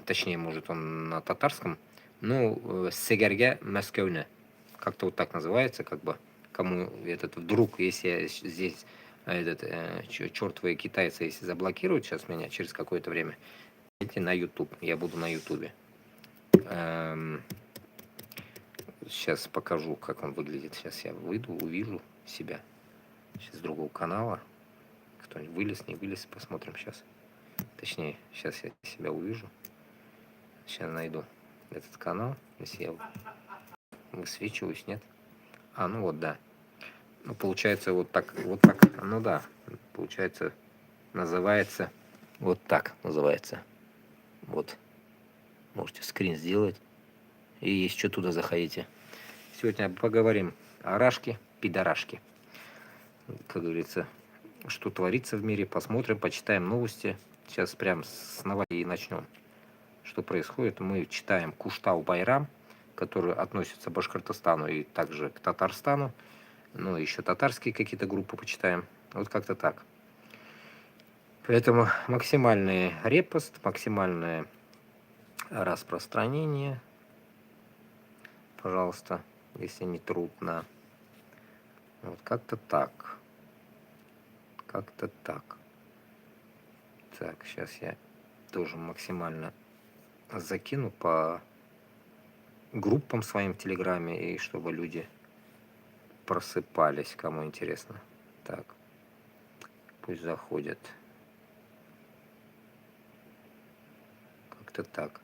точнее, может, он на татарском, ну, Сегерге Москвне. Как-то вот так называется, как бы, кому этот вдруг, если я здесь этот чертовые китайцы, если заблокируют сейчас меня через какое-то время, идите на YouTube, я буду на YouTube. Сейчас покажу, как он выглядит. Сейчас я выйду, увижу себя. Сейчас с другого канала. Кто-нибудь вылез, не вылез, посмотрим сейчас. Точнее, сейчас я себя увижу. Сейчас найду этот канал, если я высвечиваюсь, нет? А, ну вот, да. Ну, получается, вот так, ну да, получается, называется, вот так называется. Вот, можете скрин сделать, и если что, туда заходите. Сегодня поговорим о рашке, пидорашке. Как говорится, что творится в мире, посмотрим, почитаем новости. Сейчас прям с новостей начнем. Что происходит? Мы читаем Куштау-Байрам, который относится к Башкортостану и также к Татарстану. Ну, еще татарские какие-то группы почитаем. Вот как-то так. Поэтому максимальный репост, максимальное распространение, пожалуйста, если не трудно. Вот как-то так. Как-то так. Так, сейчас я тоже максимально закину по группам своим в Телеграме, и чтобы люди просыпались, кому интересно. Так, пусть заходят. Как-то так.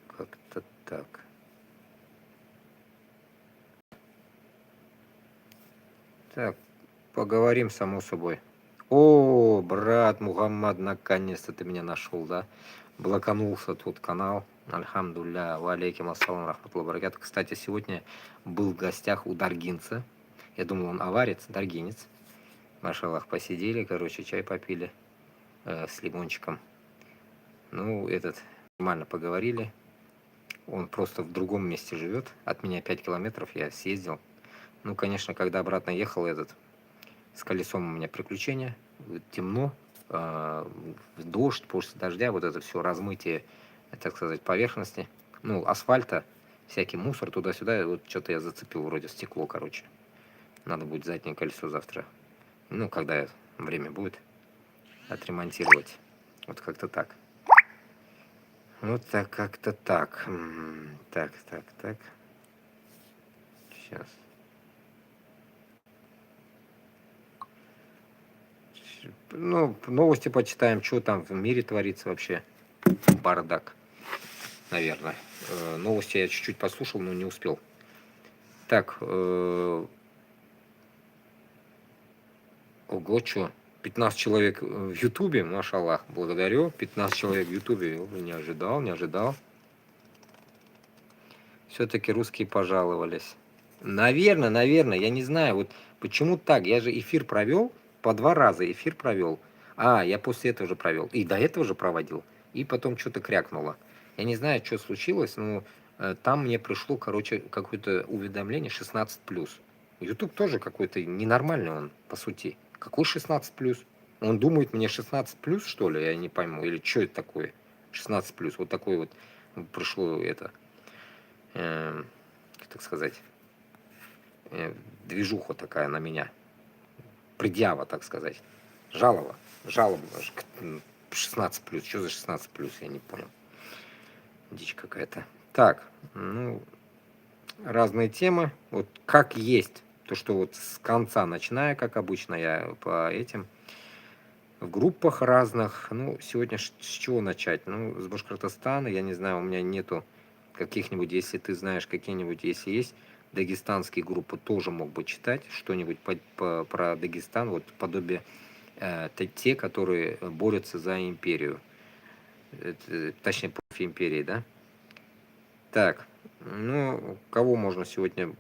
Как-то так. Так, поговорим само собой. О, брат Мухаммад, наконец-то ты меня нашел, да? Блоканулся тут канал. Альхамдулля, ва алейкум ассалам рахматуллахи баракату. Кстати, сегодня был в гостях у даргинца. Я думал, он аварец, даргинец. Машаллах, посидели, короче, чай попили с лимончиком. Ну, нормально поговорили. Он просто в другом месте живет. От меня 5 километров я съездил. Ну, конечно, когда обратно ехал с колесом у меня приключения. Темно, дождь, после дождя, вот это все размытие, так сказать, поверхности. Ну, асфальта, всякий мусор туда-сюда. Вот что-то я зацепил вроде стекло, короче. Надо будет заднее колесо завтра. Ну, когда время будет, отремонтировать. Вот как-то так. Вот так, как-то так. Так, так, так. Сейчас. Ну, новости почитаем, что там в мире творится вообще. Бардак, наверное. Новости я чуть-чуть послушал, но не успел. Так, ого, что? 15 человек в Ютубе, машаллах, благодарю. 15 человек в Ютубе, не ожидал, не ожидал. Все-таки русские пожаловались. Наверное, я не знаю, вот почему так. Я же эфир провел, по 2 раза эфир провел. А, я после этого же провел. И до этого же проводил. И потом что-то крякнуло. Я не знаю, что случилось, но там мне пришло, короче, какое-то уведомление 16+. YouTube тоже какой-то ненормальный он, по сути. Какой 16+? Он думает, мне 16+, что ли, я не пойму. Или что это такое? 16+. Вот такое вот пришло так сказать, движуха такая на меня, предъява, так сказать, жалоба, 16+, что за 16+, я не понял, дичь какая-то. Так, ну, разные темы, вот как есть, то, что вот с конца начиная, как обычно, я по этим, в группах разных, ну, сегодня с чего начать? Ну, с Башкортостана, я не знаю, у меня нету каких-нибудь, если ты знаешь какие-нибудь, если есть дагестанские группы, тоже мог бы читать что-нибудь про Дагестан, вот подобие те, которые борются за империю, точнее, против империи, да? Так, ну, кого можно сегодня,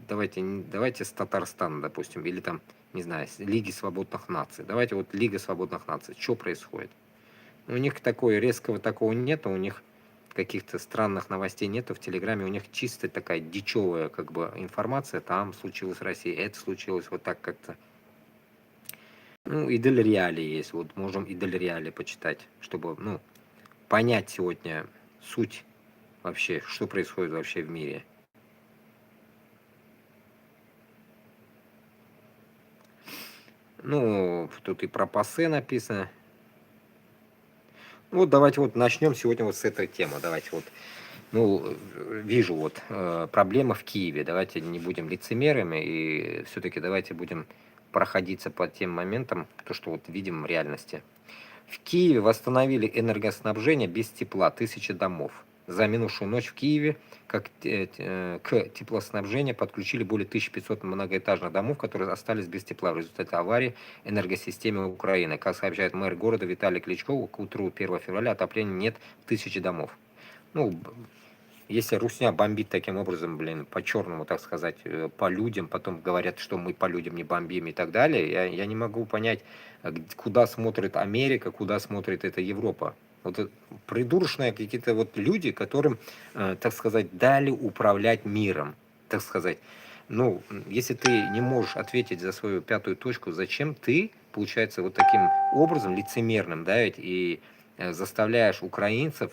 давайте с Татарстана, допустим, или там, не знаю, с Лиги свободных наций. Давайте вот Лига свободных наций, что происходит? У них такой резкого такого нету, у них каких-то странных новостей нету в Телеграме, у них чисто такая дичевая как бы информация, там случилось в России, это случилось вот так как-то. Ну, и Дель Реали есть. Вот можем и Дель Реали почитать, чтобы, ну, понять сегодня суть вообще, что происходит вообще в мире. Ну, тут и про ПАСЕ написано. Ну, вот давайте вот начнем сегодня вот с этой темы. Давайте вот, ну, вижу вот проблема в Киеве. Давайте не будем лицемерами и все-таки давайте будем проходиться по тем моментам, то, что вот видим в реальности. В Киеве восстановили энергоснабжение без тепла 1000 домов. За минувшую ночь в Киеве к теплоснабжению подключили более 1500 многоэтажных домов, которые остались без тепла в результате аварии энергосистемы Украины. Как сообщает мэр города Виталий Кличко, к утру 1 февраля отопления нет в 1000 домов. Ну, если русня бомбит таким образом, блин, по-черному, так сказать, по людям, потом говорят, что мы по людям не бомбим и так далее, я не могу понять, куда смотрит Америка, куда смотрит эта Европа. Вот придурочные какие-то вот люди, которым, так сказать, дали управлять миром, так сказать. Ну, если ты не можешь ответить за свою пятую точку, зачем ты, получается, вот таким образом лицемерным, да, ведь, и заставляешь украинцев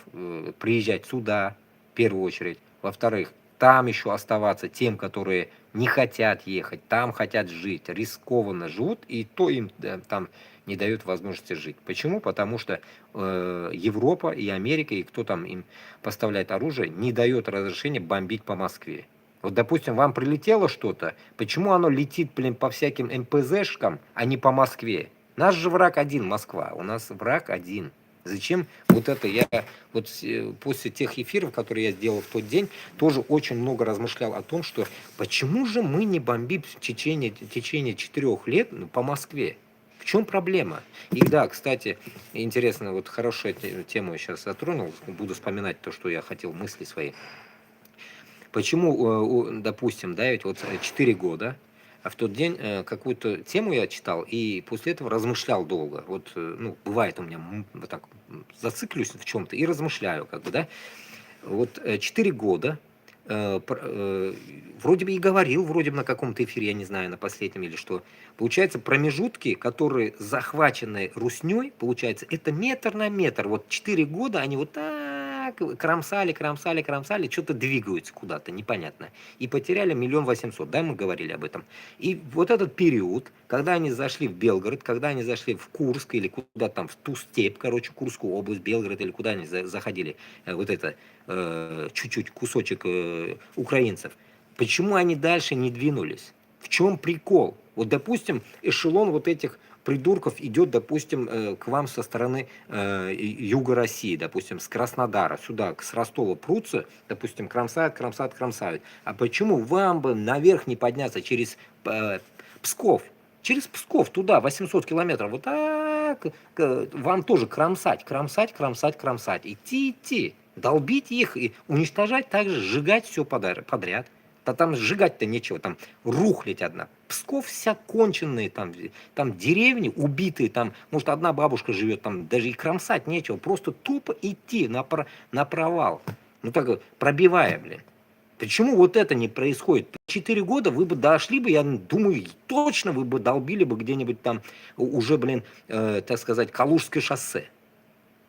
приезжать сюда, в первую очередь. Во-вторых, там еще оставаться тем, которые не хотят ехать, там хотят жить, рискованно живут, и то им там не дают возможности жить. Почему? Потому что Европа и Америка, и кто там им поставляет оружие, не дает разрешения бомбить по Москве. Вот, допустим, вам прилетело что-то, почему оно летит, блин, по всяким МПЗшкам, а не по Москве? Наш же враг один, Москва, у нас враг один. Зачем вот это? Я вот после тех эфиров, которые я сделал в тот день, тоже очень много размышлял о том, что почему же мы не бомбим в течение 4 лет по Москве? В чем проблема? И да, кстати, интересно, вот хорошую тему я сейчас затронул, буду вспоминать то, что я хотел, мысли свои. Почему, допустим, да, ведь вот 4 года, а в тот день какую-то тему я читал, и после этого размышлял долго. Вот, ну, бывает у меня вот так зациклюсь в чем-то и размышляю, как бы, да. Вот 4 года, вроде бы и говорил, вроде бы на каком-то эфире, я не знаю, на последнем или что. Получается, промежутки, которые захвачены русней, получается, это метр на метр. Вот 4 года они вот так кромсали, кромсали, кромсали, что-то двигаются куда-то, непонятно. И потеряли 1 800 000, да, мы говорили об этом. И вот этот период, когда они зашли в Белгород, когда они зашли в Курск или куда там, в ту степь, короче, Курскую область, Белгород или куда они заходили, вот это чуть-чуть кусочек украинцев, почему они дальше не двинулись? В чем прикол? Вот, допустим, эшелон вот этих придурков идет, допустим, к вам со стороны юга России, допустим, с Краснодара, сюда, с Ростова прутся, допустим, кромсают, кромсают, кромсают. А почему вам бы наверх не подняться через Псков? Через Псков туда, 800 километров, вот так, вам тоже кромсать, кромсать, кромсать, кромсать. Идти, идти, долбить их и уничтожать, также сжигать все подряд. Да там сжигать-то нечего, там рухлядь одна. Псков вся конченые, там деревни убитые, там, может, одна бабушка живет, там даже и кромсать нечего, просто тупо идти на провал. Ну так вот, пробивая, блин. Почему вот это не происходит? 4 года вы бы дошли бы, я думаю, точно вы бы долбили бы где-нибудь там уже, блин, так сказать, Калужское шоссе,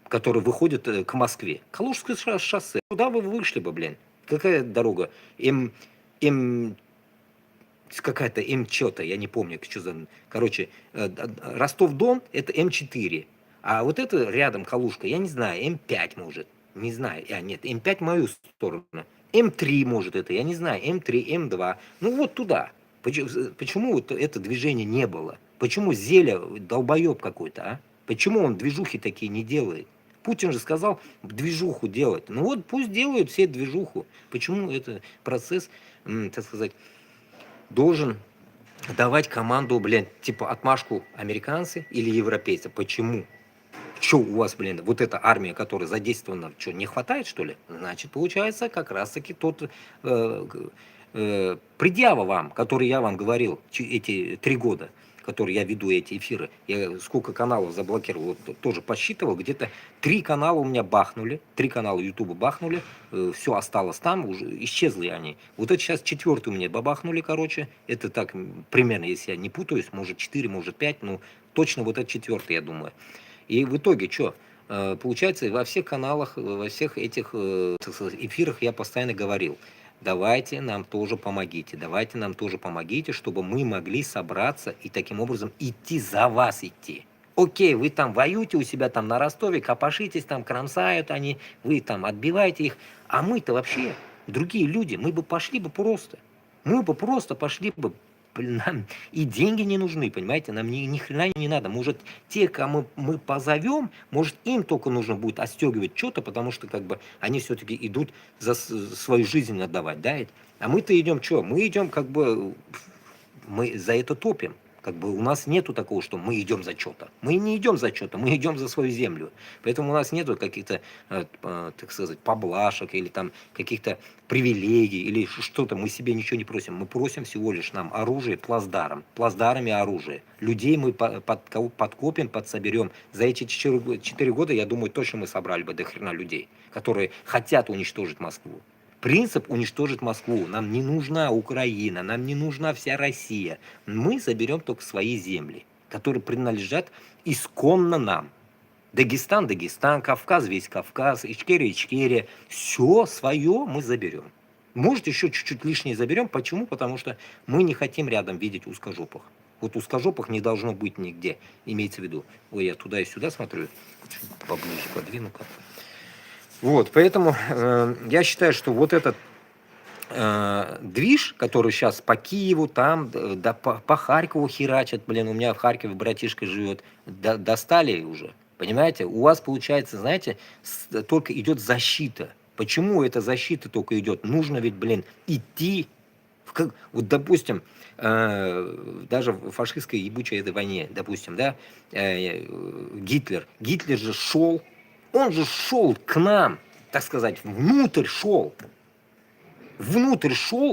которое выходит к Москве. Калужское шоссе. Куда вы вышли бы, блин? Какая дорога? М, какая-то М что-то, я не помню, что за... Короче, Ростов-Дон это М4. А вот это рядом Калужка, я не знаю, М5 может. Не знаю. Нет, М5 в мою сторону. М3 может это, я не знаю, М3, М2. Ну вот туда. Почему вот это движение не было? Почему Зеля долбоеб какой-то, а? Почему он движухи такие не делает? Путин же сказал движуху делать. Ну вот пусть делают все движуху. Почему это процесс, так сказать, должен давать команду, блин, типа отмашку американцы или европейцы? Почему? Что у вас, блин, вот эта армия, которая задействована, что, не хватает, что ли? Значит, получается, как раз-таки тот предъява вам, который я вам говорил эти 3 года, которые я веду эти эфиры. Я сколько каналов заблокировал, вот, тоже посчитывал, где-то 3 канала у меня бахнули, 3 канала Ютуба бахнули, все осталось там, уже исчезли они. Вот это сейчас 4-й у меня бабахнули, короче, это так, примерно, если я не путаюсь, может 4, может 5, ну, точно вот этот четвертый, я думаю. И в итоге что? Получается, во всех каналах, во всех этих так сказать, эфирах я постоянно говорил, давайте нам тоже помогите, давайте нам тоже помогите, чтобы мы могли собраться и таким образом идти за вас идти. Окей, вы там воюете у себя там на Ростове, копошитесь, там кромсают они, вы там отбиваете их, а мы-то вообще другие люди, мы бы пошли бы просто. Мы бы просто пошли бы, блин, нам и деньги не нужны, понимаете, нам ни хрена не надо. Может, те, кому мы позовем, может, им только нужно будет отстегивать что-то, потому что как бы они все-таки идут за свою жизнь отдавать, да? А мы-то идем что? Мы идем как бы, мы за это топим. Как бы у нас нету такого, что мы идем за что-то. Мы не идем за что-то, мы идем за свою землю. Поэтому у нас нету каких-то, так сказать, поблажек или там каких-то привилегий или что-то. Мы себе ничего не просим. Мы просим всего лишь нам оружие плацдаром. Плацдарами оружие. Людей мы подкопим, подсоберем. За эти 4 года, я думаю, точно мы собрали бы до хрена людей, которые хотят уничтожить Москву. Принцип уничтожить Москву. Нам не нужна Украина, нам не нужна вся Россия. Мы заберем только свои земли, которые принадлежат исконно нам. Дагестан, Дагестан, Кавказ, весь Кавказ, Ичкерия, Ичкерия. Все свое мы заберем. Может, еще чуть-чуть лишнее заберем. Почему? Потому что мы не хотим рядом видеть узкожопых. Вот узкожопых не должно быть нигде. Имеется в виду. Ой, я туда и сюда смотрю. Чуть поближе подвину-ка. Вот, поэтому я считаю, что вот этот движ, который сейчас по Киеву, там, да, по Харькову херачат, блин, у меня в Харькове братишка живет, достали уже, понимаете? У вас получается, знаете, только идет защита. Почему эта защита только идет? Нужно ведь, блин, идти, вот, допустим, даже в фашистской ебучей этой войне, допустим, да, Гитлер же шел, он же шел к нам, так сказать, внутрь шел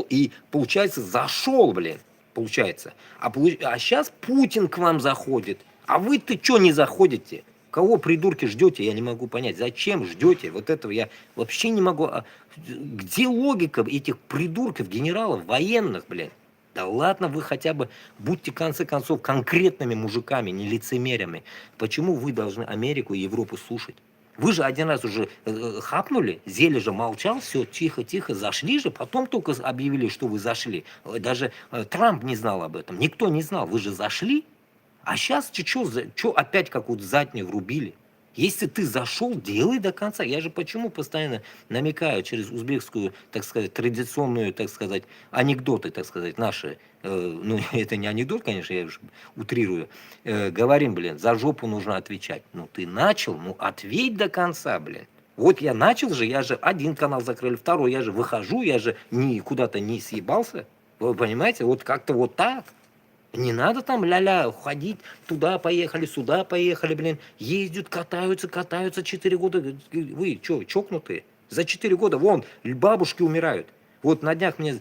и, получается, зашел, блин, получается. А сейчас Путин к вам заходит, а вы-то что не заходите? Кого, придурки, ждете, я не могу понять. Зачем ждете? Вот этого я вообще не могу. Где логика этих придурков, генералов, военных, блин? Да ладно, вы хотя бы будьте, в конце концов, конкретными мужиками, не лицемерями. Почему вы должны Америку и Европу слушать? Вы же один раз уже хапнули, Зеле же молчал, все, тихо-тихо, зашли же, потом только объявили, что вы зашли. Даже Трамп не знал об этом, никто не знал, вы же зашли. А сейчас что опять какую-то заднюю врубили? Если ты зашел, делай до конца. Я же почему постоянно намекаю через узбекскую, так сказать, традиционную, так сказать, анекдоты, так сказать, наши. Ну, это не анекдот, конечно, я уже утрирую. Говорим, блин, за жопу нужно отвечать. Ну, ты начал, ну, ответь до конца, блин. Вот я начал же, я же один канал закрыли, второй, я же выхожу, я же куда-то не съебался. Вы понимаете, вот как-то вот так. Не надо там ля-ля ходить, туда поехали, сюда поехали, блин. Ездят, катаются 4 года. Вы что, чокнутые? За 4 года, вон, бабушки умирают. Вот на днях мне,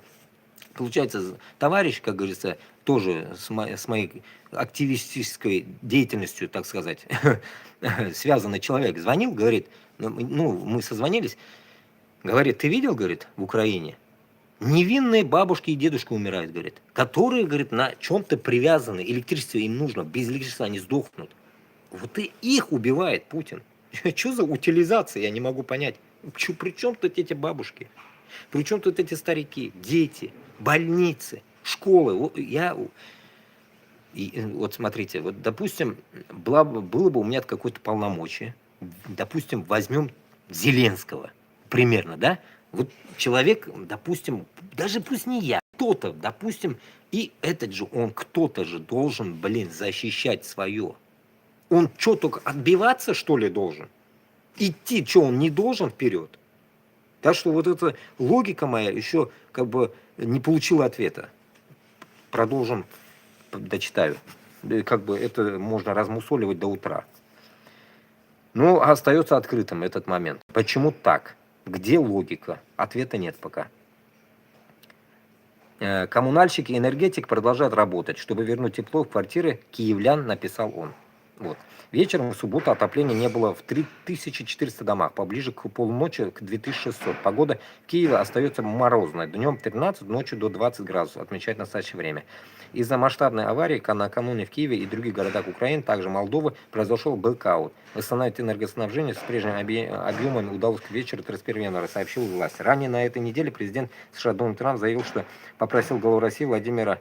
получается, товарищ, как говорится, тоже с моей активистической деятельностью, так сказать, связанный человек, звонил, говорит, ну, мы созвонились, говорит, ты видел, говорит, в Украине? Невинные бабушки и дедушки умирают, говорит, которые, говорит, на чем-то привязаны, электричество им нужно, без электричества они сдохнут. Вот и их убивает Путин. Что за утилизация, я не могу понять. При чем тут эти бабушки? При чем тут эти старики, дети, больницы, школы? Вот смотрите, вот допустим, было бы у меня какое-то полномочие, допустим, возьмем Зеленского, примерно, да? Вот человек, допустим, даже пусть не я, кто-то, допустим, и этот же, он кто-то же должен, блин, защищать свое. Он что, только отбиваться, что ли, должен? Идти, что, он не должен вперед? Так что вот эта логика моя еще как бы не получила ответа. Продолжим, дочитаю. Как бы это можно размусоливать до утра. Но остается открытым этот момент. Почему так? Где логика? Ответа нет пока. Коммунальщик и энергетик продолжают работать, чтобы вернуть тепло в квартиры киевлян, написал он. Вот. Вечером в субботу отопления не было в 3400 домах, поближе к полуночи к 2600. Погода в Киеве остается морозной. Днем 13, ночью до 20 градусов, отмечать в настоящее время. Из-за масштабной аварии накануне в Киеве и других городах Украины, также Молдовы, произошел блэкаут. Восстановить энергоснабжение с прежними объемами удалось к вечеру 31 января, сообщил власть. Ранее на этой неделе президент США Дональд Трамп заявил, что попросил главу России Владимира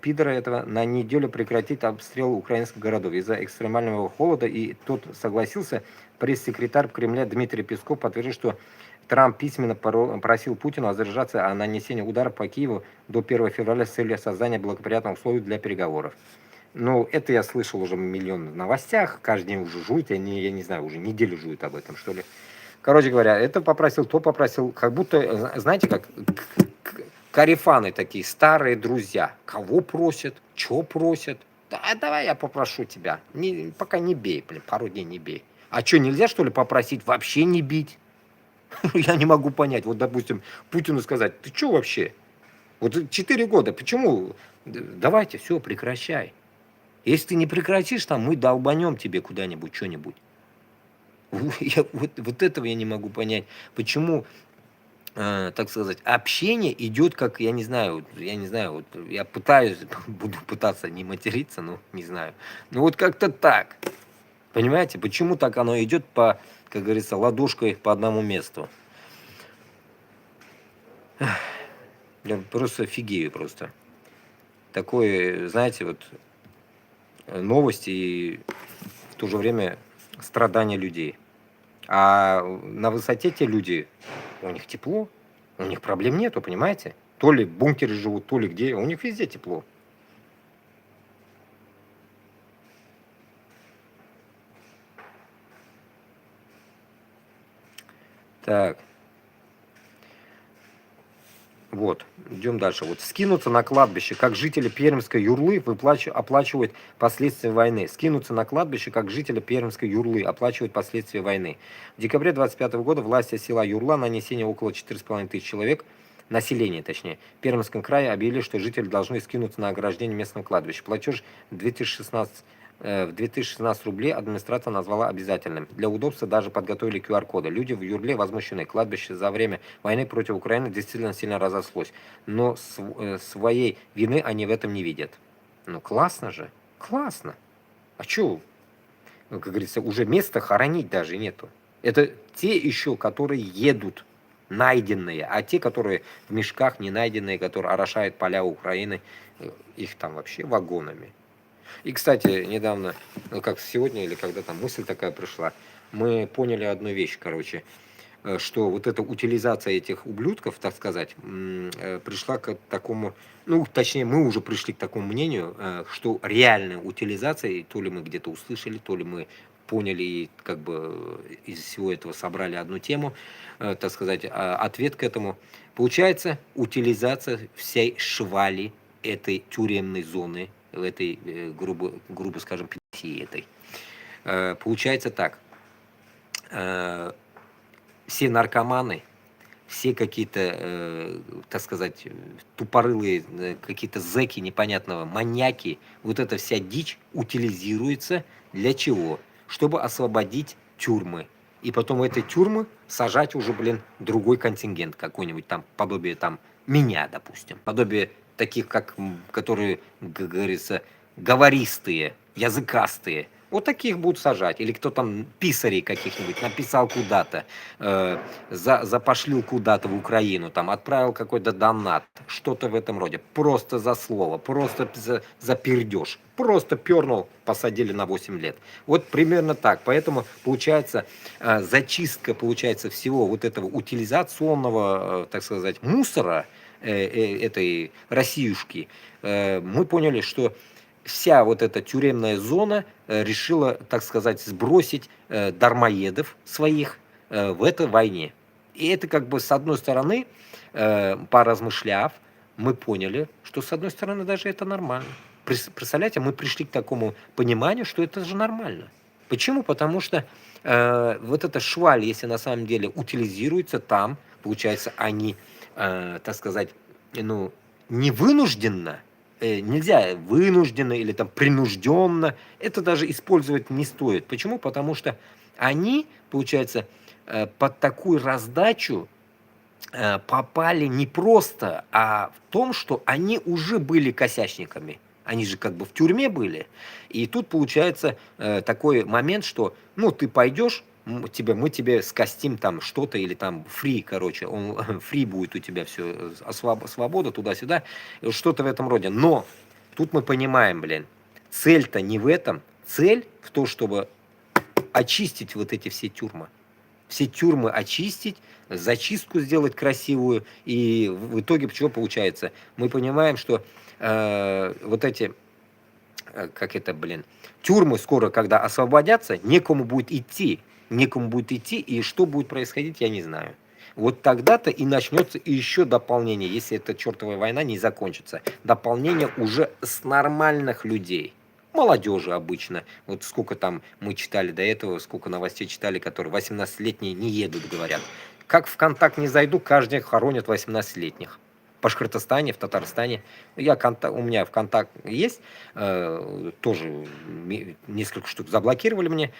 Пидора этого на неделю прекратить обстрел украинских городов из-за экстремального холода, и тот согласился. Пресс-секретарь Кремля Дмитрий Песков подтвердил, что Трамп письменно просил Путина воздержаться от нанесения удара по Киеву до 1 февраля с целью создания благоприятных условий для переговоров. Ну, это я слышал уже миллион в новостях, каждый день уже жует, я не знаю, уже неделю жует об этом, что ли. Короче говоря, это попросил, то попросил, как будто, знаете, как карифаны такие, старые друзья. Кого просят, что просят. Да, давай я попрошу тебя, пока не бей, блин, пару дней не бей. А что, нельзя, что ли, попросить вообще не бить? Я не могу понять. Вот, допустим, Путину сказать, ты что вообще? Вот 4 года, почему? Давайте, все, прекращай. Если ты не прекратишь, там мы долбанем тебе куда-нибудь, что-нибудь. Вот этого я не могу понять. Почему, так сказать, общение идет как, я не знаю, вот я пытаюсь, буду пытаться не материться, но не знаю. Ну вот как-то так. Понимаете, почему так оно идет по, как говорится, ладошкой по одному месту? Я просто офигею просто. Такое, знаете, вот новости и в то же время страдания людей. А на высоте те люди, у них тепло, у них проблем нету, понимаете? То ли в бункере живут, то ли где, у них везде тепло. Так, вот, идем дальше. Вот скинуться на кладбище, как жители Пермской Юрлы оплачивают последствия войны. Скинуться на кладбище, как жители Пермской Юрлы оплачивают последствия войны. В декабре 25 года власти села Юрла на нанесение около 4500 человек, население точнее, в Пермском крае объявили, что жители должны скинуться на ограждение местного кладбища. Платеж 2016 рублей администрация назвала обязательным. Для удобства даже подготовили QR-коды. Люди в Юрле возмущены. Кладбище за время войны против Украины действительно сильно разрослось. Но своей вины они в этом не видят. Ну классно же. Классно. А что, как говорится, уже места хоронить даже нету. Это те еще, которые едут, найденные, а те, которые в мешках не найденные, которые орошают поля Украины, их там вообще вагонами. И, кстати, недавно, ну как сегодня или когда там мысль такая пришла, мы поняли одну вещь, короче, что вот эта утилизация этих ублюдков, так сказать, пришла к такому, ну, точнее, мы уже пришли к такому мнению, что реальная утилизация, и то ли мы где-то услышали, то ли мы поняли и как бы из всего этого собрали одну тему, так сказать, ответ к этому. Получается, утилизация всей швали этой тюремной зоны, этой, грубо скажем, пенсии этой. Получается так, все наркоманы, все какие-то, так сказать, тупорылые, какие-то зэки непонятного, маньяки, вот эта вся дичь утилизируется для чего? Чтобы освободить тюрьмы. И потом в этой тюрьмы сажать уже, блин, другой контингент какой-нибудь там, подобие там меня, допустим, подобие таких, как, которые, как говорится, говористые, языкастые. Вот таких будут сажать. Или кто там писарей каких-нибудь написал куда-то, запошлил куда-то в Украину, там отправил какой-то донат, что-то в этом роде. Просто за слово, просто за пердеж. Просто пернул, посадили на 8 лет. Вот примерно так. Поэтому получается зачистка, получается, всего вот этого утилизационного, так сказать, мусора, этой Россиюшки, мы поняли, что вся вот эта тюремная зона решила, так сказать, сбросить дармоедов своих в этой войне. И это как бы с одной стороны, поразмышляв, мы поняли, что с одной стороны даже это нормально. Представляете, мы пришли к такому пониманию, что это же нормально. Почему? Потому что вот эта шваль, если на самом деле утилизируется там, получается, они, так сказать, ну, не вынужденно, нельзя вынужденно или там принужденно, это даже использовать не стоит. Почему? Потому что они, получается, под такую раздачу попали не просто, а в том, что они уже были косячниками. Они же как бы в тюрьме были. И тут получается такой момент, что, ну, ты пойдешь, мы тебе скостим там что-то или там фри, короче, он фри будет у тебя все, свобода туда-сюда, что-то в этом роде. Но тут мы понимаем, блин, цель-то не в этом. Цель в том, чтобы очистить вот эти все тюрьмы очистить, зачистку сделать красивую, и в итоге чего получается? Мы понимаем, что вот эти, как это, блин, тюрьмы скоро, когда освободятся, некому будет идти, и что будет происходить, я не знаю. Вот тогда-то и начнется еще дополнение, если эта чертовая война не закончится. Дополнение уже с нормальных людей. Молодежи обычно. Вот сколько там мы читали до этого, сколько новостей читали, которые 18-летние не едут, говорят. Как в контакт не зайду, каждый день хоронят 18-летних. В Башкортостане, в Татарстане. У меня ВКонтакт есть, тоже несколько штук заблокировали мне.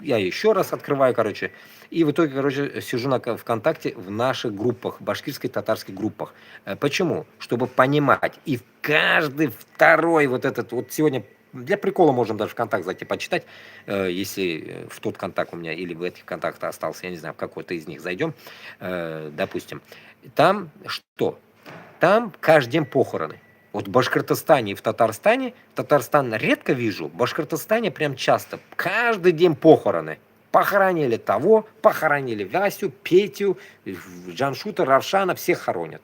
Я еще раз открываю, короче. И в итоге, короче, сижу на ВКонтакте в наших группах, башкирской, татарских группах. Почему? Чтобы понимать. И в каждый второй вот этот, вот сегодня для прикола можем даже ВКонтакт зайти почитать, если в тот контакт у меня или в этих контактах остался, я не знаю, в какой-то из них зайдем, допустим. Там что? Там каждый день похороны. Вот в Башкортостане и в Татарстане, Татарстан редко вижу, в Башкортостане прям часто, каждый день похороны. Похоронили того, похоронили Васю, Петю, Джамшута, Равшана, всех хоронят.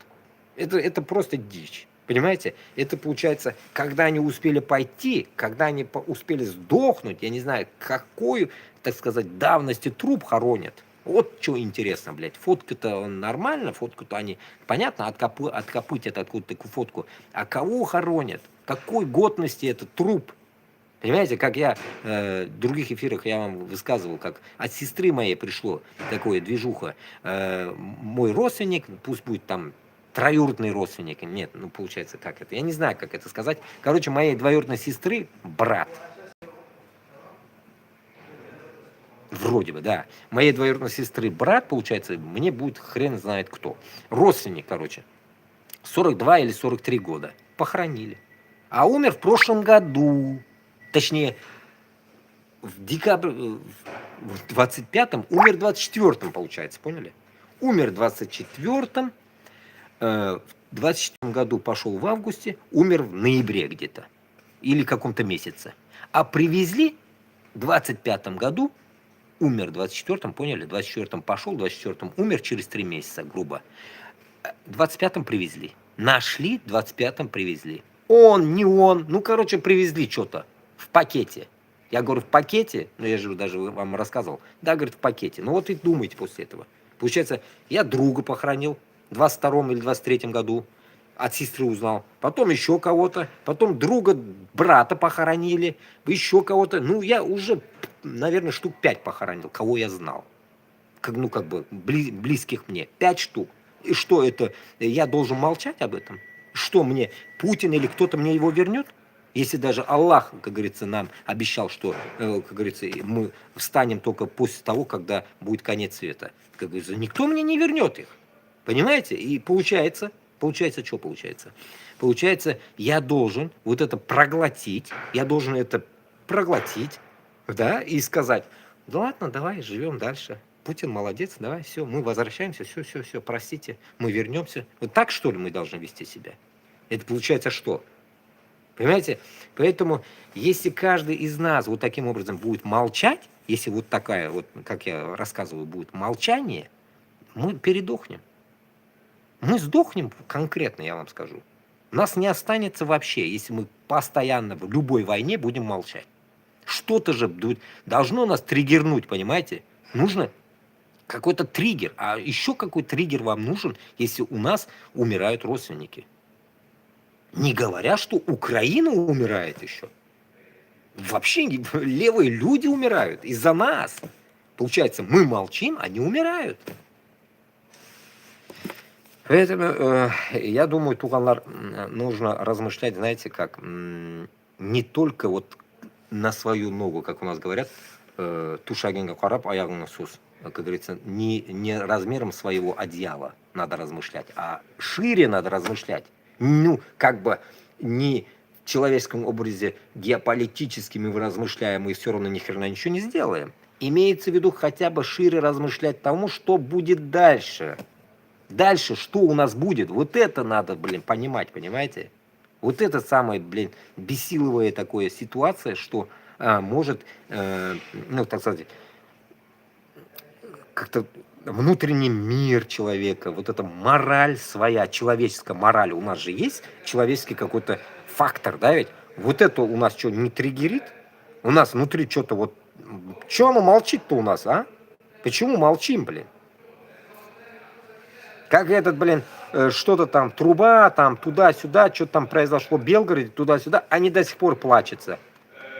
Это просто дичь. Понимаете? Это получается, когда они успели пойти, когда они успели сдохнуть, я не знаю, какой, так сказать, давности труп хоронят. Вот что интересно, блядь. Фотка-то нормально, фотку-то они, понятно, откопытят откуда такую фотку. А кого хоронят? Какой годности этот труп? Понимаете, как я в других эфирах я вам высказывал, как от сестры моей пришло такое движуха. Мой родственник, пусть будет там троюродный родственник, нет, ну получается как это, я не знаю, как это сказать. Короче, моей двоюродной сестры брат. Вроде бы, да. Моей двоюродной сестры брат, получается, мне будет хрен знает кто. Родственник, короче. 42 или 43 года. Похоронили. А умер в прошлом году. Точнее, в декабре, в 25-м, умер в 24-м, получается, поняли? Умер в 24-м, в 24-м году пошел в августе, умер в ноябре где-то. Или каком-то месяце. А привезли в 25-м году, умер в 24-м, поняли? В 24-м пошел, в 24-м умер через 3 месяца, грубо. В 25-м привезли. Нашли, в 25-м привезли. Он, не он, ну, короче, привезли что-то в пакете. Я говорю, в пакете? Ну, я же даже вам рассказывал. Да, говорит, в пакете. Ну, вот и думайте после этого. Получается, я друга похоронил в 22-м или 23-м году. От сестры узнал. Потом еще кого-то. Потом друга, брата похоронили. Еще кого-то. Ну, я уже, наверное, штук 5 похоронил, кого я знал. Ну, как бы, близких мне. 5 штук. И что это? Я должен молчать об этом? Что мне, Путин или кто-то мне его вернет? Если даже Аллах, как говорится, нам обещал, что, как говорится, мы встанем только после того, когда будет конец света. Как говорится, никто мне не вернет их. Понимаете? И получается, что получается? Получается, я должен вот это проглотить, да, и сказать, да ладно, давай, живем дальше. Путин молодец, давай, все, мы возвращаемся, все, простите, мы вернемся. Вот так, что ли, мы должны вести себя? Это получается что? Понимаете? Поэтому, если каждый из нас вот таким образом будет молчать, если вот такая, вот, как я рассказываю, будет молчание, мы передохнем. Мы сдохнем конкретно, я вам скажу. Нас не останется вообще, если мы постоянно в любой войне будем молчать. Что-то же должно нас триггернуть, понимаете? Нужно какой-то триггер. А еще какой триггер вам нужен, если у нас умирают родственники? Не говоря, что Украина умирает еще. Вообще левые люди умирают из-за нас. Получается, мы молчим, они умирают. Поэтому я думаю, туганлар нужно размышлять, знаете как, не только вот на свою ногу, как у нас говорят, тушагинга караб, аягна сус, как говорится, не размером своего одеяла надо размышлять, а шире надо размышлять. Ну, как бы не в человеческом образе геополитическим мы размышляем и все равно ни хрена ничего не сделаем. Имеется в виду хотя бы шире размышлять тому, что будет дальше. Дальше что у нас будет? Вот это надо, блин, понимать, понимаете? Вот это самое, блин, бесиловая такая ситуация, что может, ну, так сказать, как-то внутренний мир человека, вот эта мораль своя, человеческая мораль, у нас же есть человеческий какой-то фактор, да ведь? Вот это у нас что, не триггерит? У нас внутри что-то вот... Чего оно молчит-то у нас, а? Почему молчим, блин? Как этот, блин, что-то там, труба, там, туда-сюда, что-то там произошло в Белгороде, туда-сюда, они до сих пор плачутся.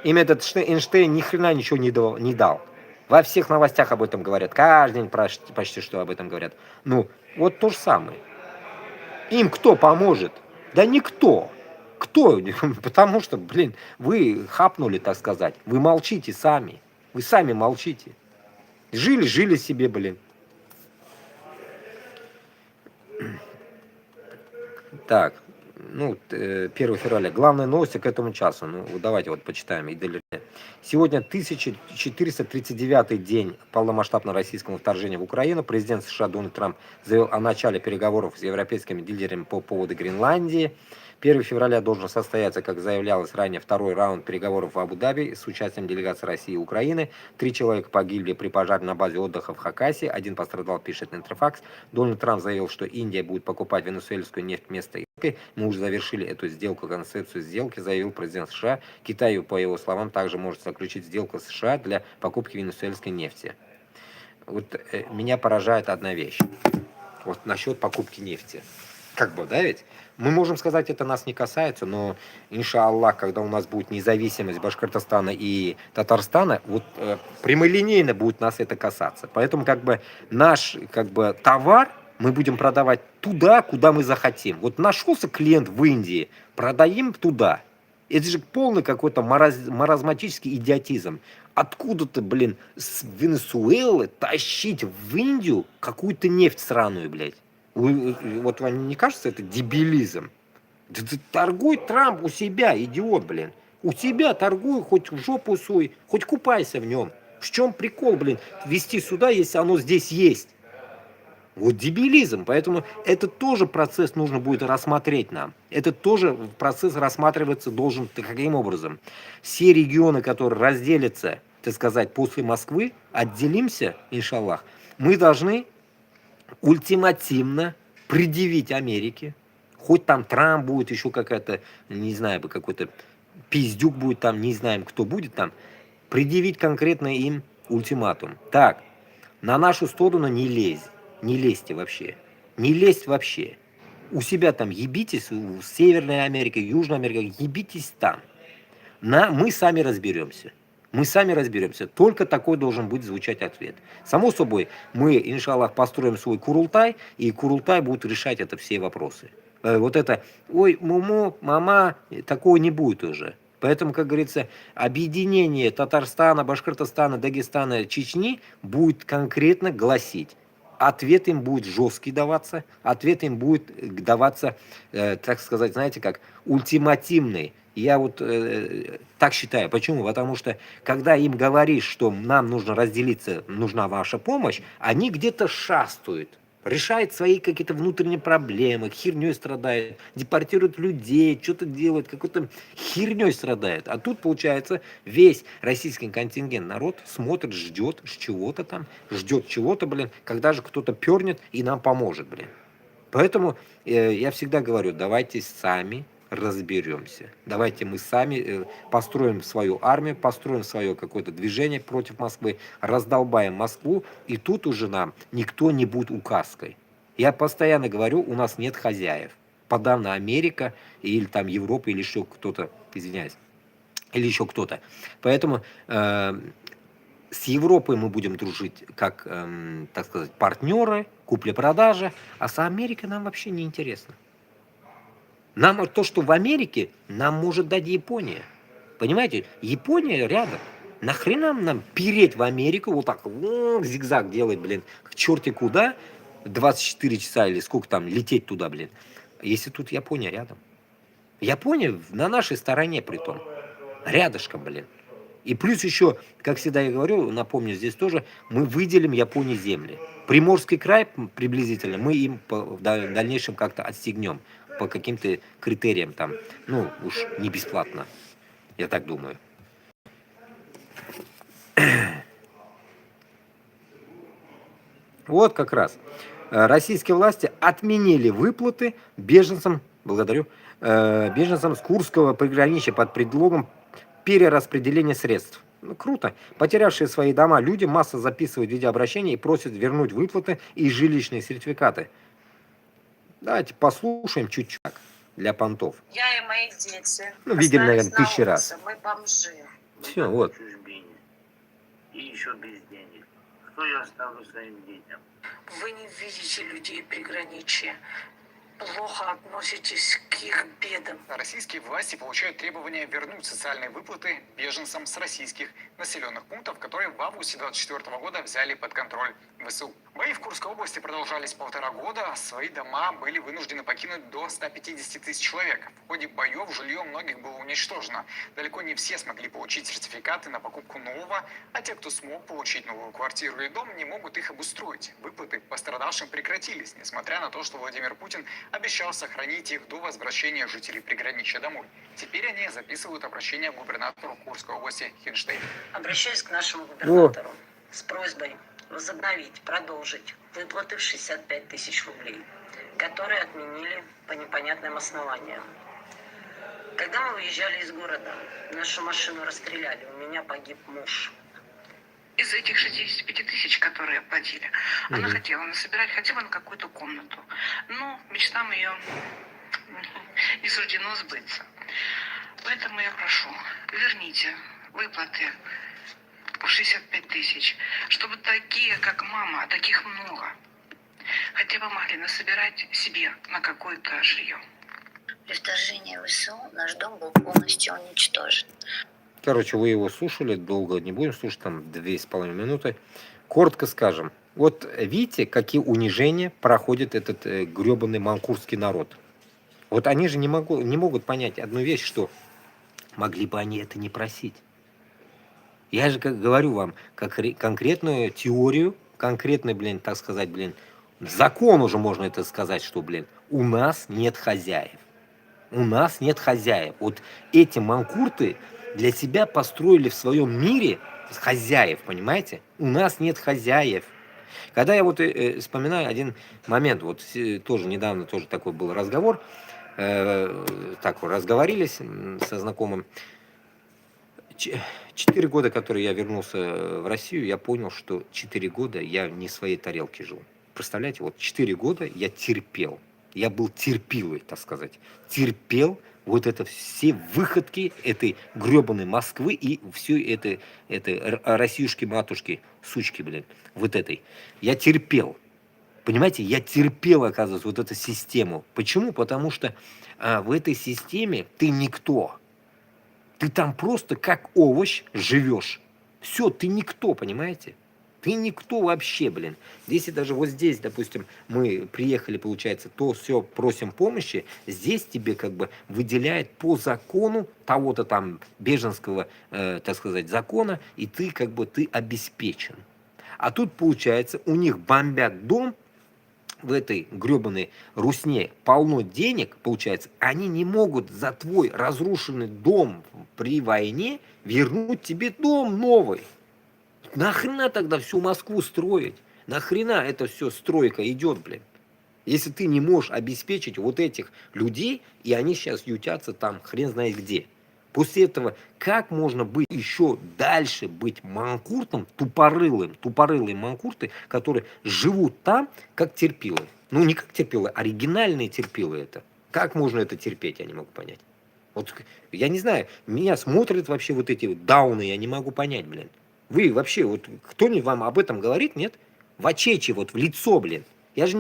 Им этот Эйнштейн ни хрена ничего не дал. Во всех новостях об этом говорят, каждый день почти что об этом говорят. Ну, вот то же самое. Им кто поможет? Да никто. Кто? Потому что, блин, вы хапнули, так сказать. Вы молчите сами. Вы сами молчите. Жили себе, блин. Так, ну, 1 февраля. Главные новости к этому часу. Ну, давайте вот почитаем. Сегодня 1439-й день полномасштабного российского вторжения в Украину. Президент США Дональд Трамп заявил о начале переговоров с европейскими лидерами по поводу Гренландии. 1 февраля должен состояться, как заявлялось ранее, второй раунд переговоров в Абу-Даби с участием делегаций России и Украины. 3 человека погибли при пожаре на базе отдыха в Хакасии. 1 пострадал, пишет Интерфакс. Дональд Трамп заявил, что Индия будет покупать венесуэльскую нефть вместо Ирана. Мы уже завершили эту сделку, концепцию сделки, заявил президент США. Китай, по его словам, также может заключить сделку с США для покупки венесуэльской нефти. Вот меня поражает одна вещь. Вот насчет покупки нефти. Как бы, да ведь? Мы можем сказать, это нас не касается, но, иншаллах, когда у нас будет независимость Башкортостана и Татарстана, вот прямолинейно будет нас это касаться. Поэтому, как бы, наш, как бы, товар мы будем продавать туда, куда мы захотим. Вот нашелся клиент в Индии, продаем туда. Это же полный какой-то маразматический идиотизм. Откуда-то, блин, с Венесуэлы тащить в Индию какую-то нефть сраную, блядь. Вот вам не кажется это дебилизм? Да ты торгуй, Трамп, у себя, идиот, блин. У себя торгуй, хоть в жопу суй, хоть купайся в нем. В чем прикол, блин, везти сюда, если оно здесь есть? Вот дебилизм. Поэтому это тоже процесс нужно будет рассмотреть нам. Это тоже процесс рассматриваться должен каким образом? Все регионы, которые разделятся, так сказать, после Москвы, отделимся, иншаллах, мы должны ультимативно предъявить Америке, хоть там Трамп будет, еще какая-то, не знаю, какой-то пиздюк будет там, не знаем, кто будет там, предъявить конкретно им ультиматум. Так, на нашу сторону не лезь, не лезьте вообще, не лезть вообще. У себя там ебитесь, в Северной Америке, Южной Америке, ебитесь там. Мы сами разберемся. Мы сами разберемся. Только такой должен быть звучать ответ. Само собой, мы, иншаллах, построим свой Курултай, и Курултай будет решать это все вопросы. Вот это, ой, муму, мама, такого не будет уже. Поэтому, как говорится, объединение Татарстана, Башкортостана, Дагестана, Чечни будет конкретно гласить. Ответ им будет жесткий даваться, ответ им будет даваться, так сказать, знаете, как ультимативный. Я вот так считаю. Почему? Потому что, когда им говоришь, что нам нужно разделиться, нужна ваша помощь, они где-то шастают, решают свои какие-то внутренние проблемы, херней страдают, депортируют людей, что-то делают, какой-то херней страдают. А тут, получается, весь российский контингент, народ смотрит, ждет чего-то там, ждет чего-то, блин, когда же кто-то пернет и нам поможет, блин. Поэтому я всегда говорю, давайте сами разберемся. Давайте мы сами построим свою армию, построим свое какое-то движение против Москвы, раздолбаем Москву, и тут уже нам никто не будет указкой. Я постоянно говорю, у нас нет хозяев. Подавно Америка или там Европа или еще кто-то, извиняюсь, или еще кто-то. Поэтому с Европой мы будем дружить как, так сказать, партнеры, купли-продажи, а с Америкой нам вообще не интересно. Нам то, что в Америке, нам может дать Япония. Понимаете, Япония рядом. Нахрена нам переть в Америку, вот так зигзаг делать, блин, к черти куда, 24 часа или сколько там, лететь туда, блин, если тут Япония рядом. Япония на нашей стороне притом, рядышком, блин. И плюс еще, как всегда я говорю, напомню здесь тоже, мы выделим Японии земли. Приморский край приблизительно мы им в дальнейшем как-то отстегнем по каким-то критериям там, ну уж не бесплатно, я так думаю. Вот как раз. Российские власти отменили выплаты беженцам, благодарю, беженцам с Курского приграничья под предлогом перераспределения средств. Ну, круто. Потерявшие свои дома люди масса записывают видеообращения и просят вернуть выплаты и жилищные сертификаты. Давайте послушаем чуть-чуть для понтов. Я и мои дети. Ну, видели, наверное, 1000 раз. Мы бомжи. Все, вот. И еще без денег. Что я оставлю своим детям? Вы не видите людей приграничья. Плохо относитесь к их бедам. Российские власти получают требования вернуть социальные выплаты беженцам с российских населенных пунктов, которые в августе 2024 года взяли под контроль ВСУ. Бои в Курской области продолжались 1,5 года, а свои дома были вынуждены покинуть до 150 тысяч человек. В ходе боев жилье многих было уничтожено. Далеко не все смогли получить сертификаты на покупку нового, а те, кто смог получить новую квартиру и дом, не могут их обустроить. Выплаты пострадавшим прекратились, несмотря на то, что Владимир Путин обещал сохранить их до возвращения жителей приграничья домой. Теперь они записывают обращение к губернатору Курской области Хинштейну. Обращаюсь к нашему губернатору с просьбой возобновить, продолжить выплаты в 65 тысяч рублей, которые отменили по непонятным основаниям. Когда мы выезжали из города, нашу машину расстреляли, у меня погиб муж. Из этих 65 тысяч, которые платили, она хотела насобирать хотя бы на какую-то комнату. Но мечтам ее не суждено сбыться. Поэтому я прошу, верните выплаты по 65 тысяч, чтобы такие, как мама, а таких много, хотя бы могли насобирать себе на какое-то жилье. При вторжении ВСУ наш дом был полностью уничтожен. Короче, вы его слушали, долго не будем слушать, там 2,5 минуты. Коротко скажем. Вот видите, какие унижения проходит этот гребаный манкурский народ. Вот они же не могут понять одну вещь, что могли бы они это не просить. Я же как говорю вам, как конкретную теорию, конкретный, блин, так сказать, блин, закон уже можно это сказать, что, блин, у нас нет хозяев. У нас нет хозяев. Вот эти манкурты для себя построили в своем мире хозяев, понимаете? У нас нет хозяев. Когда я вот вспоминаю один момент, вот тоже недавно тоже такой был разговор, так разговорились со знакомым. 4 года, которые я вернулся в Россию, я понял, что 4 года я не в своей тарелке жил. Представляете, вот 4 года я терпел. Я был терпилой, так сказать. Терпел вот это все выходки этой гребаной Москвы и все это Россиюшки-матушки, сучки, блин, вот этой. Я терпел. Понимаете, я терпел, оказывается, вот эту систему. Почему? Потому что в этой системе ты никто. Ты там просто как овощ живешь. Все, ты никто, понимаете? Ты никто вообще, блин. Если даже вот здесь, допустим, мы приехали, получается, то все просим помощи, здесь тебе как бы выделяет по закону того-то там беженского, так сказать, закона, и ты как бы ты обеспечен. А тут, получается, у них бомбят дом, в этой гребаной русне полно денег, получается, они не могут за твой разрушенный дом при войне вернуть тебе дом новый. Нахрена тогда всю Москву строить? Нахрена это все стройка идет, блин? Если ты не можешь обеспечить вот этих людей, и они сейчас ютятся там хрен знает где. После этого, как можно быть еще дальше быть манкуртом, тупорылые манкурты, которые живут там, как терпилы. Ну, не как терпилы, оригинальные терпилы это. Как можно это терпеть, я не могу понять. Вот, я не знаю, меня смотрят вообще вот эти дауны, я не могу понять, блин. Вы вообще, вот кто-нибудь вам об этом говорит, нет? В очечи, вот в лицо, блин. Я же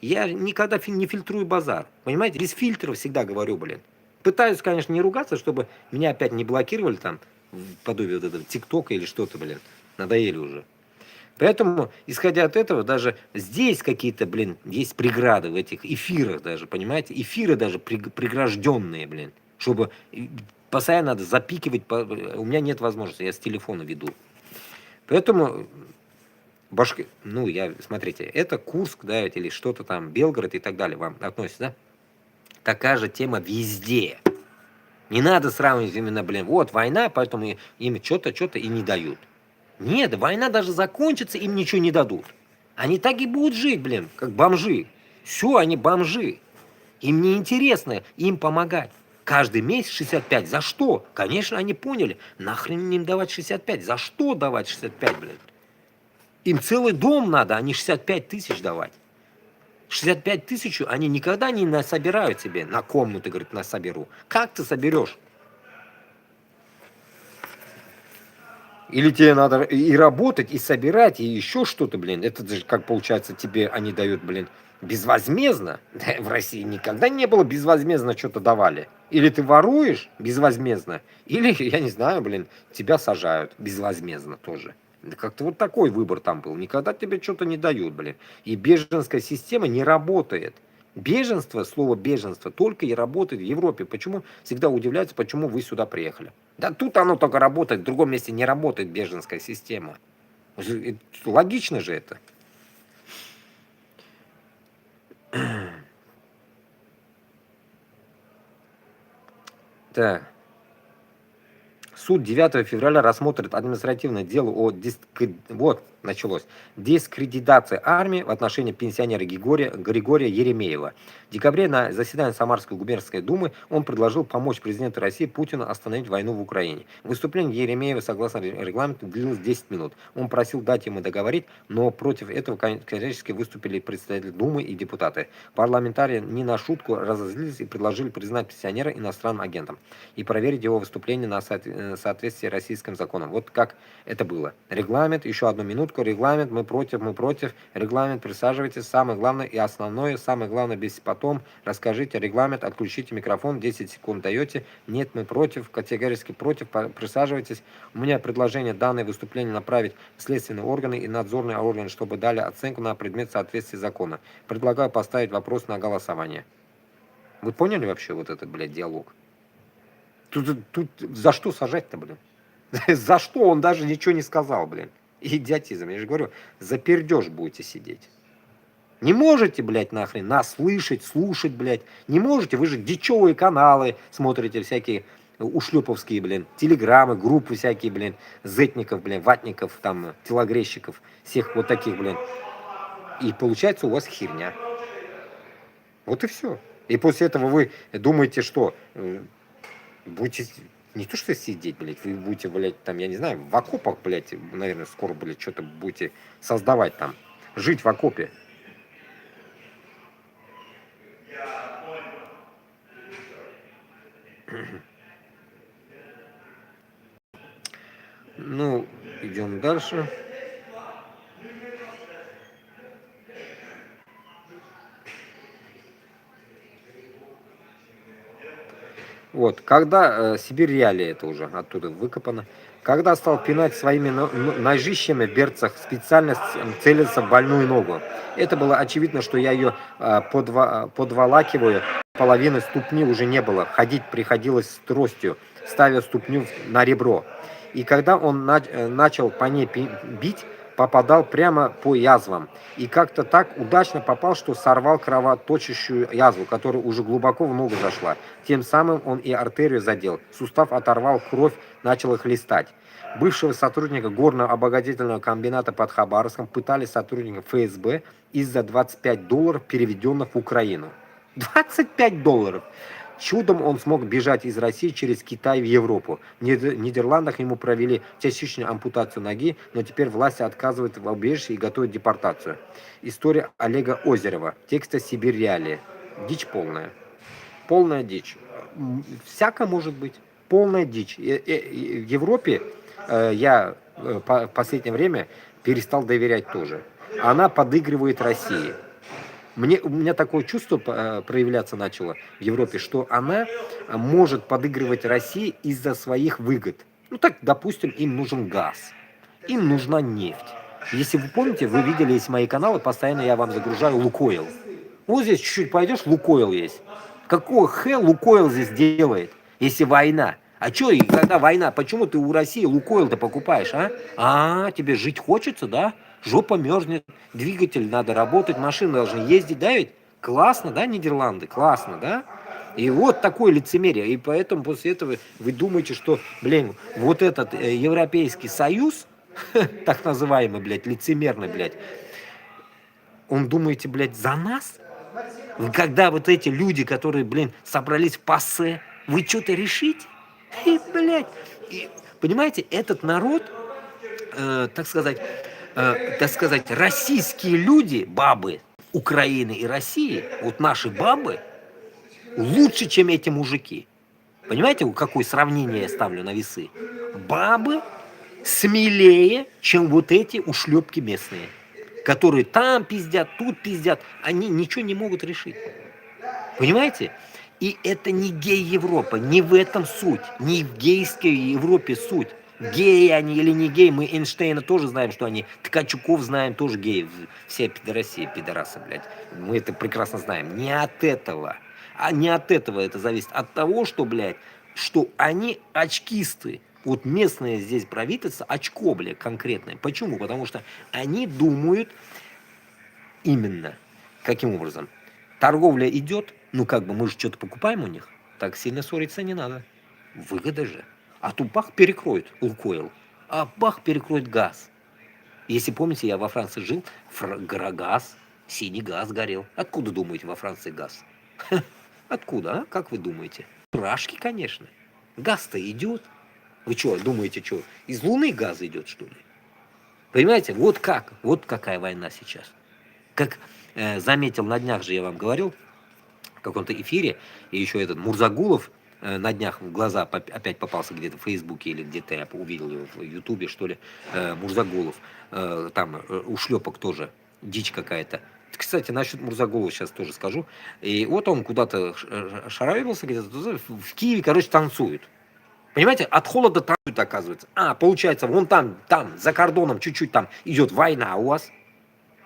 я никогда не фильтрую базар. Понимаете? Без фильтров всегда говорю, блин. Пытаюсь, конечно, не ругаться, чтобы меня опять не блокировали там, в подобие вот этого ТикТока или что-то, блин. Надоели уже. Поэтому, исходя от этого, даже здесь какие-то, блин, есть преграды в этих эфирах даже, понимаете? Эфиры даже прегражденные, блин. Чтобы постоянно надо запикивать, у меня нет возможности, я с телефона веду. Поэтому ну, смотрите, это Курск, да, или что-то там, Белгород и так далее вам относится, да? Такая же тема везде. Не надо сравнивать именно, блин, вот война, поэтому им что-то и не дают. Нет, война даже закончится, им ничего не дадут. Они так и будут жить, блин, как бомжи. Все, они бомжи. Им не интересно им помогать. Каждый месяц 65. За что? Конечно, они поняли. Нахрен им давать 65? За что давать 65, блин? Им целый дом надо, а не 65 тысяч давать. 65 тысяч они никогда не насобирают себе на комнату, говорит, насоберу. Как ты соберешь? Или тебе надо и работать, и собирать, и еще что-то, блин. Это же, как получается, тебе они дают, блин, безвозмездно. В России никогда не было безвозмездно что-то давали. Или ты воруешь безвозмездно, или, я не знаю, блин, тебя сажают безвозмездно тоже. Как-то вот такой выбор там был. Никогда тебе что-то не дают, блин. И беженская система не работает. Беженство, слово беженство только и работает в Европе. Почему всегда удивляются, почему вы сюда приехали? Да тут оно только работает, в другом месте не работает беженская система. Логично же это. Так. Суд 9 февраля рассмотрит административное дело о дискредитации армии в отношении пенсионера Григория Еремеева. В декабре на заседании Самарской губернской думы он предложил помочь президенту России Путину остановить войну в Украине. Выступление Еремеева, согласно регламенту, длилось 10 минут. Он просил дать ему договорить, но против этого категорически выступили представители Думы и депутаты. Парламентарии не на шутку разозлились и предложили признать пенсионера иностранным агентом и проверить его выступление на соответствии российским законам. Вот как это было. Регламент, еще одну минутку, регламент, мы против, регламент, присаживайтесь, самое главное и основное, самое главное без потом, расскажите регламент, отключите микрофон, 10 секунд даете, нет, мы против, категорически против, присаживайтесь. У меня предложение данное выступление направить в следственные органы и надзорные органы, чтобы дали оценку на предмет соответствия закона. Предлагаю поставить вопрос на голосование. Вы поняли вообще вот этот, блядь, диалог? Тут за что сажать-то, блин? За что? Он даже ничего не сказал, блин. Идиотизм. Я же говорю, за пердеж будете сидеть. Не можете, блядь, нахрен нас слушать, блядь. Не можете, вы же дичевые каналы смотрите, всякие ушлеповские, блин, телеграммы, группы всякие, блин, зетников, блин, ватников, там, телогрещиков, всех вот таких, блин. И получается у вас херня. Вот и все. И после этого вы думаете, что будете не то что сидеть, блядь, вы будете, блядь, там, я не знаю, в окопах, блядь, наверное, скоро, блядь, что-то будете создавать там, жить в окопе. Ну, идем дальше. Вот, когда Сибирь Реалии, это уже оттуда выкопано, когда стал пинать своими ножищами в берцах, специально целиться в больную ногу. Это было очевидно, что я ее подволакиваю, половины ступни уже не было, ходить приходилось с тростью, ставя ступню на ребро. И когда он начал по ней бить, попадал прямо по язвам. И как-то так удачно попал, что сорвал кровоточащую язву, которая уже глубоко в ногу зашла. Тем самым он и артерию задел. Сустав оторвал, кровь начала хлестать. Бывшего сотрудника горно-обогатительного комбината под Хабаровском пытали сотрудников ФСБ из-за $25, переведенных в Украину. $25! Чудом он смог бежать из России через Китай в Европу. В Нидерландах ему провели частичную ампутацию ноги, но теперь власти отказывают в убежище и готовят депортацию. История Олега Озерова. Текста «Сибирь Реалии». Дичь полная. Полная дичь. Всяко может быть. Полная дичь. В Европе я в последнее время перестал доверять тоже. Она подыгрывает России. У меня такое чувство проявляться начало в Европе, что она может подыгрывать России из-за своих выгод. Ну так, допустим, им нужен газ, им нужна нефть. Если вы помните, вы видели, есть мои каналы, постоянно я вам загружаю Лукойл. Вот здесь чуть-чуть пойдешь, Лукойл есть. Какой Лукойл здесь делает, если война? А что, когда война, почему ты у России Лукойл-то покупаешь, а? А, тебе жить хочется, да? Жопа мерзнет, двигатель надо работать, машины должны ездить, да ведь? Классно, да, Нидерланды? Классно, да? И вот такое лицемерие. И поэтому после этого вы думаете, что, блин, вот этот Европейский Союз, так называемый, блядь, лицемерный, блядь, он думаете, блядь, за нас? Когда вот эти люди, которые, блин, собрались в ПАСЕ, вы что-то решите? И, блядь, понимаете, этот народ, так сказать, российские люди, бабы Украины и России, вот наши бабы, лучше, чем эти мужики. Понимаете, какое сравнение я ставлю на весы? Бабы смелее, чем вот эти ушлепки местные, которые там пиздят, тут пиздят, они ничего не могут решить. Понимаете? И это не гей-Европа, не в этом суть, не в гейской Европе суть. Геи они или не геи, мы Эйнштейна тоже знаем, что они, Ткачуков знаем, тоже геи, все пидорасы, блядь. Мы это прекрасно знаем. Не от этого. А не от этого это зависит. От того, что, блядь, что они очкисты. Вот местное здесь правительство очко, блядь, конкретное. Почему? Потому что они думают именно, каким образом? Торговля идет, ну как бы мы же что-то покупаем у них, так сильно ссориться не надо. Выгода же. А тут бах перекроет Лукойл, а бах перекроет газ. Если помните, я во Франции жил, газ, синий газ горел. Откуда думаете во Франции газ? Откуда, а? Как вы думаете? Рашки, конечно. Газ-то идет. Вы что, думаете, что, из Луны газ идет, что ли? Понимаете, вот как, вот какая война сейчас. Как заметил на днях же, я вам говорил, в каком-то эфире, и еще этот Мурзагулов на днях в глаза опять попался где-то в Фейсбуке или где-то я увидел его в Ютубе, что ли, Мурзагулов, там ушлепок тоже, дичь какая-то. Кстати, насчет Мурзагулова сейчас тоже скажу. И вот он куда-то шаровился где-то, в Киеве, короче, танцует. Понимаете, от холода танцует, оказывается. А, получается, вон там, за кордоном чуть-чуть там идет война у вас.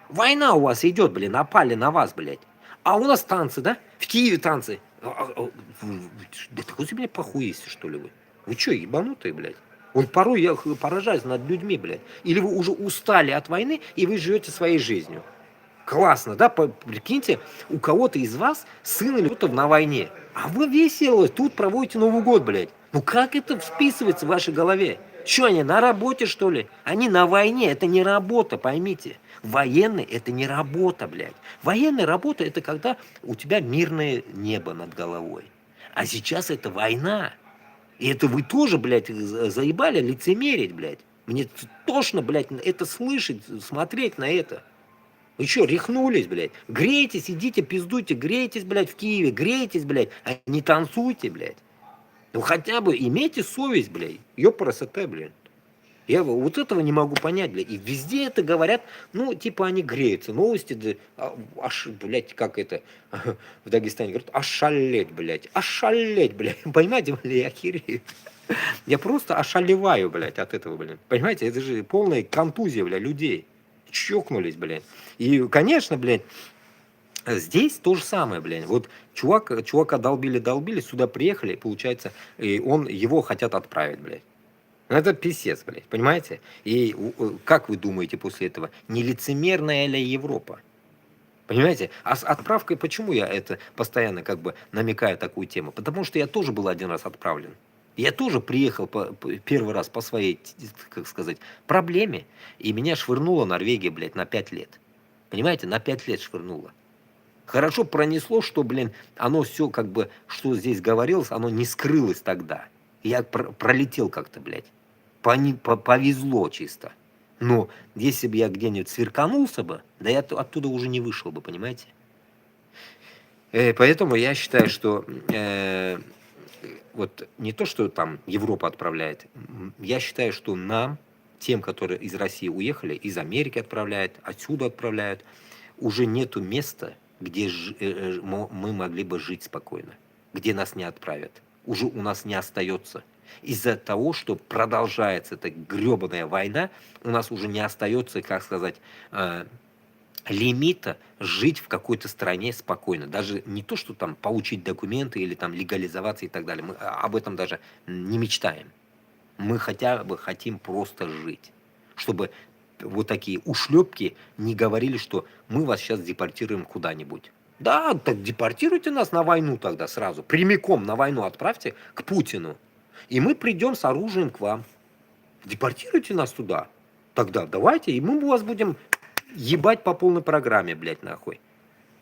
Война у вас идет, блин, напали на вас, блядь. А у нас танцы, да? В Киеве танцы. Да такой себе похуисте, что ли вы? Вы что, ебанутые, блядь? Вот порой я поражаюсь над людьми, блядь. Или вы уже устали от войны, и вы живете своей жизнью. Классно, да? Прикиньте, у кого-то из вас сын или кто-то на войне. А вы весело тут проводите Новый год, блядь. Ну как это вписывается в вашей голове? Что они, на работе, что ли? Они на войне, это не работа, поймите. Военный – это не работа, блядь. Военная работа – это когда у тебя мирное небо над головой. А сейчас это война. И это вы тоже, блядь, заебали лицемерить, блядь. Мне тошно, блядь, это слышать, смотреть на это. Вы что, рехнулись, блядь? Грейтесь, идите, пиздуйте, грейтесь, блядь, в Киеве, грейтесь, блядь, а не танцуйте, блядь. Ну хотя бы имейте совесть, блядь. Ёпрст, блядь. Я вот этого не могу понять, блядь. И везде это говорят, ну, типа они греются. Новости, да, аж, блядь, как это в Дагестане говорят, ошалеть, блядь. Ошалеть, блядь. Понимаете, блядь, я охерею. Я просто ошалеваю, блядь, от этого, блядь. Понимаете, это же полная контузия, блядь, людей. Чокнулись, блядь. И, конечно, блядь, здесь то же самое, блядь. Вот чувака долбили, сюда приехали, получается, и его хотят отправить, блядь. Это писец, блядь, понимаете? И как вы думаете после этого, не лицемерная ли Европа? Понимаете? А с отправкой, почему я это постоянно как бы намекаю такую тему? Потому что я тоже был один раз отправлен. Я тоже приехал первый раз по своей, как сказать, проблеме, и меня швырнула Норвегия, блядь, на 5 лет. Понимаете, на 5 лет швырнула. Хорошо пронесло, что, блин, оно все как бы, что здесь говорилось, оно не скрылось тогда. Я пролетел как-то, блядь. Повезло чисто. Но если бы я где-нибудь сверканулся бы, да я оттуда уже не вышел бы, понимаете? Поэтому я считаю, что вот не то, что там Европа отправляет, я считаю, что нам, тем, которые из России уехали, из Америки отправляют, отсюда отправляют, уже нету места, где мы могли бы жить спокойно, где нас не отправят. Уже у нас не остается. Из-за того, что продолжается эта гребаная война, у нас уже не остается, как сказать, лимита жить в какой-то стране спокойно. Даже не то, что там получить документы или там легализоваться и так далее. Мы об этом даже не мечтаем. Мы хотя бы хотим просто жить. Чтобы вот такие ушлепки не говорили, что мы вас сейчас депортируем куда-нибудь. Да, так депортируйте нас на войну тогда сразу. Прямиком на войну отправьте к Путину. И мы придем с оружием к вам. Депортируйте нас туда. Тогда давайте, и мы вас будем ебать по полной программе, блядь, нахуй.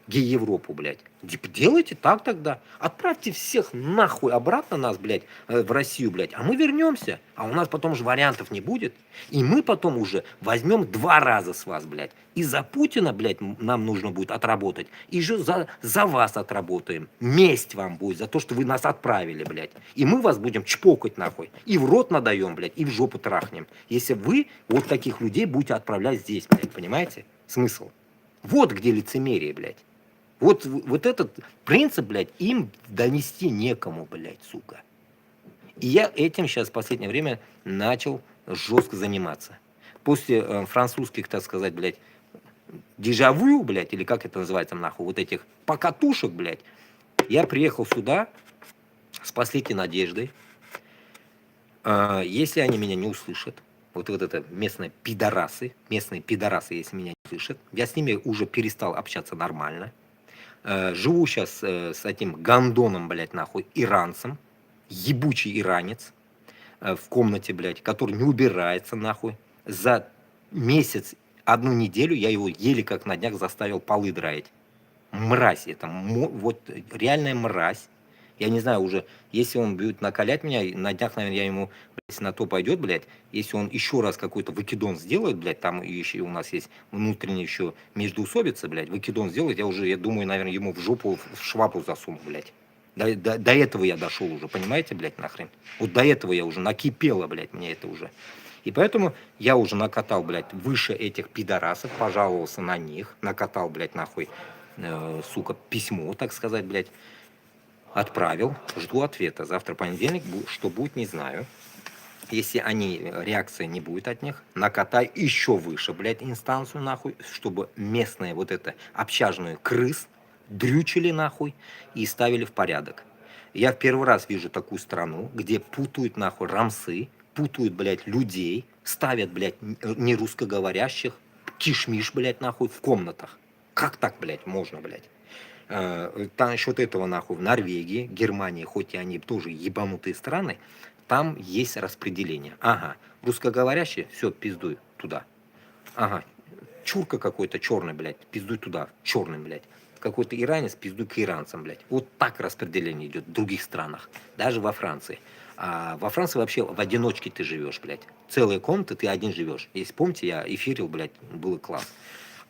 Европу, блядь. Делайте так тогда. Отправьте всех нахуй обратно нас, блядь, в Россию, блядь. А мы вернемся. А у нас потом же вариантов не будет. И мы потом уже возьмем 2 раза с вас, блядь. И за Путина, блядь, нам нужно будет отработать. И же за вас отработаем. Месть вам будет за то, что вы нас отправили, блядь. И мы вас будем чпокать нахуй. И в рот надаем, блядь, и в жопу трахнем. Если вы вот таких людей будете отправлять здесь, блядь. Понимаете? Смысл. Вот где лицемерие, блядь. Вот этот принцип, блядь, им донести некому, блядь, сука. И я этим сейчас в последнее время начал жестко заниматься. После французских, так сказать, блядь, дежавю, блядь, или как это называется, нахуй, вот этих покатушек, блядь, я приехал сюда с последней надеждой. Если они меня не услышат, вот это местные пидорасы, если меня не слышат, я с ними уже перестал общаться нормально. Живу сейчас с этим гандоном, блядь, нахуй, иранцем, ебучий иранец в комнате, блядь, который не убирается, нахуй. За месяц, 1 неделю я его еле как на днях заставил полы драить. Мразь это, вот реальная мразь. Я не знаю уже, если он будет накалять меня, на днях, наверное, я ему, блядь, на то пойдет, блядь, если он еще раз какой-то выкидон сделает, блядь, там еще у нас есть внутренняя еще междоусобица, блядь, выкидон сделает, я думаю, наверное, ему в жопу, в швабру засуну, блядь. До этого я дошел уже, понимаете, блядь, нахрен? Вот до этого я уже накипело, блядь, мне это уже. И поэтому я уже накатал, блядь, выше этих пидорасов, пожаловался на них, накатал, блядь, нахуй, сука, письмо, так сказать, блядь. Отправил, жду ответа. Завтра понедельник, что будет, не знаю. Если реакции не будет от них, накатай еще выше, блядь, инстанцию, нахуй, чтобы местные вот это общажную крыс дрючили, нахуй, и ставили в порядок. Я в первый раз вижу такую страну, где путают, нахуй, рамсы, путают, блядь, людей, ставят, блядь, не русскоговорящих, кишмиш, блядь, нахуй, в комнатах. Как так, блядь, можно, блядь? Там насчет этого, нахуй, в Норвегии, Германии, хоть и они тоже ебанутые страны, там есть распределение. Ага, русскоговорящие, все, пиздуй туда. Ага, чурка какой-то черный, блядь, пиздуй туда, черным, блядь. Какой-то иранец, пиздуй к иранцам, блядь. Вот так распределение идет в других странах, даже во Франции. А во Франции вообще в одиночке ты живешь, блядь. Целые комнаты, ты один живешь. Если помните, я эфирил, блядь, было класс.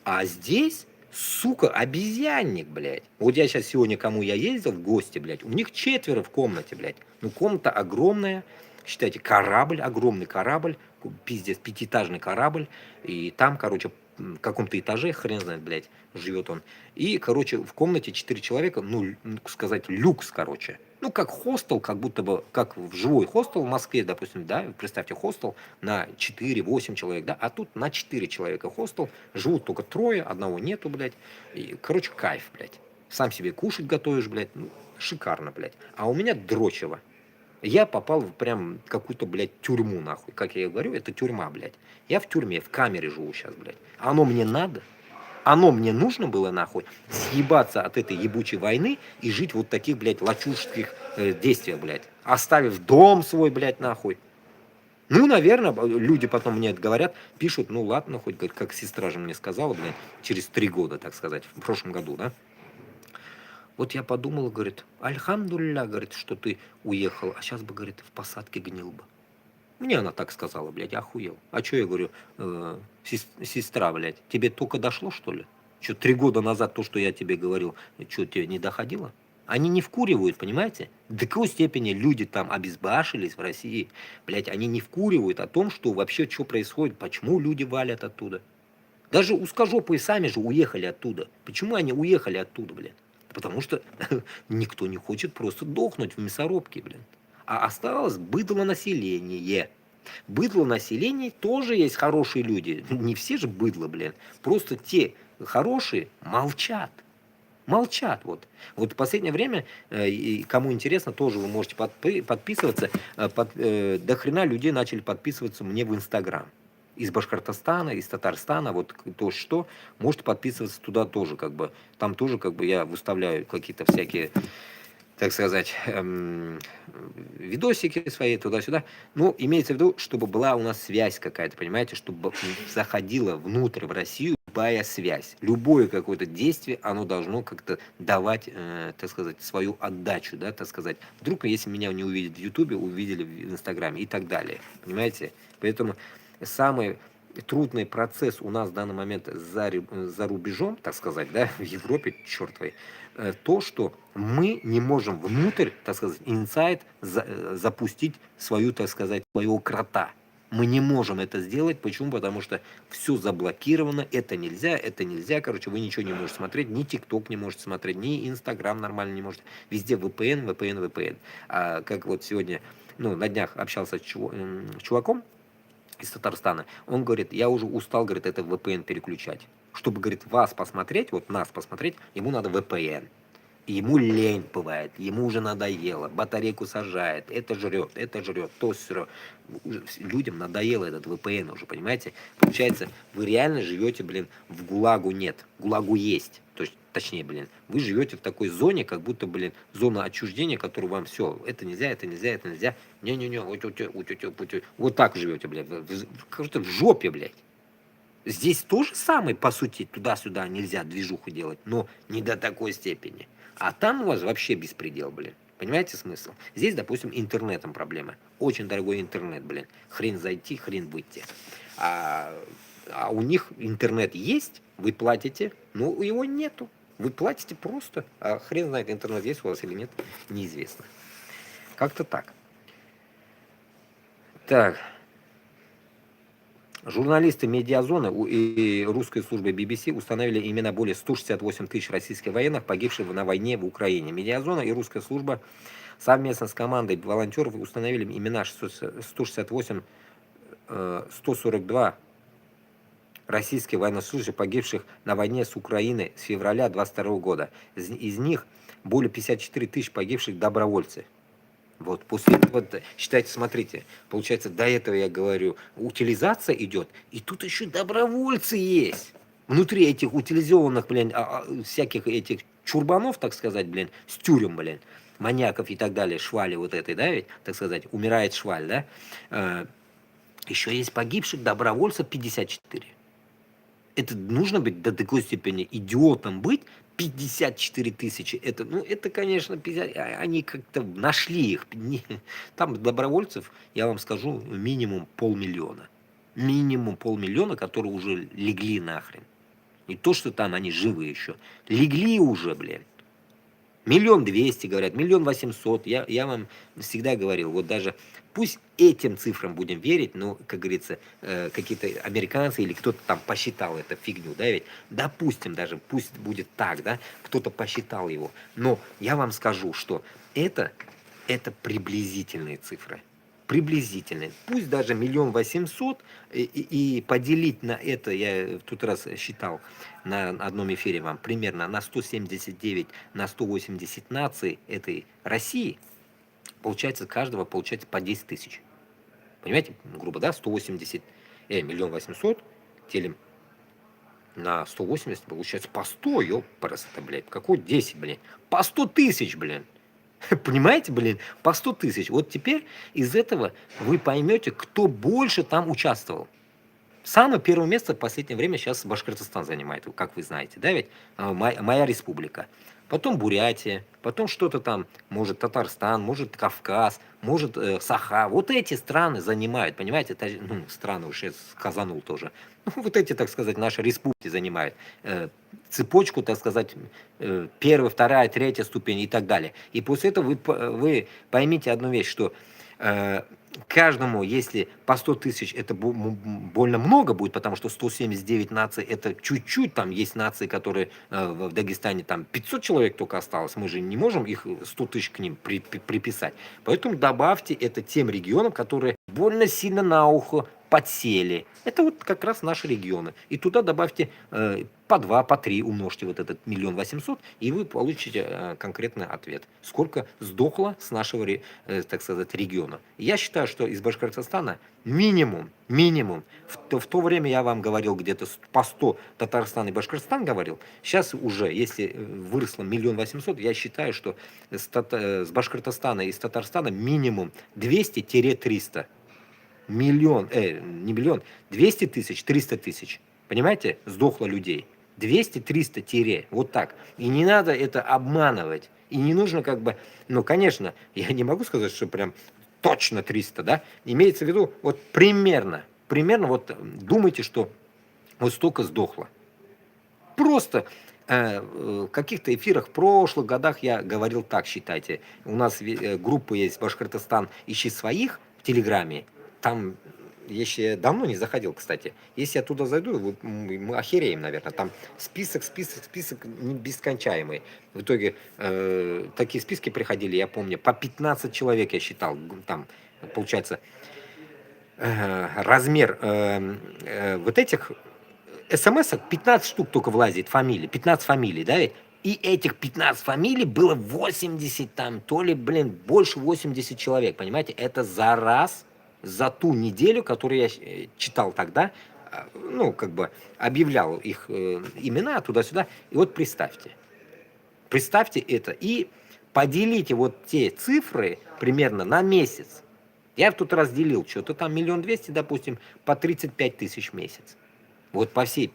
А здесь, сука, обезьянник, блядь. Вот я сейчас сегодня, кому я ездил в гости, блядь, у них 4 в комнате, блядь. Ну, комната огромная, считайте, корабль, огромный корабль, пиздец, 5-этажный корабль, и там, короче, в каком-то этаже, хрен знает, блядь, живет он. И, короче, в комнате 4 человека, ну, сказать, люкс, короче. Ну, как хостел, как будто бы, как в живой хостел в Москве, допустим, да, представьте, хостел на 4-8 человек, да, а тут на 4 человека хостел, живут только 3, одного нету, блядь, и, короче, кайф, блядь. Сам себе кушать готовишь, блядь, ну, шикарно, блядь. А у меня дрочево. Я попал в прям какую-то, блядь, тюрьму, нахуй. Как я и говорю, это тюрьма, блядь. Я в тюрьме, в камере живу сейчас, блядь. Оно мне надо? Оно мне нужно было, нахуй, съебаться от этой ебучей войны и жить вот таких, блядь, лачужских действиях, блядь. Оставив дом свой, блядь, нахуй. Ну, наверное, люди потом мне это говорят, пишут, ну ладно, хоть, как сестра же мне сказала, блядь, через 3 года, так сказать, в прошлом году, да. Вот я подумал, говорит, альхамдулилля, говорит, что ты уехал, а сейчас бы, говорит, в посадке гнил бы. Мне она так сказала, блядь, я охуел. А что я говорю, сестра, блядь, тебе только дошло, что ли? Что 3 года назад то, что я тебе говорил, что тебе не доходило? Они не вкуривают, понимаете? До какой степени люди там обезбашились в России, блядь, они не вкуривают о том, что вообще что происходит, почему люди валят оттуда. Даже узкожопые сами же уехали оттуда. Почему они уехали оттуда, блядь? Потому что никто не хочет просто дохнуть в мясорубке, блин. А осталось быдло население. Быдло населения тоже есть хорошие люди. Не все же быдло, блин. Просто те хорошие молчат. Молчат. Вот в последнее время, и кому интересно, тоже вы можете подписываться. До хрена людей начали подписываться мне в Инстаграм. Из Башкортостана, из Татарстана, вот то что, можете подписываться туда тоже, как бы. Там тоже, как бы, я выставляю какие-то всякие, так сказать, видосики свои туда-сюда. Ну, имеется в виду, чтобы была у нас связь какая-то, понимаете, чтобы заходила внутрь в Россию любая связь. Любое какое-то действие, оно должно как-то давать, так сказать, свою отдачу, да, так сказать. Вдруг, если меня не увидят в Ютубе, увидели в Инстаграме и так далее, понимаете? Поэтому самый трудный процесс у нас в данный момент за рубежом, так сказать, да, в Европе, чертовой, то, что мы не можем внутрь, так сказать, инсайд запустить свою, так сказать, своего крота. Мы не можем это сделать. Почему? Потому что все заблокировано, это нельзя, короче, вы ничего не можете смотреть, ни ТикТок не можете смотреть, ни Инстаграм нормально не можете. Везде VPN. А как вот сегодня, ну, на днях общался с чуваком из Татарстана, он говорит, я уже устал, говорит, это VPN переключать. Чтобы, говорит, вас посмотреть, вот нас посмотреть, ему надо VPN. И ему лень бывает, ему уже надоело, батарейку сажает, это жрет, то срет. Людям надоело этот VPN уже, понимаете? Получается, вы реально живете, блин, в ГУЛАГу нет, ГУЛАГу есть. То есть, точнее, блин, вы живете в такой зоне, как будто, блин, зона отчуждения, которую вам все, это нельзя, не-не-не, вот так живете, блядь, как-то в жопе, блядь. Здесь то же самое, по сути, туда-сюда нельзя движуху делать, но не до такой степени. А там у вас вообще беспредел, блин. Понимаете смысл? Здесь, допустим, интернетом проблема. Очень дорогой интернет, блин. Хрен зайти, хрен выйти. А у них интернет есть, вы платите, но его нету. Вы платите просто, а хрен знает, интернет есть у вас или нет, неизвестно. Как-то так. Так. Журналисты «Медиазоны» и русской службы BBC установили имена более 168 тысяч российских военных, погибших на войне в Украине. «Медиазона» и русская служба совместно с командой волонтеров установили имена 168 142 российских военнослужащих, погибших на войне с Украиной с февраля 2022 года. Из них более 54 тысяч погибших добровольцы. Вот, после этого, считайте, смотрите, получается, до этого я говорю, утилизация идет, и тут еще добровольцы есть. Внутри этих утилизованных, блин, всяких этих чурбанов, так сказать, блин, с тюрем, блин, маньяков и так далее, швали вот этой, да, ведь, так сказать, умирает шваль, да, еще есть погибших добровольцев 54. Это нужно быть до такой степени идиотом быть, 54 тысячи, это, ну, это, конечно, 50, они как-то нашли их, там добровольцев, я вам скажу, минимум 500 000. Минимум 500 000, которые уже легли нахрен. Не то, что там они живы еще, легли уже, блин. 1 200 000, говорят, 1 800 000. Я вам всегда говорил, вот даже пусть этим цифрам будем верить, но, как говорится, какие-то американцы или кто-то там посчитал эту фигню, да, ведь, допустим, даже пусть будет так, да, кто-то посчитал его, но я вам скажу, что это приблизительные цифры. Приблизительные. Пусть даже 1 800 000 и поделить на это, я в тот раз считал на одном эфире вам, примерно на 179, на 180 наций этой России, получается, каждого получается по 10 тысяч. Понимаете, грубо, да, 1 800 000 делим на 180, получается по 100, ёпрст, блядь, какой 10, блядь, по 100 тысяч, блин. Понимаете, блин, по 100 тысяч. Вот теперь из этого вы поймете, кто больше там участвовал. Самое первое место в последнее время сейчас Башкортостан занимает, как вы знаете, да, ведь моя республика. потом Бурятия, потом что-то там, может Татарстан, может Кавказ, может Саха. Вот эти страны занимают, понимаете, ну, страны уж я сказанул тоже. Ну, вот эти, так сказать, наши республики занимают цепочку, так сказать, первая, вторая, третья ступень и так далее. И после этого вы поймите одну вещь, что каждому, если по 100 тысяч, это больно много будет, потому что 179 наций, это чуть-чуть, там есть нации, которые в Дагестане, там 500 человек только осталось, мы же не можем их 100 тысяч к ним приписать. Поэтому добавьте это тем регионам, которые больно сильно на ухо подсели. Это вот как раз наши регионы. И туда добавьте по 2, по 3 умножьте вот этот 1 800 000, и вы получите конкретный ответ. Сколько сдохло с нашего, так сказать, региона. Я считаю, что из Башкортостана минимум, в то время я вам говорил где-то по 100 Татарстан и Башкортостан говорил, сейчас уже, если выросло 1 800 000, я считаю, что с Башкортостана и с Татарстана минимум 200-300. Миллион, не миллион, 200 тысяч, 300 тысяч. Понимаете, сдохло людей. 200-300 тире, вот так. И не надо это обманывать. И не нужно как бы, ну, конечно, я не могу сказать, что прям точно 300, да. Имеется в виду, вот примерно вот думайте, что вот столько сдохло. Просто в каких-то эфирах в прошлых годах я говорил так, считайте. У нас группа есть «Башкортостан, ищи своих» в Телеграме. Там я еще давно не заходил, кстати. Если я туда зайду, мы охереем, наверное. Там список бескончаемый. В итоге такие списки приходили, я помню, по 15 человек я считал. Там, получается, размер вот этих смс-ок 15 штук только влазит, фамилий, 15 фамилий, да, и этих 15 фамилий было 80 там, то ли, больше 80 человек, понимаете, это за раз, за ту неделю, которую я читал тогда, ну, как бы объявлял их имена туда-сюда, и вот представьте это, и поделите вот те цифры примерно на месяц. Я тут разделил, что-то там 1 200 000, допустим, по 35 тысяч в месяц. Вот по всей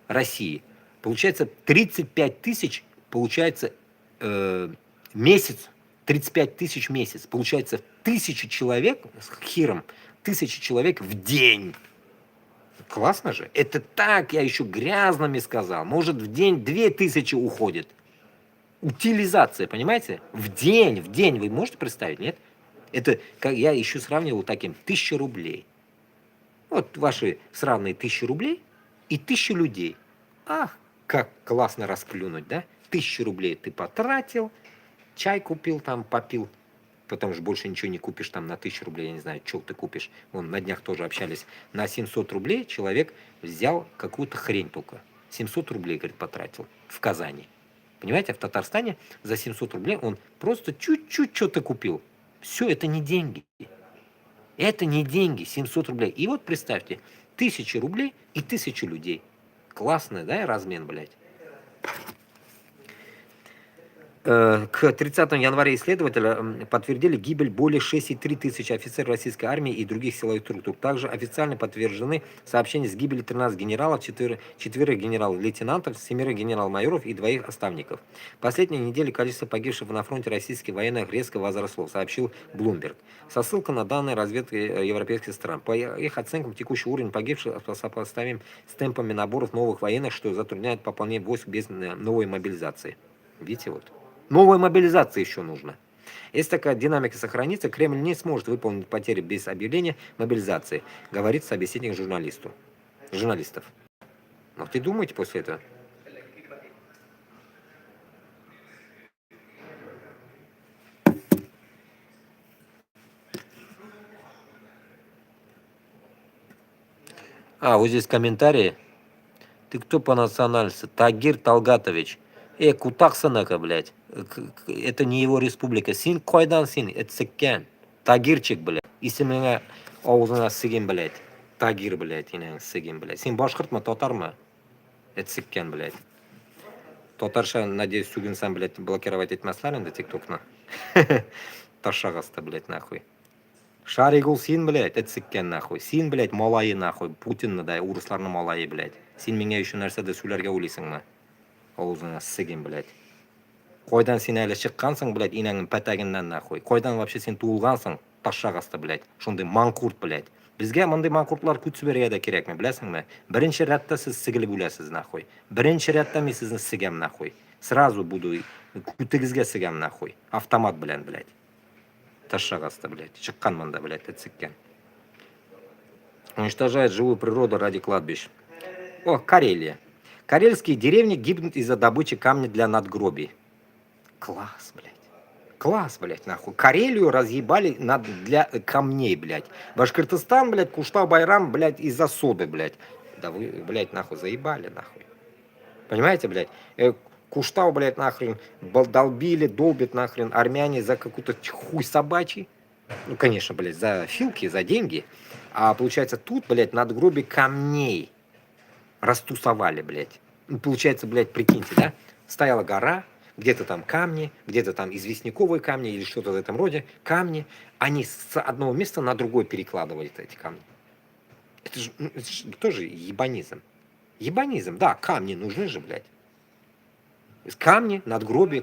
России получается 35 тысяч, получается месяц, 35 тысяч в месяц. Получается 1000 человек с хером, 1000 человек в день. Классно же. Это так, я еще грязными сказал. Может, в день 2000 уходит. Утилизация, понимаете? В день, вы можете представить, нет? Это, как я еще сравнивал таким, 1000 рублей. Вот ваши сравнные 1000 рублей и 1000 людей. Ах, как классно расплюнуть, да? 1000 рублей ты потратил, чай купил там, попил. Потом же больше ничего не купишь там на 1000 рублей, я не знаю, что ты купишь. Вон, на днях тоже общались. На 700 рублей человек взял какую-то хрень только. 700 рублей, говорит, потратил в Казани. Понимаете, в Татарстане за 700 рублей он просто чуть-чуть что-то купил. Все, это не деньги. Это не деньги, 700 рублей. И вот представьте, 1000 рублей и 1000 людей. Классный, да, размен, блядь. К 30 января исследователи подтвердили гибель более 6,3 тысяч офицеров российской армии и других силовых структур. Также официально подтверждены сообщения с гибелью 13 генералов, 4 генерал-лейтенантов, 7 генерал-майоров и 2 отставников. В последние недели количество погибших на фронте российских военных резко возросло, сообщил Bloomberg. Со ссылкой на данные разведки европейских стран. По их оценкам, текущий уровень погибших сопоставим с темпами наборов новых военных, что затрудняет пополнение войск без новой мобилизации. Видите, вот. Новая мобилизация еще нужна. Если такая динамика сохранится, Кремль не сможет выполнить потери без объявления мобилизации, говорит собеседник журналистов. Вот и думайте после этого. Вот здесь комментарии. Ты кто по национальности? Тагир Талгатович. Кутахсанака, блядь. Это не его республика. Син койдан син, это секкен. Тагирчик, блядь. Если меня аузына сыгин, блядь. Тагир, блядь, инен сыгин, блядь. Син башкыртма, татарма? Это секкен, блядь. Татарша, надеюсь, сугинсан, блядь, блокировать этмасларын да тиктокна. Ташагаста, блядь, нахуй. Шаригул син, блядь, это секкен, нахуй. Син, блядь, малайы, нахуй. Путин, да, урысларны малайы, блядь. Син меня еще нәрседе сүлерге уйлисың ма? Оузуна сыгин, блядь. Қойдан сен әлі шыққансың, блядь, инаңның пәтәгіннен, нахуй. Қойдан вообще сен туылғансың, ташшағасты, блядь. Шондай маңқұрт, блядь. Бізге мындай маңқұртлар күтсіберге керек ме, білесің ме? Бірінші рядта сіз сігіліп өлесіз, нахуй. Бірінші рядта мен сізді сігем, нахуй. Сразу буду күтігізге сігем, нахуй. Автомат, блядь. Ташшағасты, блядь. Шыққан мында, блядь, әтсіккен. Уничтожает живую природу ради кладбищ. О, Карелия. Карельские деревни гибнут из-за добычи камня для надгробий. Класс, блядь. Класс, блядь, нахуй. Карелию разъебали для камней, блядь. Башкортостан, блядь, Куштау-Байрам, блядь, из-за соды, блядь. Да вы, блядь, нахуй, заебали, нахуй. Понимаете, блядь? Куштау, блядь, нахрен, долбит, нахрен, армяне за какую-то хуй собачий. Ну, конечно, блядь, за филки, за деньги. А получается, тут, блядь, надгробие камней растусовали, блядь. Ну, получается, блядь, прикиньте, да? Стояла гора, где-то там камни, где-то там известняковые камни или что-то в этом роде. Камни, они с одного места на другое перекладывали эти камни. Это же тоже ебанизм. Ебанизм, да, камни нужны же, блядь. Камни, надгробие.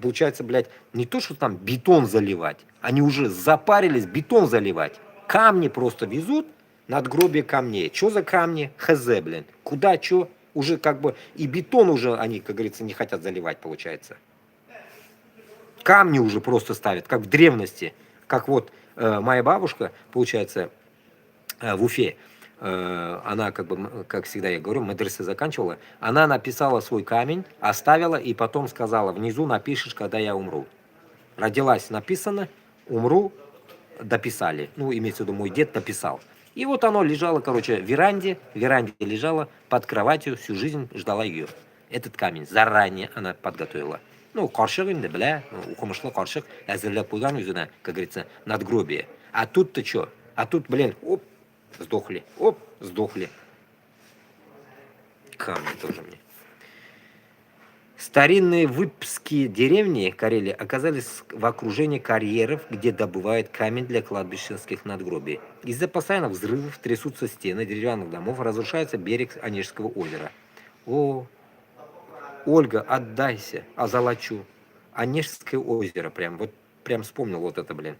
Получается, блядь, не то, что там бетон заливать. Они уже запарились бетон заливать. Камни просто везут, надгробие камней. Что за камни? Хз, блин. Куда, что? Уже как бы и бетон уже они, как говорится, не хотят заливать, получается. Камни уже просто ставят, как в древности. Как вот моя бабушка, получается, в Уфе, она, как бы, как всегда я говорю, медресе заканчивала, она написала свой камень, оставила и потом сказала, внизу напишешь, когда я умру. Родилась, написано, умру, дописали. Ну, имеется в виду, мой дед дописал. И вот оно лежало, короче, в веранде лежало под кроватью, всю жизнь ждала ее. Этот камень заранее она подготовила. Ну, қаршық енді, бля, укомышлы қаршық, әзірлеп қойған өзіне, как говорится, надгробие. А тут-то что? А тут, блин, оп, сдохли. Камни тоже мне. Старинные выпские деревни Карелии оказались в окружении карьеров, где добывают камень для кладбищенских надгробий. Из-за постоянных взрывов трясутся стены деревянных домов, разрушается берег Онежского озера. О, Ольга, отдайся, озолочу. Онежское озеро, прям вспомнил вот это, блин.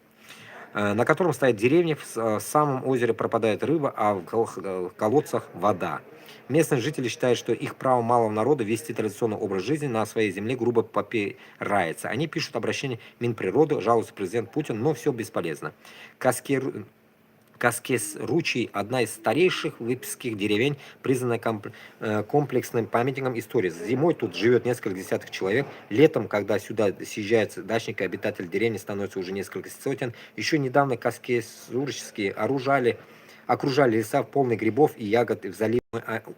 На котором стоят деревни, в самом озере пропадает рыба, а в колодцах вода. Местные жители считают, что их право малого народа вести традиционный образ жизни на своей земле грубо попирается. Они пишут обращение в Минприроды, жалуются президент Путин, но все бесполезно. Каскес-Ручей – одна из старейших выпских деревень, признанная комплексным памятником истории. Зимой тут живет несколько десятков человек. Летом, когда сюда съезжаются дачники, обитатели деревни становится уже несколько сотен. Еще недавно Каскес-Ручейские окружали леса полные грибов и ягод. В заливе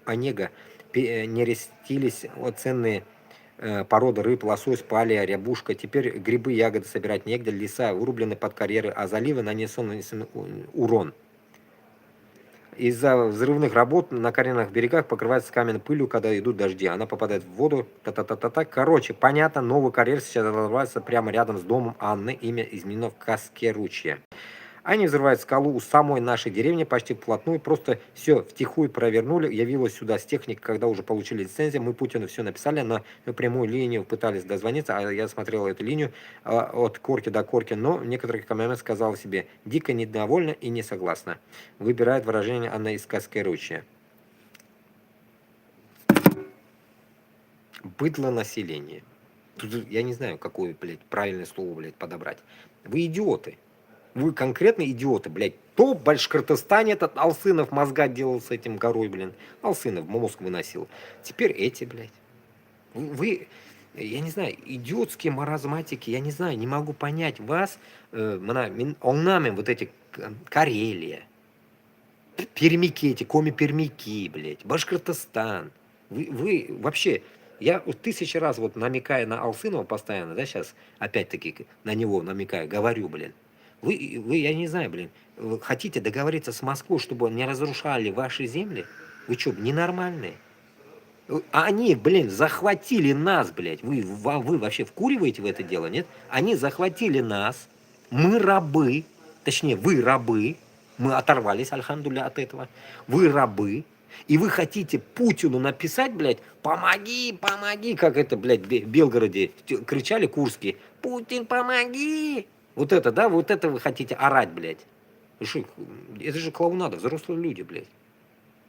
Онега нерестились ценные породы рыб, лосось, палия, рябушка. Теперь грибы, ягоды собирать негде, леса вырублены под карьеры, а заливы нанесен урон. Из-за взрывных работ на коренных берегах покрывается каменной пылью, когда идут дожди. Она попадает в воду. Короче, понятно, новый карьер сейчас разрывается прямо рядом с домом Анны. Имя изменено в Каскеручье. Они взрывают скалу у самой нашей деревни почти вплотную, просто все втихую провернули. Явилась сюда с техникой, когда уже получили лицензию. Мы Путину все написали, на прямую линию пытались дозвониться, а я смотрел эту линию от корки до корки, но некоторые комменты сказал себе, дико недовольна и не согласна. Выбирает выражение Анна из Каскеручья. Быдло население. Тут я не знаю, какое, блядь, правильное слово, блядь, подобрать. Вы идиоты. Вы конкретно идиоты, блядь. То в Башкортостане этот Алсынов мозга делал с этим горой, блин. Алсынов мозг выносил. Теперь эти, блядь. Вы, я не знаю, идиотские маразматики, я не знаю, не могу понять вас. Олнами вот эти Карелия, пермяки эти, коми-пермяки, блядь, Башкортостан. Вы вообще... Я 1000 раз вот намекая на Алсынова постоянно, да, сейчас опять-таки на него намекаю, говорю, блин. Вы, я не знаю, блин, вы хотите договориться с Москвой, чтобы не разрушали ваши земли? Вы что, ненормальные? Они, блин, захватили нас, блядь. Вы вообще вкуриваете в это дело, нет? Они захватили нас. Мы рабы. Точнее, вы рабы. Мы оторвались, альхамдулля, от этого. Вы рабы. И вы хотите Путину написать, блядь, помоги, помоги, как это, блядь, в Белгороде кричали курские, Путин, помоги. Вот это, да, вот это вы хотите орать, блядь. Это же клоунада, взрослые люди, блядь.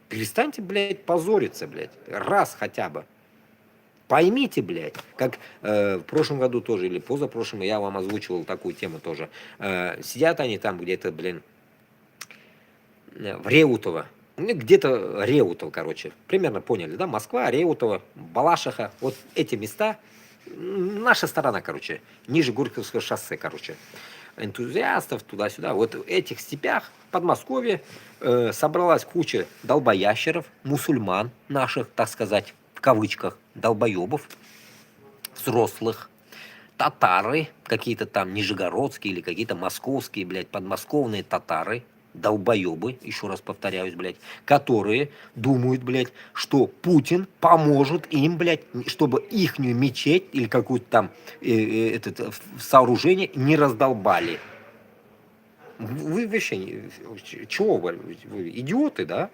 Перестаньте, блядь, позориться, блядь, раз хотя бы. Поймите, блядь, как в прошлом году тоже, или позапрошлом, я вам озвучивал такую тему тоже. Сидят они там где-то, блин, в Реутово. Ну, где-то Реутово, короче. Примерно поняли, да? Москва, Реутово, Балашиха. Вот эти места. Наша сторона, короче. Ниже Горьковского шоссе, короче. Энтузиастов туда-сюда. Вот в этих степях в Подмосковье собралась куча долбоящеров, мусульман наших, так сказать, в кавычках, долбоебов, взрослых, татары, какие-то там нижегородские или какие-то московские, блядь, подмосковные татары, долбоебы, еще раз повторяюсь, блядь, которые думают, блядь, что Путин поможет им, блядь, чтобы ихнюю мечеть или какое-то там сооружение не раздолбали. Вы вообще, чего вы идиоты, да?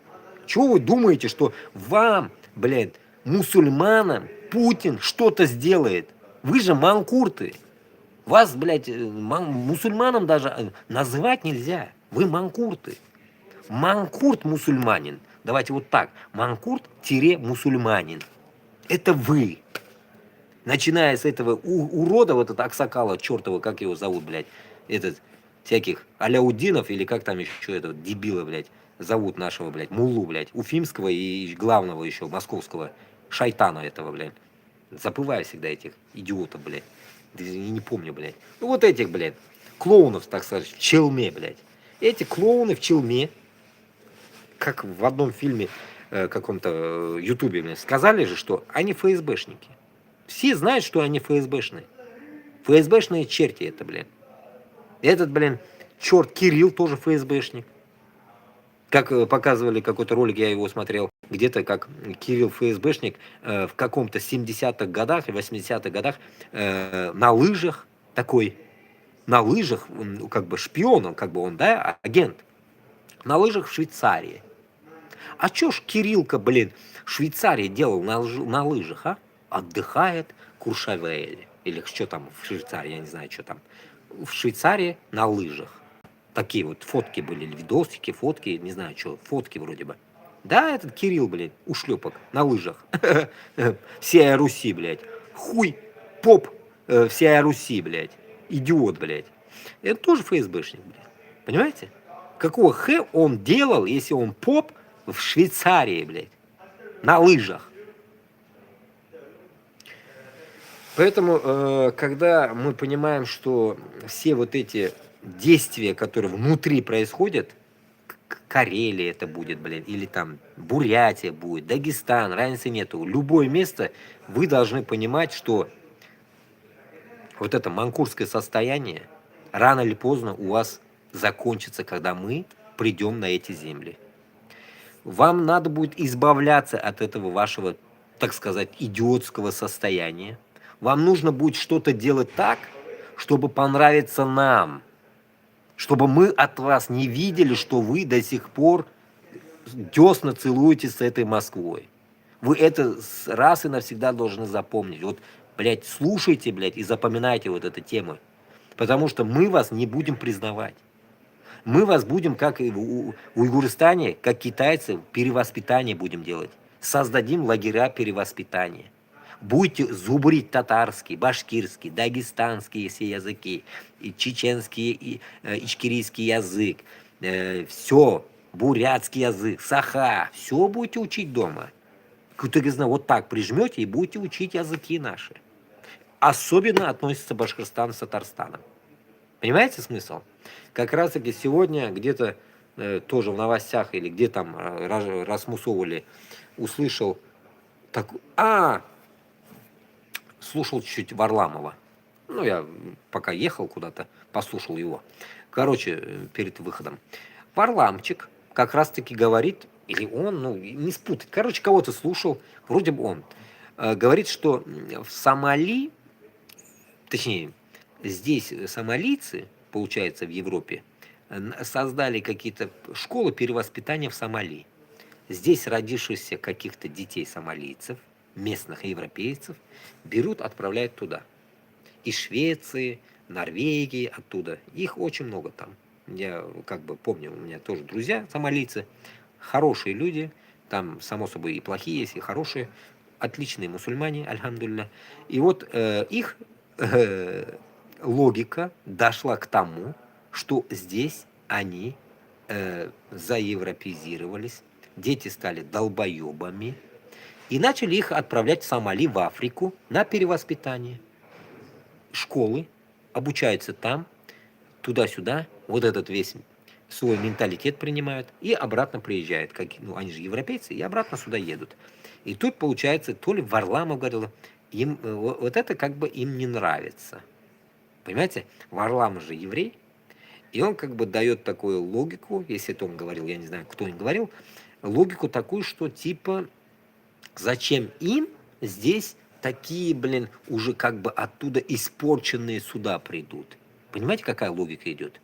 Чего вы думаете, что вам, блядь, мусульманам Путин что-то сделает? Вы же манкурты. Вас, блядь, мусульманам даже называть нельзя. Вы манкурты. Манкурт мусульманин. Давайте вот так. Манкурт-мусульманин. Это вы. Начиная с этого урода, вот этого Аксакала чертова, как его зовут, блядь, этот, всяких Аляудинов, или как там еще этого дебила, блядь, зовут нашего, блядь, муллу, блядь, уфимского и главного еще, московского, шайтана этого, блядь. Забываю всегда этих идиотов, блядь. Не помню, блядь. Ну вот этих, блядь, клоунов, так сказать, в челме, блядь. Эти клоуны в челме, как в одном фильме, каком-то ютубе, блядь, сказали же, что они ФСБшники. Все знают, что они ФСБшные. ФСБшные черти это, блядь. Этот, блин, черт Кирилл тоже ФСБшник. Как показывали какой-то ролик, я его смотрел, где-то как Кирилл ФСБшник в каком-то 70-х годах и 80-х годах на лыжах такой, на лыжах, как бы шпион, как бы он, да, агент, на лыжах в Швейцарии. А чё ж Кириллка, блин, в Швейцарии делал на лыжах, а? Отдыхает Куршавель. Или что там в Швейцарии, я не знаю, что там. В Швейцарии на лыжах. Такие вот фотки были, видосики, фотки, не знаю, что, фотки вроде бы. Да, этот Кирилл, блядь, ушлепок на лыжах. Всея Руси, блядь. Хуй, поп, всея Руси, блядь. Идиот, блядь. Это тоже ФСБшник, блядь. Понимаете? Какого х он делал, если он поп в Швейцарии, блядь, на лыжах? Поэтому, когда мы понимаем, что все вот эти действия, которые внутри происходят, Карелия это будет, блин, или там Бурятия будет, Дагестан, разницы нету. Любое место, вы должны понимать, что вот это манкурское состояние рано или поздно у вас закончится, когда мы придем на эти земли. Вам надо будет избавляться от этого вашего, так сказать, идиотского состояния. Вам нужно будет что-то делать так, чтобы понравиться нам. Чтобы мы от вас не видели, что вы до сих пор десна целуетесь с этой Москвой. Вы это раз и навсегда должны запомнить. Вот, блядь, слушайте, блядь, и запоминайте вот эту тему. Потому что мы вас не будем признавать. Мы вас будем, как и в Уйгурстане, как китайцы, перевоспитание будем делать. Создадим лагеря перевоспитания. Будете зубрить татарский, башкирский, дагестанские все языки, и чеченский, и ичкерийский язык, все, бурятский язык, саха, все будете учить дома. Вот так прижмете и будете учить языки наши. Особенно относится Башкортостан с Татарстаном. Понимаете смысл? Как раз таки сегодня где-то тоже в новостях или где там расмусовывали, услышал так, слушал чуть-чуть Варламова. Ну, я пока ехал куда-то, послушал его. Короче, перед выходом. Варламчик как раз-таки говорит, или он, ну, не спутать. Короче, кого-то слушал, вроде бы он. Говорит, что в Сомали, точнее, здесь сомалийцы, получается, в Европе, создали какие-то школы перевоспитания в Сомали. здесь родившихся каких-то детей сомалийцев, местных европейцев, берут, отправляют туда. Из Швеции, Норвегии, оттуда. Их очень много там. Я как бы помню, у меня тоже друзья сомалийцы, хорошие люди, там, само собой, и плохие есть, и хорошие, отличные мусульмане, альхамдулилля. И вот их логика дошла к тому, что здесь они заевропеизировались, дети стали долбоебами, и начали их отправлять в Сомали, в Африку, на перевоспитание. Школы обучаются там, туда-сюда, вот этот весь свой менталитет принимают и обратно приезжают. Как, ну, они же европейцы, и обратно сюда едут. И тут получается, то ли Варламов говорил, им, вот это как бы им не нравится. Понимаете, Варламов же еврей, и он как бы дает такую логику, если это он говорил, я не знаю, кто им говорил, логику такую, что типа, зачем им здесь такие, блин, уже как бы оттуда испорченные сюда придут. Понимаете, какая логика идет?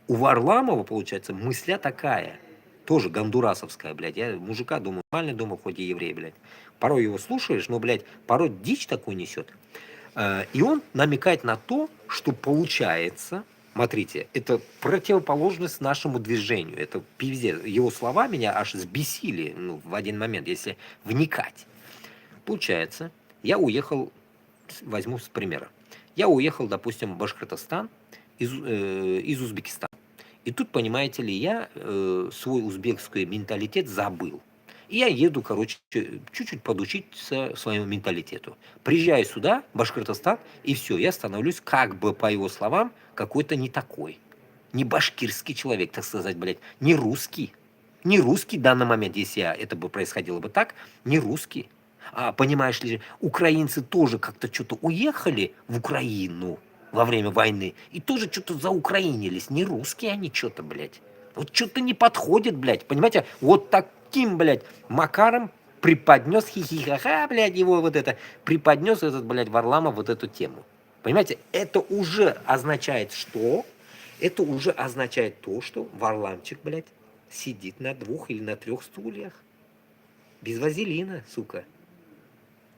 У Варламова, получается, мысля такая, тоже гондурасовская, блядь. Я мужика думаю, нормальный дома, хоть и еврей, блядь. Порой его слушаешь, но, блядь, порой дичь такую несет. И он намекает на то, что получается, смотрите, это противоположность нашему движению. Это пиздец. Его слова меня аж взбесили, ну, в один момент, если вникать. Получается, я уехал, возьму с примера. Я уехал, допустим, в Башкортостан из Узбекистана. И тут, понимаете ли, я свой узбекский менталитет забыл. И я еду, короче, чуть-чуть подучиться своему менталитету. Приезжаю сюда, в Башкортостан, и все, я становлюсь, как бы, по его словам, какой-то не такой. Не башкирский человек, так сказать, блядь, не русский. Не русский в данный момент, если это бы происходило бы так, не русский. А понимаешь ли, украинцы тоже как-то что-то уехали в Украину во время войны и тоже что-то заукраинились. Не русские они что-то, блядь. Вот что-то не подходит, блядь. Понимаете, вот таким, блядь, макаром преподнес хихихаха, блядь, его вот это, преподнес этот, блядь, Варламов вот эту тему. Понимаете, это уже означает что? Это уже означает то, что Варламчик, блядь, сидит на 2 или на 3 стульях. Без вазелина, сука.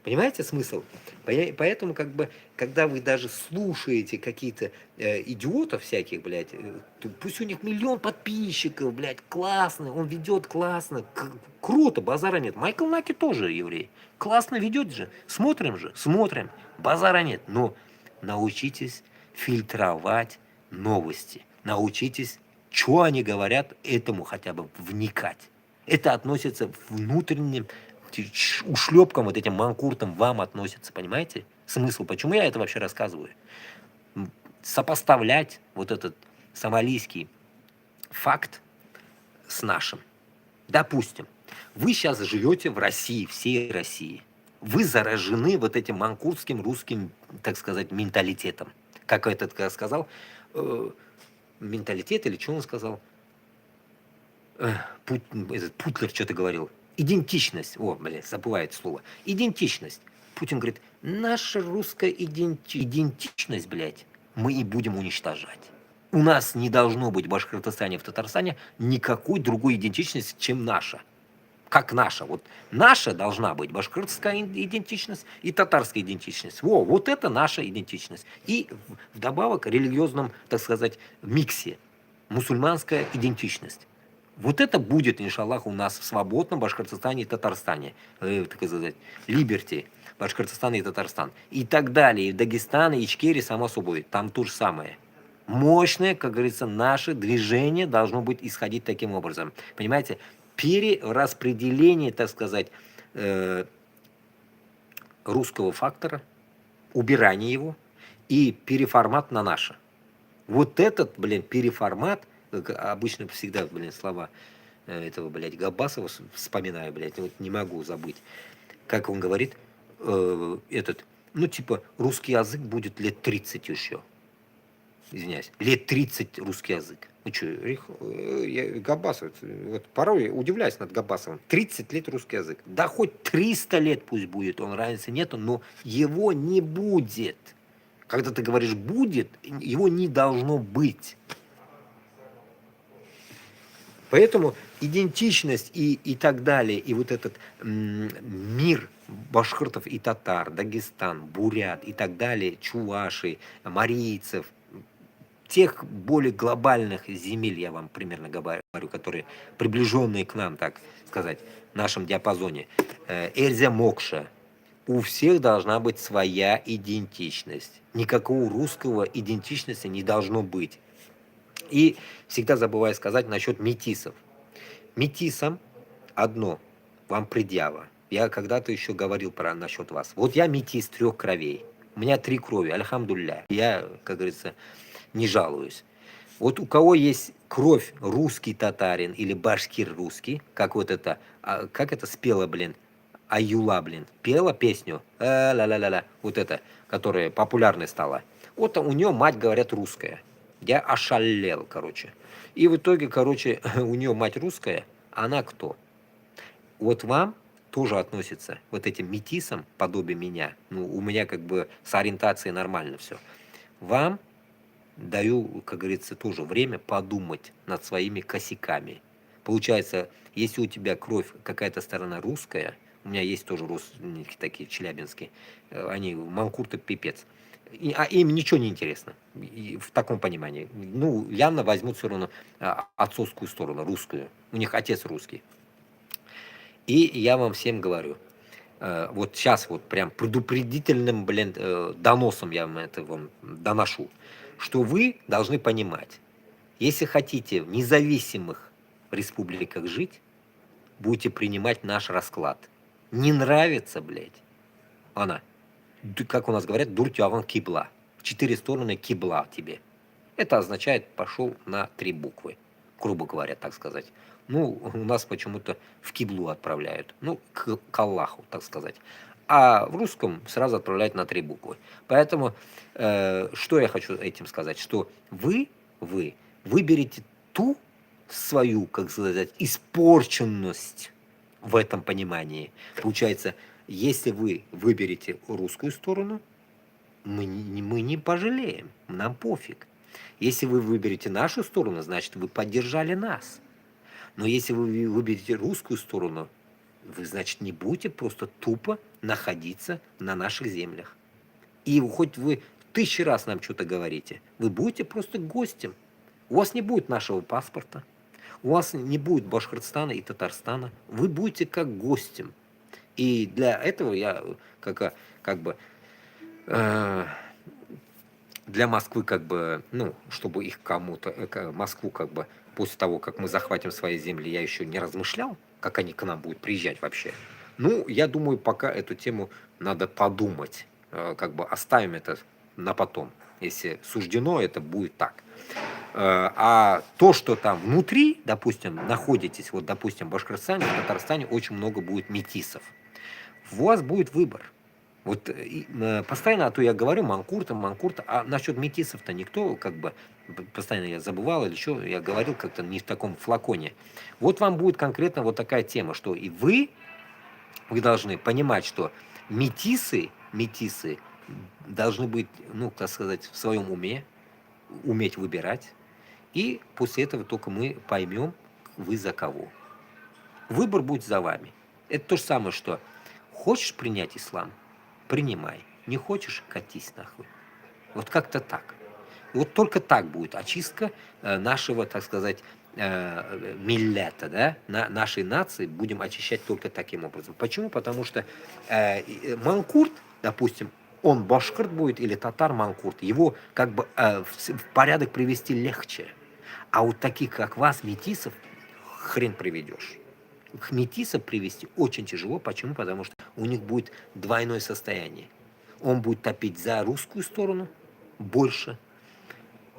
Понимаете смысл? Поэтому, как бы, когда вы даже слушаете какие-то идиотов всяких, блядь, пусть у них 1 000 000 подписчиков, блядь, классно, он ведет классно, круто, базара нет. Майкл Наки тоже еврей. Классно ведет же. Смотрим, базара нет. Но научитесь фильтровать новости. Научитесь, что они говорят, этому хотя бы вникать. Это относится к внутренним ушлепкам, вот этим манкуртам вам относятся, понимаете? Смысл, почему я это вообще рассказываю? Сопоставлять вот этот сомалийский факт с нашим. Допустим, вы сейчас живете в России, всей России. Вы заражены вот этим манкуртским русским, так сказать, менталитетом. Как этот сказал, менталитет или что он сказал? Путлер что-то говорил. Идентичность. О, блядь, забывает слово. Идентичность. Путин говорит, наша русская идентичность, блядь, мы и будем уничтожать. У нас не должно быть в Башкортостане, в Татарстане никакой другой идентичности, чем наша. Как наша. Вот наша должна быть башкирская идентичность и татарская идентичность. Вот это наша идентичность. И вдобавок религиозном, так сказать, миксе. Мусульманская идентичность. Вот это будет, иншаллах, у нас в свободном Башкортостане и Татарстане. Так сказать, либерти, Башкортостан и Татарстан. И так далее. И Дагестан, и Ичкерия, само собой. Там то же самое. Мощное, как говорится, наше движение должно быть исходить таким образом. Понимаете? Перераспределение, так сказать, русского фактора, убирание его и переформат на наше. Вот этот, блин, переформат, обычно всегда, блин, слова этого, блядь, Габбасова вспоминаю, блядь, вот не могу забыть. Как он говорит, ну, типа, русский язык будет лет 30 еще. Извиняюсь, лет 30 русский язык. Ну что, Габбасов, вот порой удивляюсь над Габбасовым. 30 лет русский язык. Да хоть 300 лет пусть будет, он разницы нету, но его не будет. Когда ты говоришь «будет», его не должно быть. Поэтому идентичность и так далее, и вот этот мир башкиртов и татар, Дагестан, бурят и так далее, чувашей, марийцев, тех более глобальных земель, я вам примерно говорю, которые приближенные к нам, так сказать, в нашем диапазоне, Эльза Мокша, у всех должна быть своя идентичность. Никакого русского идентичности не должно быть. И всегда забываю сказать насчет метисов. Метисам одно, вам предъява. Я когда-то еще говорил насчет вас. Вот я метис 3 кровей. У меня 3 крови, альхамдулля. Я, как говорится, не жалуюсь. Вот у кого есть кровь русский татарин или башкир русский, как вот это, как это спела, блин, Аюла, блин, пела песню, ла-ла-ла-ла, вот это, которая популярной стала. Вот у нее мать, говорят, русская. Я ошалел, короче. И в итоге, короче, у нее мать русская, она кто? Вот вам тоже относится вот этим метисам, подобие меня. Ну, у меня как бы с ориентацией нормально все. Вам даю, как говорится, тоже время подумать над своими косяками. Получается, если у тебя кровь какая-то сторона русская, у меня есть тоже родственники такие, челябинские, они манкурты пипец, а им ничего не интересно, и в таком понимании. Ну, явно возьмут все равно отцовскую сторону, русскую. У них отец русский. И я вам всем говорю, вот сейчас вот прям предупредительным, блин, доносом я вам это вам доношу, что вы должны понимать, если хотите в независимых республиках жить, будете принимать наш расклад. Не нравится, блядь, она, как у нас говорят, дуртяван кибла. 4 стороны кибла тебе. Это означает пошел на 3 буквы, грубо говоря, так сказать. Ну, у нас почему-то в киблу отправляют, ну, к Аллаху, так сказать. А в русском сразу отправляют на 3 буквы. Поэтому, что я хочу этим сказать, что вы выберете ту свою, как сказать, испорченность в этом понимании. Получается, если вы выберете русскую сторону, мы не пожалеем, нам пофиг. Если вы выберете нашу сторону, значит, вы поддержали нас. Но если вы выберете русскую сторону, вы, значит, не будете просто тупо находиться на наших землях. И хоть вы 1000 раз нам что-то говорите, вы будете просто гостем. У вас не будет нашего паспорта, у вас не будет Башкортостана и Татарстана, вы будете как гостем. И для этого я как бы для Москвы как бы, ну, чтобы их кому-то, Москву как бы после того, как мы захватим свои земли, я еще не размышлял, как они к нам будут приезжать вообще. Ну, я думаю, пока эту тему надо подумать, как бы оставим это на потом. Если суждено, это будет так. А то, что там внутри, допустим, находитесь, вот, допустим, в Башкортостане, в Татарстане очень много будет метисов. У вас будет выбор. Вот постоянно, а то я говорю манкурта, а насчет метисов-то никто, как бы, постоянно я забывал или что, я говорил как-то не в таком флаконе. Вот вам будет конкретно вот такая тема, что и вы должны понимать, что метисы должны быть, ну, так сказать, в своем уме, уметь выбирать, и после этого только мы поймем, вы за кого. Выбор будет за вами. Это то же самое, что хочешь принять ислам, принимай. Не хочешь, катись нахуй. Вот как-то так. И вот только так будет очистка нашего, так сказать, миллета, да, нашей нации будем очищать только таким образом. Почему? Потому что манкурт, допустим, он башкирт будет или татар-манкурт, его как бы в порядок привести легче. А вот таких, как вас, метисов, хрен приведешь. Метисов привести очень тяжело. Почему? Потому что у них будет двойное состояние. Он будет топить за русскую сторону больше,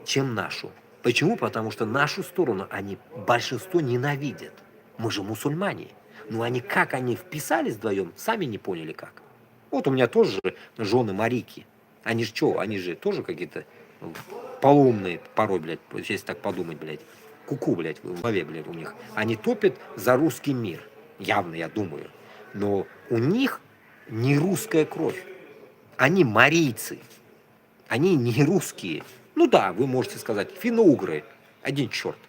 чем нашу. Почему? Потому что нашу сторону они большинство ненавидят. Мы же мусульмане. Но они как они вписались вдвоем, сами не поняли как. Вот у меня тоже жены марики. Они же что? Они же тоже какие-то полоумные порой, блядь, если так подумать, блядь. Куку, блядь, в голове, блядь, у них. Они топят за русский мир. Явно, я думаю. Но у них не русская кровь. Они марийцы. Они не русские. Ну да, вы можете сказать, финно-угры. Один черт.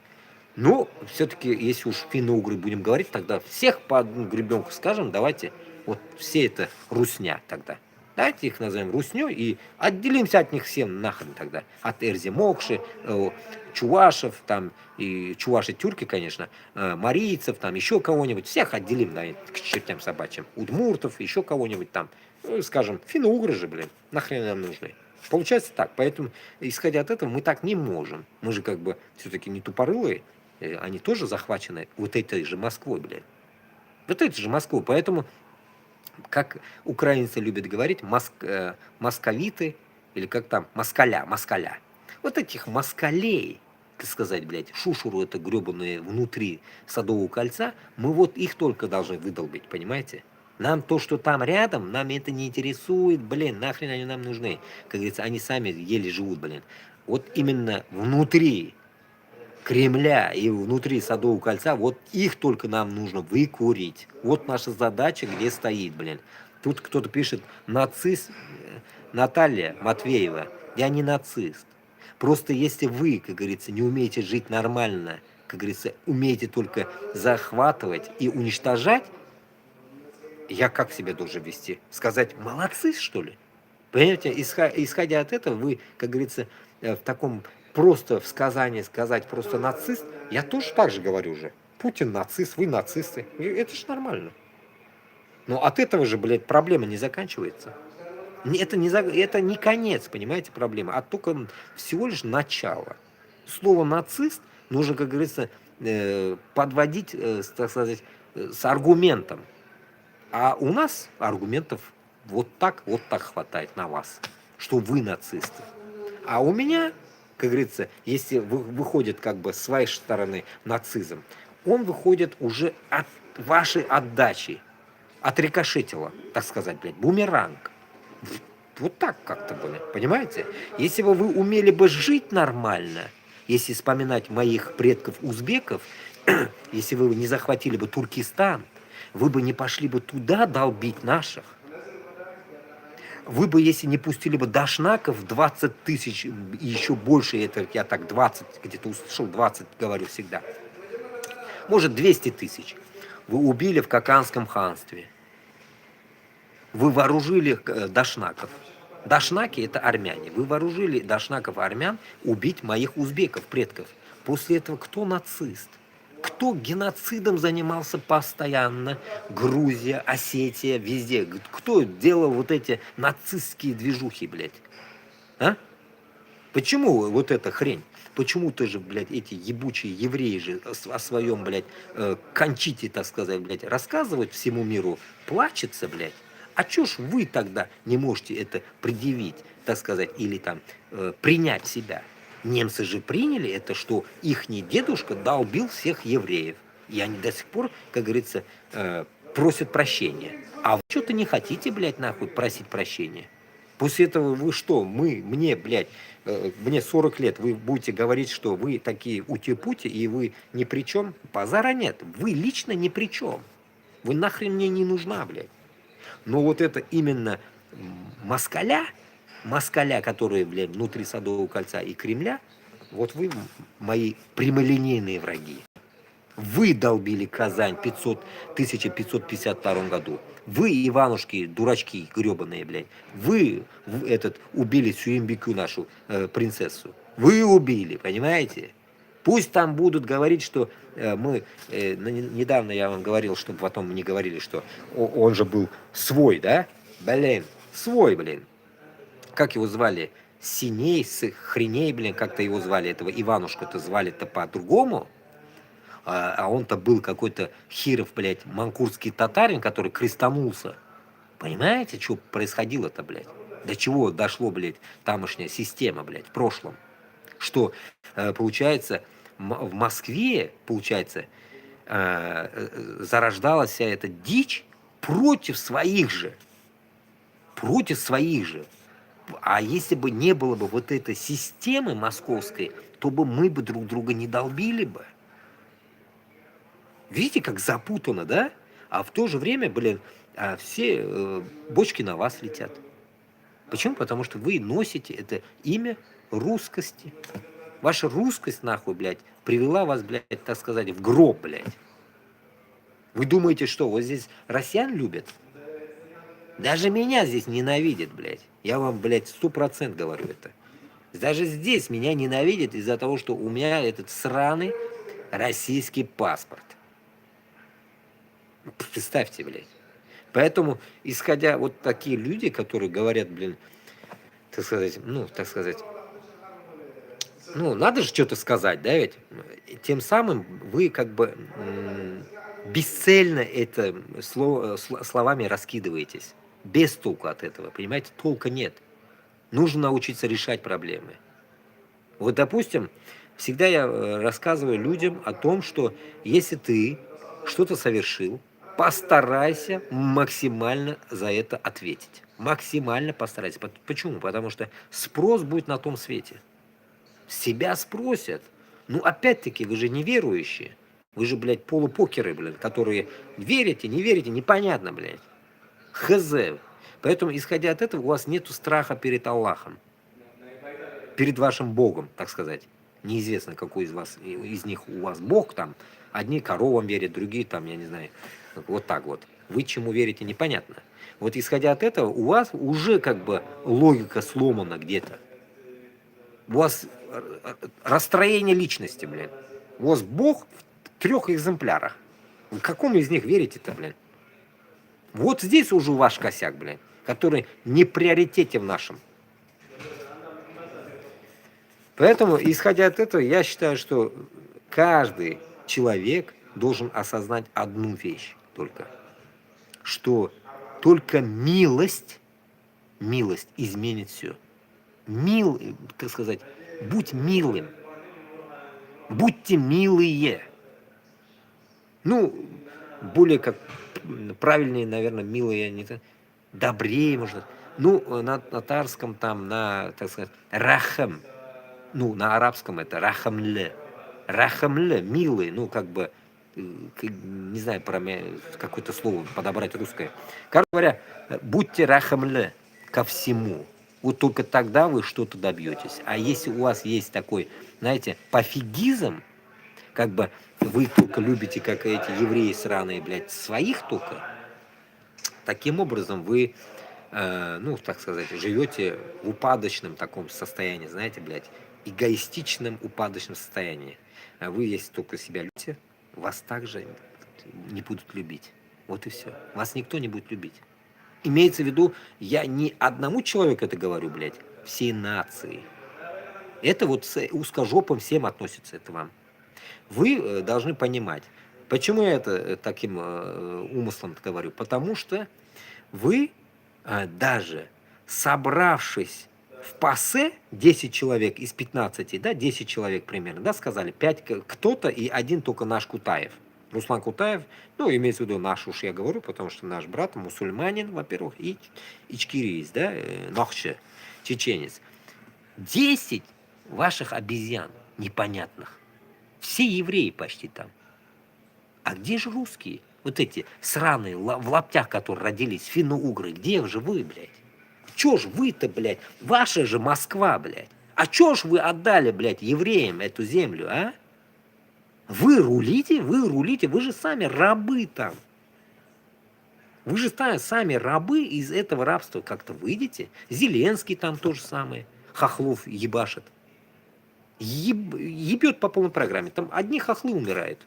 Но все-таки, если уж финно-угры будем говорить, тогда всех по одну гребенку скажем, давайте, вот все это русня тогда. Давайте их назовем русней и отделимся от них всем нахрен тогда. От Эрзи Мокши, чувашев, там, и чуваши-тюрки, конечно, марийцев, там, еще кого-нибудь. Всех отделим, да, к чертям собачьим. Удмуртов, еще кого-нибудь там. Ну, скажем, финно-угры же, блин, нахрен нам нужны. Получается так. Поэтому, исходя от этого, мы так не можем. Мы же как бы все-таки не тупорылые. Они тоже захвачены вот этой же Москвой, блядь. Вот этой же Москвой. Поэтому, как украинцы любят говорить, московиты, или как там, москаля. Вот этих москалей, так сказать, блядь, шушуру это гребаные внутри Садового кольца, мы вот их только должны выдолбить, понимаете? Нам то, что там рядом, нам это не интересует, блин, нахрен они нам нужны. Как говорится, они сами еле живут, блин. Вот именно внутри Кремля и внутри Садового кольца, вот их только нам нужно выкурить. Вот наша задача, где стоит, блин. Тут кто-то пишет, нацист, Наталья Матвеева, я не нацист. Просто если вы, как говорится, не умеете жить нормально, как говорится, умеете только захватывать и уничтожать, я как себя должен вести? Сказать, молодцы, что ли? Понимаете, исходя от этого, вы, как говорится, в таком просто в сказании сказать просто нацист, я тоже так же говорю уже. Путин нацист, вы нацисты. И это же нормально. Но от этого же, блядь, проблема не заканчивается. Это не конец, понимаете, проблемы, а только всего лишь начало. Слово нацист нужно, как говорится, подводить, так сказать, с аргументом. А у нас аргументов вот так хватает на вас, что вы нацисты. А у меня, как говорится, если выходит как бы с своей стороны нацизм, он выходит уже от вашей отдачи, отрикошетило, так сказать, блядь, бумеранг. Вот так как-то, блядь, понимаете? Если бы вы умели бы жить нормально, если вспоминать моих предков-узбеков, если вы не захватили бы Туркестан, вы бы не пошли бы туда долбить наших. Вы бы, если не пустили бы дашнаков 20 тысяч и еще больше, это я так 20, где-то услышал, 20 говорю всегда, может 200 тысяч, вы убили в Каканском ханстве. Вы вооружили дашнаков. Дашнаки это армяне. Вы вооружили дашнаков армян убить моих узбеков, предков. После этого кто нацист? Кто геноцидом занимался постоянно? Грузия, Осетия, везде. Кто делал вот эти нацистские движухи, блядь? А? Почему вот эта хрень? Почему-то же, блядь, эти ебучие евреи же о своем, блядь, кончите, так сказать, блядь, рассказывают всему миру, плачется, блядь. А чё ж вы тогда не можете это предъявить, так сказать, или там принять себя? Немцы же приняли это, что ихний дедушка долбил всех евреев. И они до сих пор, как говорится, просят прощения. А вы что-то не хотите, блядь, нахуй просить прощения? После этого вы что, мне, блядь, мне 40 лет, вы будете говорить, что вы такие ути-пути, и вы ни при чем? Базара нет, вы лично ни при чем. Вы нахрен мне не нужна, блядь. Но вот это именно москаля, которые, блядь, внутри Садового кольца и Кремля, вот вы мои прямолинейные враги. Вы долбили Казань в 1552 году. Вы, Иванушки, дурачки гребаные, блядь. Вы убили Сюембикю, нашу принцессу. Вы убили, понимаете? Пусть там будут говорить, что недавно я вам говорил, чтобы потом мне говорили, что он же был свой, да? Блин, свой, блин. Как его звали? Синей, хреней, блин, как-то его звали, этого Иванушку-то звали-то по-другому. А он-то был какой-то хиров, блядь, манкурский татарин, который крестанулся. Понимаете, что происходило-то, блядь? До чего дошло, блядь, тамошняя система, блядь, в прошлом? Что, получается, в Москве, получается, зарождалась вся эта дичь против своих же. Против своих же. А если бы не было бы вот этой системы московской, то бы мы бы друг друга не долбили бы. Видите, как запутано, да? А в то же время, блин, все бочки на вас летят. Почему? Потому что вы носите это имя русскости. Ваша русскость, нахуй, блядь, привела вас, блядь, так сказать, в гроб, блядь. Вы думаете, что вот здесь россиян любят? Даже меня здесь ненавидят, блядь. Я вам, блядь, 100% говорю это. Даже здесь меня ненавидят из-за того, что у меня этот сраный российский паспорт. Представьте, блядь. Поэтому, исходя вот такие люди, которые говорят, блин, так сказать, надо же что-то сказать, да, ведь? Тем самым вы как бы бесцельно это словами раскидываетесь. Без толку от этого, понимаете? Толка нет. Нужно научиться решать проблемы. Вот, допустим, всегда я рассказываю людям о том, что если ты что-то совершил, постарайся максимально за это ответить. Максимально постарайся. Почему? Потому что спрос будет на том свете. Себя спросят. Ну, опять-таки, вы же не верующие. Вы же, блядь, полупокеры, блядь, которые верите, не верите, непонятно, блядь. Хз. Поэтому, исходя от этого, у вас нету страха перед Аллахом. Перед вашим Богом, так сказать. Неизвестно, какой из них у вас Бог там. Одни коровам верят, другие там, я не знаю. Вот так вот. Вы чему верите, непонятно. Вот исходя от этого, у вас уже как бы логика сломана где-то. У вас расстроение личности, блин. У вас Бог в 3 экземплярах. В каком из них верите-то, блин? Вот здесь уже ваш косяк, блин, который не в приоритете в нашем. Поэтому, исходя от этого, я считаю, что каждый человек должен осознать одну вещь только. Что только милость изменит все. Так сказать, будь милым. Будьте милые. Ну, более как правильнее, наверное, милые, не то, добрее, может. Ну, на татарском там, так сказать, рахам. Ну, на арабском это рахамле. Рахамле, милый, ну, как бы, не знаю, какое-то слово подобрать русское. Короче говоря, будьте рахамле ко всему. Вот только тогда вы что-то добьетесь. А если у вас есть такой, знаете, пофигизм, как бы вы только любите, как эти евреи сраные, блядь, своих только, таким образом вы, так сказать, живете в упадочном таком состоянии, знаете, блядь, эгоистичном упадочном состоянии. А вы, если только себя любите, вас также не будут любить. Вот и все. Вас никто не будет любить. Имеется в виду, я не одному человеку это говорю, блядь, всей нации. Это вот с узкожопым всем относится, это вам. Вы должны понимать, почему я это таким умыслом говорю. Потому что вы даже собравшись в ПАСЕ, 10 человек из 15, да, 10 человек примерно, да, сказали, 5 кто-то и один только наш Кутаев. Руслан Кутаев, ну, имеется в виду наш уж я говорю, потому что наш брат мусульманин, во-первых, и ичкириец, да, нохче, чеченец. 10 ваших обезьян непонятных. Все евреи почти там. А где же русские? Вот эти сраные в лаптях, которые родились, финно-угры, где же вы, блядь? Чё ж вы-то, блядь, ваша же Москва, блядь. А чё ж вы отдали, блядь, евреям эту землю, а? Вы рулите, вы же сами рабы там. Вы же сами рабы из этого рабства как-то выйдете. Зеленский там то же самое, хохлов ебашит. Ебет по полной программе. Там одни хохлы умирают,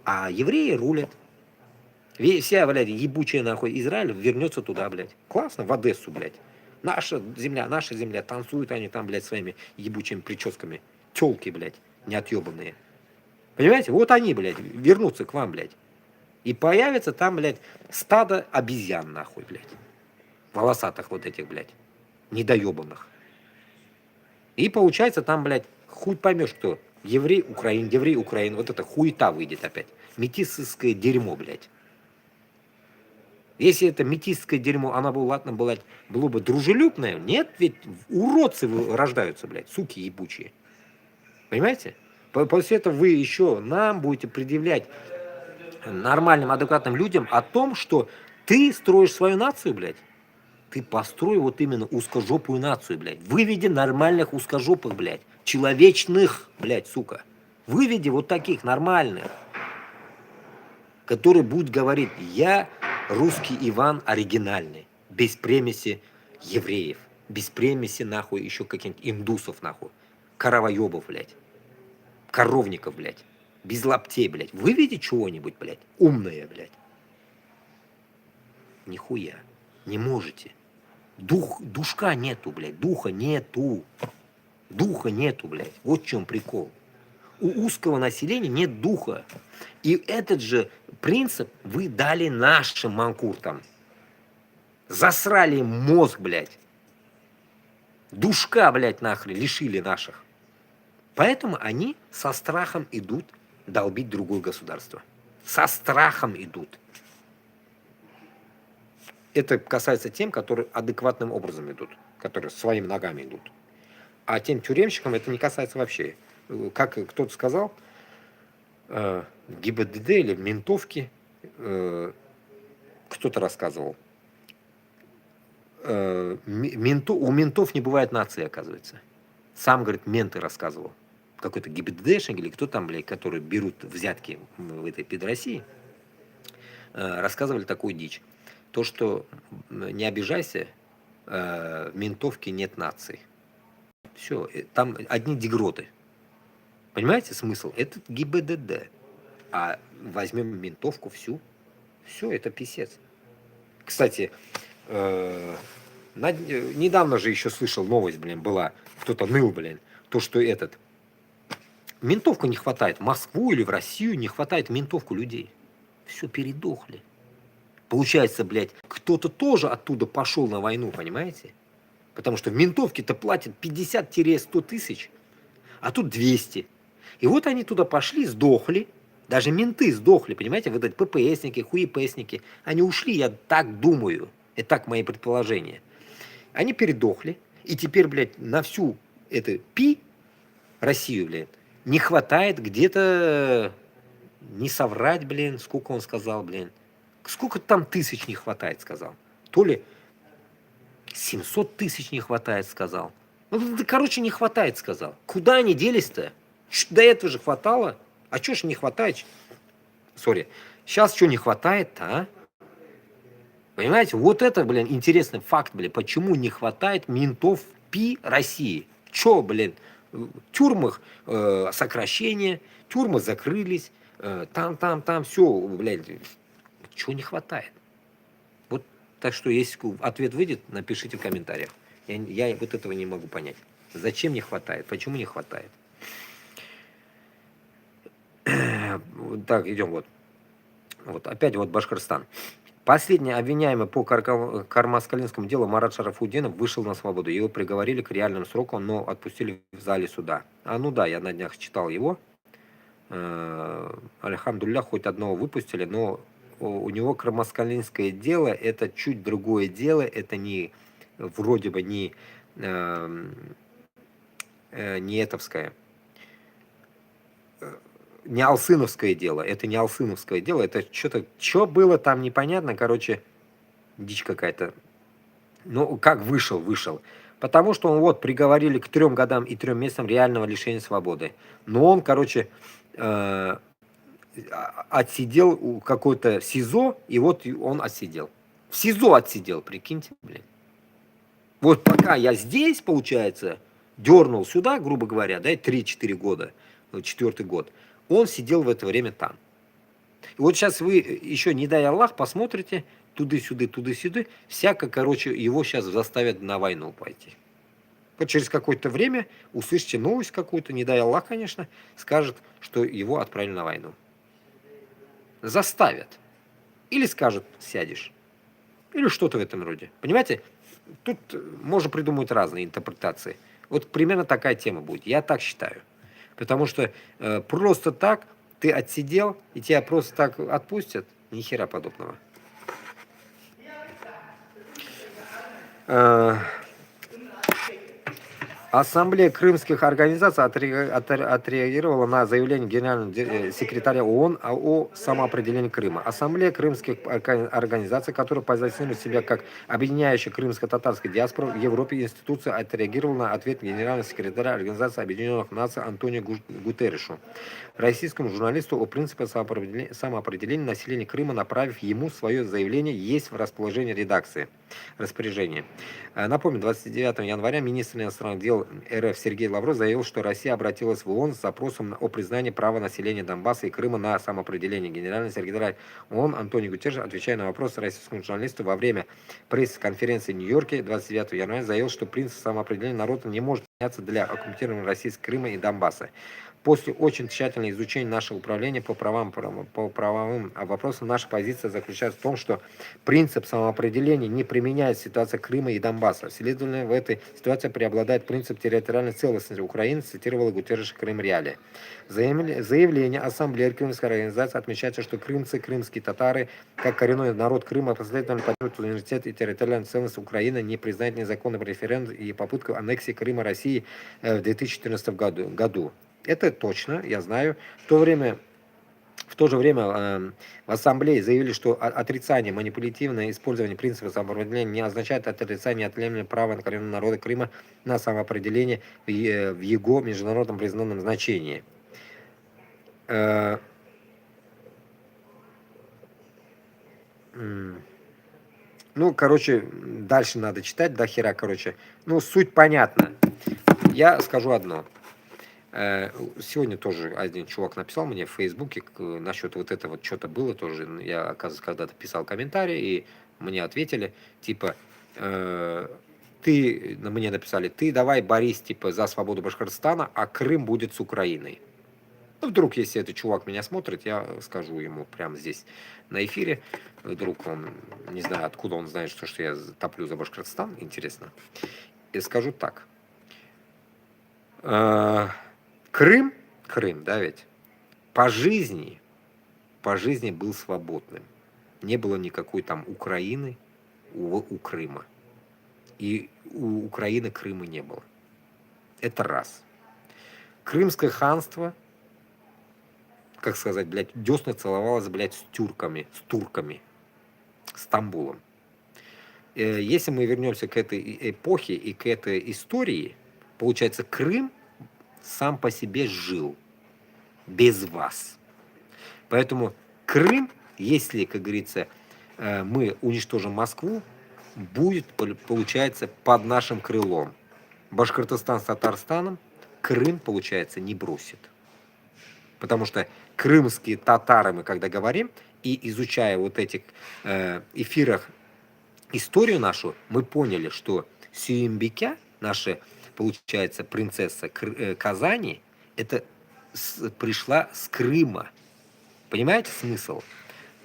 а евреи рулят. Вся, блядь, ебучая нахуй Израиль вернется туда, блядь. Классно, в Одессу, блядь. Наша земля, танцуют они там, блядь, своими ебучими прическами. Тёлки, блядь, неотъебанные. Понимаете? Вот они, блядь, вернутся к вам, блядь. И появится там, блядь, стадо обезьян, нахуй, блядь. Волосатых вот этих, блядь, недоебанных. И получается там, блядь, хуй поймешь, кто. Еврей, Украин. Вот это хуета выйдет опять. Метисское дерьмо, блядь. Если это метисское дерьмо, оно было бы дружелюбное, нет, ведь уродцы рождаются, блядь, суки ебучие. Понимаете? После этого вы еще нам будете предъявлять, нормальным, адекватным людям, о том, что ты строишь свою нацию, блядь. Ты построй вот именно узкожопую нацию, блядь. Выведи нормальных узкожопых, блядь. Человечных, блядь, сука. Выведи вот таких нормальных, которые будут говорить, я русский Иван оригинальный, без примеси евреев, без примеси, нахуй, еще каких-нибудь индусов, нахуй, коровоебов, блядь, коровников, блядь, без лаптей, блядь. Выведи чего-нибудь, блядь, умное, блядь. Нихуя. Не можете. Душка нету, блядь, духа нету. Духа нету, блядь. Вот в чем прикол. У узкого населения нет духа. И этот же принцип вы дали нашим манкуртам. Засрали им мозг, блядь. Душка, блядь, нахрен лишили наших. Поэтому они со страхом идут долбить другое государство. Со страхом идут. Это касается тем, которые адекватным образом идут, которые своими ногами идут. А тем тюремщикам это не касается вообще. Как кто-то сказал, ГИБДД или ментовки, кто-то рассказывал, у ментов не бывает нации, оказывается. Сам, говорит, менты рассказывал. Какой-то ГИБДДшник или кто там, блядь, которые берут взятки в этой пидроссии, рассказывали такую дичь. То, что не обижайся, в ментовке нет нации. Все, там одни дегроты. Понимаете смысл? Это ГИБДД. А возьмем ментовку всю. Все, это писец. Кстати, недавно же еще слышал новость, блин, была. Кто-то ныл, блин. То, что ментовку не хватает. В Москву или в Россию не хватает ментовку людей. Все, передохли. Получается, блядь, кто-то тоже оттуда пошел на войну, понимаете? Потому что в ментовке-то платят 50-100 тысяч, а тут 200. И вот они туда пошли, сдохли. Даже менты сдохли, понимаете? Вот эти ППСники, хуепесники. Они ушли, я так думаю. Это так мои предположения. Они передохли. И теперь, блядь, на всю эту Россию, блядь, не хватает где-то, не соврать, блин, сколько он сказал, блин. Сколько там тысяч не хватает, сказал. То ли 700 тысяч не хватает, сказал. Ну, короче, не хватает, сказал. Куда они делись-то? До этого же хватало. А чё ж не хватает? Сори. Сейчас что не хватает-то, а? Понимаете? Вот это, блин, интересный факт, блин. Почему не хватает ментов России? Чё, блин? В тюрьмах сокращение, тюрьмы закрылись, там, все, блядь. Чего не хватает? Вот, так что, если ответ выйдет, напишите в комментариях. Я вот этого не могу понять. Зачем не хватает? Почему не хватает? Так, идем вот. Вот, опять вот Башкортостан. Последний обвиняемый по кармаскалинскому делу Марат Шарафутдинов вышел на свободу. Его приговорили к реальным срокам, но отпустили в зале суда. Ну да, я на днях читал его. Альхамдулилля, хоть одного выпустили, но у него кармаскалинское дело, это чуть другое дело, это не, вроде бы не этовское, не алсыновское дело, это не алсыновское дело, это что-то, что было там непонятно, короче, дичь какая-то. Ну, как вышел. Потому что он вот приговорили к 3 годам и 3 месяцам реального лишения свободы. Но он, короче, отсидел у какой-то СИЗО, и вот он отсидел. В СИЗО отсидел, прикиньте, блин. Вот пока я здесь, получается, дернул сюда, грубо говоря, да, 3-4 года, 4-й год, он сидел в это время там. И вот сейчас вы еще, не дай Аллах, посмотрите, туды-сюды, всяко, короче, его сейчас заставят на войну пойти. Вот через какое-то время услышите новость какую-то, не дай Аллах, конечно, скажет, что его отправили на войну. Заставят. Или скажут, сядешь. Или что-то в этом роде. Понимаете, тут можно придумать разные интерпретации. Вот примерно такая тема будет. Я так считаю. Потому что просто так ты отсидел, и тебя просто так отпустят. Ни хера подобного. Ассамблея крымских организаций отреагировала на заявление генерального секретаря ООН о самоопределении Крыма. Ассамблея крымских организаций, которая позиционирует себя как объединяющая крымско-татарскую диаспору в Европе, институция отреагировала на ответ генерального секретаря Организации Объединенных Наций Антонио Гутерришу, российскому журналисту, о принципе самоопределения населения Крыма, направив ему свое заявление, есть в расположении редакции. Распоряжение. Напомню, 29 января министр иностранных дел РФ Сергей Лавров заявил, что Россия обратилась в ООН с запросом о признании права населения Донбасса и Крыма на самоопределение. Генеральный секретарь ООН Антонио Гутерриш, отвечая на вопрос российскому журналисту во время пресс-конференции в Нью-Йорке 29 января, заявил, что принцип самоопределения народа не может меняться для оккупированного России Крыма и Донбасса. После очень тщательного изучения нашего управления по правовым вопросам, наша позиция заключается в том, что принцип самоопределения не применяется в ситуации Крыма и Донбасса. Следовательно, в этой ситуации преобладает принцип территориальной целостности Украины, цитировала Гутерриш Крым Реалии. Заявление Ассамблеи Крымской организации отмечается, что крымцы, крымские татары, как коренной народ Крыма, последовательно поддерживают суверенитет и территориальную целостность Украины, не признать незаконным референдум и попытку аннексии Крыма России в 2014 году. Это точно, я знаю. В то же время в Ассамблее заявили, что отрицание, манипулятивное использование принципа самоопределения не означает отрицание отъявления права коренного народа Крыма на самоопределение в его международном признанном значении. Ну, короче, дальше надо читать, до хера, короче. Ну, суть понятна. Я скажу одно. Сегодня тоже один чувак написал мне в Фейсбуке насчет вот этого вот что-то было тоже. Я, оказывается, когда-то писал комментарий, и мне ответили, типа, мне написали, ты давай борись, типа, за свободу Башкортостана, а Крым будет с Украиной. Ну, вдруг, если этот чувак меня смотрит, я скажу ему прямо здесь на эфире. Вдруг он, не знаю, откуда он знает, что я топлю за Башкортостан, интересно. И скажу так. Крым, да ведь, по жизни был свободным. Не было никакой там Украины у Крыма. И у Украины Крыма не было. Это раз. Крымское ханство, как сказать, блядь, десна целовалось, блядь, с турками, Стамбулом. Если мы вернемся к этой эпохе и к этой истории, получается, Крым сам по себе жил без вас. Поэтому Крым, если, как говорится, мы уничтожим Москву, будет, получается, под нашим крылом. Башкортостан с Татарстаном Крым, получается, не бросит. Потому что крымские татары, мы когда говорим, и изучая вот этих эфирах историю нашу, мы поняли, что Сюембикя, наша, получается, принцесса Казани, это пришла с Крыма. Понимаете смысл?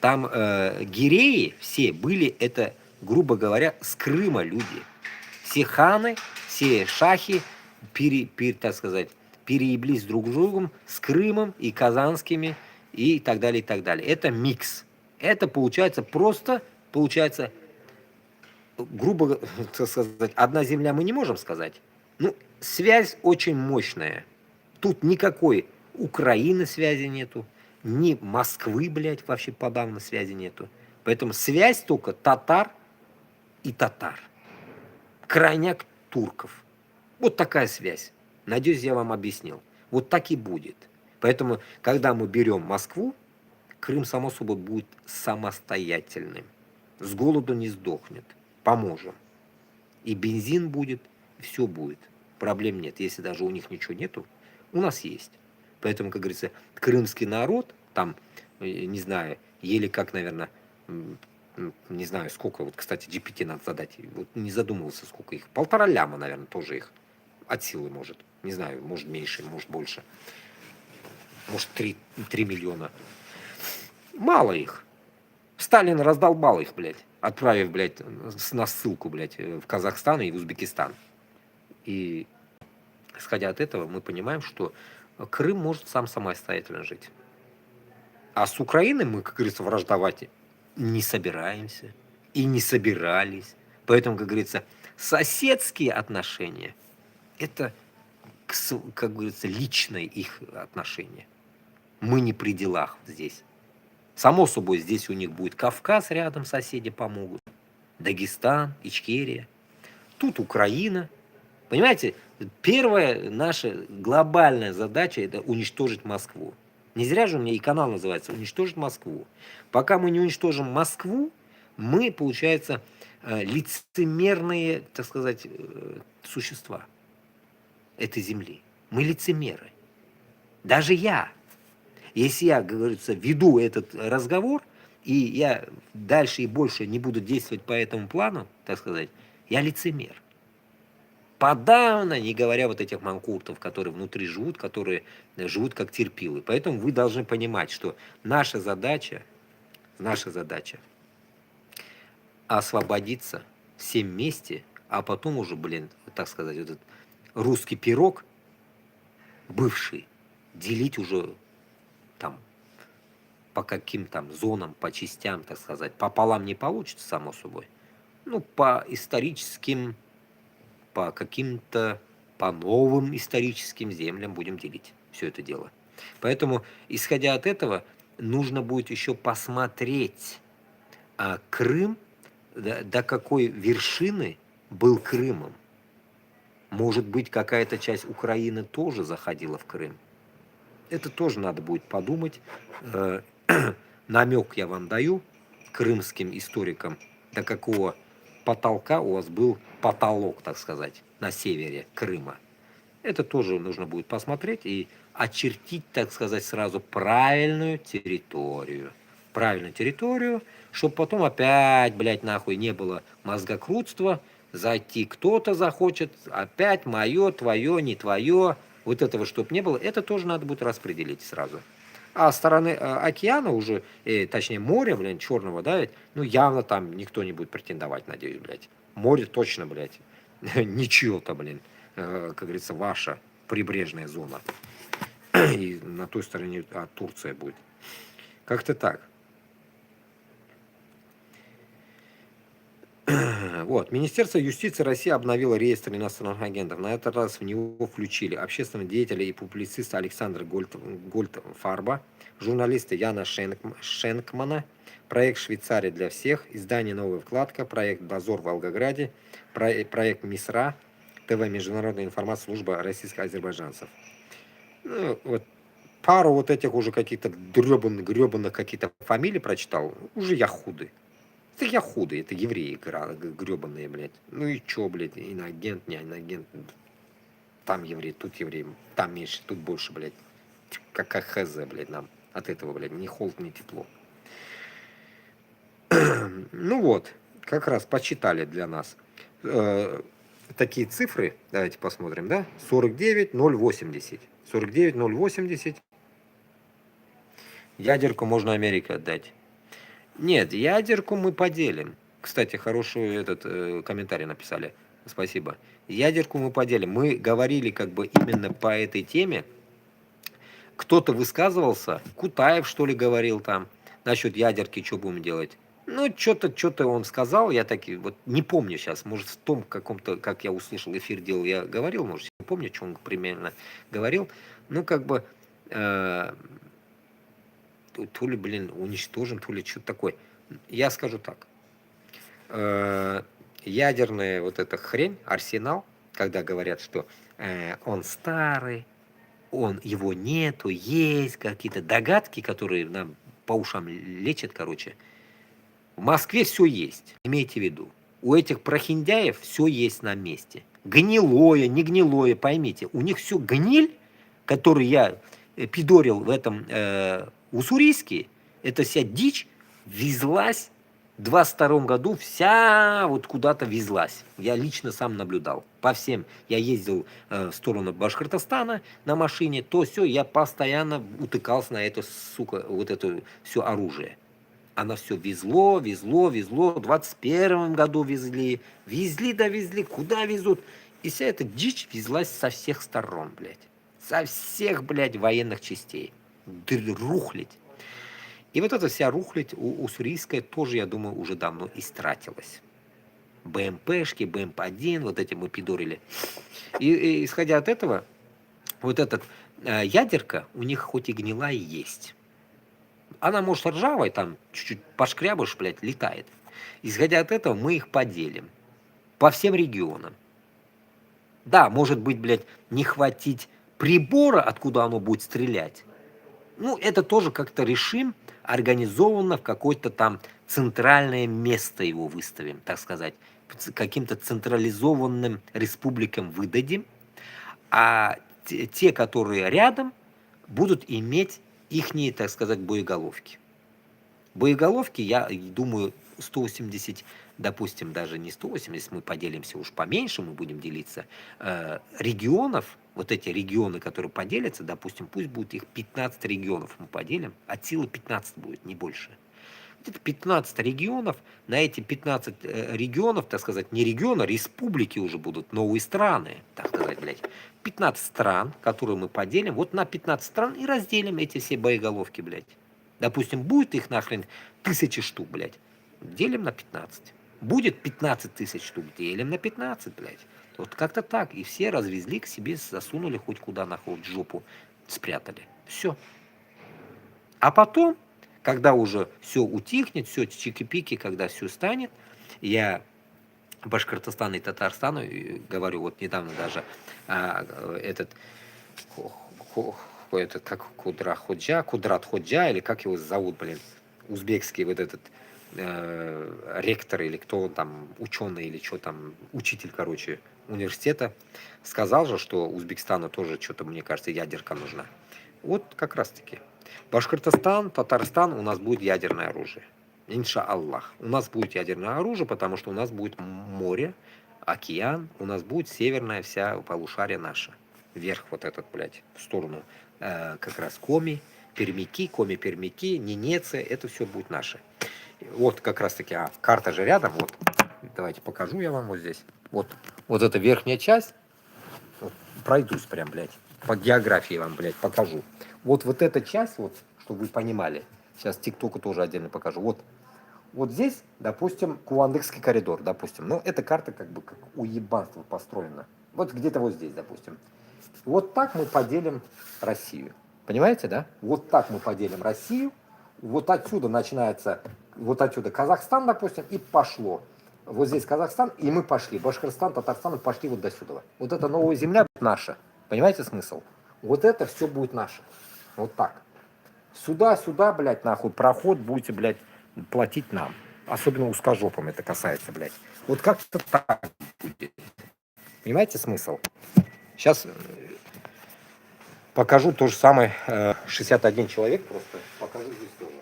Там гиреи все были, это, грубо говоря, с Крыма люди. Все ханы, все шахи, так сказать, перееблись друг с другом, с Крымом и казанскими и так далее, и так далее. Это микс. Это получается просто, грубо сказать, одна земля мы не можем сказать. Ну, связь очень мощная. Тут никакой Украины связи нету, ни Москвы, блядь, вообще подавно связи нету. Поэтому связь только татар и татар. Крайняк турков. Вот такая связь. Надеюсь, я вам объяснил. Вот так и будет. Поэтому, когда мы берем Москву, Крым, само собой, будет самостоятельным. С голоду не сдохнет. Поможем. И бензин будет, и все будет. Проблем нет. Если даже у них ничего нету, у нас есть. Поэтому, как говорится, крымский народ, там, не знаю, еле как, наверное, не знаю, сколько, вот, кстати, GPT надо задать, вот не задумывался, сколько их, 1,5 ляма, наверное, тоже их от силы может, не знаю, может меньше, может больше, может 3 миллиона. Мало их. Сталин раздолбал их, блядь, отправив, блядь, на ссылку, блядь, в Казахстан и в Узбекистан. И, исходя от этого, мы понимаем, что Крым может сам самостоятельно жить. А с Украиной мы, как говорится, враждовать не собираемся и не собирались. Поэтому, как говорится, соседские отношения Это, как говорится, личное их отношение. Мы не при делах здесь. Само собой, здесь у них будет Кавказ рядом, соседи помогут. Дагестан, Ичкерия. Тут Украина. Понимаете, первая наша глобальная задача – это уничтожить Москву. Не зря же у меня и канал называется «Уничтожить Москву». Пока мы не уничтожим Москву, мы, получается, лицемерные, так сказать, существа этой земли. Мы лицемеры. Даже я. Если я, как говорится, веду этот разговор, и я дальше и больше не буду действовать по этому плану, так сказать, я лицемер. Подавно, не говоря вот этих манкуртов, которые внутри живут, которые живут как терпилы. Поэтому вы должны понимать, что наша задача освободиться всем вместе, а потом уже, так сказать, этот русский пирог, бывший, делить уже там по каким там зонам, по частям, так сказать, пополам не получится, само собой. Ну, по историческим, по каким-то, по новым историческим землям будем делить все это дело. Поэтому, исходя от этого, нужно будет еще посмотреть Крым, до какой вершины был Крымом. Может быть, какая-то часть Украины тоже заходила в Крым. Это тоже надо будет подумать. Намек я вам даю крымским историкам, до какого потолка у вас был потолок, так сказать, на севере Крыма. Это тоже нужно будет посмотреть и очертить, так сказать, сразу правильную территорию. Правильную территорию, чтобы потом опять, блядь, нахуй не было мозгокрутства, зайти кто-то захочет, опять мое, твое, не твое. Вот этого, чтобы не было, это тоже надо будет распределить сразу. А стороны океана уже, точнее моря, блядь, черного, да, ну явно там никто не будет претендовать, надеюсь, блядь. Море точно, блядь, ничего-то, блин, как говорится, ваша прибрежная зона. И на той стороне Турция будет. Как-то так. Вот. Министерство юстиции России обновило реестр иностранных агентов. На этот раз в него включили общественного деятеля и публициста Александра Гольдфарба, журналиста Яна Шенкмана, проект «Швейцария для всех», издание «Новая вкладка», проект «Дозор в Волгограде», проект «МИСРА», ТВ «Международная информация», служба российских азербайджанцев. Ну, вот пару вот этих уже каких-то гребаных каких-то фамилий прочитал, уже я худый. Это я худый, это евреи гребаные, блядь. Ну и чё, блядь, иноагент, не иноагент. Там еврей, тут еврей, там меньше, тут больше, блядь. Как хз, блядь, нам от этого, блядь, ни холод, ни тепло. Ну вот, как раз почитали для нас такие цифры, давайте посмотрим, да? 49,080. 49,080. Ядерку можно Америке отдать. Нет, ядерку мы поделим. Кстати, хороший этот комментарий написали. Спасибо. Ядерку мы поделим. Мы говорили как бы именно по этой теме. Кто-то высказывался, Кутаев, что ли, говорил там, насчет ядерки, что будем делать. Ну, что-то он сказал, я таки, вот не помню сейчас, может, в том каком-то, как я услышал, эфир делал, я говорил, может, не помню, что он примерно говорил. Ну, как бы, то ли, блин, уничтожим, то ли что-то такое. Я скажу так. Ядерная вот эта хрень, арсенал, когда говорят, что он старый, его нету, есть какие-то догадки, которые нам по ушам лечат, короче. В Москве все есть, имейте в виду. У этих прохиндяев все есть на месте. Гнилое, не гнилое, поймите. У них все гниль, которую я пидорил в этом Уссурийске, это вся дичь везлась в 22 году, вся вот куда-то везлась. Я лично сам наблюдал. По всем. Я ездил в сторону Башкортостана на машине, то все, я постоянно утыкался на это, сука, вот это все оружие. Оно все везло. В 21 году везли, довезли, куда везут. И вся эта дичь везлась со всех сторон, блядь. Со всех, блядь, военных частей. Рухлить. И вот эта вся рухлить уссурийская тоже, я думаю, уже давно истратилась. БМПшки, БМП-1, вот эти мы пидорили. И исходя от этого, вот этот ядерка у них хоть и гнилая есть. Она может ржавая, там чуть-чуть пошкрябаешь, блядь, летает. Исходя от этого, мы их поделим по всем регионам. Да, может быть, блядь, не хватить прибора, откуда оно будет стрелять. Ну, это тоже как-то решим, организованно в какое-то там центральное место его выставим, так сказать. Каким-то централизованным республикам выдадим, а те, которые рядом, будут иметь ихние, так сказать, боеголовки. Боеголовки, я думаю, 180, допустим, даже не 180, мы поделимся уж поменьше, мы будем делиться, регионов, вот эти регионы, которые поделятся, допустим, пусть будет их 15 регионов мы поделим, от силы 15 будет, не больше. Где-то 15 регионов, на эти 15 регионов, так сказать, не региона, республики уже будут, новые страны, так сказать, блядь. 15 стран, которые мы поделим, вот на 15 стран и разделим эти все боеголовки, блядь. Допустим, будет их нахрен 1000 штук, блядь, делим на 15. Будет 15 тысяч штук, делим на 15, блядь. Вот как-то так. И все развезли к себе, засунули хоть куда нахуй в жопу, спрятали. Все. А потом, когда уже все утихнет, все чики-пики, когда все станет, я Башкортостану и Татарстану говорю, вот недавно даже этот как Кудрат Ходжа, или как его зовут, блин, узбекский вот этот ректор или кто он там, ученый или что там, учитель, короче, университета, сказал же, что Узбекистану тоже что-то, мне кажется, ядерка нужна. Вот как раз-таки. Башкортостан, Татарстан, у нас будет ядерное оружие. Иншаллах. У нас будет ядерное оружие, потому что у нас будет море, океан, у нас будет северная вся полушария наша. Вверх вот этот, блядь, в сторону как раз Коми-Пермяки, Ненеция, это все будет наше. Вот как раз таки, карта же рядом, вот, давайте покажу я вам вот здесь. Вот эта верхняя часть, вот, пройдусь прям, блядь, по географии вам, блядь, покажу. Вот эта часть, вот, чтобы вы понимали, сейчас ТикТоку тоже отдельно покажу, вот здесь, допустим, Кувандыкский коридор, допустим, ну, эта карта как бы как уебанство построена. Вот где-то вот здесь, допустим. Вот так мы поделим Россию. Понимаете, да? Вот так мы поделим Россию. Вот отсюда начинается, вот отсюда Казахстан, допустим, и пошло. Вот здесь Казахстан, и мы пошли. Башкортостан, Татарстан, пошли вот до сюда. Вот эта новая земля наша. Понимаете смысл? Вот это все будет наше. Вот так. Сюда, блядь, нахуй, проход будете, блядь, платить нам. Особенно узкожопым это касается, блядь. Вот как-то так будет. Понимаете смысл? Сейчас покажу то же самое. 61 человек просто покажу здесь тоже.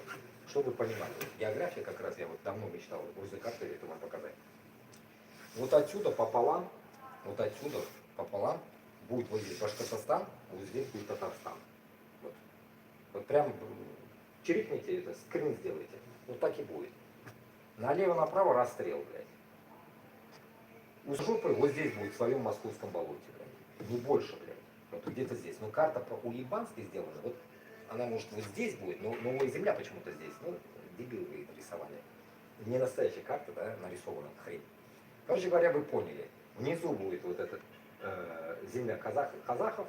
Чтобы вы понимали. География как раз, я вот давно мечтал возле карты это вам показать. Вот отсюда пополам будет вот здесь Башкортостан, вот здесь будет Татарстан. Вот прям черепните это, скрин сделайте. Вот так и будет. Налево-направо расстрел, блядь. У жопы вот здесь будет в своем московском болоте, блядь. Не больше, блядь. Вот где-то здесь. Но карта по уебански сделана. Вот она может вот здесь будет, но новая земля почему-то здесь. Ну, дебилы рисовали. Не настоящая карта, да, нарисована хрень. Короче говоря, вы поняли. Внизу будет вот эта земля казахов.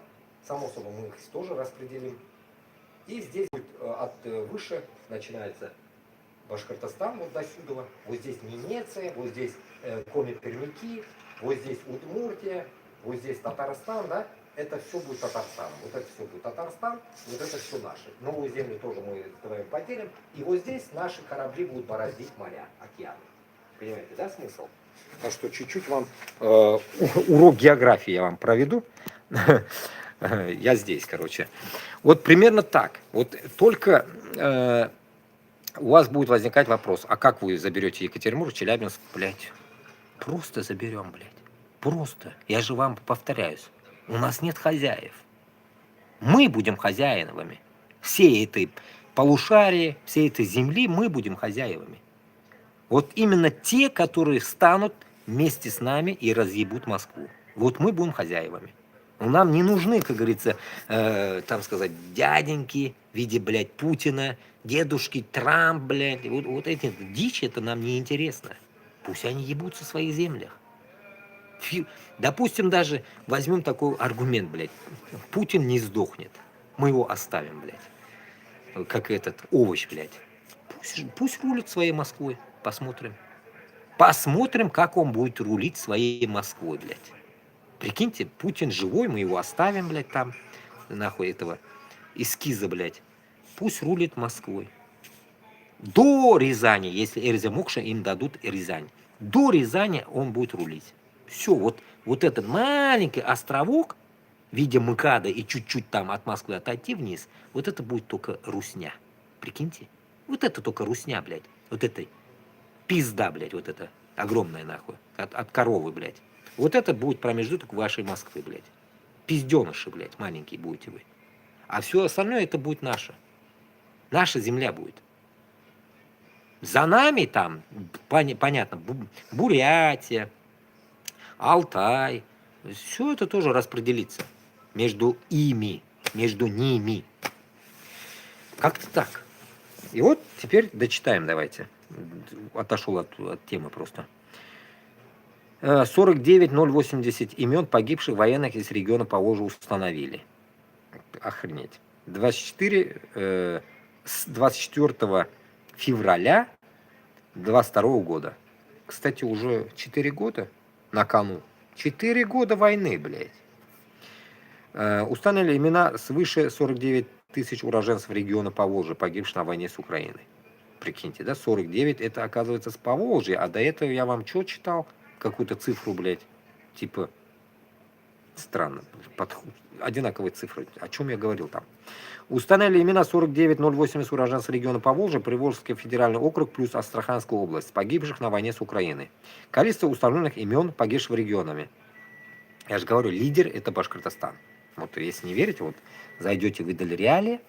Само собой, мы их тоже распределим. И здесь будет выше начинается Башкортостан, вот до сюда. Вот здесь Ненеция, вот здесь Коми-Пермяки, вот здесь Удмуртия, вот здесь Татарстан, да? Это все будет Татарстан. Вот это все будет Татарстан, вот это все наши. Новую землю тоже мы с вами поделим. И вот здесь наши корабли будут бороздить моря, океаны. Понимаете, да, смысл? Так что чуть-чуть вам урок географии я вам проведу. Я здесь, короче. Вот примерно так. Вот только у вас будет возникать вопрос, а как вы заберете Екатеринбург, Челябинск, блядь? Просто заберем, блядь. Просто. Я же вам повторяюсь. У нас нет хозяев. Мы будем хозяевами. Всей этой полушарии, всей этой земли мы будем хозяевами. Вот именно те, которые встанут вместе с нами и разъебут Москву. Вот мы будем хозяевами. Нам не нужны, как говорится, там сказать, дяденьки в виде, блядь, Путина, дедушки Трамп, блядь. Вот эти дичь, это нам не интересно. Пусть они ебутся в своих землях. Допустим, даже возьмем такой аргумент, блядь. Путин не сдохнет. Мы его оставим, блядь. Как этот овощ, блядь. Пусть рулит своей Москвой. Посмотрим. Посмотрим, как он будет рулить своей Москвой, блядь. Прикиньте, Путин живой, мы его оставим, блядь, там. Нахуй этого эскиза, блядь. Пусть рулит Москвой. До Рязани, если Эрзя Мокша им дадут Рязань. До Рязани он будет рулить. Все, вот этот маленький островок в виде МКАДа и чуть-чуть там от Москвы отойти вниз, вот это будет только русня. Прикиньте. Вот это только русня, блядь. Вот это пизда, блядь, вот это огромная нахуй. От коровы, блядь. Вот это будет промежуток вашей Москвы, блядь. Пизденыши, блядь, маленькие будете вы. А все остальное это будет наше. Наша земля будет. За нами там, понятно, Бурятия, Алтай. Все это тоже распределится между ими, между ними. Как-то так. И вот теперь дочитаем давайте. Отошел от темы просто. 49 080 имен погибших военных из региона Поволжья установили. Охренеть. 24 февраля 22 года. Кстати, уже 4 года на кону. 4 года войны, блядь. Установили имена свыше 49 тысяч уроженцев региона Поволжья, погибших на войне с Украиной. Прикиньте, да, 49 это оказывается с Поволжья, а до этого я вам что читал? Какую-то цифру, блядь, типа, странно, одинаковые цифры. О чем я говорил там? Установили имена 49 080 уроженцев региона Поволжья, Приволжский федеральный округ плюс Астраханская область, погибших на войне с Украиной. Количество установленных имен погибших регионами. Я же говорю, лидер это Башкортостан. Вот если не верите, вот зайдете в Идаль-Реале,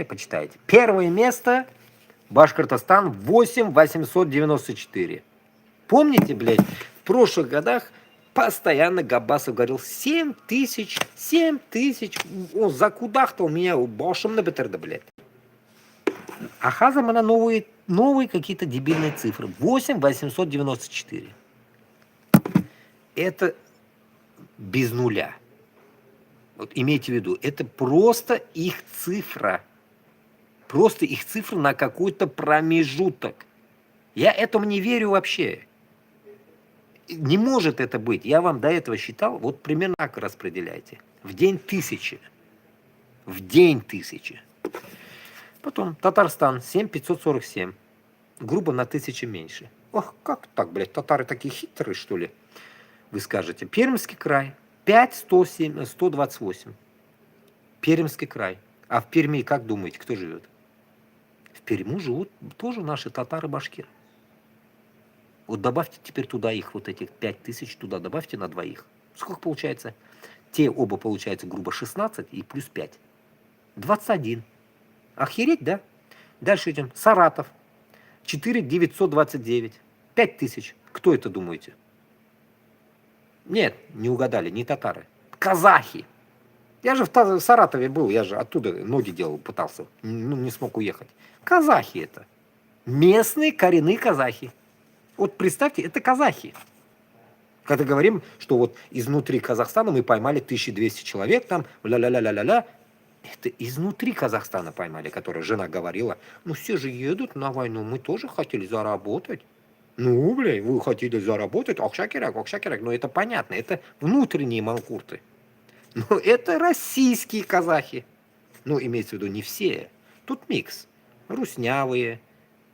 почитайте. Первое место Башкортостан 8894. Помните, блядь, в прошлых годах постоянно Габбасов говорил 7 тысяч. Он закудахтал меня башем на бетерда, блядь. А хазам она новые какие-то дебильные цифры. 8894. Это без нуля. Вот имейте в виду, это просто их цифра. Просто их цифра на какой-то промежуток. Я этому не верю вообще. Не может это быть. Я вам до этого считал, вот примерно так распределяйте. В день 1000. В день 1000. Потом Татарстан 7547. Грубо на 1000 меньше. Ох, как так, блядь, татары такие хитрые, что ли? Вы скажете. Пермский край 5128. Пермский край. А в Перми, как думаете, кто живет? В Перми живут тоже наши татары-башкиры. Вот добавьте теперь туда их, вот этих 5000, туда добавьте на двоих. Сколько получается? Те оба получается грубо 16 и плюс 5. 21. Охереть, да? Дальше идем. Саратов. 4929. 5000. Кто это думаете? Нет, не угадали, не татары. Казахи. Я же в Саратове был, я же оттуда ноги делал, пытался. Ну, не смог уехать. Казахи это. Местные коренные казахи. Вот представьте, это казахи. Когда говорим, что вот изнутри Казахстана мы поймали 1200 человек, там, ля-ля-ля-ля-ля-ля, это изнутри Казахстана поймали, которая жена говорила, ну все же едут на войну, мы тоже хотели заработать. Ну, блядь, вы хотели заработать, окшакерак, но это понятно, это внутренние манкурты. Но это российские казахи. Ну, имеется в виду не все. Тут микс. Руснявые,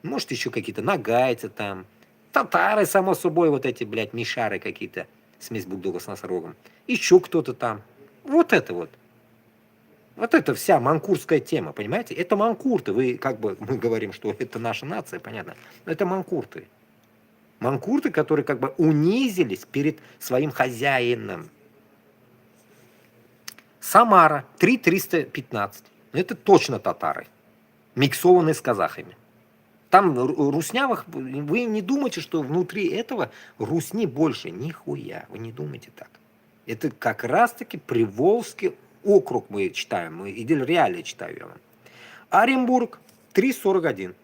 может еще какие-то нагайцы там, татары, само собой, вот эти, блядь, мишары какие-то, смесь бульдога с носорогом. Еще кто-то там. Вот это вот. Вот это вся манкурская тема, понимаете? Это манкурты. Вы, как бы, мы говорим, что это наша нация, понятно. Но это манкурты. Манкурты, которые как бы унизились перед своим хозяином. Самара, 3315. Это точно татары. Миксованные с казахами. Там руснявых, вы не думаете, что внутри этого русни больше. Нихуя, вы не думаете так. Это как раз-таки Приволжский округ мы читаем. Мы Идаль-Реале читаю я вам. Оренбург 341.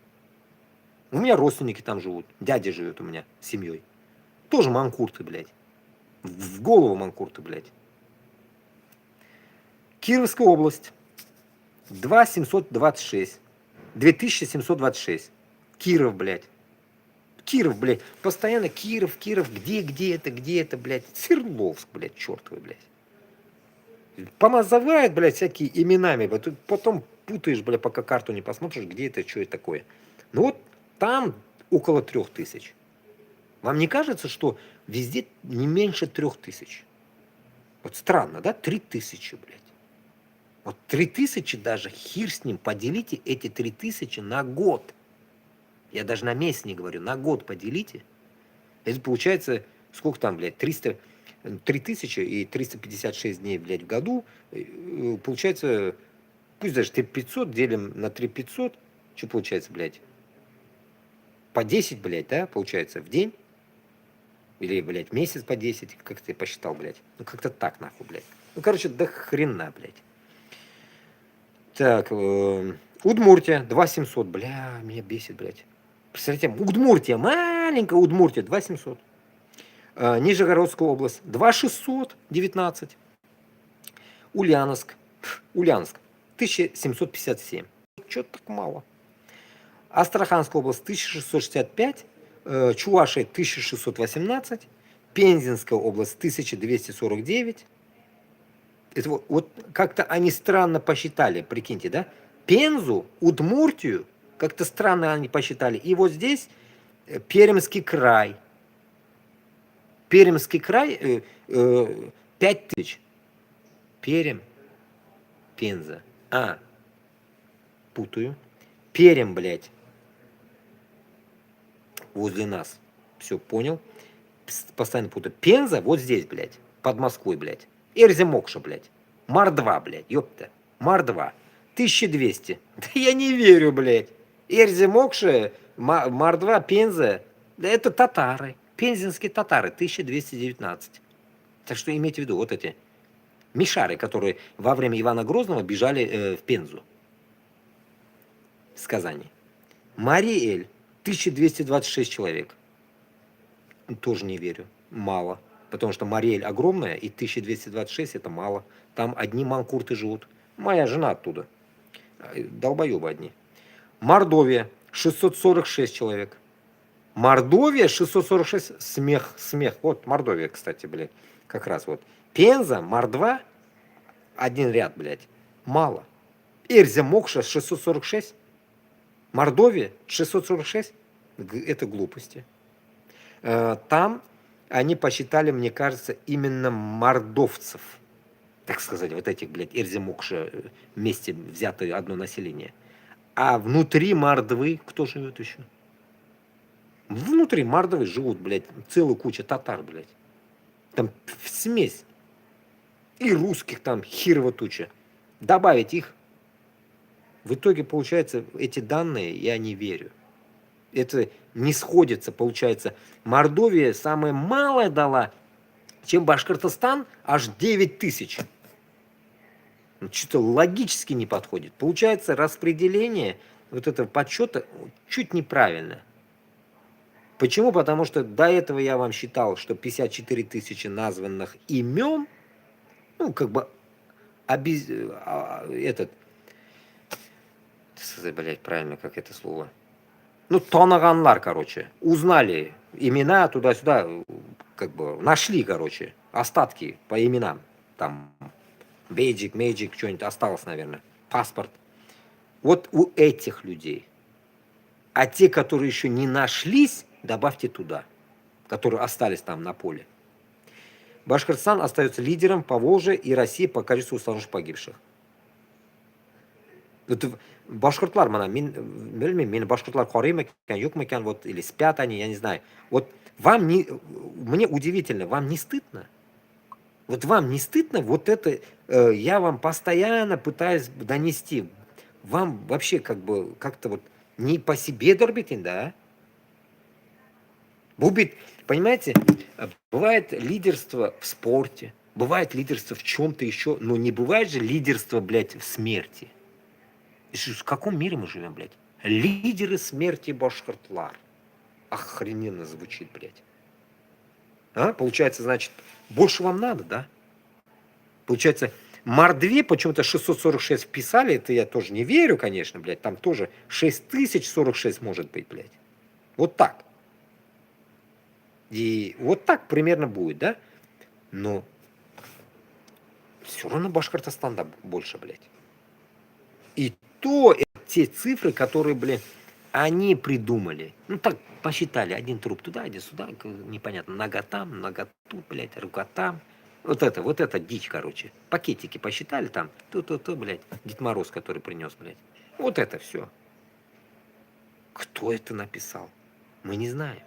У меня родственники там живут. Дядя живет у меня с семьей. Тоже манкурты, блядь. В голову манкурты, блядь. Кировская область. 2726. 2726. Киров, блядь. Киров, блядь. Постоянно Киров. Где это, блядь. Свердловск, блядь, чертовый, блядь. Помазывают, блядь, всякие именами. Потом путаешь, блядь, пока карту не посмотришь, где это, что это такое. Ну вот там около 3000. Вам не кажется, что везде не меньше 3000? Вот странно, да? 3000, блядь. Вот 3000 даже, хер с ним, поделите эти 3000 на год. Я даже на месяц не говорю, на год поделите. Это получается, сколько там, блядь, 3000 и 356 дней, блядь, в году. Получается, пусть даже 3500 делим на 3500. Что получается, блядь? По 10, блядь, да, получается, в день. Или, блядь, в месяц по 10. Как ты посчитал, блядь? Ну, как-то так, нахуй, блядь. Ну, короче, до хрена, блядь. Так, Удмуртия, 2700. Бля, меня бесит, блядь. Представляете, Удмуртия, маленькая Удмуртия, 2700. Нижегородская область, 2619. Ульяновск, 1757. Что-то так мало. Астраханская область, 1665. Чувашия, 1618. Пензенская область, 1249. Это вот как-то они странно посчитали, прикиньте, да? Пензу, Удмуртию, как-то странно они посчитали. И вот здесь Пермский край. Пермский край 5000. Пермь, Пенза. Путаю. Пермь, блядь. Возле нас. Все, понял. Постоянно путаю. Пенза вот здесь, блядь. Под Москвой, блядь. Эрзя-Мокша, блядь. Мордва, блядь. Ёпта. Мордва. 1200. Да я не верю, блядь. Эрзя-Мокша, Мордва, Пенза. Да это татары. Пензенские татары. 1219. Так что имейте в виду, вот эти мишары, которые во время Ивана Грозного бежали в Пензу. С Казани. Мариэль. 1226 человек. Тоже не верю. Мало. Потому что Мариэль огромная, и 1226 это мало. Там одни манкурты живут. Моя жена оттуда. Долбоебы одни. Мордовия, 646 человек. Мордовия, 646. Смех. Вот Мордовия, кстати, блядь. Как раз вот. Пенза, Мордва, один ряд, блядь. Мало. Эрзя-Мокша, 646. Мордовия, 646. Это глупости. Там они посчитали, мне кажется, именно мордовцев. Так сказать, вот этих, блядь, Эрзя-Мокша вместе взятое одно население. А внутри Мордвы кто живет еще? Внутри Мордвы живут, блядь, целая куча татар, блядь. Там смесь. И русских там херово туча. Добавить их. В итоге, получается, эти данные я не верю. Это не сходится, получается. Мордовия самая малая дала, чем Башкортостан, аж 9000. Что-то логически не подходит. Получается, распределение вот этого подсчета чуть неправильно. Почему? Потому что до этого я вам считал, что 54 тысячи названных имен, ну, как бы, блядь, правильно, как это слово? Ну, тонаганлар, короче, узнали имена туда-сюда, как бы, нашли, короче, остатки по именам. Там, Бейджик, Мейджик, что-нибудь осталось, наверное, паспорт. Вот у этих людей. А те, которые еще не нашлись, добавьте туда, которые остались там на поле. Башкортостан остается лидером по Волжье и России по количеству погибших. Башкортлар, мен башкортлар қарай ма екен, жоқ ма екен, вот, или спят они, я не знаю. Вот вам не, мне удивительно, вам не стыдно? Вот вам не стыдно? Вот это я вам постоянно пытаюсь донести. Вам вообще как бы как-то вот не по себе дорбитин, да? Бубит, понимаете, бывает лидерство в спорте, бывает лидерство в чем-то еще, но не бывает же лидерство, блядь, в смерти. В каком мире мы живем, блядь? Лидеры смерти Башкортлар. Охрененно звучит, блядь. Получается, значит, Больше вам надо, да? Получается, Мар-2 почему-то 646 вписали, это я тоже не верю, конечно, блядь, там тоже 6046 может быть, блядь. Вот так. И вот так примерно будет, да? Но все равно Башкортостан больше, блядь. И то те цифры, которые, блядь, они придумали. Ну так, посчитали, один труп туда, один сюда, непонятно, нога там, нога тут, блядь, рука там. Вот это дичь, короче. Пакетики посчитали там, то, блядь, Дед Мороз, который принес, блядь. Вот это все. Кто это написал? Мы не знаем.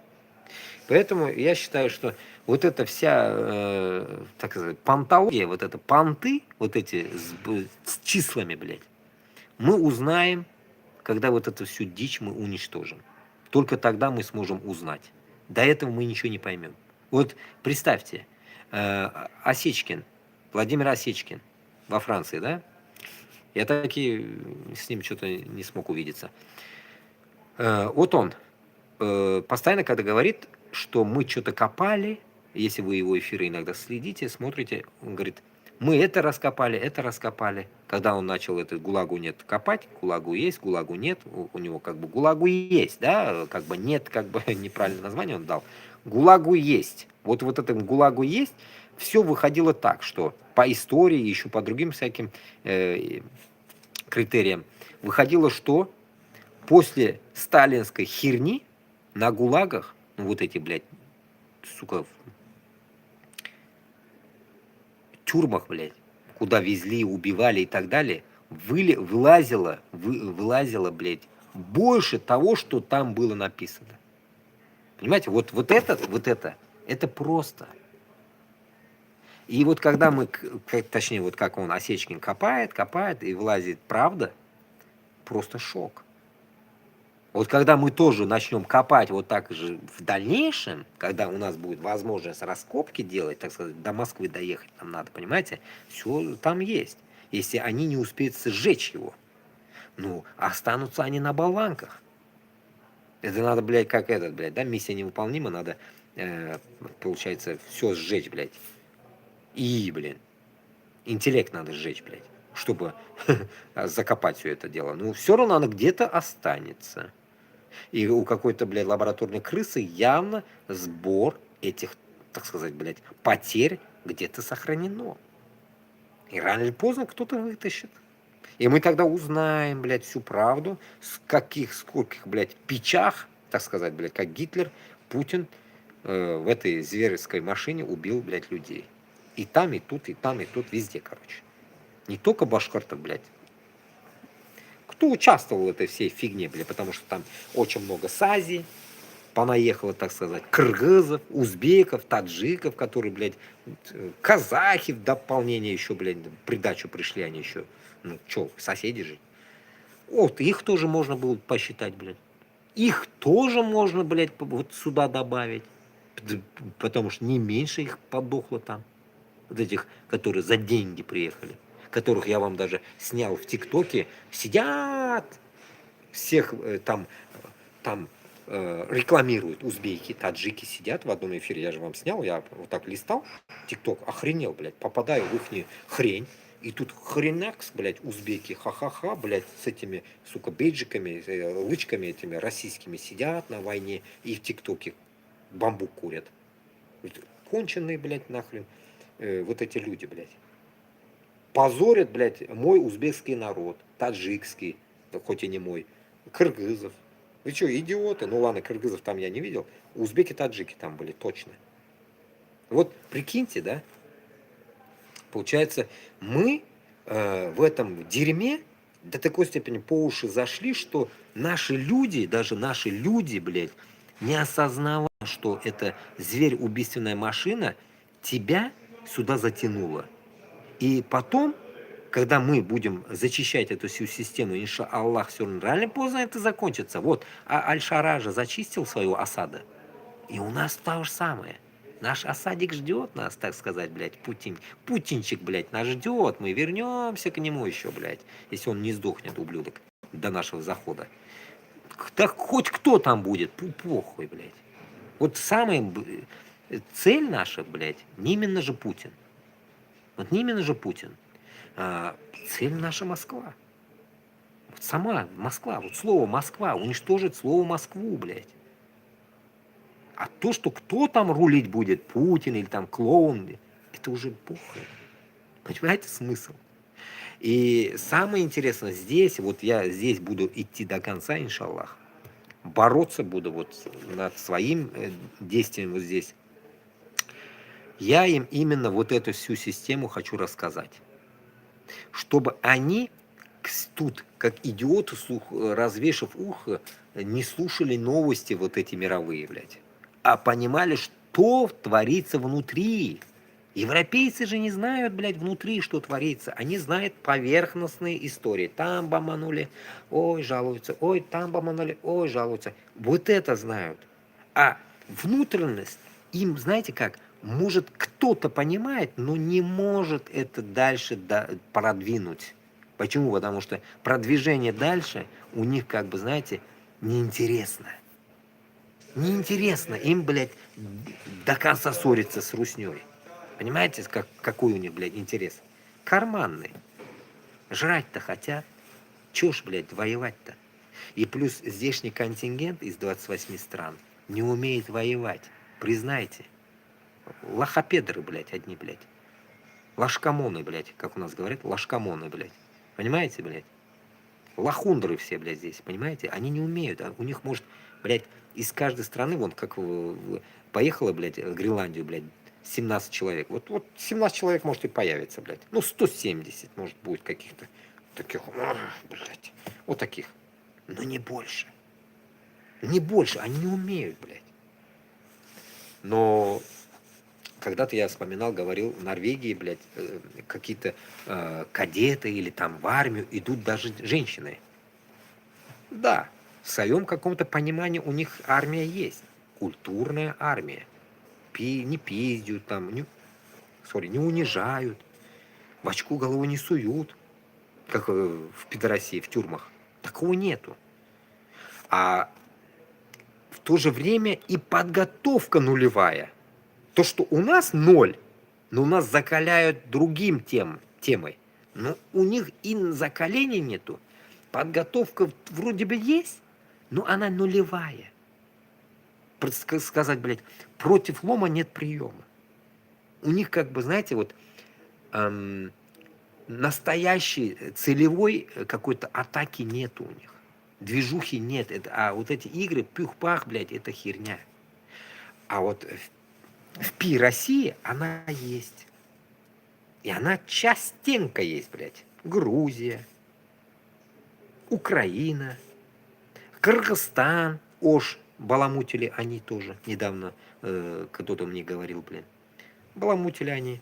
Поэтому я считаю, что вот эта вся, так сказать, пантология, вот это понты, вот эти с числами, блядь, мы узнаем, когда вот эту всю дичь мы уничтожим. Только тогда мы сможем узнать. До этого мы ничего не поймем. Вот представьте, Осечкин, Владимир Осечкин во Франции, да? Я таки с ним что-то не смог увидеться. Вот он постоянно, когда говорит, что мы что-то копали, если вы его эфиры иногда следите, смотрите, он говорит, мы это раскопали. Когда он начал это ГУЛАГу нет копать, ГУЛАГу есть, ГУЛАГу нет, у него как бы ГУЛАГу есть, да, как бы нет, как бы неправильное название он дал. ГУЛАГу есть. Вот этому ГУЛАГу есть, все выходило так, что по истории, еще по другим всяким критериям, выходило, что после сталинской херни на ГУЛАГах, ну вот эти, блядь, сука, тюрьмах, блядь, куда везли, убивали и так далее, вылазило, блядь, больше того, что там было написано. Понимаете, вот это просто. И вот когда мы, точнее, вот как он, Осечкин, копает, и вылазит правда, просто шок. Вот когда мы тоже начнем копать вот так же в дальнейшем, когда у нас будет возможность раскопки делать, так сказать, до Москвы доехать нам надо, понимаете, все там есть. Если они не успеют сжечь его, ну, останутся они на болванках. Это надо, блядь, как этот, блядь, да, миссия невыполнима, надо, получается, все сжечь, блядь. И, блин, интеллект надо сжечь, блядь, чтобы закопать все это дело. Ну, все равно оно где-то останется. И у какой-то, блядь, лабораторной крысы явно сбор этих, так сказать, блядь, потерь где-то сохранено. И рано или поздно кто-то вытащит. И мы тогда узнаем, блядь, всю правду, скольких, блядь, печах, так сказать, блядь, как Гитлер, Путин в этой зверской машине убил, блядь, людей. И там, и тут, везде, короче. Не только башкортов, блядь. Кто участвовал в этой всей фигне, блядь, потому что там очень много с Азии понаехало, так сказать, кыргызов, узбеков, таджиков, которые, блядь, казахи в дополнение еще, блядь, в придачу пришли они еще. Ну, что, соседи же. Вот, их тоже можно было посчитать, блядь. Их тоже можно, блядь, вот сюда добавить. Потому что не меньше их подохло там. Вот этих, которые за деньги приехали. Которых я вам даже снял в ТикТоке. Сидят, всех там рекламируют узбеки, таджики сидят в одном эфире. Я же вам снял, я вот так листал. ТикТок, охренел, блядь. Попадаю в ихнюю хрень. И тут хренакс, блядь, узбеки, ха-ха-ха, блядь, с этими, сука, бейджиками, лычками этими российскими сидят на войне и в ТикТоке бамбук курят. Конченые, блядь, нахрен, вот эти люди, блядь. Позорят, блядь, мой узбекский народ, таджикский, хоть и не мой, кыргызов. Вы что, идиоты? Ну ладно, кыргызов там я не видел, узбеки, таджики там были, точно. Вот прикиньте, да? Получается, мы в этом дерьме до такой степени по уши зашли, что наши люди, даже наши люди, блядь, не осознавая, что это зверь-убийственная машина, тебя сюда затянула. И потом, когда мы будем зачищать эту всю систему, иншаллах, все рано или поздно это закончится. Вот, Аль-Шара же зачистил свою осаду. И у нас то же самое. Наш осадик ждет нас, так сказать, блядь, Путинчик, блядь, нас ждет. Мы вернемся к нему еще, блядь, если он не сдохнет, ублюдок, до нашего захода. Да хоть кто там будет, похуй, блядь. Вот самое Цель наша, блядь, не именно же Путин. Вот не именно же Путин. Цель наша Москва. Вот сама Москва, вот слово Москва, уничтожить слово Москву, блядь. А то, что кто там рулить будет, Путин или там клоун, это уже похуй. Понимаете смысл? И самое интересное здесь, вот я здесь буду идти до конца, иншаллах. Бороться буду вот над своим действием вот здесь. Я им именно вот эту всю систему хочу рассказать. Чтобы они тут, как идиоты, развешав ухо, не слушали новости вот эти мировые, блядь. А понимали, что творится внутри. Европейцы же не знают, блядь, внутри, что творится. Они знают поверхностные истории. Там боманули, ой, жалуются. Ой, там боманули, ой, жалуются. Вот это знают. А внутренность им, знаете как, может кто-то понимает, но не может это дальше продвинуть. Почему? Потому что продвижение дальше у них, как бы, знаете, неинтересно. Неинтересно им, блядь, до конца ссориться с русней. Понимаете, какой у них, блядь, интерес? Карманный. Жрать-то хотят. Чё ж, блядь, воевать-то? И плюс здешний контингент из 28 стран не умеет воевать. Признайте. Лохопедры, блядь, одни, блядь. Лошкамоны, блядь, как у нас говорят, лошкамоны, блядь. Понимаете, блядь? Лохундры все, блядь, здесь, понимаете? Они не умеют. У них, может, блядь, из каждой страны, вон, как поехала, блядь, в Гренландию, блядь, 17 человек. Вот 17 человек, может, и появится, блядь. Ну, 170, может, будет каких-то таких, блядь, вот таких. Но не больше. Не больше. Они не умеют, блядь. Но когда-то я вспоминал, говорил, в Норвегии, блядь, какие-то кадеты или там в армию идут даже женщины. Да, в своем каком-то понимании у них армия есть. Культурная армия. Не пиздят там, не унижают, в очку голову не суют, как в Пидорасии, в тюрьмах. Такого нету. А в то же время и подготовка нулевая. То, что у нас ноль, но у нас закаляют другим темой. Но у них и закаления нету. Подготовка вроде бы есть, но она нулевая. Сказать, блядь, против лома нет приема. У них, как бы, знаете, вот настоящей целевой какой-то атаки нет у них. Движухи нет. А вот эти игры, пюх-пах, блядь, это херня. А вот в Пи России она есть. И она частенько есть, блядь. Грузия, Украина, Кыргызстан, Ош. Баламутили они тоже недавно, кто-то мне говорил, блин. Баламутили они.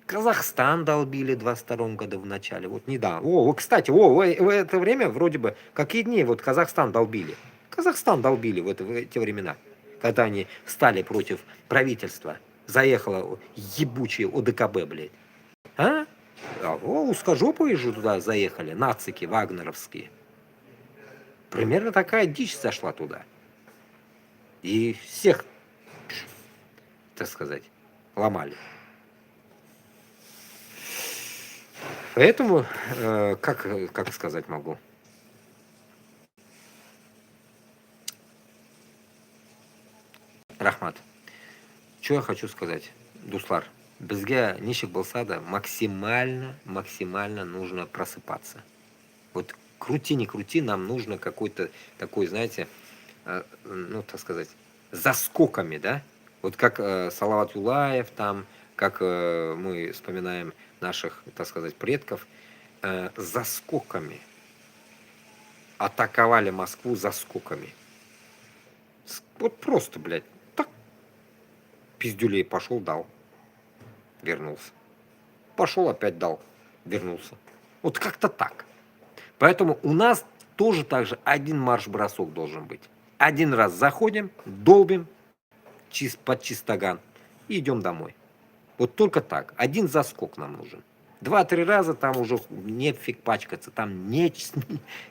Казахстан долбили в 22 году в начале. Вот недавно. Кстати, в это время вроде бы, какие дни вот Казахстан долбили. Казахстан долбили в эти времена. Когда они стали против правительства. Заехала ебучие ОДКБ, блядь. Узкожопые же туда заехали. Нацики вагнеровские. Примерно такая дичь зашла туда. И всех, так сказать, ломали. Поэтому, как сказать могу? Рахмат. Что я хочу сказать? Дуслар, бізге ничек болса да максимально нужно просыпаться. Вот крути, не крути, нам нужно какой-то такой, знаете, ну, так сказать, заскоками, да? Вот как Салават Юлаев, там, как мы вспоминаем наших, так сказать, предков, заскоками. Атаковали Москву заскоками. Вот просто, блядь, так. Пиздюлей пошел, дал. Вернулся. Пошел, опять дал. Вернулся. Вот как-то так. Поэтому у нас тоже так же один марш-бросок должен быть. Один раз заходим, долбим под чистоган и идем домой. Вот только так. Один заскок нам нужен. 2-3 раза там уже нефиг пачкаться. Там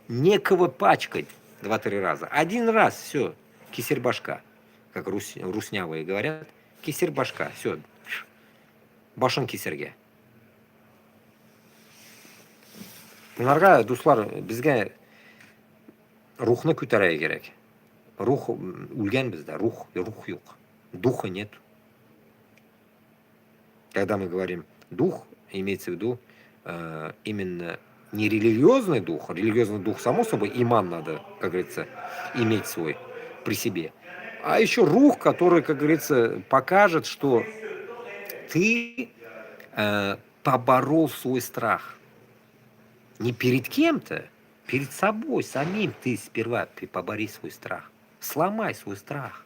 некого пачкать 2-3 раза. Один раз, все, кисерь башка. Как руснявые говорят, Кесер башка. Все. Башын кесерге. Bunlarga do'stlar bizga ruhni ko'tarish kerak. Ruh o'lgan bizda, ruh yo'q. Духа нет. Когда мы говорим дух, имеется в виду именно не религиозный дух, само собой, иман надо, как говорится, иметь свой при себе, а еще рух, который, как говорится, покажет, что ты поборол свой страх. Не перед кем-то, перед собой, самим ты сперва побори свой страх. Сломай свой страх.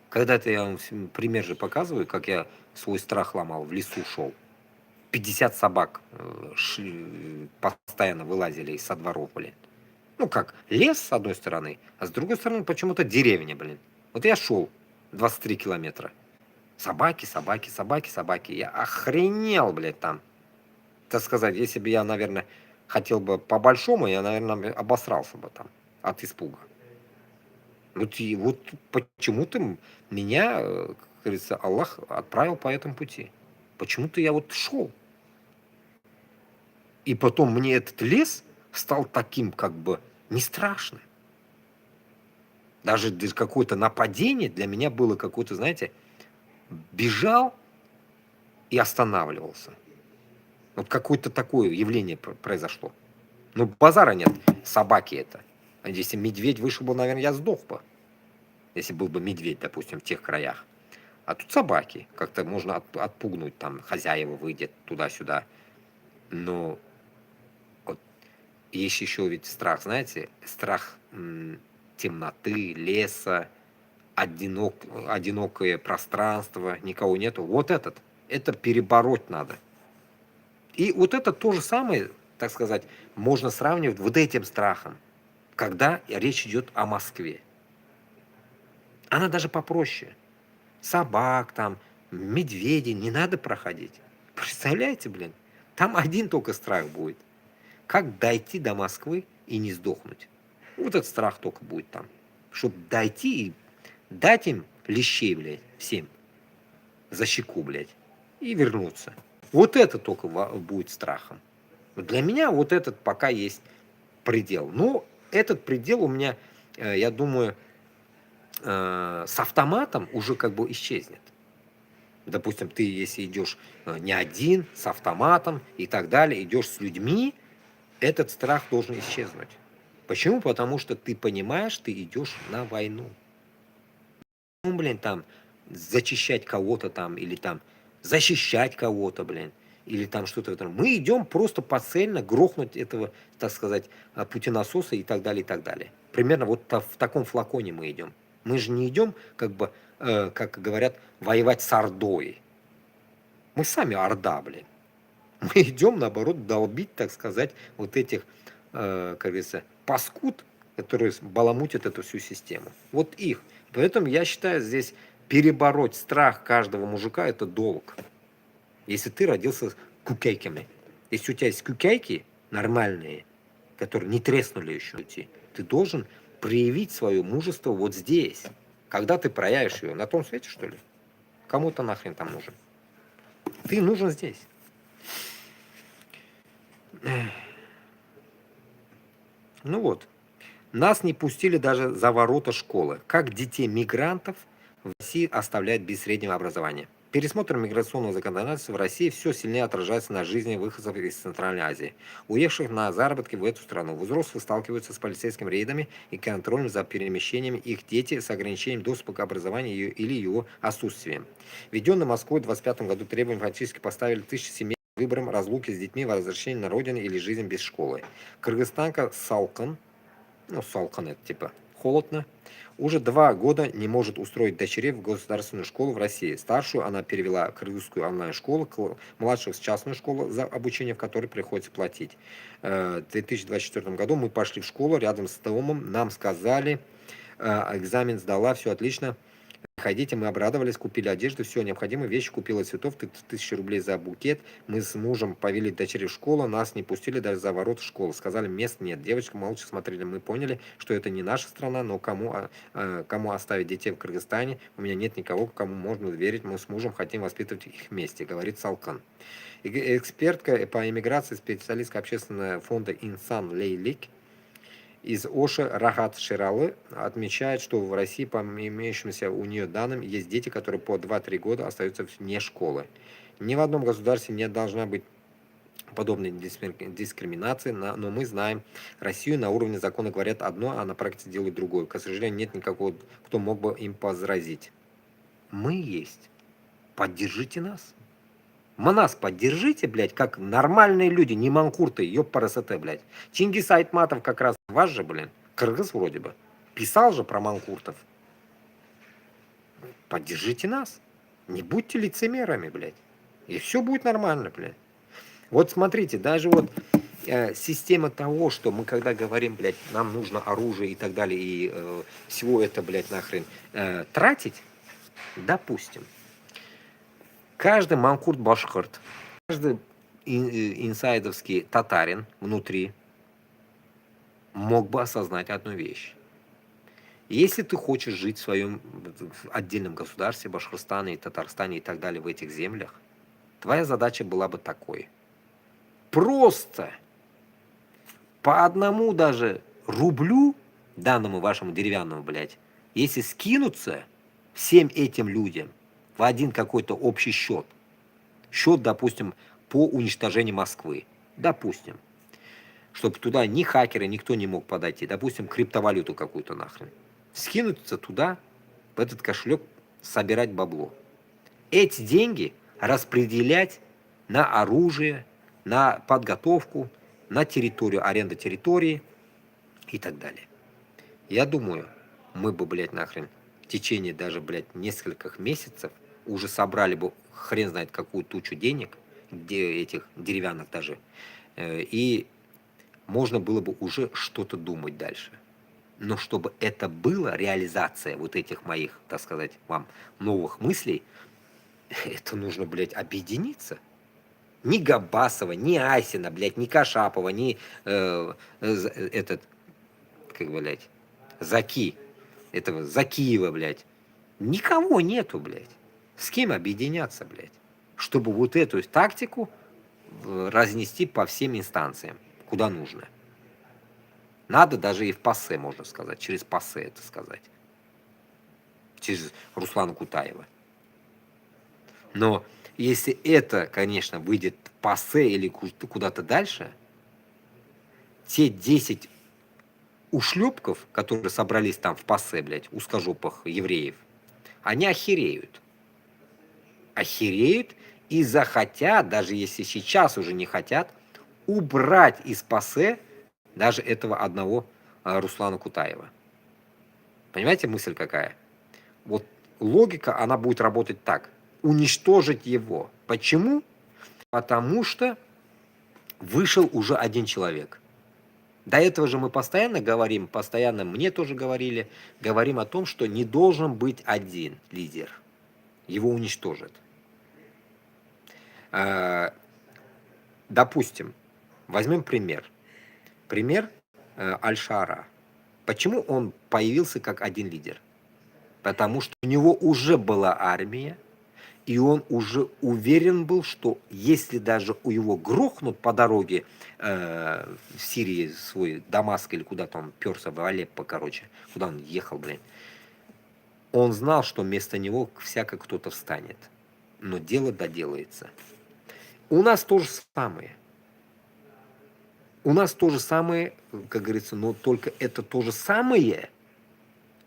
Когда-то я вам пример же показываю, как я свой страх ломал, в лесу шел. 50 собак постоянно вылазили со дворов, блин. Ну как, лес с одной стороны, а с другой стороны почему-то деревня, блин. Вот я шел 23 километра. Собаки. Я охренел, блядь, там. Так сказать, если бы я, наверное, хотел бы по-большому, я, наверное, обосрался бы там от испуга. Вот почему-то меня, как говорится, Аллах отправил по этому пути. Почему-то я вот шел. И потом мне этот лес стал таким, как бы, не страшным. Даже какое-то нападение для меня было какое-то, знаете, бежал и останавливался. Вот какое-то такое явление произошло. Ну, базара нет, собаки это. А если медведь вышел бы, наверное, я сдох бы. Если был бы медведь, допустим, в тех краях. А тут собаки. Как-то можно отпугнуть, там, хозяева выйдет туда-сюда. Но вот есть еще ведь страх, знаете, страх темноты, леса, одинокое пространство, никого нету. Вот это перебороть надо. И вот это то же самое, так сказать, можно сравнивать вот этим страхом, когда речь идет о Москве. Она даже попроще. Собак там, медведей не надо проходить. Представляете, блин? Там один только страх будет. Как дойти до Москвы и не сдохнуть? Вот этот страх только будет там. Чтобы дойти и дать им лещей, блядь, всем. За щеку, блядь. И вернуться. Вот это только будет страхом. Для меня вот этот пока есть предел. Но этот предел у меня, я думаю, с автоматом уже как бы исчезнет. Допустим, ты, если идешь не один, с автоматом и так далее, идешь с людьми, этот страх должен исчезнуть. Почему? Потому что ты понимаешь, ты идешь на войну. Ну, блин, там, зачищать кого-то там, или там, защищать кого-то, блин, или там что-то в этом. Мы идем просто поцельно грохнуть этого, так сказать, путинасоса и так далее, и так далее. Примерно вот в таком флаконе мы идем. Мы же не идем, как бы, как говорят, воевать с Ордой. Мы сами Орда, блин. Мы идем, наоборот, долбить, так сказать, вот этих, как говорится, паскуд, которые баламутят эту всю систему. Вот их. Поэтому я считаю, здесь перебороть страх каждого мужика – это долг. Если ты родился с кукейками. Если у тебя есть кукейки нормальные, которые не треснули еще, ты должен проявить свое мужество вот здесь. Когда ты проявишь ее? На том свете, что ли? Кому-то нахрен там нужен. Ты нужен здесь. Ну вот. Нас не пустили даже за ворота школы. Как детей мигрантов в России оставляют без среднего образования. Пересмотр миграционного законодательства в России все сильнее отражается на жизни выходцев из Центральной Азии, уехавших на заработки в эту страну. Взрослые сталкиваются с полицейскими рейдами и контролем за перемещением их дети с ограничением доступа к образованию или его отсутствием. Введенные Москвой в 2025 году требования фактически поставили тысячи семей выбором разлуки с детьми, возвращения на родину или жизнь без школы. Кыргызстанка Салкан, Салкан это типа холодно, уже 2 года не может устроить дочерей в государственную школу в России. Старшую она перевела в кыргызскую онлайн-школу, младшую в частную школу, за обучение в которой приходится платить. В 2024 году мы пошли в школу рядом с домом, нам сказали, экзамен сдала, все отлично, Ходите, мы обрадовались, купили одежду, все необходимое, вещи, купила цветов, 1000 рублей за букет. Мы с мужем повели дочери в школу, нас не пустили даже за ворота школы. Сказали, мест нет. Девочка молча смотрели. Мы поняли, что это не наша страна, но кому оставить детей в Кыргызстане? У меня нет никого, кому можно верить. Мы с мужем хотим воспитывать их вместе, говорит Салкан. Экспертка по иммиграции, специалистка общественного фонда «Инсан Лейлик» из Оши Рахат Ширалы отмечает, что в России, по имеющимся у нее данным, есть дети, которые по 2-3 года остаются вне школы. Ни в одном государстве не должна быть подобной дискриминации, но мы знаем Россию, на уровне закона говорят одно, а на практике делают другое. К сожалению, нет никакого, кто мог бы им возразить. Мы есть. Поддержите нас. Нас поддержите, блядь, как нормальные люди, не манкурты, ёппарасоте, блядь. Чингис Айтматов как раз ваш же, блин, кыргыз вроде бы. Писал же про манкуртов. Поддержите нас. Не будьте лицемерами, блядь. И все будет нормально, блядь. Вот смотрите, даже вот система того, что мы когда говорим, блядь, нам нужно оружие и так далее, и всего это, блядь, нахрен тратить, допустим. Каждый манкурт-башкирт, каждый инсайдовский татарин внутри мог бы осознать одну вещь. Если ты хочешь жить в своем отдельном государстве, Башкортостане, Татарстане и так далее, в этих землях, твоя задача была бы такой. Просто по одному даже рублю, данному вашему деревянному, блядь, если скинуться всем этим людям в один какой-то общий счет, допустим, по уничтожению Москвы, допустим, чтобы туда ни хакеры, никто не мог подойти, допустим, криптовалюту какую-то нахрен, скинуться туда, в этот кошелек, собирать бабло. Эти деньги распределять на оружие, на подготовку, на территорию, аренда территории и так далее. Я думаю, мы бы, блядь, нахрен в течение даже, блядь, нескольких месяцев уже собрали бы хрен знает какую тучу денег, где этих деревянных даже, и можно было бы уже что-то думать дальше. Но чтобы это была реализация вот этих моих, так сказать, вам новых мыслей, это нужно, блядь, объединиться. Ни Габасова, ни Асина, блядь, ни Кашапова, ни этот, как, блядь, Заки, этого Закиева, блядь. Никого нету, блядь. С кем объединяться, блядь? Чтобы вот эту тактику разнести по всем инстанциям, куда нужно. Надо даже и в ПАСЕ, можно сказать, через ПАСЕ это сказать. Через Руслана Кутаева. Но если это, конечно, выйдет в ПАСЕ или куда-то дальше, те 10 ушлепков, которые собрались там в ПАСЕ, блядь, узкожопых евреев, они охереют. Охереют и захотят, даже если сейчас уже не хотят, убрать из ПАСЕ даже этого одного Руслана Кутаева. Понимаете, мысль какая? Вот логика, она будет работать так. Уничтожить его. Почему? Потому что вышел уже один человек. До этого же мы постоянно говорим, постоянно мне тоже говорим о том, что не должен быть один лидер. Его уничтожат. Допустим, возьмем пример. Пример Аль-Шара. Почему он появился как один лидер? Потому что у него уже была армия, и он уже уверен был, что если даже у него грохнут по дороге в Сирии свой Дамаск или куда-то он перся, в Алеппо, короче, куда он ехал, блин, он знал, что вместо него всяко кто-то встанет. Но дело доделается. У нас то же самое. У нас то же самое, как говорится, но только это то же самое.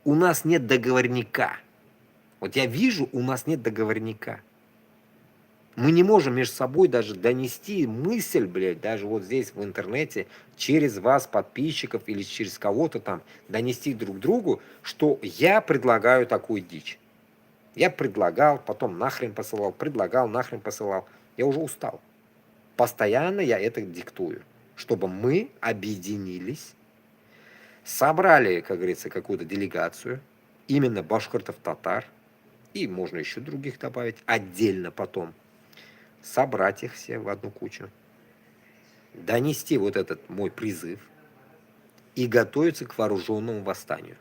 У нас нет договорника. Вот я вижу, у нас нет договорника. Мы не можем между собой даже донести мысль, блядь, даже вот здесь в интернете, через вас, подписчиков, или через кого-то там, донести друг другу, что я предлагаю такую дичь. Я предлагал, потом нахрен посылал, предлагал, нахрен посылал. Я уже устал. Постоянно я это диктую, чтобы мы объединились, собрали, как говорится, какую-то делегацию, именно башкиртов, татар, И можно еще других добавить отдельно потом. Собрать их все в одну кучу. Донести вот этот мой призыв и готовиться к вооруженному восстанию.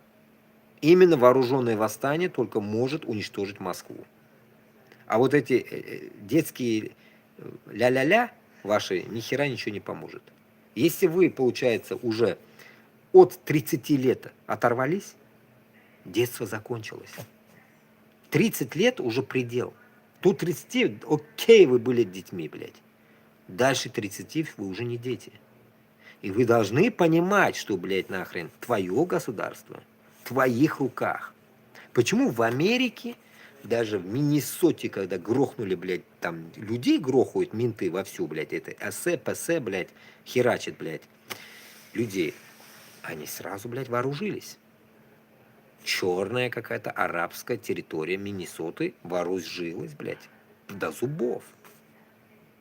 Именно вооруженное восстание только может уничтожить Москву. А вот эти детские ля-ля-ля ваши ни хера ничего не поможет. Если вы, получается, уже от 30 лет оторвались, детство закончилось. 30 лет уже предел. Тут 30, окей, вы были детьми, блядь. Дальше 30 вы уже не дети. И вы должны понимать, что, блядь, нахрен, твое государство в твоих руках. Почему в Америке, даже в Миннесоте, когда грохнули, блядь, там людей грохают, менты вовсю, блядь, это АС, ПС, блядь, херачат, блядь, людей. Они сразу, блядь, вооружились. Черная какая-то арабская территория Миннесоты вооружилась, блядь, до зубов.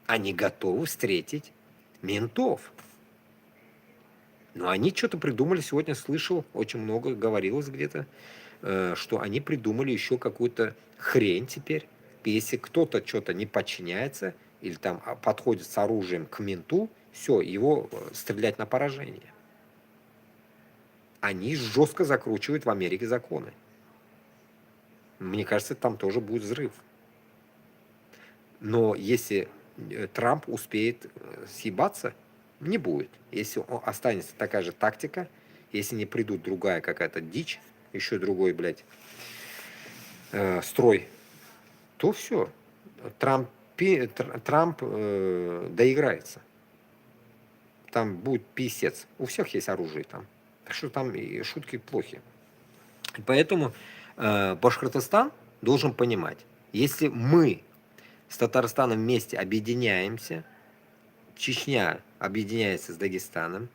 Они готовы встретить ментов. Но они что-то придумали, сегодня слышал, очень много говорилось где-то, что они придумали еще какую-то хрень теперь. Если кто-то что-то не подчиняется или там подходит с оружием к менту, все, его стрелять на поражение. Они жестко закручивают в Америке законы. Мне кажется, там тоже будет взрыв. Но если Трамп успеет съебаться, не будет. Если останется такая же тактика, если не придут другая какая-то дичь, еще другой, блядь, строй, то все. Трамп доиграется. Там будет писец. У всех есть оружие там. Так что там и шутки плохи. Поэтому Башкортостан должен понимать, если мы с Татарстаном вместе объединяемся, Чечня объединяется с Дагестаном,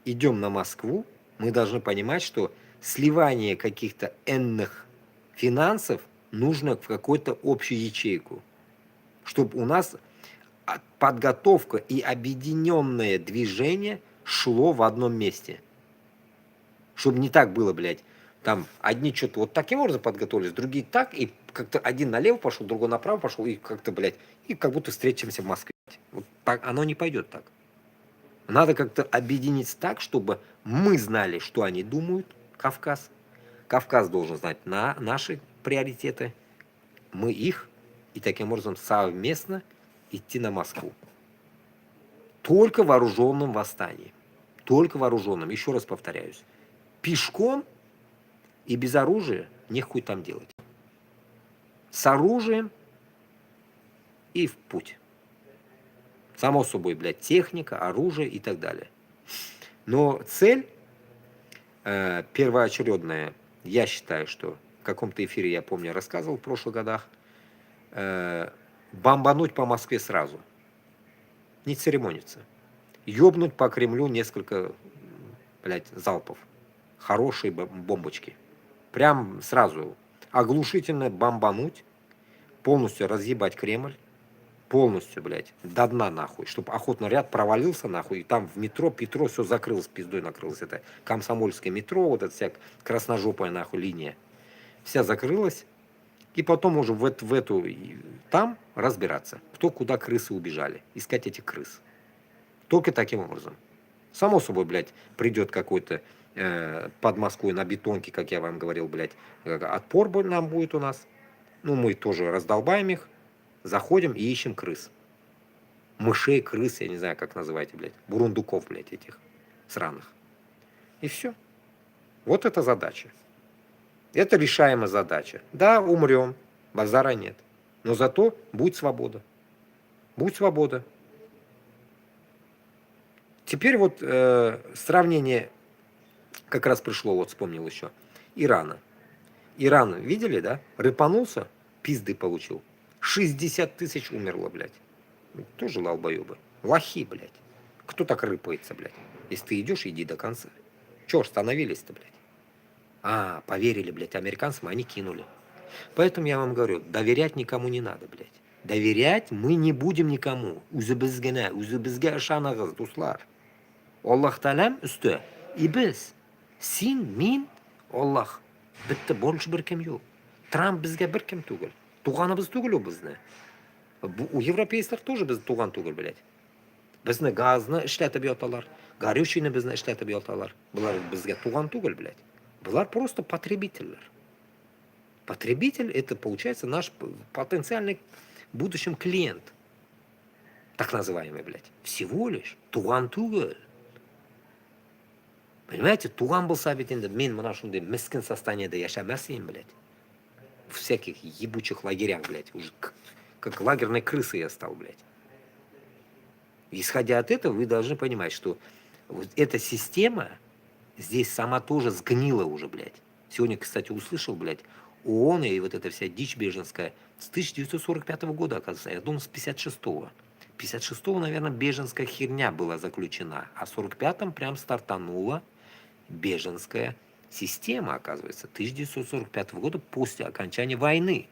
идем на Москву, мы должны понимать, что сливание каких-то энных финансов нужно в какую-то общую ячейку, чтобы у нас подготовка и объединенное движение шло в одном месте. Чтобы не так было, блядь, там одни что-то вот таким образом подготовились, другие так, и как-то один налево пошел, другой направо пошел, и как-то, блядь, и как будто встретимся в Москве. Вот так, оно не пойдет так. Надо как-то объединиться так, чтобы мы знали, что они думают, Кавказ. Кавказ должен знать наши приоритеты, мы их, и таким образом совместно идти на Москву. Только вооруженным восстанием. Только вооруженным. Еще раз повторяюсь. Пешком и без оружия нехуй там делать. С оружием и в путь. Само собой, блядь, техника, оружие и так далее. Но цель первоочередная, я считаю, что в каком-то эфире, я помню, рассказывал в прошлых годах, бомбануть по Москве сразу. Не церемониться. Ёбнуть по Кремлю несколько, блядь, залпов. Хорошие бомбочки. Прям сразу оглушительно бомбануть, полностью разъебать Кремль, полностью, блядь, до дна нахуй, чтобы охотный ряд провалился нахуй, и там в метро все закрылось, пиздой накрылось, это комсомольское метро, вот эта вся красножопая нахуй линия, вся закрылась, и потом уже в эту там разбираться, кто куда крысы убежали, искать этих крыс. Только таким образом. Само собой, блядь, придет какой-то под Москвой на бетонке, как я вам говорил, блядь, отпор нам будет у нас. Ну, мы тоже раздолбаем их, заходим и ищем крыс. Мышей, крыс, я не знаю, как называете, блядь. Бурундуков, блядь, этих сраных. И все. Вот это задача. Это решаемая задача. Да, умрем, базара нет. Но зато будет свобода. Будет свобода. Теперь вот сравнение как раз пришло, вот вспомнил еще. Ирана. Иран, видели, да? Рыпанулся, пизды получил. 60 тысяч умерло, блядь. Тоже лалбоебы. Лохи, блядь. Кто так рыпается, блядь? Если ты идешь, иди до конца. Чего остановились-то, блядь? Поверили, блядь, американцам, они кинули. Поэтому я вам говорю, доверять никому не надо, блядь. Доверять мы не будем никому. Үзебезге ышанагыз, дуслар. Аллах Таалам үсті. И біз. Син, мин, Аллах. Бітті, больше бір кім жоқ. Трамп бізге бір кем түгіл. Туғаныбыз түгіл о бізді. У европейцтер тоже біз туған түгіл, блядь. Бізді газны ішлетіп яталар, горючийні бізді ішлетіп яталар. Бұлар бізге туған түгіл, блядь. Бұлар просто потребителер. Потребитель это, получается, наш потенциальный в будущем клиент. Так называемый, блядь. Всего лишь. Туған түгіл. Понимаете, туған болса бит енді мен мына шундай міскін состояниеде яшамас ем, блядь. В всяких ебучих лагерях, блядь. Уже как лагерной крысы я стал, блядь. Исходя от этого, вы должны понимать, что вот эта система здесь сама тоже сгнила уже, блядь. Сегодня, кстати, услышал, блядь, ООН и вот эта вся дичь беженская с 1945 года, оказывается, я думал, с 56-го. 56-го, наверное, беженская херня была заключена, а в 45-м прям стартанула беженская система, оказывается, 1945 года после окончания войны.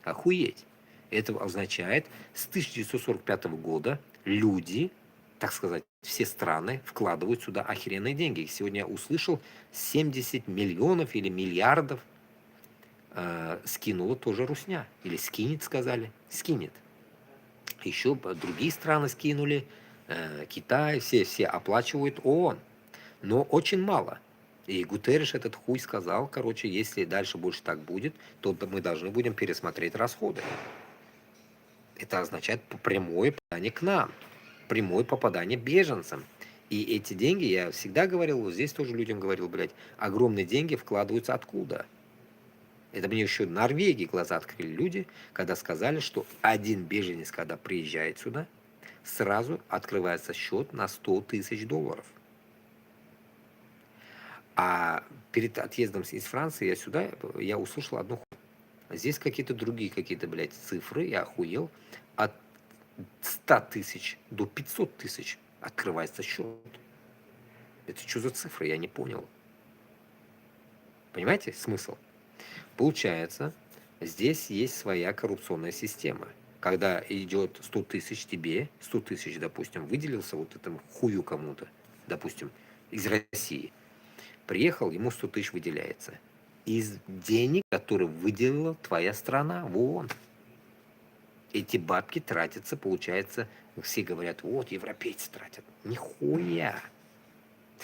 Охуеть. Это означает, с 1945 года люди, так сказать, все страны вкладывают сюда охеренные деньги. Сегодня я услышал, 70 миллионов или миллиардов скинула тоже Русня. Или скинет, сказали. Скинет. Еще другие страны скинули, Китай, все оплачивают ООН. Но очень мало. И Гутерриш этот хуй сказал, короче, если дальше больше так будет, то мы должны будем пересмотреть расходы. Это означает прямое попадание к нам, прямое попадание беженцам. И эти деньги, я всегда говорил, вот здесь тоже людям говорил, блядь, огромные деньги вкладываются откуда? Это мне еще в Норвегии глаза открыли люди, когда сказали, что один беженец, когда приезжает сюда, сразу открывается счет на 100 тысяч долларов. А перед отъездом из Франции я сюда, я услышал одну хуйню. Здесь какие-то другие, блядь, цифры, я охуел. От 100 тысяч до 500 тысяч открывается счет. Это что за цифры, я не понял. Понимаете смысл? Получается, здесь есть своя коррупционная система. Когда идет 100 тысяч тебе, 100 тысяч, допустим, выделился вот этому хую кому-то, допустим, из России, приехал, ему 100 тысяч выделяется. Из денег, которые выделила твоя страна в ООН. Эти бабки тратятся, получается, все говорят, вот, европейцы тратят. Нихуя.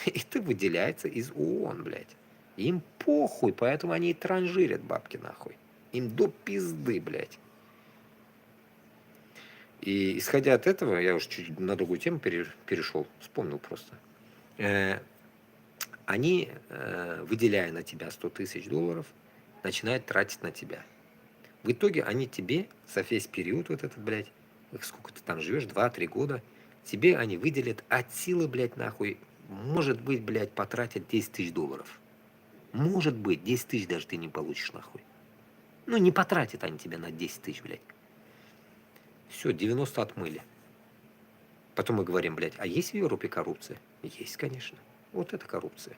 Это выделяется из ООН, блядь. Им похуй, поэтому они и транжирят бабки нахуй. Им до пизды, блядь. И исходя от этого, я уже чуть на другую тему перешел, вспомнил просто. Они, выделяя на тебя 100 тысяч долларов, начинают тратить на тебя. В итоге они тебе за весь период вот этот, блядь, сколько ты там живешь, 2-3 года, тебе они выделят от силы, блядь, нахуй, может быть, блядь, потратят 10 тысяч долларов. Может быть, 10 тысяч даже ты не получишь, нахуй. Ну, не потратят они тебя на 10 тысяч, блядь. Все, 90 отмыли. Потом мы говорим, блядь, а есть в Европе коррупция? Есть, конечно. Вот это коррупция.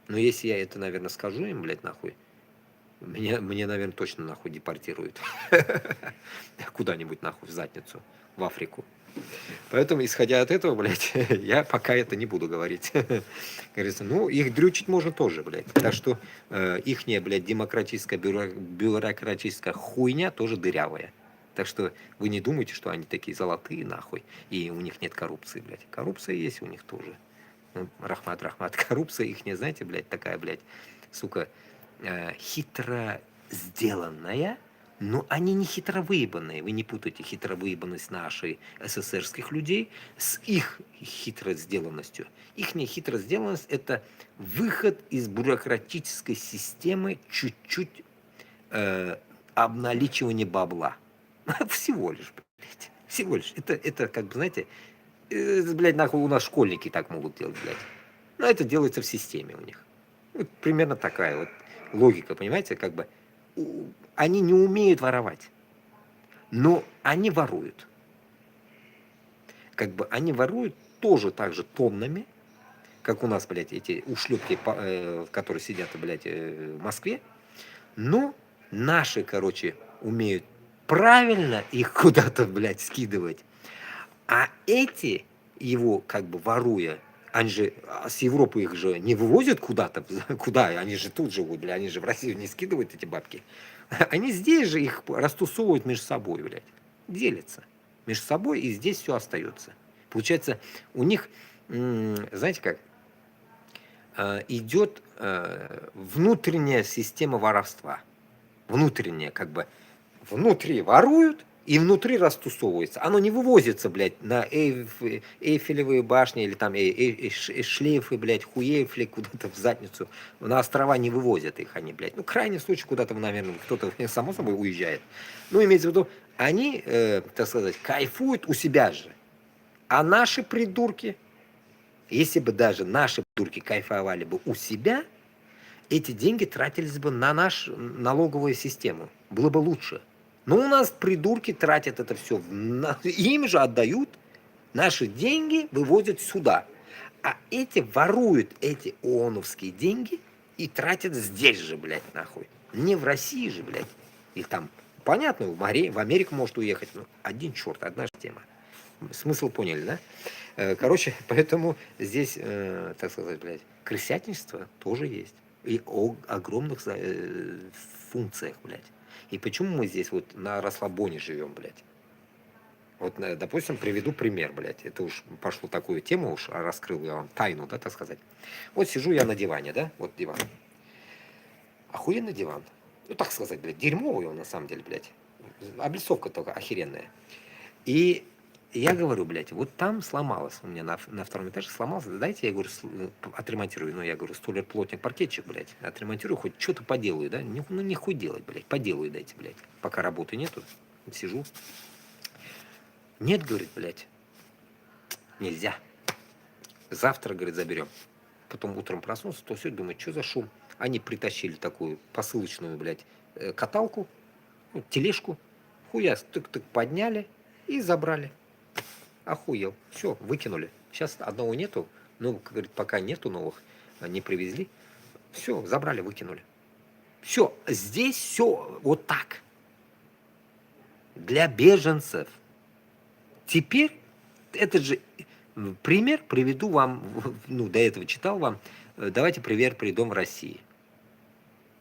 Но если я это, наверное, скажу им, блядь, нахуй, мне, наверное, точно нахуй депортируют. Куда-нибудь нахуй в задницу, в Африку. Поэтому, исходя от этого, блядь, я пока это не буду говорить. Говорится, ну, их дрючить можно тоже, блядь. Так что ихняя, блядь, демократическая, бюрократическая хуйня тоже дырявая. Так что вы не думайте, что они такие золотые, нахуй, и у них нет коррупции, блядь. Коррупция есть у них тоже. Ну, рахмат. Коррупция их не, знаете, блядь, такая, блядь, сука, хитро сделанная, но они не хитро выебанные. Вы не путайте хитровыебанность нашей СССРских людей с их хитро сделанностью. Их хитро сделанность – это выход из бюрократической системы чуть-чуть обналичивание бабла. Всего лишь, блядь. Всего лишь. Это как бы, знаете, блядь, нахуй у нас школьники так могут делать, блядь. Но это делается в системе у них. Вот примерно такая вот логика, понимаете, как бы. Они не умеют воровать, но они воруют. Как бы они воруют тоже так же тоннами, как у нас, блядь, эти ушлепки, которые сидят, блядь, в Москве. Но наши, короче, умеют правильно их куда-то, блядь, скидывать. А эти, его как бы воруя, Они же с Европы их же не вывозят куда-то, куда, они же тут живут, бля, они же в Россию не скидывают эти бабки. Они здесь же их растусовывают между собой, блядь, делятся между собой, и здесь все остается. Получается, у них, знаете как, идет внутренняя система воровства. Внутренняя, как бы, внутри воруют, и внутри растусовывается. Оно не вывозится, блядь, на Эйфелевые башни или там шлейфы, блядь, хуейфли куда-то в задницу. На острова не вывозят их они, блядь. Ну, крайний случай куда-то, наверное, кто-то, само собой, уезжает. Ну, имеется в виду, они, так сказать, кайфуют у себя же. А наши придурки, если бы даже наши придурки кайфовали бы у себя, эти деньги тратились бы на нашу налоговую систему. Было бы лучше. Но у нас придурки тратят это все. Им же отдают, наши деньги вывозят сюда. А эти воруют эти ООНовские деньги и тратят здесь же, блядь, нахуй. Не в России же, блядь. И там, понятно, в Америку может уехать. Но один черт, одна же тема. Смысл поняли, да? Короче, поэтому здесь, так сказать, блядь, крысятничество тоже есть. И о огромных функциях, блядь. И почему мы здесь вот на расслабоне живем, блядь? Вот, допустим, приведу пример, блядь. Это уж пошло такую тему, уж раскрыл я вам тайну, да, так сказать. Вот сижу я на диване, да, вот диван. Охуенный диван. Ну, так сказать, блядь, дерьмовый он на самом деле, блядь. Облицовка только охеренная. И я говорю, блядь, вот там сломалось у меня на втором этаже сломалось. Дайте, я говорю, отремонтирую. Ну, я говорю, столяр, плотник, паркетчик, блядь. Отремонтирую, хоть что-то поделаю, да? Ну, не хуй делать, блядь. Поделаю дайте, блядь. Пока работы нету, сижу. Нет, говорит, блядь, нельзя. Завтра, говорит, заберем. Потом утром проснулся, то все, думаю, что за шум? Они притащили такую посылочную, блядь, каталку, ну, тележку. Хуя, тык-тык подняли и забрали. Охуел. Все, выкинули. Сейчас одного нету. Ну, как говорит, пока нету новых, не привезли. Все, забрали, выкинули. Все, здесь все вот так. Для беженцев. Теперь этот же пример приведу вам, ну, до этого читал вам. Давайте пример приведем в России.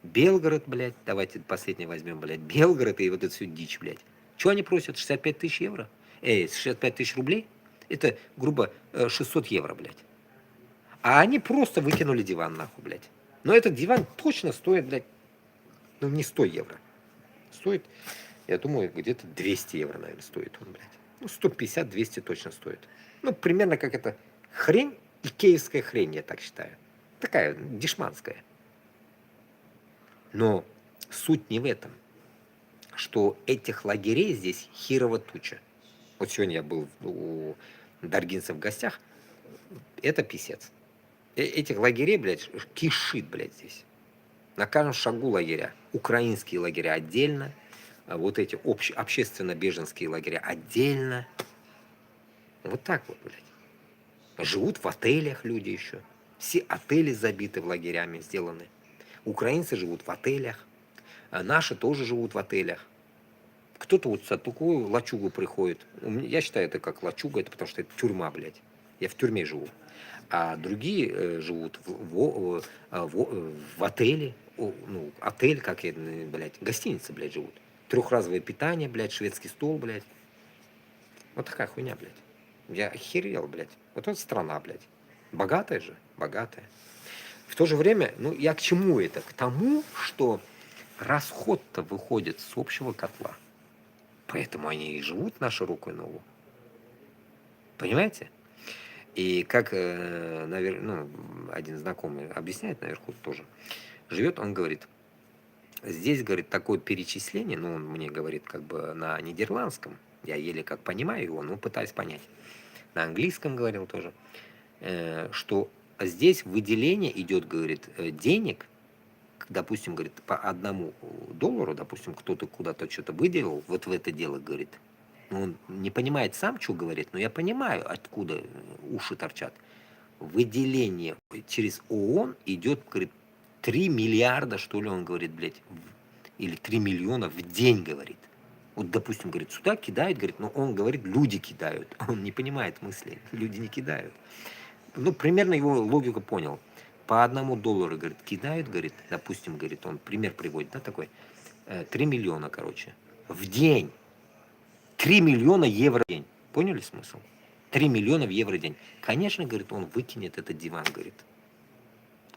Белгород, блядь, давайте последний возьмем, блядь, Белгород и вот эту всю дичь, блядь. Что они просят? 65 тысяч евро? 65 тысяч рублей? Это, грубо, 600 евро, блядь. А они просто выкинули диван, нахуй, блядь. Но этот диван точно стоит, блядь, ну, не 100 евро. Стоит, я думаю, где-то 200 евро, наверное, стоит он, блядь. Ну, 150-200 точно стоит. Ну, примерно как эта хрень, икеевская хрень, я так считаю. Такая дешманская. Но суть не в этом, что этих лагерей здесь херово туча. Вот сегодня я был у даргинцев в гостях, это писец. Этих лагерей, блядь, кишит, блядь, здесь. На каждом шагу лагеря. Украинские лагеря отдельно, а вот эти общественно-беженские лагеря отдельно. Вот так вот, блядь. Живут в отелях люди еще. Все отели забиты в лагерями сделаны. Украинцы живут в отелях, а наши тоже живут в отелях. Кто-то вот в такую лачугу приходит. Я считаю, это как лачуга, это потому что это тюрьма, блядь. Я в тюрьме живу. А другие живут в отеле. Ну, отель, как я, блядь, гостиницы, блядь, живут. Трехразовое питание, блядь, шведский стол, блядь. Вот такая хуйня, блядь. Я охерел, блядь. Вот это страна, блядь. Богатая же, богатая. В то же время, ну, я к чему это? К тому, что расход-то выходит с общего котла. Поэтому они и живут на широкую ногу. Понимаете? И как, ну, один знакомый объясняет наверху тоже, живет, он говорит, здесь, говорит, такое перечисление, ну, он мне говорит как бы на нидерландском, я еле как понимаю его, но пытаюсь понять. На английском говорил тоже, что здесь выделение идет, говорит, денег, допустим, говорит, по $1, допустим, кто-то куда-то что-то выделил, вот в это дело, говорит, он не понимает сам, что говорит, но я понимаю, откуда уши торчат. Выделение через ООН идет, говорит, 3 миллиарда, что ли, он говорит, блядь, или 3 миллиона в день, говорит. Вот, допустим, говорит, сюда кидают, говорит, но он говорит, люди кидают. Он не понимает мысли, люди не кидают. ну, примерно его логику понял. По $1, говорит, кидают, говорит, допустим, говорит, он пример приводит, да, такой, 3 миллиона, короче, в день. 3 миллиона евро в день. Поняли смысл? 3 миллиона евро в день. Конечно, говорит, он выкинет этот диван, говорит.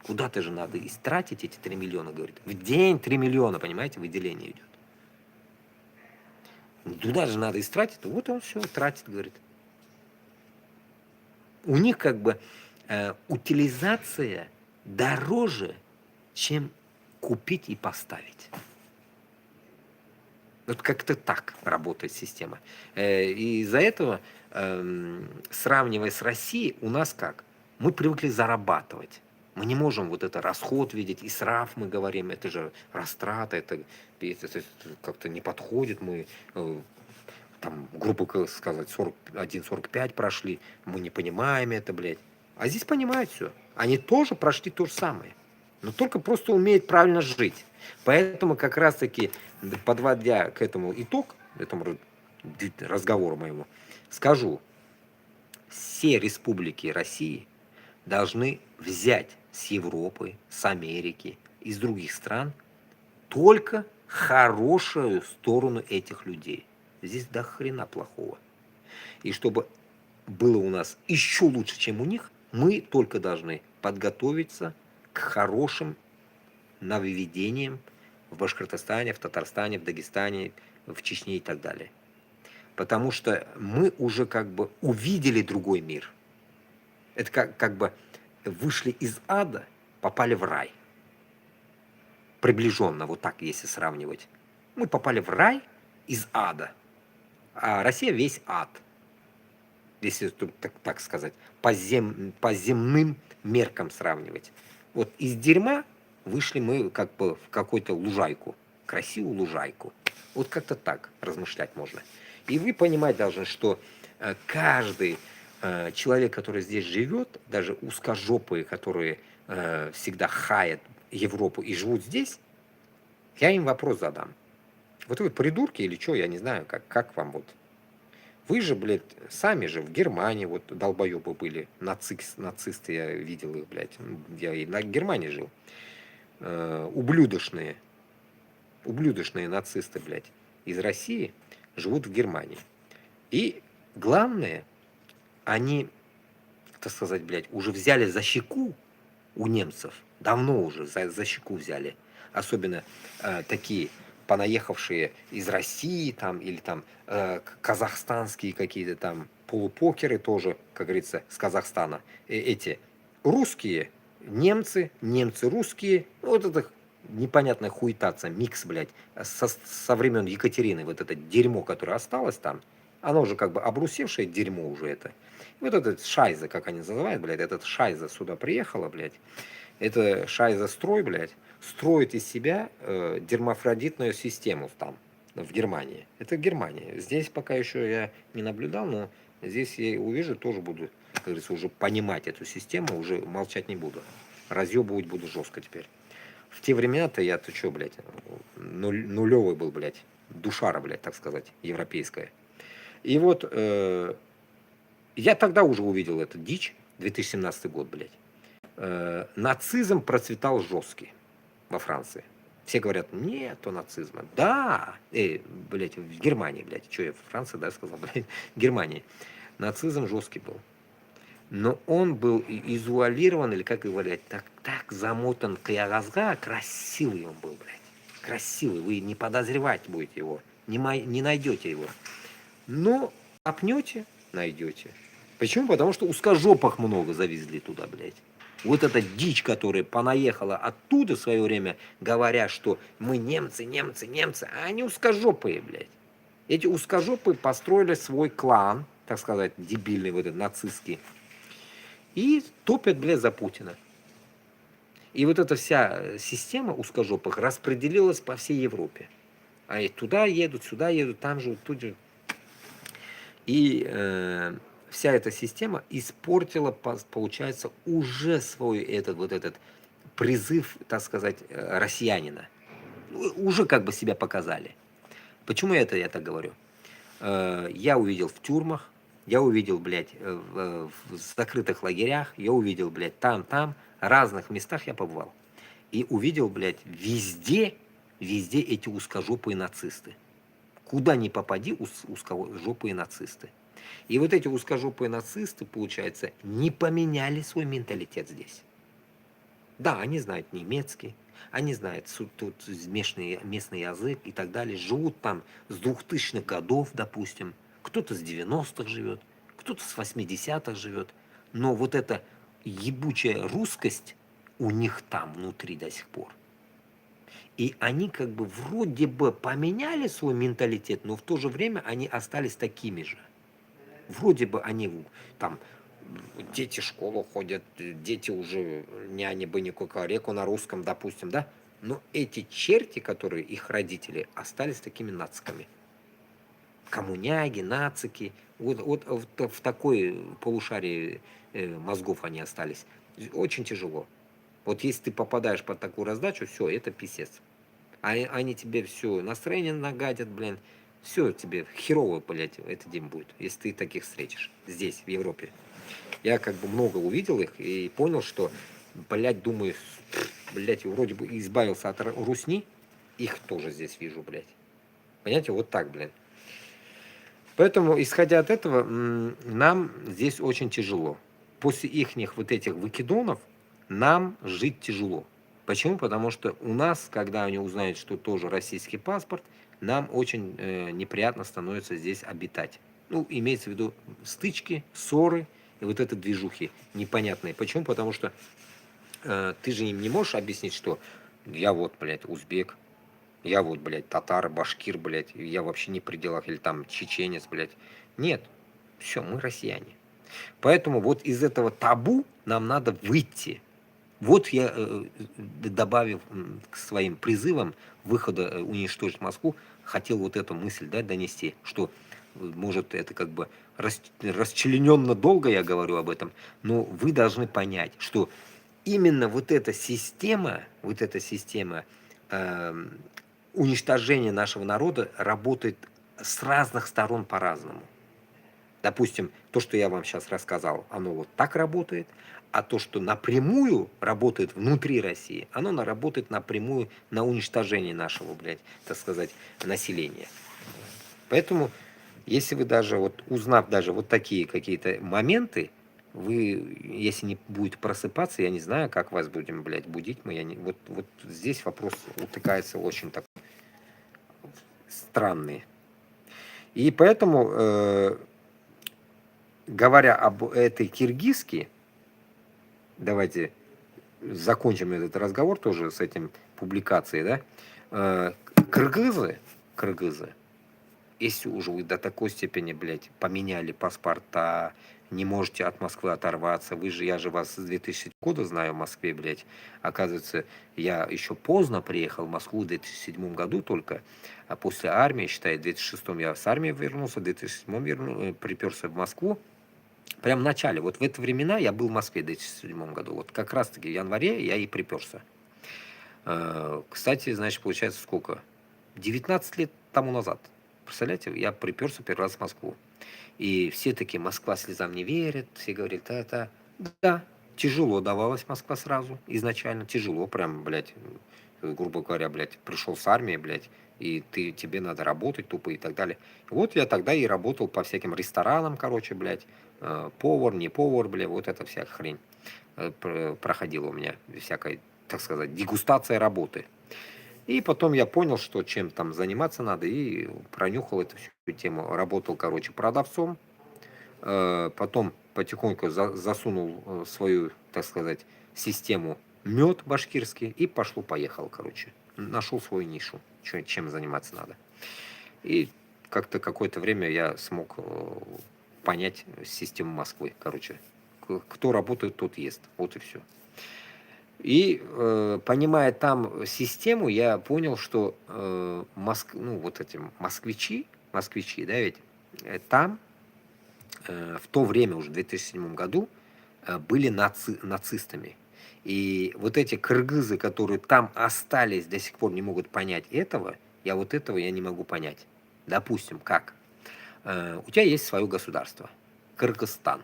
Куда-то же надо истратить эти 3 миллиона, говорит. В день 3 миллиона, понимаете, выделение идет. Туда же надо истратить, вот он все тратит, говорит. У них как бы утилизация дороже, чем купить и поставить. Вот как-то так работает система. И из-за этого, сравнивая с Россией, у нас как? Мы привыкли зарабатывать. Мы не можем вот это расход видеть, исраф мы говорим, это же растрата, это как-то не подходит. Мы там, грубо сказать, 41-45 прошли, мы не понимаем это, блядь. А здесь понимают все. Они тоже прошли то же самое. Но только просто умеют правильно жить. Поэтому как раз-таки, подводя к этому итог, этому разговору моему, скажу, все республики России должны взять с Европы, с Америки, из других стран только хорошую сторону этих людей. Здесь до хрена плохого. И чтобы было у нас еще лучше, чем у них, мы только должны подготовиться к хорошим нововведениям в Башкортостане, в Татарстане, в Дагестане, в Чечне и так далее. Потому что мы уже как бы увидели другой мир. Это как бы вышли из ада, попали в рай. Приближенно, вот так, если сравнивать. Мы попали в рай из ада. А Россия весь ад. Если так сказать, по земным меркам сравнивать. Вот из дерьма вышли мы как бы в какую-то лужайку. Красивую лужайку. Вот как-то так размышлять можно. И вы понимать должны, что каждый человек, который здесь живет, даже узкожопые, которые всегда хаят Европу и живут здесь, я им вопрос задам. Вот вы придурки или что, я не знаю, как вам вот. Вы же, блядь, сами же в Германии вот долбоебы были, нацисты, я видел их, блядь, я и на Германии жил. Ублюдочные нацисты, блядь, из России живут в Германии. И главное, они, так сказать, блядь, уже взяли за щеку у немцев, давно уже за щеку взяли, особенно такие понаехавшие из России там, или там казахстанские какие-то там полупокеры тоже, как говорится, с Казахстана. Эти русские, немцы русские, вот это непонятная хуетация, микс, блядь, со времен Екатерины, вот это дерьмо, которое осталось там, оно уже как бы обрусевшее дерьмо уже это. И вот этот шайза, как они называют, блядь, этот шайза сюда приехала, блядь, это шайза строй, блядь, строит из себя дермафродитную систему там, в Германии. Это Германия. Здесь пока еще я не наблюдал, но здесь я увижу, тоже буду, как говорится, уже понимать эту систему, уже молчать не буду. Разъебывать буду жестко теперь. В те времена-то я-то что, блядь, нулевый был, блядь, душара, блядь, так сказать, европейская. И вот я тогда уже увидел эту дичь, 2017 год, блядь. Нацизм процветал жесткий во Франции. Все говорят, нету нацизма. Да, блядь, в Германии, блядь, что я в Франции, да, сказал, блядь, в Германии. Нацизм жесткий был. Но он был изолирован, или как говорят, так замотан каязга, красивый он был, блядь. Красивый, вы не подозревать будете его, не найдете его. Но копнете, найдете. Почему? Потому что узкожопых много завезли туда, блядь. Вот эта дичь, которая понаехала оттуда в свое время, говоря, что мы немцы, а они узкожопые, блядь. Эти узкожопые построили свой клан, так сказать, дебильный, вот этот нацистский, и топят, блядь, за Путина. И вот эта вся система узкожопых распределилась по всей Европе. А и туда едут, сюда едут, там же, тут же. И вся эта система испортила, получается, уже свой этот призыв, так сказать, россиянина. Уже как бы себя показали. Почему я так говорю? Я увидел в тюрьмах, я увидел, блядь, в закрытых лагерях, я увидел, блядь, там, разных местах я побывал. И увидел, блядь, везде эти узкожопые нацисты. Куда ни попади, узкожопые нацисты. И вот эти узкожопые нацисты, получается, не поменяли свой менталитет здесь. Да, они знают немецкий, они знают тут местный язык и так далее, живут там с 2000-х годов, допустим, кто-то с 90-х живет, кто-то с 80-х живет, но вот эта ебучая русскость у них там внутри до сих пор. И они как бы вроде бы поменяли свой менталитет, но в то же время они остались такими же. Вроде бы они там, дети в школу ходят, дети уже няни бы никакого реку на русском, допустим, да? Но эти черти, которые их родители, остались такими нациками. Коммуняги, нацики. Вот в такой полушарии мозгов они остались. Очень тяжело. Вот если ты попадаешь под такую раздачу, все, это писец. А они тебе все настроение нагадят, блин. Все тебе херово, блядь, этот день будет, если ты таких встретишь здесь, в Европе. Я как бы много увидел их и понял, что, блядь, думаю, блядь, вроде бы избавился от русни, их тоже здесь вижу, блядь. Понимаете, вот так, блин. Поэтому, исходя от этого, нам здесь очень тяжело. После ихних вот этих выкидонов нам жить тяжело. Почему? Потому что у нас, когда они узнают, что тоже российский паспорт, нам очень неприятно становится здесь обитать. Ну, имеется в виду стычки, ссоры и вот это движухи непонятные. Почему? Потому что ты же им не можешь объяснить, что я вот, блядь, узбек, я вот, блядь, татар, башкир, блядь, я вообще не при делах, или там чеченец, блядь. Нет, все, мы россияне. Поэтому вот из этого табу нам надо выйти. Вот я, добавив к своим призывам выхода уничтожить Москву, хотел вот эту мысль, да, донести, что, может, это как бы расчлененно долго я говорю об этом, но вы должны понять, что именно вот эта система уничтожения нашего народа работает с разных сторон по-разному. Допустим, то, что я вам сейчас рассказал, оно вот так работает, а то, что напрямую работает внутри России, оно работает напрямую на уничтожение нашего, блядь, так сказать, населения. Поэтому, если вы даже вот, узнав даже вот такие какие-то моменты, вы, если не будете просыпаться, я не знаю, как вас будем, блядь, будить мы, вот здесь вопрос утыкается очень так странный. И поэтому, говоря об этой киргизке, давайте закончим этот разговор тоже с этим публикацией, да? Кыргызы, если уже вы до такой степени, блядь, поменяли паспорта, не можете от Москвы оторваться, я же вас с 2000 года знаю в Москве, блядь. Оказывается, я еще поздно приехал в Москву в 2007 году только, а после армии, считай, в 2006 я с армии вернулся, в 2007 приперся в Москву. Прям в начале, вот в это времена я был в Москве в 2007 году. Вот как раз-таки в январе я и приперся. Кстати, значит, получается сколько? 19 лет тому назад. Представляете, я приперся первый раз в Москву. И все такие, Москва слезам не верит, все говорят, да, тяжело давалась Москва сразу, изначально, тяжело, прям, блядь, грубо говоря, блядь, пришел с армии, блядь, и тебе надо работать тупо и так далее. Вот я тогда и работал по всяким ресторанам, короче, блядь, повар, не повар, блядь, вот эта вся хрень проходила у меня, всякая, так сказать, дегустация работы. И потом я понял, что чем там заниматься надо, и пронюхал эту всю тему. Работал, короче, продавцом, потом потихоньку засунул свою, так сказать, систему мед башкирский и пошло-поехал, короче. Нашел свою нишу, чем заниматься надо. И как-то какое-то время я смог понять систему Москвы, короче. Кто работает, тот ест. Вот и все. И понимая там систему, я понял, что вот эти москвичи, да, ведь там в то время, уже в 2007 году, были нацистами. И вот эти кыргызы, которые там остались, до сих пор не могут понять этого, я не могу понять. Допустим, как? У тебя есть свое государство. Кыргызстан.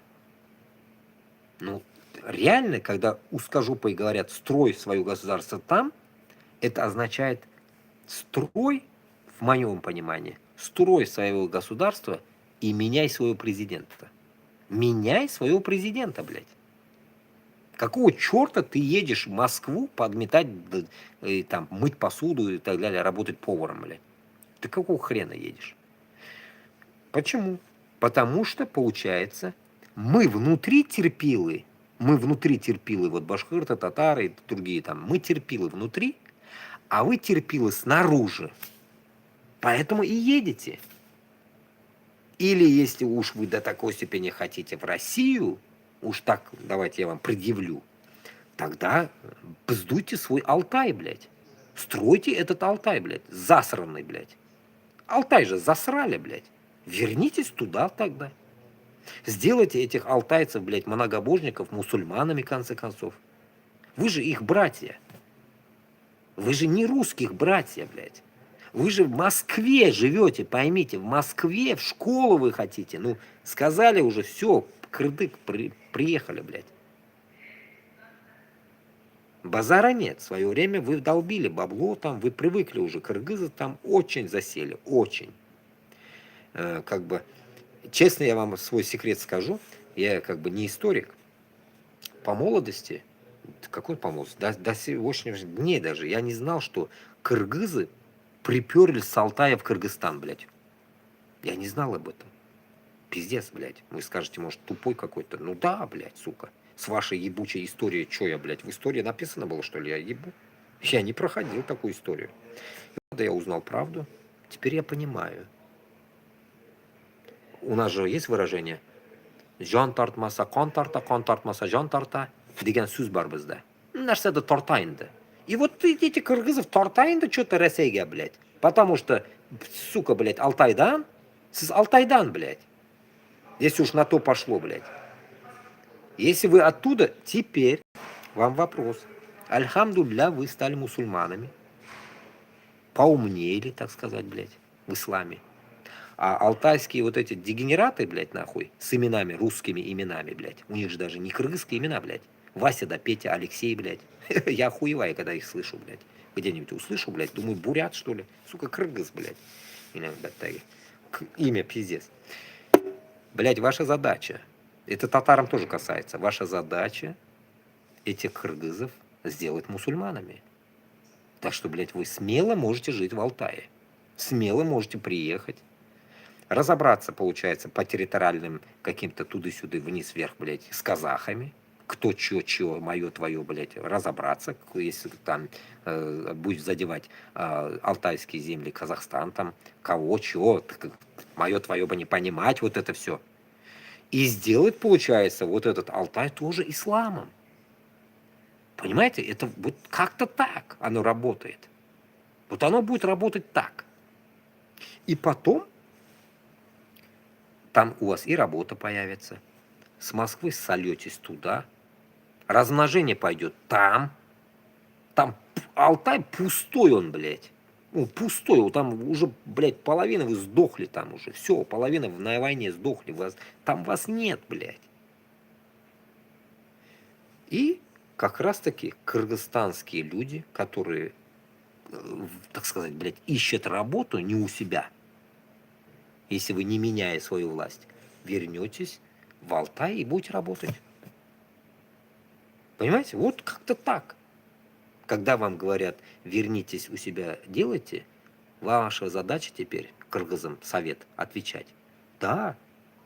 Ну, реально, когда узкожопые говорят «строй свое государство там», это означает «строй», в моем понимании, «строй своего государства и меняй своего президента». Меняй своего президента, блядь. Какого черта ты едешь в Москву подметать, там, мыть посуду и так далее, работать поваром, блядь? Ты какого хрена едешь? Почему? Потому что, получается, мы внутри терпилы, вот башкирты, татары и другие там, мы терпилы внутри, а вы терпилы снаружи. Поэтому и едете. Или если уж вы до такой степени хотите в Россию, уж так, давайте я вам предъявлю, тогда пиздуйте свой Алтай, блядь. Стройте этот Алтай, блядь, засранный, блядь. Алтай же засрали, блядь. Вернитесь туда тогда. Сделайте этих алтайцев, блядь, многобожников мусульманами, в конце концов. Вы же их братья. Вы же не русских братья, блядь. Вы же в Москве живете, поймите, в Москве, в школу вы хотите. Ну, сказали уже, все, кырдык, приехали, блядь. Базара нет. В свое время вы долбили бабло там, вы привыкли уже. Кыргызы там очень засели, очень. Как бы, честно я вам свой секрет скажу, я как бы не историк. По молодости, какой по молодости? До сегодняшних дней даже я не знал, что кыргызы приперлись с Алтая в Кыргызстан, блядь. Я не знал об этом. Пиздец, блядь. Вы скажете, может, тупой какой-то. Ну да, блядь, сука. С вашей ебучей историей, что я, блядь, в истории написано было, что ли, я ебу? Я не проходил такую историю. И когда я узнал правду, теперь я понимаю. У нас же есть выражение «Жан тартмаса, кон тартмаса, жан тарта» деген сөз бар бізде. Нәрседе тарта инде. И вот эти кыргызов тарта инде что-то Россияга, блядь. Потому что, сука, блядь, Алтайдан, сіз Алтайдан, блядь. Если уж на то пошло, блядь. Если вы оттуда, теперь вам вопрос. Альхамдулилля, вы стали мусульманами. Поумнели, так сказать, блядь, в исламе. А алтайские вот эти дегенераты, блядь, нахуй, с именами, русскими именами, блядь. У них же даже не кыргызские имена, блядь. Вася да Петя, Алексей, блядь. Я охуеваю, когда их слышу, блядь. Где-нибудь услышу, блядь, думаю, бурят, что ли. Сука, кыргыз, блядь. Имя пиздец. Блядь, ваша задача, это татарам тоже касается, ваша задача этих кыргызов сделать мусульманами. Так что, блядь, вы смело можете жить в Алтае. Смело можете приехать. Разобраться, получается, по территориальным каким-то туда-сюда, вниз-вверх, блядь, с казахами. Кто чё, моё, твоё, блядь, разобраться, если там будет задевать алтайские земли, Казахстан, там, кого, чё, моё, твоё бы не понимать, вот это все. И сделать, получается, вот этот Алтай тоже исламом. Понимаете, это вот как-то так оно работает. Вот оно будет работать так. И потом там у вас и работа появится. С Москвы сольетесь туда. Размножение пойдет там. Там Алтай пустой он, блядь. Ну, пустой. Вот там уже, блядь, половина вы сдохли там уже. Все, половина на войне сдохли. Там вас нет, блядь. И как раз-таки кыргызстанские люди, которые, так сказать, блядь, ищут работу не у себя, если вы, не меняя свою власть, вернетесь в Алтай и будете работать. Понимаете? Вот как-то так. Когда вам говорят, вернитесь у себя, делайте, ваша задача теперь, кыргызам совет, отвечать. Да,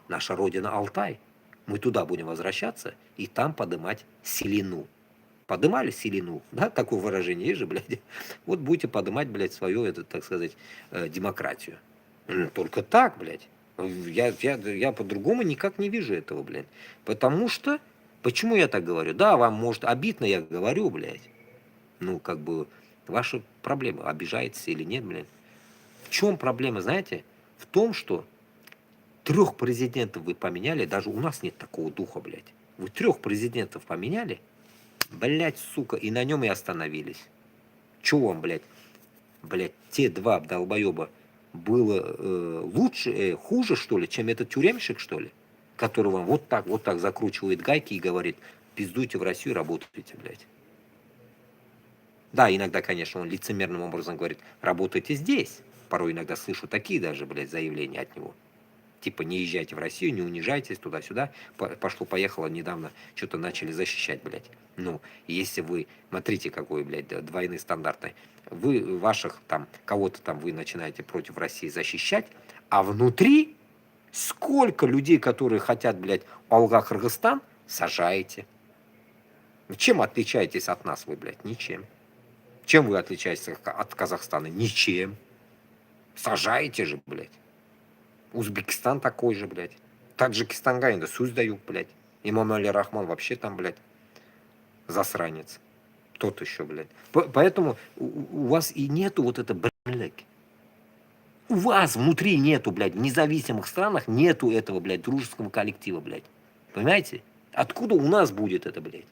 наша родина Алтай. Мы туда будем возвращаться и там подымать селину. Подымали селину, да, такое выражение есть же, блядь. Вот будете подымать, блядь, свою, это, так сказать, демократию. Только так, блядь. Я по-другому никак не вижу этого, блядь. Потому что, почему я так говорю? Да, вам, может, обидно я говорю, блядь. Ну, как бы, ваша проблема, обижаетесь или нет, блядь. В чем проблема, знаете? В том, что 3 президентов вы поменяли, даже у нас нет такого духа, блядь. Вы 3 президентов поменяли, блядь, сука, и на нем и остановились. Чего вам, блядь, те 2 долбоеба было лучше, хуже, что ли, чем этот тюремщик, что ли? который вам вот так закручивает гайки и говорит, пиздуйте в Россию, работайте, блядь. Да, иногда, конечно, он лицемерным образом говорит, работайте здесь. Порой иногда слышу такие даже, блядь, заявления от него. Типа, не езжайте в Россию, не унижайтесь туда-сюда. Пошло-поехало, недавно что-то начали защищать, блядь. Ну, если вы, смотрите, какой, блядь, двойные стандарты. Вы ваших там, кого-то там вы начинаете против России защищать, а внутри сколько людей, которые хотят, блядь, Алга-Кыргызстан, сажаете. Чем отличаетесь от нас вы, блядь? Ничем. Чем вы отличаетесь от Казахстана? Ничем. Сажаете же, блядь. Узбекистан такой же, блядь. Таджикистанга енді сөз дают, блядь. Эмомали Рахмон вообще там, блядь, засранец. Тот еще, блядь. Поэтому у вас и нету вот это, блядь. У вас внутри нету, блядь, в независимых странах нету этого, блядь, дружеского коллектива, блядь. Понимаете? Откуда у нас будет это, блядь?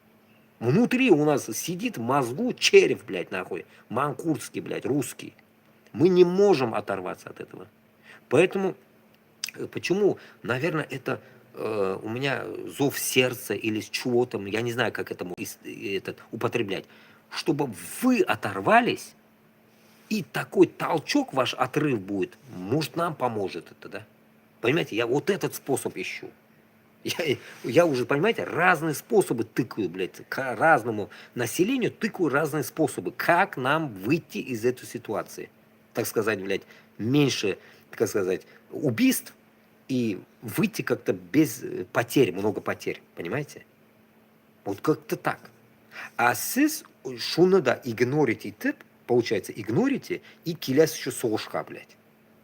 Внутри у нас сидит в мозгу череп, блядь, нахуй. Манкурский, блядь, русский. Мы не можем оторваться от этого. Поэтому, почему, наверное, это у меня зов сердца или с чего-то, я не знаю, как это употреблять, чтобы вы оторвались, и такой толчок, ваш отрыв будет, может, нам поможет это, да? Понимаете, я вот этот способ ищу. Я уже, понимаете, разные способы тыкаю, блядь, к разному населению тыкаю разные способы, как нам выйти из этой ситуации. Так сказать, блядь, меньше, так сказать, убийств и выйти как-то без потерь, много потерь, понимаете? Вот как-то так. А сіз шуны да игнорите итеп, получается, игнорите и келесі еще соғышқа, блядь.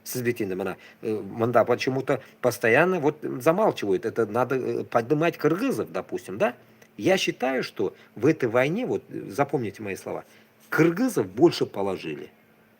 Сіз бет енді мында почему-то постоянно вот замалчивают. Это надо поднимать кыргызов, допустим, да? Я считаю, что в этой войне, вот запомните мои слова, кыргызов больше положили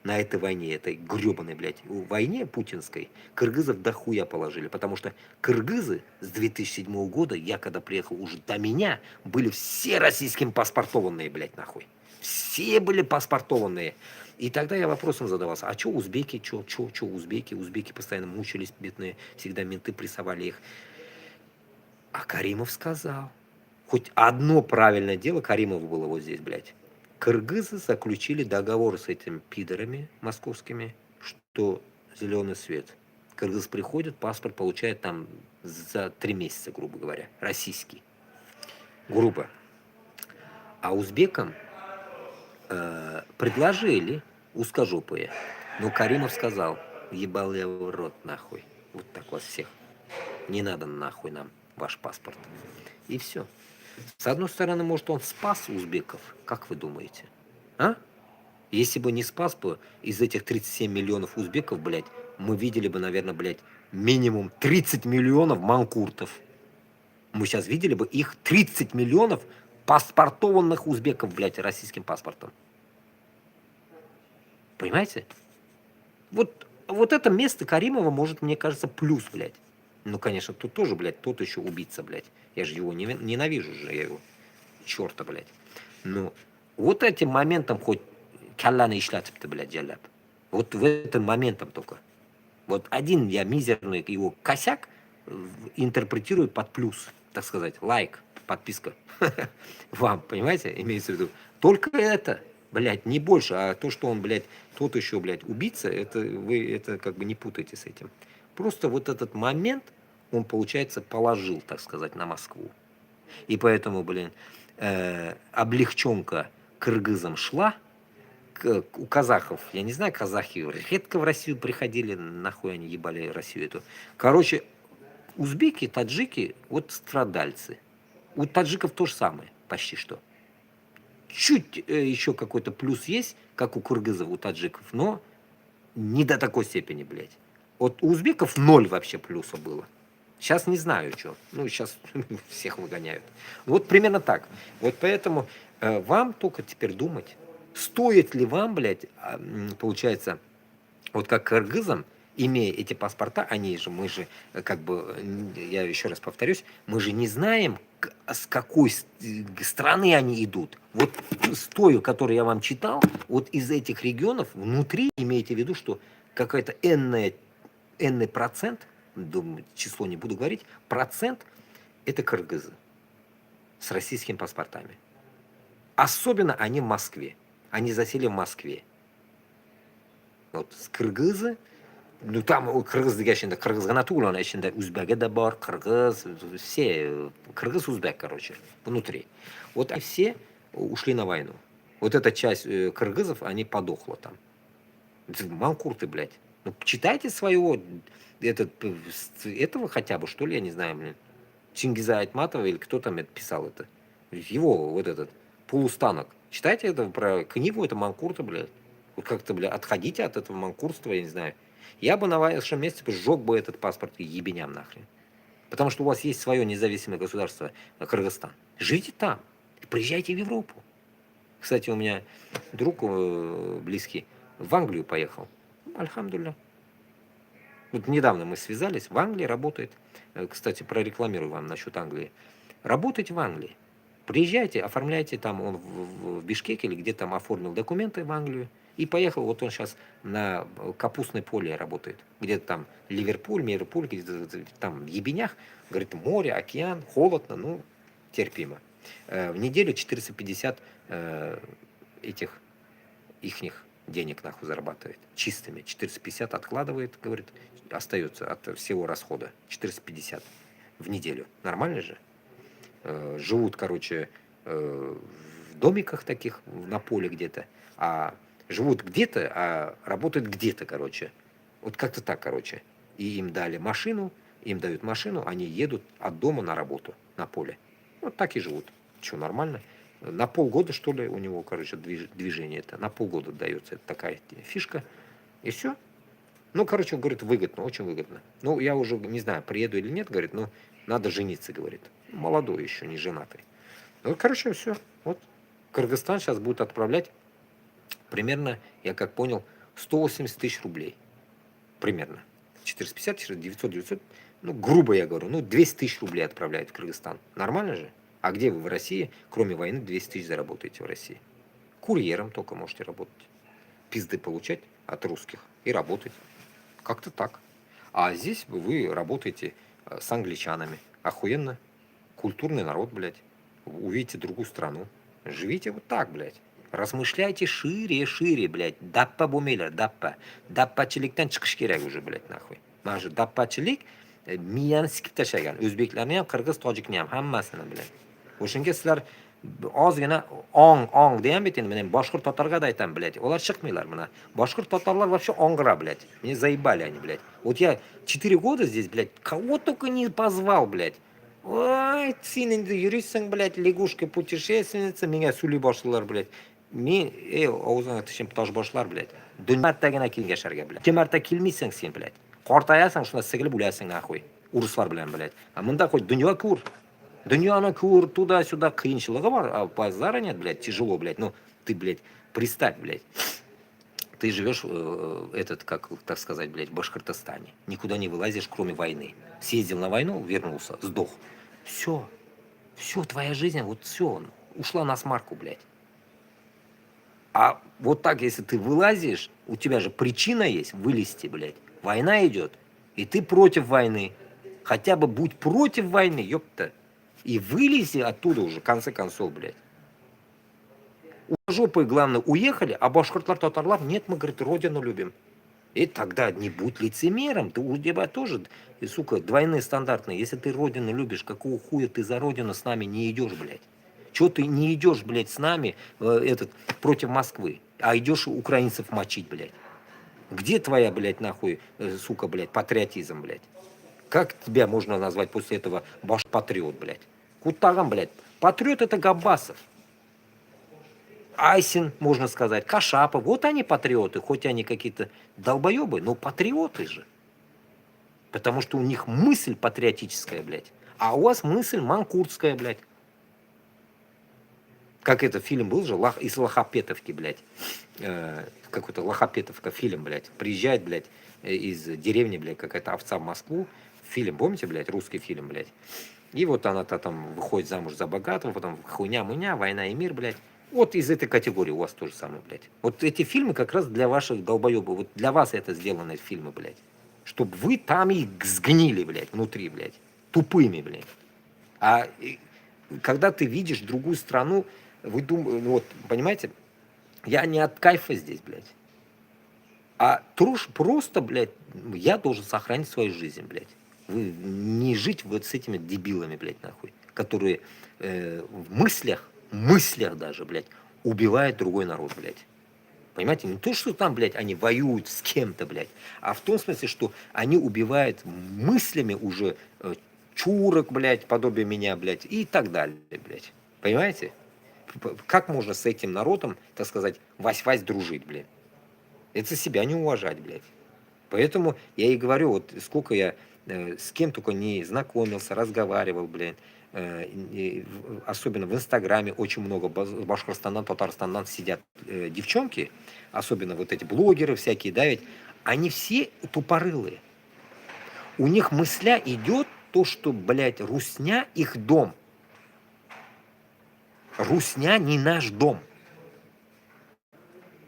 на этой войне, этой гребаной, блядь, войне путинской, кыргызов дохуя положили, потому что кыргызы с 2007 года, я когда приехал уже до меня, были все российским паспортованные, блядь, нахуй. Все были паспортованные. И тогда я вопросом задавался, а что узбеки, что узбеки? Узбеки постоянно мучились, бедные, всегда менты прессовали их. А Каримов сказал, хоть одно правильное дело Каримов было вот здесь, блядь. Кыргызы заключили договор с этими пидорами московскими, что зеленый свет. Кыргыз приходит, паспорт получает там за 3 месяца, грубо говоря, российский. Грубо. А узбекам предложили узкожопые. Но Каримов сказал, ебал я в рот нахуй. Вот так вас всех. Не надо нахуй нам ваш паспорт. И все. С одной стороны, может, он спас узбеков. Как вы думаете? А? Если бы не спас бы из этих 37 миллионов узбеков, блядь, мы видели бы, наверное, блядь, минимум 30 миллионов манкуртов. Мы сейчас видели бы их 30 миллионов паспортованных узбеков, блядь, российским паспортом. Понимаете? Вот это место Каримова может, мне кажется, плюс, блядь. Ну, конечно, тут тоже, блядь, тот еще убийца, блядь. Я же его ненавижу же, я его. Черта, блядь. Ну, вот этим моментом хоть калланы ишлятып-то, блядь, джаляб. Вот в этом моментом только. Вот один я мизерный его косяк интерпретирую под плюс, так сказать, лайк, подписка. Вам, понимаете, имеется в виду. Только это, блядь, не больше, а то, что он, блядь, тот еще, блядь, убийца, это вы это как бы не путайте с этим. Просто вот этот момент, он, получается, положил, так сказать, на Москву. И поэтому, блин, облегченка кыргызам шла, у казахов, я не знаю, казахи редко в Россию приходили, нахуй они ебали Россию эту. Короче, узбеки, таджики, вот страдальцы. У таджиков то же самое, почти что. Чуть еще какой-то плюс есть, как у кыргызов, у таджиков, но не до такой степени, блядь. Вот у узбеков 0 вообще плюса было. Сейчас не знаю, что. Ну, сейчас всех выгоняют. Вот примерно так. Вот поэтому вам только теперь думать, стоит ли вам, блядь, получается, вот как кыргызам, имея эти паспорта, мы же, как бы, я еще раз повторюсь, мы же не знаем, с какой страны они идут. Вот с той, которую я вам читал, вот из этих регионов внутри, имейте в виду, что какой-то энный процент число не буду говорить, процент это кыргызы с российскими паспортами. Особенно они в Москве. Они засели в Москве. Вот с кыргызы, ну там кыргыз дегенде кыргыз гана түгел, ана ичинде узбеги да бар, кыргыз, все кыргыз, узбек, короче, внутри. Вот они все ушли на войну. Вот эта часть кыргызов, они подохла там. Манкурты, блядь. Ну, читайте своего, этого хотя бы, что ли, я не знаю, блин. Чингиза Айтматова или кто там это писал это. Его, вот этот, полустанок. Читайте это про книгу, это манкурта, блядь. Вот как-то, блядь, отходите от этого манкурства, я не знаю. Я бы на вашем месте сжег бы этот паспорт и ебеням нахрен. Потому что у вас есть свое независимое государство, Кыргызстан. Живите там. Приезжайте в Европу. Кстати, у меня друг близкий в Англию поехал. Альхамдулилля. Вот недавно мы связались, в Англии работает. Кстати, прорекламирую вам насчет Англии. Работайте в Англии. Приезжайте, оформляйте там, он в Бишкеке или где там оформил документы в Англию. И поехал, вот он сейчас на капустной поле работает. Где-то там Ливерпуль, где-то там в ебенях. Говорит, море, океан, холодно, ну, терпимо. В неделю 450 этих ихних денег нахуй зарабатывает. Чистыми. 450 откладывает, говорит, остается от всего расхода. 450 в неделю. Нормально же? Живут, короче, в домиках таких, на поле где-то, а живут где-то, а работают где-то, короче. Вот как-то так, короче. И им дали машину, им дают машину, они едут от дома на работу, на поле. Вот так и живут. Что, нормально? На полгода, что ли, у него, короче, движение это. На полгода дается это такая фишка. И все. Ну, короче, он говорит, выгодно, очень выгодно. Ну, я уже не знаю, приеду или нет, говорит, но надо жениться, говорит. Молодой еще, не женатый. Ну, короче, все. Вот Кыргызстан сейчас будет отправлять примерно, я как понял, 180 тысяч рублей. Примерно. 450, 900, 900. Ну, грубо я говорю, ну, 200 тысяч рублей отправляют в Кыргызстан. Нормально же? А где вы в России, кроме войны, 200 тысяч заработаете в России? Курьером только можете работать. Пизды получать от русских и работать. Как-то так. А здесь вы работаете с англичанами. Охуенно. Культурный народ, блядь. Увидите другую страну. Живите вот так, блядь. Размышляйте шире, шире, блядь. Даппа бумелер, даппа. Даппачиликтен чыгыш керек уже, блядь, нахуй. Mana shu dappachilik miyani sikib tashlagan. O'zbeklarni ham, qirg'iz, tojikni ham, hammasini, блядь. O'shanga sizlar ozgina ong deyam bitin, men boshqur tatarga da aytam, блядь. Ular chiqmaylar mana. Boshqur tatarlar вообще онгра, блядь. Меня заебали они, блядь. Вот я 4 года здесь, блядь, кого только не позвал, блядь. Ой, синенді юрисің, блядь, лягушка путешественница, меня сүлей башылар, блядь. Мен, аузыңа тышым таш башлар, блядь. Дүнмәрттәгенә килгәшәргә, блядь. 2 мәртә килмисең сен, блядь. Картаясың, шунда сыгылып үләсең, нахуй. Урыслар белән, блядь. А монда хоть дөнья күр. Дөньяны күр, туда-сюда кыенчылыгы бар, а базара нет, блядь, тяжело, блядь. Ну, ты, блядь, представь, блядь. Ты живешь, как, так сказать, блядь, в Башкортостане. Никуда не вылазишь, кроме войны. Съездил на войну, вернулся, сдох. Все. Все, твоя жизнь, вот все, ушла на смарку, блядь. А вот так, если ты вылазишь, у тебя же причина есть вылезти, блядь. Война идет, и ты против войны. Хотя бы будь против войны, ёпта. И вылези оттуда уже, в конце концов, блядь. У жопы, главное, уехали, а башкортлар, татарлар, нет, мы, говорит, родину любим. И тогда не будь лицемером, ты у тебя тоже, сука, двойные стандартные. Если ты родину любишь, какого хуя ты за родину с нами не идешь, блядь? Чего ты не идешь, блядь, с нами против Москвы, а идешь украинцев мочить, блядь? Где твоя, блядь, нахуй, сука, блядь, патриотизм, блядь? Как тебя можно назвать после этого баш-патриот, блядь? Кутаган, блядь. Патриот это Габбасов. Айсин, можно сказать, Кашапов. Вот они патриоты, хоть они какие-то долбоебы, но патриоты же. Потому что у них мысль патриотическая, блядь. А у вас мысль манкуртская, блядь. Как это фильм был же, из Лохапетовки, блядь. Какой-то Лохапетовка фильм, блядь. Приезжает, блядь, из деревни, блядь, какая-то овца в Москву. Фильм, помните, блядь, русский фильм, блядь. И вот она-то там выходит замуж за богатого, потом хуйня-муня, война и мир, блядь. Вот из этой категории у вас тоже самое, блядь. Вот эти фильмы как раз для ваших долбоебов. Вот для вас это сделаны фильмы, блядь. Чтобы вы там и сгнили, блядь, внутри, блядь. Тупыми, блядь. Когда ты видишь другую страну, вы думаете, ну вот, понимаете, я не от кайфа здесь, блядь. А просто, блядь, я должен сохранить свою жизнь, блядь. Вы не жить вот с этими дебилами, блядь, нахуй, которые в мыслях даже, блядь, убивают другой народ, блядь. Понимаете, не то, что там, блядь, они воюют с кем-то, блядь, а в том смысле, что они убивают мыслями уже чурок, блядь, подобие меня, блядь, и так далее, блядь. Понимаете? Как можно с этим народом, так сказать, вась-вась дружить, блядь? Это себя не уважать, блядь. Поэтому я и говорю, вот сколько я с кем только не знакомился, разговаривал, блядь, особенно в Инстаграме очень много Башкортостандан, Татарстандан сидят девчонки, особенно вот эти блогеры всякие, да, ведь они все тупорылые. У них мысля идет то, что, блядь, русня их дом. Русня не наш дом.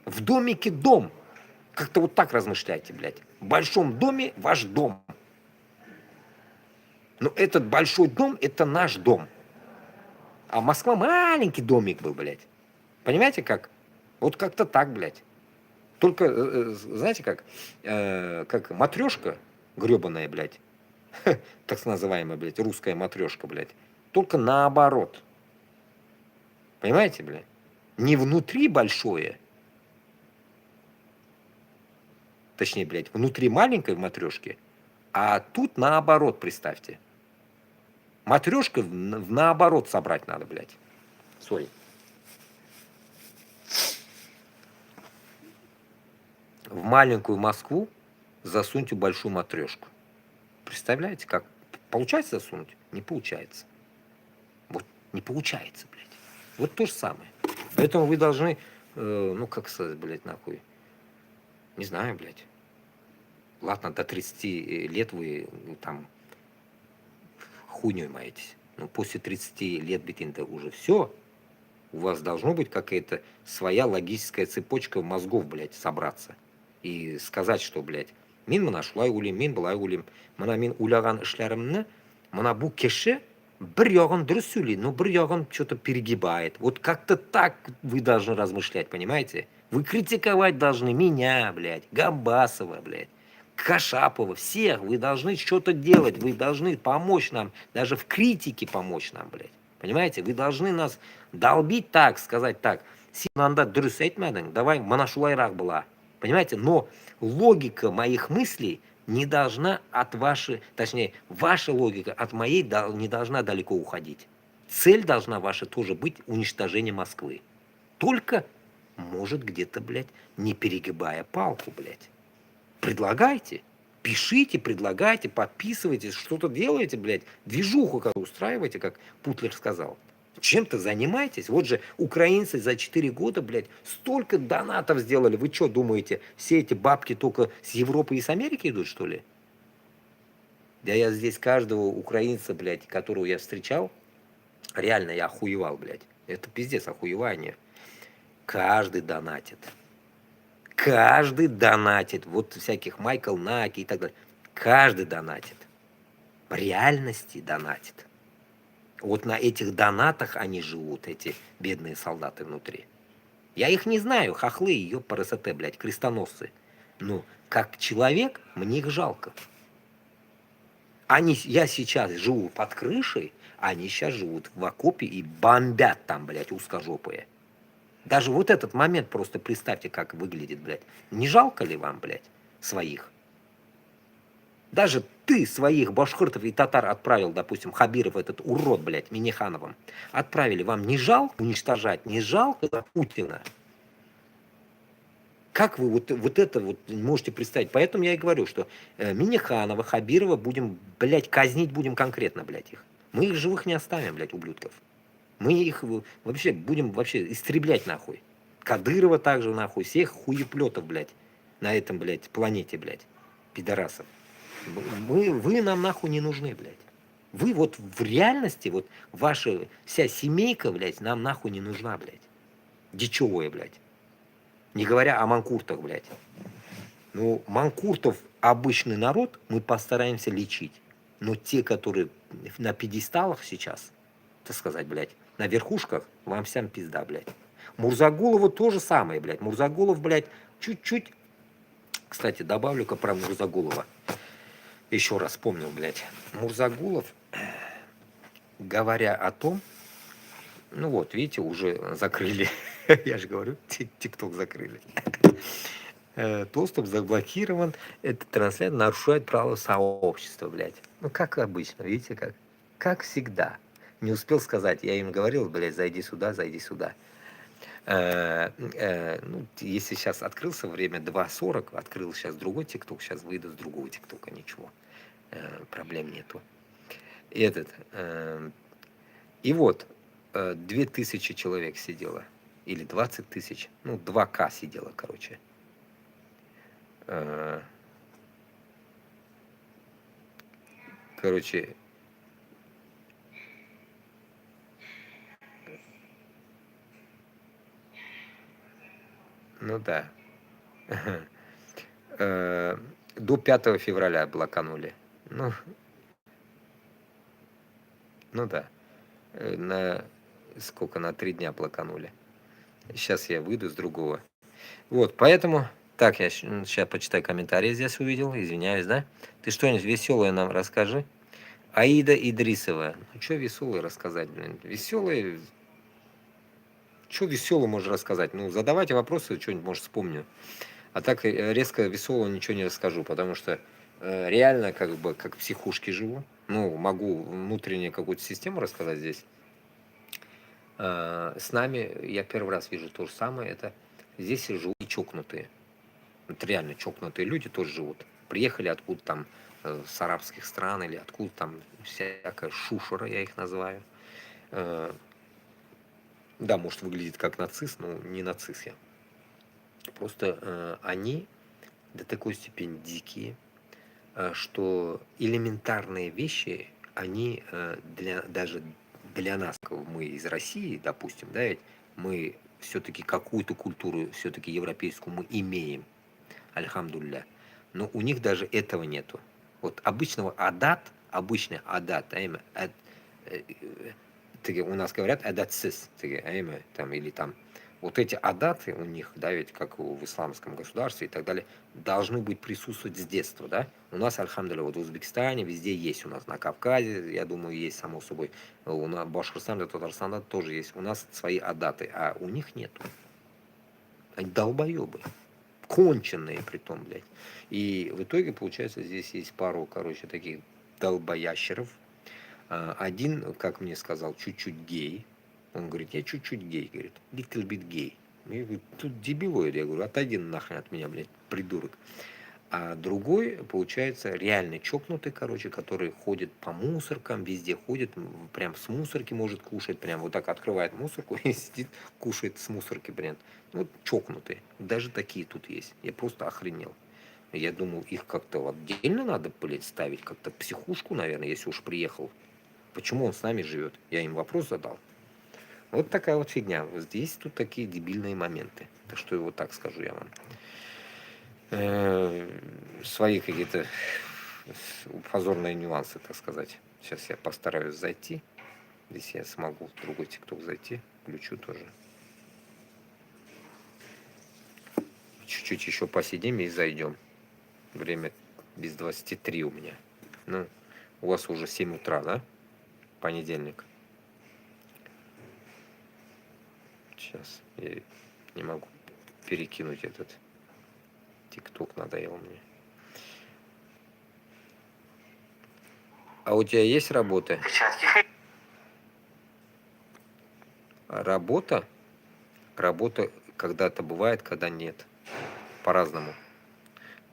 В домике дом. Как-то вот так размышляйте, блядь. В большом доме ваш дом. Но этот большой дом, это наш дом. А Москва маленький домик был, блядь. Понимаете как? Вот как-то так, блядь. Только, знаете как матрешка гребаная, блядь. Так называемая, блядь, русская матрешка, блядь. Только наоборот. Понимаете, блядь? Не внутри большое. Точнее, блядь, внутри маленькой матрешки. А тут наоборот, представьте. Матрешка наоборот собрать надо, блядь. Сори. В маленькую Москву засуньте большую матрешку. Представляете, как? Получается засунуть? Не получается. Вот не получается, блядь. Вот то же самое. Поэтому вы должны, ну как сказать, блядь, нахуй. Не знаю, блядь. Ладно, до 30 лет вы там хуйней маетесь. Но после 30 лет, битинда, уже все. У вас должно быть какая-то своя логическая цепочка мозгов, блядь, собраться. И сказать, что, блядь, мин мына шулай улим, мин былай улим. Мына мин уйлаган эшләремне, мына бу кеше бір ягын дұрыс сөйлей, но бір ягын что-то перегибает. Вот как-то так вы должны размышлять, понимаете? Вы критиковать должны меня, блядь, Габасова, блядь, Кашапова, всех. Вы должны что-то делать, вы должны помочь нам, даже в критике помочь нам, блядь. Понимаете? Вы должны нас долбить так, сказать так. Синанда дұрыс айтмадың, давай мына шулайрақ была. Понимаете? Но логика моих мыслей не должна от вашей, точнее, ваша логика от моей не должна далеко уходить. Цель должна ваша тоже быть уничтожение Москвы. Только, может, где-то, блядь, не перегибая палку, блядь. Предлагайте. Пишите, предлагайте, подписывайтесь, что-то делайте, блядь. Движуху как устраивайте, как Путлер сказал. Чем-то занимайтесь. Вот же украинцы за 4 года, блядь, столько донатов сделали. Вы что думаете, все эти бабки только с Европы и с Америки идут, что ли? Да я здесь каждого украинца, блядь, которого я встречал, реально я охуевал, блядь. Это пиздец охуевание. Каждый донатит. Каждый донатит. Вот всяких Майкл Наки и так далее. Каждый донатит. В реальности донатит. Вот на этих донатах они живут, эти бедные солдаты внутри. Я их не знаю, хохлы, ее ПРСТ, блядь, крестоносцы. Ну, как человек, мне их жалко. Я сейчас живу под крышей, они сейчас живут в окопе и бомбят там, блядь, узкожопые. Даже вот этот момент просто представьте, как выглядит, блядь. Не жалко ли вам, блядь, своих? Даже ты своих башкиртов и татар отправил, допустим, Хабиров, этот урод, блядь, Минихановым, отправили. Вам не жалко уничтожать, не жалко за Путина? Как вы вот это вот можете представить? Поэтому я и говорю, что Миниханова, Хабирова будем, блядь, казнить будем конкретно, блядь, их. Мы их живых не оставим, блядь, ублюдков. Мы их вообще будем вообще истреблять, нахуй. Кадырова также, нахуй, всех хуеплетов, блядь, на этом, блядь, планете, блядь, пидорасов. Вы нам нахуй не нужны, блядь. Вы вот в реальности, вот ваша вся семейка, блядь, нам нахуй не нужна, блядь. Дичевая, блядь. Не говоря о манкуртах, блядь. Ну, манкуртов обычный народ мы постараемся лечить. Но те, которые на пьедесталах сейчас, так сказать, блядь, на верхушках, вам всем пизда, блядь. Мурзагулову то же самое, блядь. Мурзагулов, блядь, чуть-чуть. Кстати, добавлю-ка про Мурзагулова. Еще раз вспомнил, блядь. Мурзагулов, говоря о том, ну вот, видите, уже закрыли. Я же говорю, ТикТок закрыли. Доступ заблокирован. Этот транслятор нарушает право сообщества, блядь. Ну, как обычно, видите, как? Как всегда. Не успел сказать, я им говорил, блядь, зайди сюда, зайди сюда. Ну, если сейчас открылся время 2:40, открыл сейчас другой ТикТок, сейчас выйду с другого ТикТока, ничего, проблем нету. И вот, 2000 человек сидело, или 20 тысяч, ну, 2К сидело, короче. Короче, ну да. До 5 февраля блоканули. Ну да. На сколько? На 3 дня блоканули. Сейчас я выйду с другого. Вот, поэтому... Так, я сейчас почитаю комментарии здесь увидел. Извиняюсь, да? Ты что-нибудь веселое нам расскажи. Аида Идрисова. Ну, что веселое рассказать, блин? Веселое... Что веселое можно рассказать? Ну, задавайте вопросы, что-нибудь, может, вспомню. А так резко веселого ничего не расскажу, потому что реально как бы как в психушке живу. Ну, могу внутреннюю какую-то систему рассказать здесь. С нами я первый раз вижу то же самое. Это здесь живут и чокнутые. Вот реально чокнутые люди тоже живут. Приехали откуда там с арабских стран или откуда там всякая шушера, я их называю. Да, может выглядит как нацист, но не нацист я. Просто они до такой степени дикие, что элементарные вещи, они даже для нас, мы из России, допустим, да, ведь мы все-таки какую-то культуру, все-таки европейскую мы имеем, альхамдулля, но у них даже этого нету. Вот обычный адат, у нас говорят адатсис, там, или там, вот эти адаты у них, да, ведь как в исламском государстве и так далее, должны быть присутствовать с детства, да. У нас, альхамдулилля, вот в Узбекистане везде есть, у нас на Кавказе, я думаю, есть, само собой, у нас в Башкортостане, Татарстане тоже есть, у нас свои адаты, а у них нету. Они долбоебы, конченые притом, блядь. И в итоге, получается, здесь есть пару, короче, таких долбоящеров. Один, как мне сказал, чуть-чуть гей. Он говорит, я чуть-чуть гей, говорит, little bit гей. Я говорю, тут дебилоид, я говорю, отойди нахрен от меня, блядь, придурок. А другой, получается, реально чокнутый, короче, который ходит по мусоркам, везде ходит, прям с мусорки может кушать, прям вот так открывает мусорку и сидит, кушает с мусорки, блин. Вот чокнутые. Даже такие тут есть. Я просто охренел. Я думал, их как-то отдельно надо, блядь, ставить, как-то психушку, наверное, если уж приехал. Почему он с нами живет? Я им вопрос задал. Вот такая вот фигня. Вот здесь тут такие дебильные моменты. Так что вот так скажу я вам. Свои какие-то позорные нюансы, так сказать. Сейчас я постараюсь зайти. Здесь я смогу в другой ТикТок зайти. Включу тоже. Чуть-чуть еще посидим и зайдем. Время без 23 у меня. Ну, у вас уже 7 утра, да? Понедельник. Сейчас я не могу перекинуть этот ТикТок, надоел мне. А у тебя есть работа? Работа? Работа когда-то бывает, когда нет. По-разному.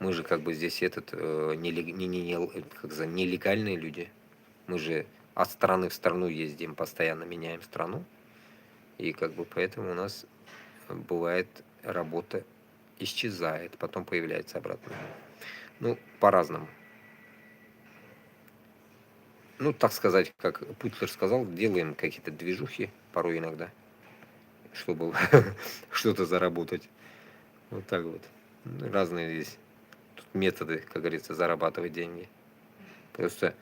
Мы же как бы здесь нелегальные люди. Мы же от страны в страну ездим, постоянно меняем страну. И как бы поэтому у нас бывает работа исчезает, потом появляется обратно. Ну, по-разному. Ну, так сказать, как Путлер сказал, делаем какие-то движухи порой иногда, чтобы что-то заработать. Вот так вот. Разные здесь. Тут методы, как говорится, зарабатывать деньги. Просто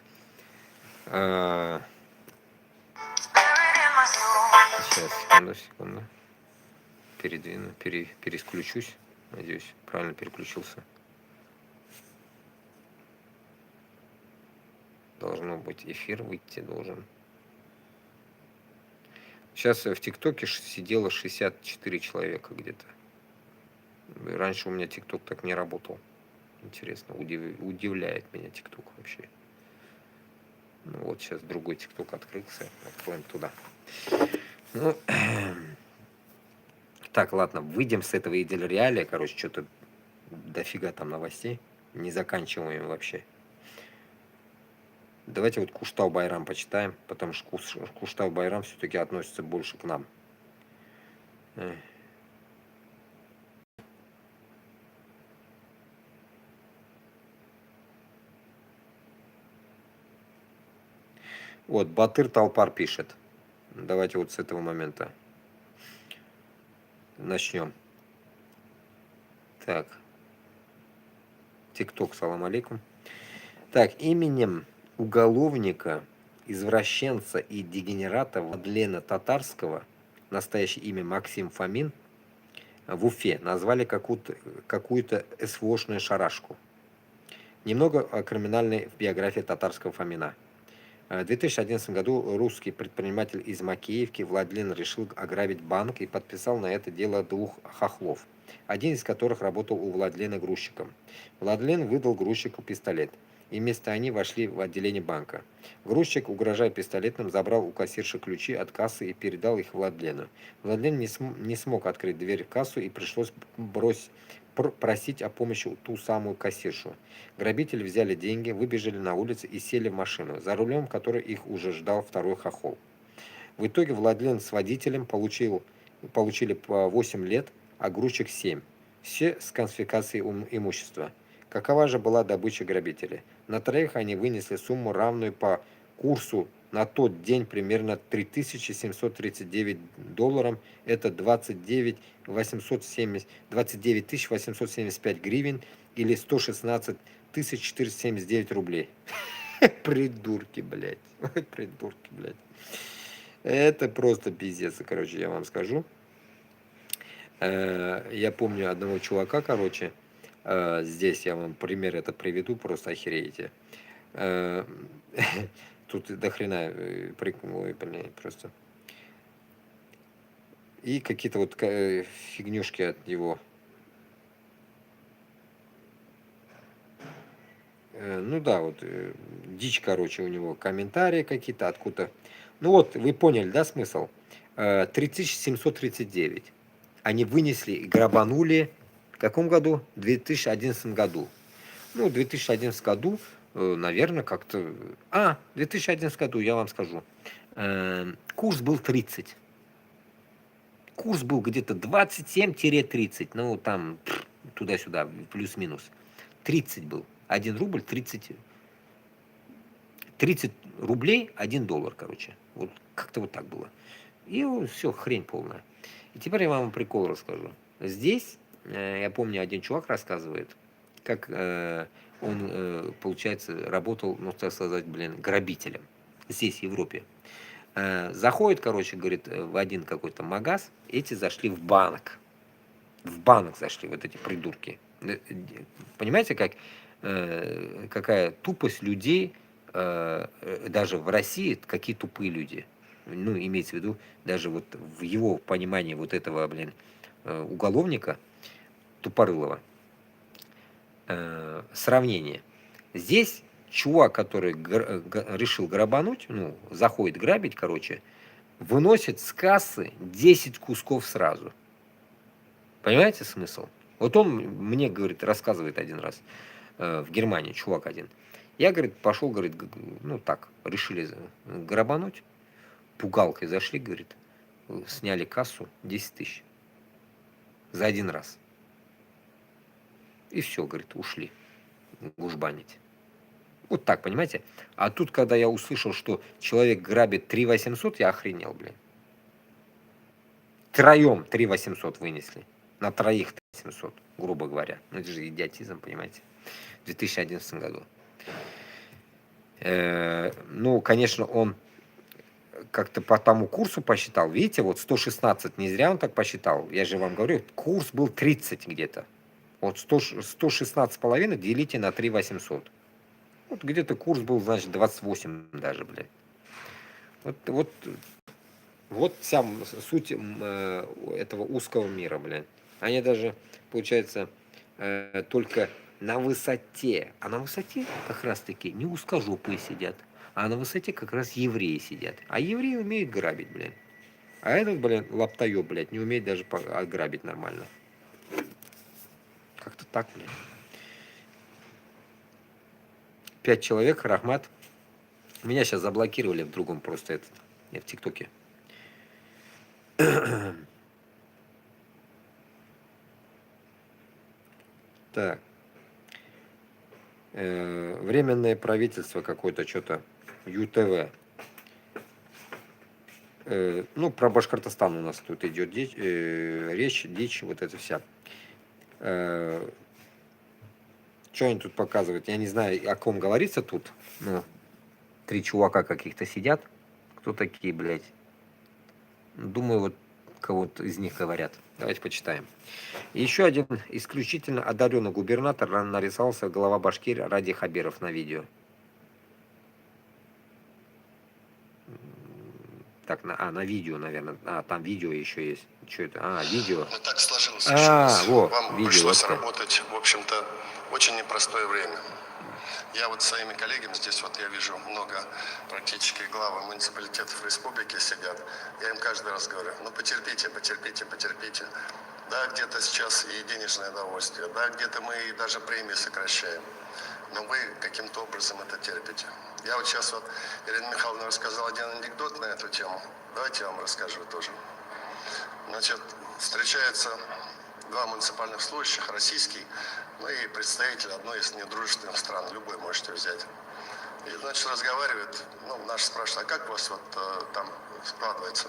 сейчас, секунду. Передвину, пересключусь. Надеюсь, правильно переключился. Должно быть, эфир выйти должен. Сейчас в ТикТоке сидело 64 человека где-то. Раньше у меня ТикТок так не работал. Интересно, удивляет меня ТикТок вообще. Ну вот сейчас другой ТикТок открылся. Откроем туда. Ну, так, ладно, выйдем с этого Идел-Реалия. Короче, что-то дофига там новостей. Не заканчиваем вообще. Давайте вот Куштау Байрам почитаем, потому что Куштау Байрам все-таки относится больше к нам. Вот, Батыр Талпар пишет. Давайте вот с этого момента начнем. Так. ТикТок, салам алейкум. Так, именем уголовника, извращенца и дегенерата Владлена Татарского, настоящее имя Максим Фомин, в Уфе назвали какую-то СВОшную шарашку. Немного о криминальной биографии татарского Фомина. В 2011 году русский предприниматель из Макеевки Владлен решил ограбить банк и подписал на это дело 2 хохлов, один из которых работал у Владлена грузчиком. Владлен выдал грузчику пистолет, и вместе они вошли в отделение банка. Грузчик, угрожая пистолетом, забрал у кассирши ключи от кассы и передал их Владлену. Владлен не смог открыть дверь в кассу, и пришлось просить о помощи ту самую кассиршу. Грабители взяли деньги, выбежали на улицу и сели в машину, за рулем которой их уже ждал второй хохол. В итоге Владлен с водителем получили по 8 лет, а грузчик 7. Все с конфискацией имущества. Какова же была добыча грабителей? На троих они вынесли сумму, равную по курсу на тот день примерно 3739 долларов. Это 29 875 гривен или 116 479 рублей. Придурки, блядь. Придурки, блядь. Это просто пиздец, короче, я вам скажу. Я помню одного чувака, короче, здесь я вам пример это приведу, просто охереете. Тут до хрена приколы, блин, просто. И какие-то вот фигнюшки от него. Ну да, вот дичь, короче, у него комментарии какие-то откуда-то. Ну вот, вы поняли, да, смысл? 3739. Они вынесли и грабанули в каком году? В 2011 году. Ну, в 2011 году, наверное, как-то... в 2011 году, я вам скажу. Курс был 30. Курс был где-то 27-30. Ну, там, туда-сюда, плюс-минус. 30 был. 1 рубль 30 рублей 1 доллар, короче. Вот как-то вот так было. И все, хрень полная. И теперь я вам прикол расскажу. Здесь, я помню, один чувак рассказывает, как он, получается, работал, ну, так сказать, грабителем. Здесь, в Европе. Заходит, короче, говорит, в один какой-то магаз. Эти зашли в банк. В банк зашли, вот эти придурки. Понимаете, какая тупость людей, даже в России, какие тупые люди. Ну, имеется в виду, даже вот в его понимании вот этого, уголовника тупорылого. Сравнение. Здесь чувак, который решил грабануть, ну, заходит грабить, короче, выносит с кассы 10 кусков сразу. Понимаете смысл? Вот он мне, говорит, рассказывает один раз в Германии, чувак один. Я, говорит, пошел, говорит, ну так, решили грабануть. Пугалкой зашли, говорит, сняли кассу 10 тысяч. За один раз. И все, говорит, ушли гужбанить. Вот так, понимаете? А тут, когда я услышал, что человек грабит 3800, я охренел, блин. Троем 3800 вынесли. На троих 700, грубо говоря. Ну, это же идиотизм, понимаете. В 2011 году. Ну, конечно, он как-то по тому курсу посчитал. Видите, вот 116, не зря он так посчитал. Я же вам говорю, курс был 30 где-то. Вот 116,5 делите на 3 800. Вот где-то курс был, значит, 28 даже, блядь. Вот вся суть этого узкого мира, блядь. Они даже, получается, только на высоте. А на высоте как раз-таки не узкожопые сидят. А на высоте как раз евреи сидят. А евреи умеют грабить, блядь. А этот, блядь, лаптоёб, блядь, не умеет даже грабить нормально. Как-то так, блядь. 5 человек, Рахмат. Меня сейчас заблокировали в другом просто этот. Я в ТикТоке. Так. Временное правительство какое-то, что-то, ЮТВ. Ну, про Башкортостан у нас тут идет речь, дичь, вот это вся. Что они тут показывают? Я не знаю, о ком говорится тут. Ну, 3 чувака каких-то сидят. Кто такие, блядь? Думаю, вот кого-то из них говорят. Давайте почитаем. Еще один исключительно одаренный губернатор нарисовался глава Башкирии Ради Хабиров на видео. Так, на видео, наверное. Там видео еще есть. Что это? Видео. Ну, так сложилось еще раз. Вот, Вам видео, пришлось это. работать, в общем-то, очень непростое время. Я вот своими коллегами, здесь вот я вижу много практически главы муниципалитетов республики сидят. Я им каждый раз говорю, ну потерпите, потерпите, потерпите. Да, где-то сейчас и денежное удовольствие, да, где-то мы и даже премии сокращаем. Но вы каким-то образом это терпите. Я вот сейчас вот, Ирина Михайловна рассказала один анекдот на эту тему. Давайте я вам расскажу тоже. Значит, встречаются два муниципальных служащих, российский, ну и представитель одной из недружественных стран, любой можете взять. И, значит, разговаривает, ну, наш спрашивает, а как у вас вот там складывается?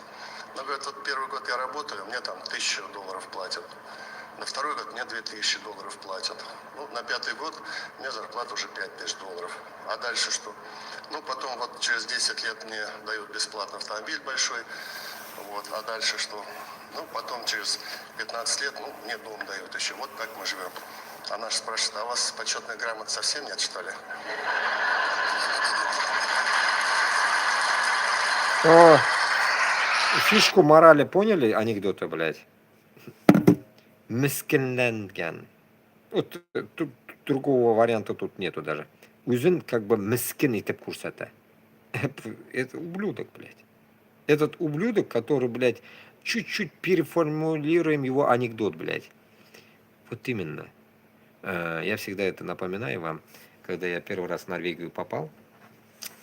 Ну, говорит, вот первый год я работаю, мне там $1000 платят. На второй год мне $2000 платят. Ну, на 5-й год мне зарплата уже $5000. А дальше что? Ну, потом вот через 10 лет мне дают бесплатно автомобиль большой. Вот, а дальше что? Ну, потом через 15 лет, ну, мне дом дают еще. Вот так мы живем. А наш спрашивает, а у вас почетных грамот совсем нет, что ли? Фишку морали поняли? Анекдоты, блядь. Мискинленген. Вот тут другого варианта тут нету даже. Узен как бы мискин итеп курсата. Это ублюдок, блядь. Этот ублюдок, который, блядь, чуть-чуть переформулируем его анекдот, блядь. Вот именно. Я всегда это напоминаю вам, когда я первый раз в Норвегию попал,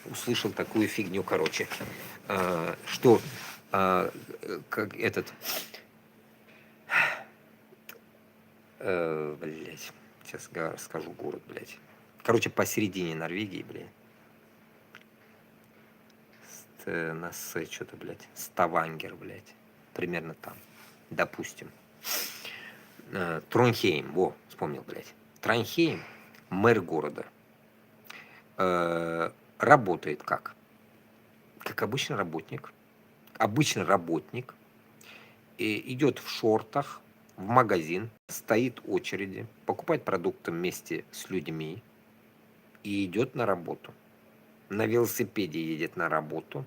услышал такую фигню, короче, что как этот, блядь, сейчас скажу город, блядь. Короче, посередине Норвегии, блядь. Что-то, блядь, Ставангер, блядь. Примерно там, допустим. Тронхейм, вспомнил, блядь. Тронхейм, мэр города, работает как? Как обычный работник. Обычный работник идет в шортах в магазин, стоит в очереди, покупает продукты вместе с людьми и идет на работу. На велосипеде едет на работу,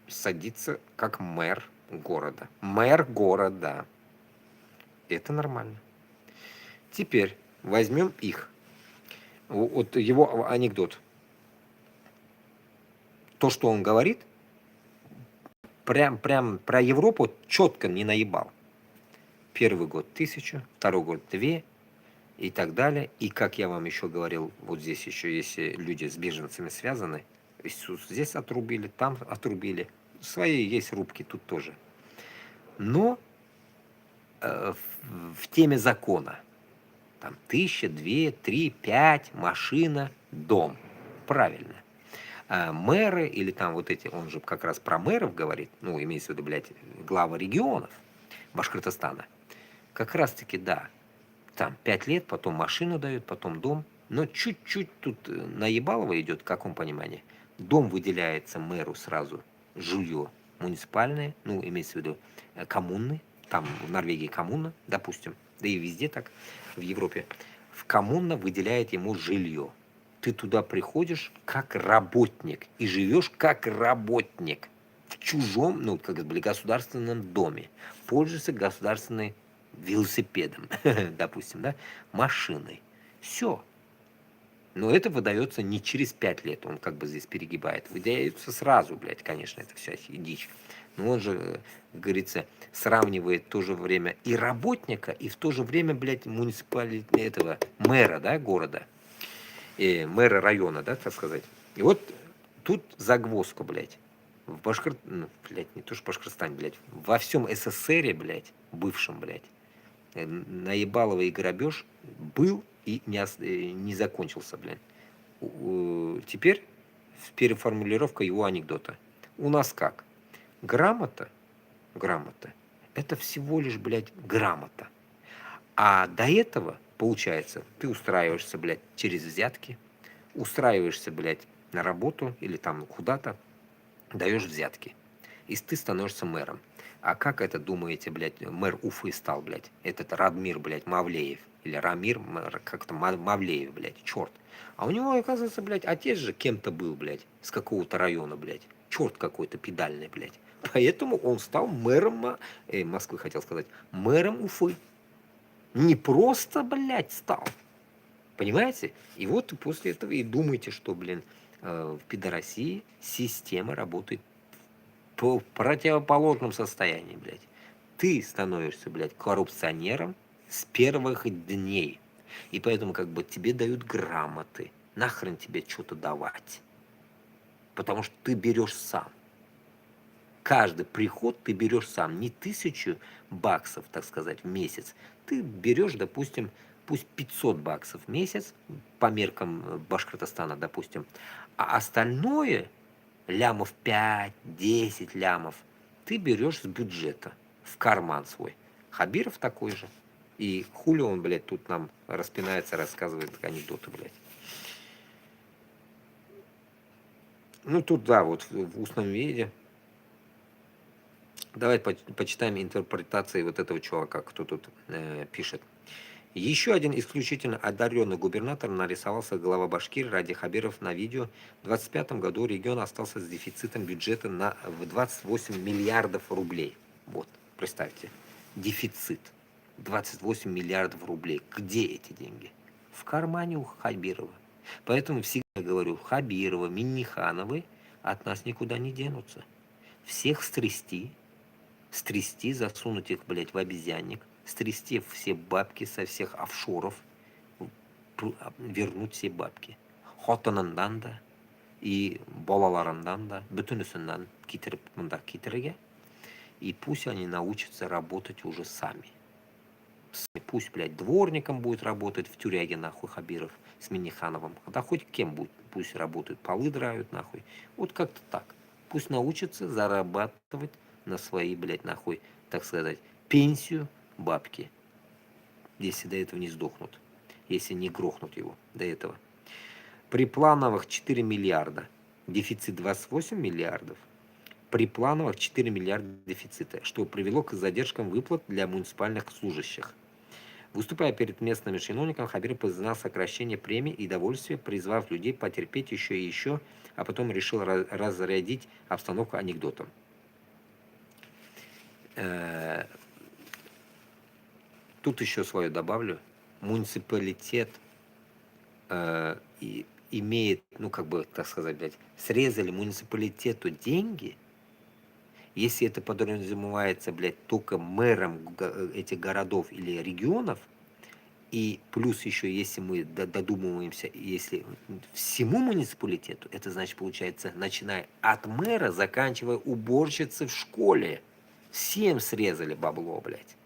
садится как мэр города. Мэр города. Это нормально. Теперь возьмем их. Вот его анекдот. То, что он говорит, прям про Европу четко не наебал. Первый год 1000, второй год 2 и так далее. И как я вам еще говорил, вот здесь еще, если люди с беженцами связаны, здесь отрубили, там отрубили. Свои есть рубки тут тоже. Но в теме закона. Там 1000, 2, 3, 5, машина, дом. Правильно. А мэры или там вот эти, он же как раз про мэров говорит, ну, имеется в виду, блядь, главы регионов Башкортостана, как раз-таки, да, там 5 лет, потом машину дают, потом дом. Но чуть-чуть тут наебалово идет, в каком понимании? Дом выделяется мэру сразу, жилье муниципальное, ну, имеется в виду коммуны, там в Норвегии коммуна, допустим, да и везде так, в Европе. В коммуна выделяет ему жилье. Ты туда приходишь как работник и живешь как работник в чужом, ну, как бы государственном доме. Пользуешься государственным велосипедом, допустим, да, машиной. Все. Но это выдается не через 5 лет, он как бы здесь перегибает. Выдается сразу, блядь, конечно, это вся дичь. Но он же, как говорится, сравнивает в то же время и работника, и в то же время, блядь, муниципалитета, этого мэра, да, города, мэра района, да, так сказать. И вот тут загвоздка, блядь. В ну, блядь, не то что Башкортостане, блядь, во всем СССР, блядь, бывшем, блядь, наебаловый грабеж был и не закончился, блядь. Теперь переформулировка его анекдота. У нас как? Грамота, это всего лишь, блядь, грамота. А до этого, получается, ты устраиваешься, блядь, через взятки, устраиваешься, блядь, на работу или там куда-то, даешь взятки. И ты становишься мэром. А как это, думаете, блядь, мэр Уфы стал, блядь? Этот Радмир, блядь, Мавлеев. Или Рамир, как-то Мавлеев, блядь, черт. А у него, оказывается, блядь, отец же кем-то был, блядь, с какого-то района, блядь. Черт какой-то педальный, блядь. Поэтому он стал мэром Москвы, хотел сказать, мэром Уфы. Не просто, блядь, стал. Понимаете? И вот после этого и думаете, что, блин, в пидорасии система работает в противоположном состоянии, блядь. Ты становишься, блядь, коррупционером с первых дней. И поэтому как бы тебе дают грамоты. Нахрен тебе что-то давать. Потому что ты берешь сам. Каждый приход ты берешь сам. Не 1000 баксов, так сказать, в месяц. Ты берешь, допустим, пусть 500 баксов в месяц, по меркам Башкортостана, допустим. А остальное, лямов 5-10 лямов, ты берешь с бюджета в карман свой. Хабиров такой же. И хули он, блядь, тут нам распинается, рассказывает анекдоты, блядь. Ну, тут, да, вот в устном виде. Давай почитаем интерпретации вот этого чувака, кто тут пишет. Еще один исключительно одаренный губернатор нарисовался глава Башкирии Ради Хабиров на видео. В 2025 году регион остался с дефицитом бюджета в 28 миллиардов рублей. Вот, представьте, дефицит 28 миллиардов рублей. Где эти деньги? В кармане у Хабирова. Поэтому всегда говорю, Хабирова, Миннихановы от нас никуда не денутся. Всех стрясти, засунуть их, блядь, в обезьянник, стрясти все бабки со всех офшоров, вернуть все бабки. Хотанандан да и балаларындан да, бүтінісінен кетіріп мында кетірге, и пусть они научатся работать уже сами. Пусть, блядь, дворником будет работать в тюряге, нахуй, Хабиров с Миннихановым. Да хоть кем будет, пусть работают, полы драют, нахуй. Вот как-то так. Пусть научатся зарабатывать на свои, блядь, нахуй, так сказать, пенсию, бабки. Если до этого не сдохнут. Если не грохнут его до этого. При плановых 4 миллиарда. Дефицит 28 миллиардов. При плановых 4 миллиарда дефицита, что привело к задержкам выплат для муниципальных служащих. Выступая перед местными чиновниками, Хабиров признал сокращение премий и довольствия, призвав людей потерпеть еще и еще, а потом решил разрядить обстановку анекдотом. Тут еще свое добавлю. Муниципалитет имеет, ну как бы, так сказать, блядь, срезали муниципалитету деньги, если это подразумевается, блядь, только мэром этих городов или регионов, и плюс еще, если мы додумываемся, если всему муниципалитету, это значит, получается, начиная от мэра, заканчивая уборщицей в школе, всем срезали бабло, блядь.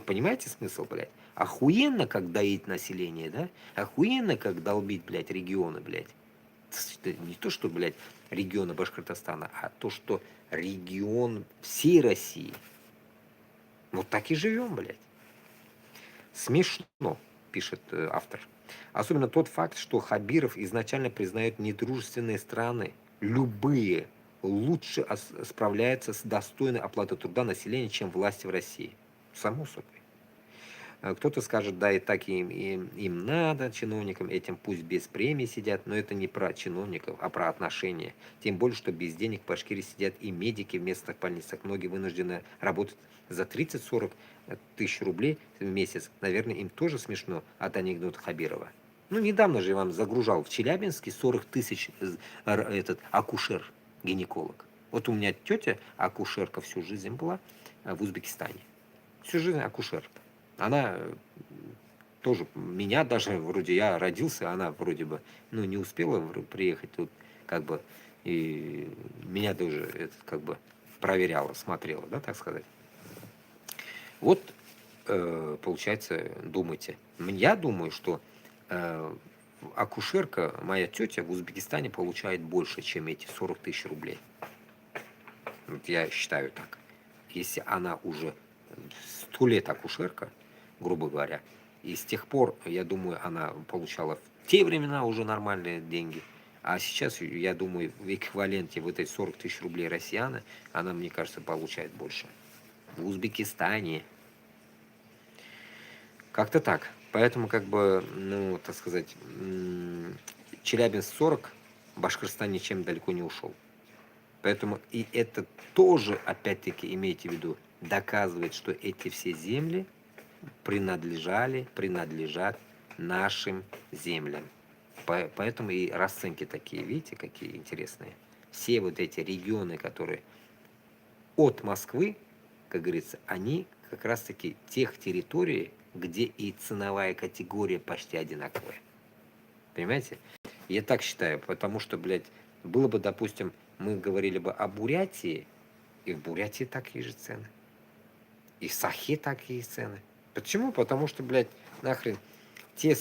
Понимаете смысл, блядь? Охуенно, как доить население, да? Охуенно, как долбить, блядь, регионы, блядь. Не то, что, блядь, регионы Башкортостана, а то, что регион всей России. Вот так и живем, блядь. Смешно, пишет автор. Особенно тот факт, что Хабиров изначально признает недружественные страны, любые, лучше справляются с достойной оплатой труда населения, чем власти в России. Само собой. Кто-то скажет, да, и так им надо, чиновникам этим пусть без премии сидят, но это не про чиновников, а про отношения. Тем более, что без денег в Башкирии сидят и медики в местных больницах. Многие вынуждены работать за 30-40 тысяч рублей в месяц. Наверное, им тоже смешно от анекдота Хабирова. Ну, недавно же я вам загружал в Челябинске 40 тысяч этот акушер-гинеколог. Вот у меня тетя акушерка всю жизнь была в Узбекистане. Всю жизнь акушерка. Она тоже, меня даже, вроде я родился, она вроде бы, ну, не успела приехать тут, как бы, и меня тоже, это, как бы, проверяла, смотрела, да, так сказать. Вот, получается, думайте. Я думаю, что акушерка, моя тетя в Узбекистане получает больше, чем эти 40 тысяч рублей. Вот я считаю так. Если она уже 100 лет акушерка, грубо говоря, и с тех пор, я думаю, она получала в те времена уже нормальные деньги, а сейчас, я думаю, в эквиваленте вот эти 40 тысяч рублей россияна, она, мне кажется, получает больше. В Узбекистане. Как-то так. Поэтому, как бы, ну, так сказать, Челябинск 40, Башкортостан ничем далеко не ушел. Поэтому и это тоже, опять-таки, имейте в виду, доказывает, что эти все земли принадлежат нашим землям. Поэтому и расценки такие, видите, какие интересные. Все вот эти регионы, которые от Москвы, как говорится, они как раз-таки тех территорий, где и ценовая категория почти одинаковая. Понимаете? Я так считаю, потому что, блядь, было бы, допустим, мы говорили бы о Бурятии, и в Бурятии такие же цены. И в Сахе такие цены. Почему? Потому что, блядь, нахрен, те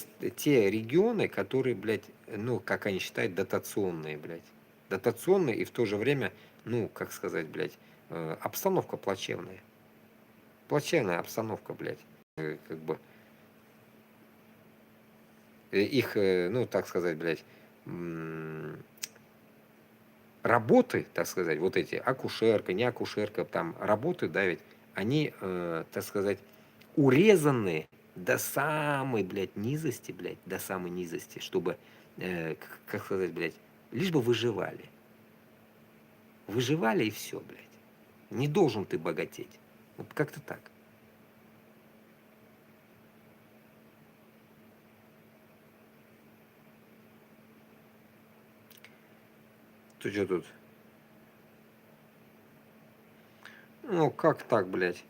регионы, которые, блядь, ну, как они считают, дотационные, блядь. Дотационные и в то же время, ну, как сказать, блядь, обстановка плачевная. Плачевная обстановка, блядь. Как бы их, ну, так сказать, блядь, работы, так сказать, вот эти акушерка, не акушерка, там работы, да, ведь они, так сказать, урезаны до самой, блядь, низости, блядь, до самой низости, чтобы, как сказать, блядь, лишь бы выживали. Выживали и все, блядь. Не должен ты богатеть. Вот как-то так. Ты что тут? Ну, как так, блядь?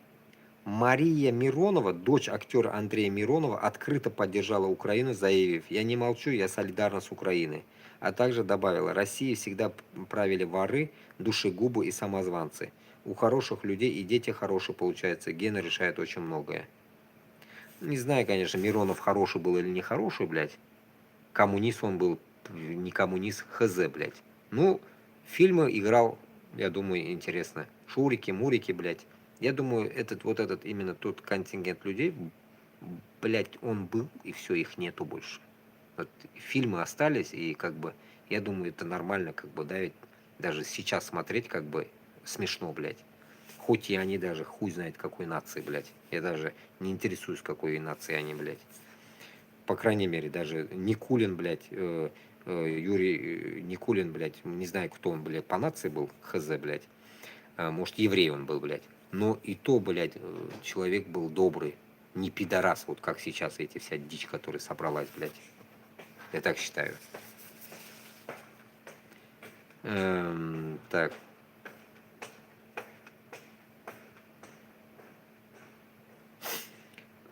Мария Миронова, дочь актера Андрея Миронова, открыто поддержала Украину, заявив: «Я не молчу, я солидарна с Украиной». А также добавила: «России всегда правили воры, душегубы и самозванцы. У хороших людей и дети хорошие получаются. Гены решают очень многое». Не знаю, конечно, Миронов хороший был или не хороший, блядь. Коммунист он был, не коммунист, хз, блядь. Ну, фильмы играл, я думаю, интересно. Шурики, Мурики, блядь. Я думаю, этот именно тот контингент людей, блядь, он был, и все, их нету больше. Вот фильмы остались, и как бы, я думаю, это нормально, как бы, да, ведь даже сейчас смотреть, как бы, смешно, блядь. Хоть и они даже хуй знает какой нации, блядь. Я даже не интересуюсь, какой нации они, блядь. По крайней мере, даже Никулин, блядь, Юрий Никулин, блядь, не знаю, кто он, блядь, по нации был, хз, блядь. Может, еврей он был, блядь. Но и то, блядь, человек был добрый. Не пидорас, вот как сейчас эти вся дичь, которая собралась, блядь. Я так считаю. Так.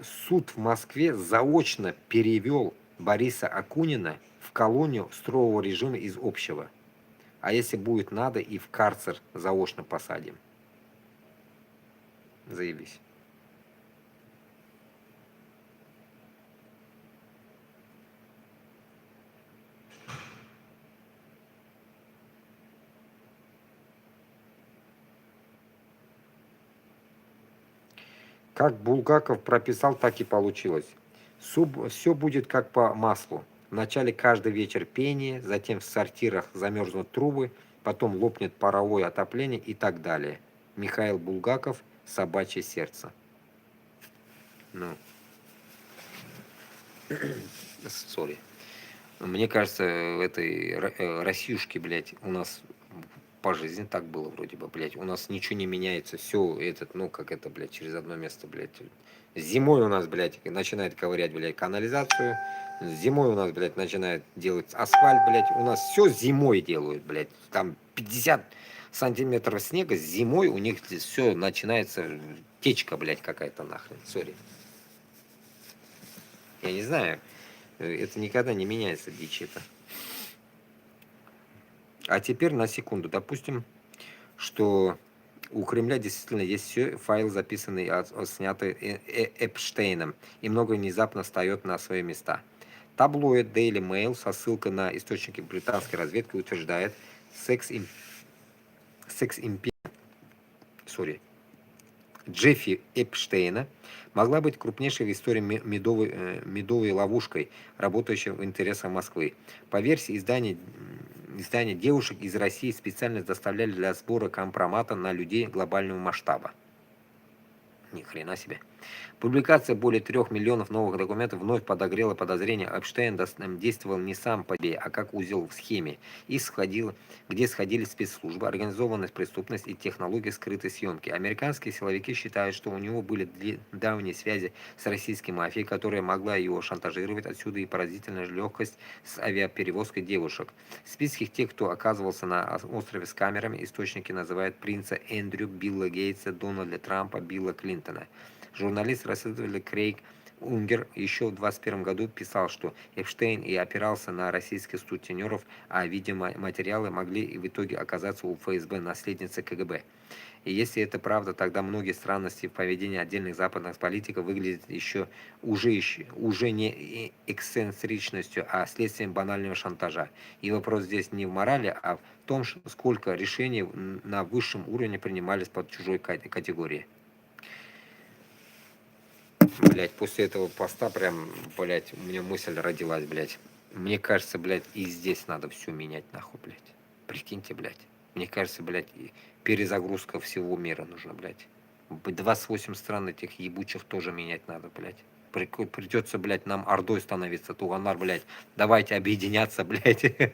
Суд в Москве заочно перевел Бориса Акунина в колонию строгого режима из общего. А если будет надо, и в карцер заочно посадим. Заебись. Как Булгаков прописал, так и получилось. Все будет как по маслу. Вначале каждый вечер пение, затем в сортирах замерзнут трубы, потом лопнет паровое отопление и так далее. Михаил Булгаков «Собачье сердце». Ну, сори. Мне кажется, в этой Россиюшке, блядь, у нас по жизни так было вроде бы, блядь. У нас ничего не меняется. Все этот, ну, как это, блядь, через одно место, блядь. Зимой у нас, блядь, начинает ковырять, блядь, канализацию. Зимой у нас, блядь, начинает делать асфальт, блядь. У нас все зимой делают, блядь. Там 50 сантиметров снега, зимой у них все начинается течка, блядь, какая-то нахрен. Сори. Я не знаю. Это никогда не меняется, дичь это. А теперь на секунду. Допустим, что у Кремля действительно есть все, файл, записанный, снятый Эпштейном, и многое внезапно встает на свои места. Таблоид Daily Mail со ссылкой на источники британской разведки утверждает, Джеффи Эпштейна могла быть крупнейшей в истории медовой ловушкой, работающей в интересах Москвы. По версии издания, девушек из России специально доставляли для сбора компромата на людей глобального масштаба. Ни хрена себе. Публикация более 3 миллионов новых документов вновь подогрела подозрение. Эпштейн действовал не сам по себе, а как узел в схеме, где сходились спецслужбы, организованность, преступность и технологии скрытой съемки. Американские силовики считают, что у него были давние связи с российской мафией, которая могла его шантажировать, отсюда и поразительная легкость с авиаперевозкой девушек. В списке тех, кто оказывался на острове с камерами, источники называют принца Эндрю, Билла Гейтса, Дональда Трампа, Билла Клинтона. Журналист-расследователь Крейг Унгер еще в 2021 году писал, что Эпштейн и опирался на российских сутенеров, а видеоматериалы могли и в итоге оказаться у ФСБ, наследницы КГБ. И если это правда, тогда многие странности в поведении отдельных западных политиков выглядят уже не эксцентричностью, а следствием банального шантажа. И вопрос здесь не в морали, а в том, сколько решений на высшем уровне принимались под чужой категорией. Блять, после этого поста прям, блять, у меня мысль родилась, блять. Мне кажется, блять, и здесь надо все менять, нахуй, блять. Прикиньте, блять. Мне кажется, блять, перезагрузка всего мира нужна, блять. 28 стран этих ебучих тоже менять надо, блять. Придется, блядь, нам ордой становиться, Туганар, блядь. Давайте объединяться, блядь.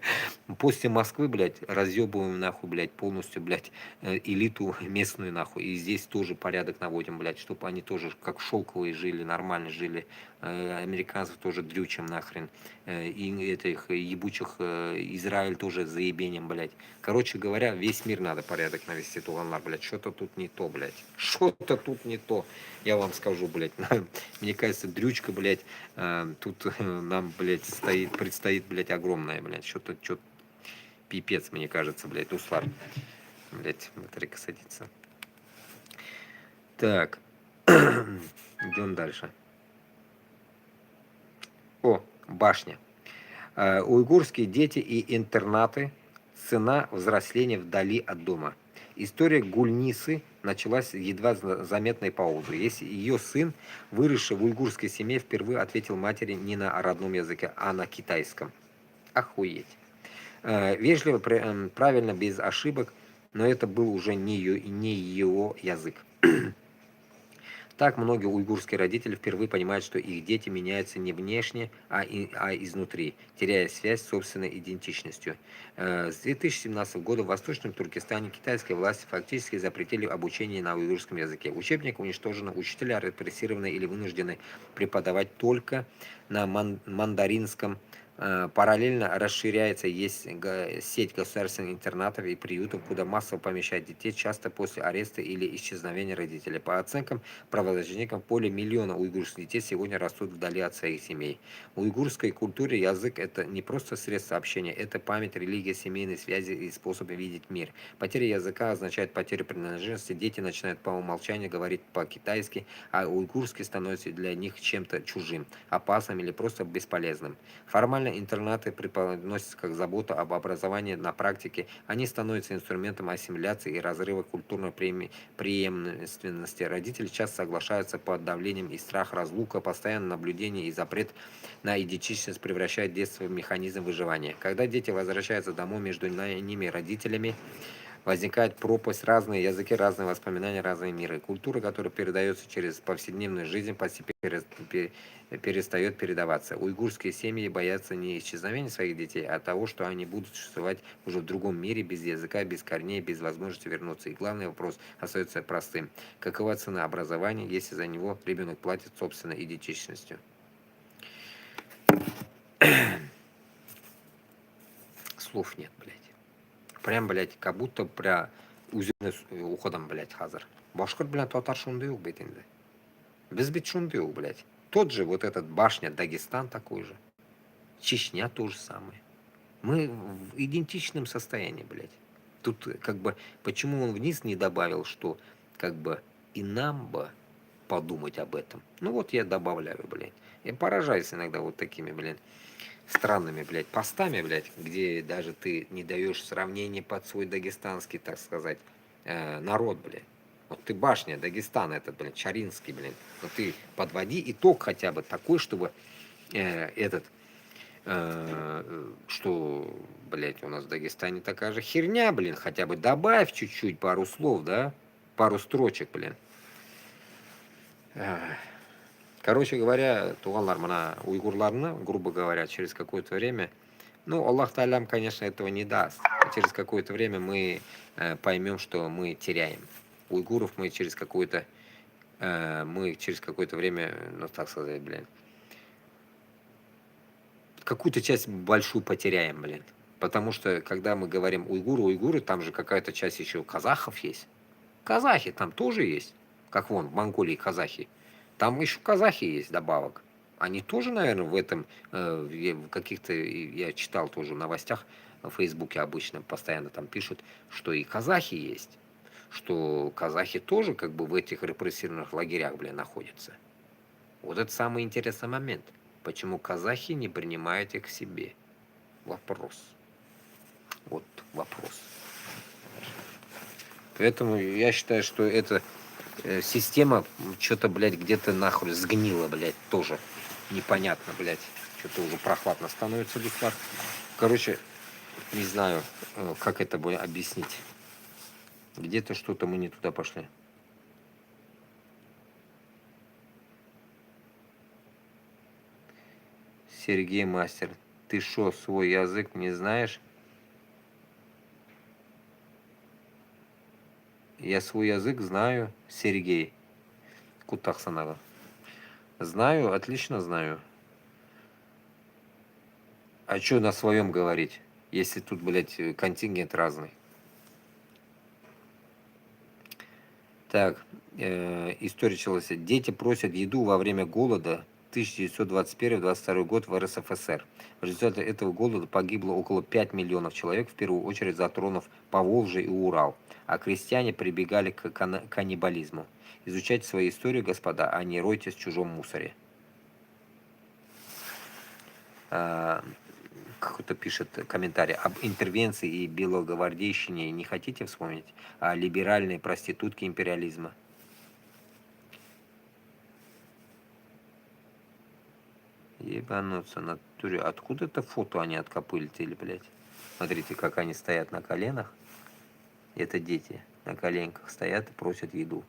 После Москвы, блядь, разъебываем, нахуй, блядь, полностью, блядь, элиту местную, нахуй. И здесь тоже порядок наводим, блядь, чтобы они тоже как шелковые жили, нормально жили. Американцев тоже дрючим, нахрен. И этих ебучих Израиль тоже заебением, блядь. Короче говоря, весь мир надо порядок навести, Туганар, блядь. Что-то тут не то, блядь. Что-то тут не то. Я вам скажу, блядь. Мне кажется, дрючка, блядь, тут нам, блядь, предстоит, блядь, огромная, блядь. Что-то пипец, мне кажется, блядь. Услар. Блядь, батарейка садится. Так. Идем дальше. О, башня. Уйгурские дети и интернаты. Цена взросления вдали от дома. История Гульнисы началась едва заметной паузой. Если ее сын, выросший в уйгурской семье, впервые ответил матери не на родном языке, а на китайском. Охуеть. Вежливо, правильно, без ошибок, но это был уже не его язык. Так многие уйгурские родители впервые понимают, что их дети меняются не внешне, а изнутри, теряя связь с собственной идентичностью. С 2017 года в Восточном Туркестане китайские власти фактически запретили обучение на уйгурском языке. Учебник уничтожен, учителя репрессированы или вынуждены преподавать только на мандаринском. Параллельно расширяется сеть государственных интернатов и приютов, куда массово помещают детей, часто после ареста или исчезновения родителей. По оценкам правозащитников, более миллиона уйгурских детей сегодня растут вдали от своих семей. В уйгурской культуре язык – это не просто средство общения, это память, религия, семейные связи и способ видеть мир. Потеря языка означает потерю принадлежности, дети начинают по умолчанию говорить по-китайски, а уйгурский становится для них чем-то чужим, опасным или просто бесполезным. Формально Формально интернаты преподносятся как заботу об образовании на практике. Они становятся инструментом ассимиляции и разрыва культурной преемственности. Родители часто соглашаются под давлением, и страх разлука, постоянное наблюдение и запрет на идентичность превращают детство в механизм выживания. Когда дети возвращаются домой, между ними и родителями возникает пропасть, разные языки, разные воспоминания, разные миры. Культура, которая передается через повседневную жизнь, постепенно перестает передаваться. Уйгурские семьи боятся не исчезновения своих детей, а того, что они будут существовать уже в другом мире, без языка, без корней, без возможности вернуться. И главный вопрос остается простым. Какова цена образования, если за него ребенок платит собственной идентичностью? Слов нет, блядь. Прям, блядь, как будто прям уходом, блядь, хазар. Башкир, блядь, татар шунды юк бит инде. Без бит шунды юк, блядь. Тот же вот этот башня Дагестан такой же. Чечня то же самое. Мы в идентичном состоянии, блядь. Тут как бы, почему он вниз не добавил, что как бы и нам бы подумать об этом. Ну вот я добавляю, блядь. Я поражаюсь иногда вот такими, блядь, странными, блядь, постами, блядь, где даже ты не даешь сравнение под свой дагестанский, так сказать, народ, блядь. Вот ты башня Дагестана, этот, блядь, Чаринский, блядь. Но ты подводи итог хотя бы такой, чтобы что, блядь, у нас в Дагестане такая же херня, блин, хотя бы добавь чуть-чуть пару слов, да, пару строчек, блин. Короче говоря, туганлар мына уйгурларны, грубо говоря, через какое-то время, ну, Аллах Та'алям, конечно, этого не даст. Через какое-то время мы поймем, что мы теряем. Уйгуров мы через какое-то время, ну, так сказать, блин, какую-то часть большую потеряем, блин. Потому что, когда мы говорим уйгуры, там же какая-то часть еще казахов есть. Казахи там тоже есть. Как вон, в Монголии казахи. Там еще казахи есть добавок. Они тоже, наверное, в этом, в каких-то, я читал тоже в новостях, в Фейсбуке обычно постоянно там пишут, что и казахи есть. Что казахи тоже как бы в этих репрессированных лагерях, блин, находятся. Вот это самый интересный момент. Почему казахи не принимают их к себе? Вопрос. Вот вопрос. Поэтому я считаю, что эта система что-то, блядь, где-то нахуй сгнила, блядь, тоже. Непонятно, блядь. Что-то уже прохладно становится в лесах. Короче, не знаю, как это будет объяснить. Где-то что-то мы не туда пошли. Сергей Мастер, ты шо, свой язык не знаешь? Я свой язык знаю, Сергей Кутахсанова. Знаю, отлично знаю. А что на своем говорить, если тут, блядь, контингент разный? Так, история началась. Дети просят еду во время голода 1921-22 год в РСФСР. В результате этого голода погибло около 5 миллионов человек, в первую очередь затронув Поволжье и Урал. А крестьяне прибегали к каннибализму. Изучайте свою историю, господа, а не ройтесь в чужом мусоре. Кто-то пишет комментарий об интервенции и белогвардейщине. Не хотите вспомнить? О либеральной проститутке империализма. Ебануться на туре. Откуда это фото они откопылили, блядь? Смотрите, как они стоят на коленах. Это дети на коленках стоят и просят еду.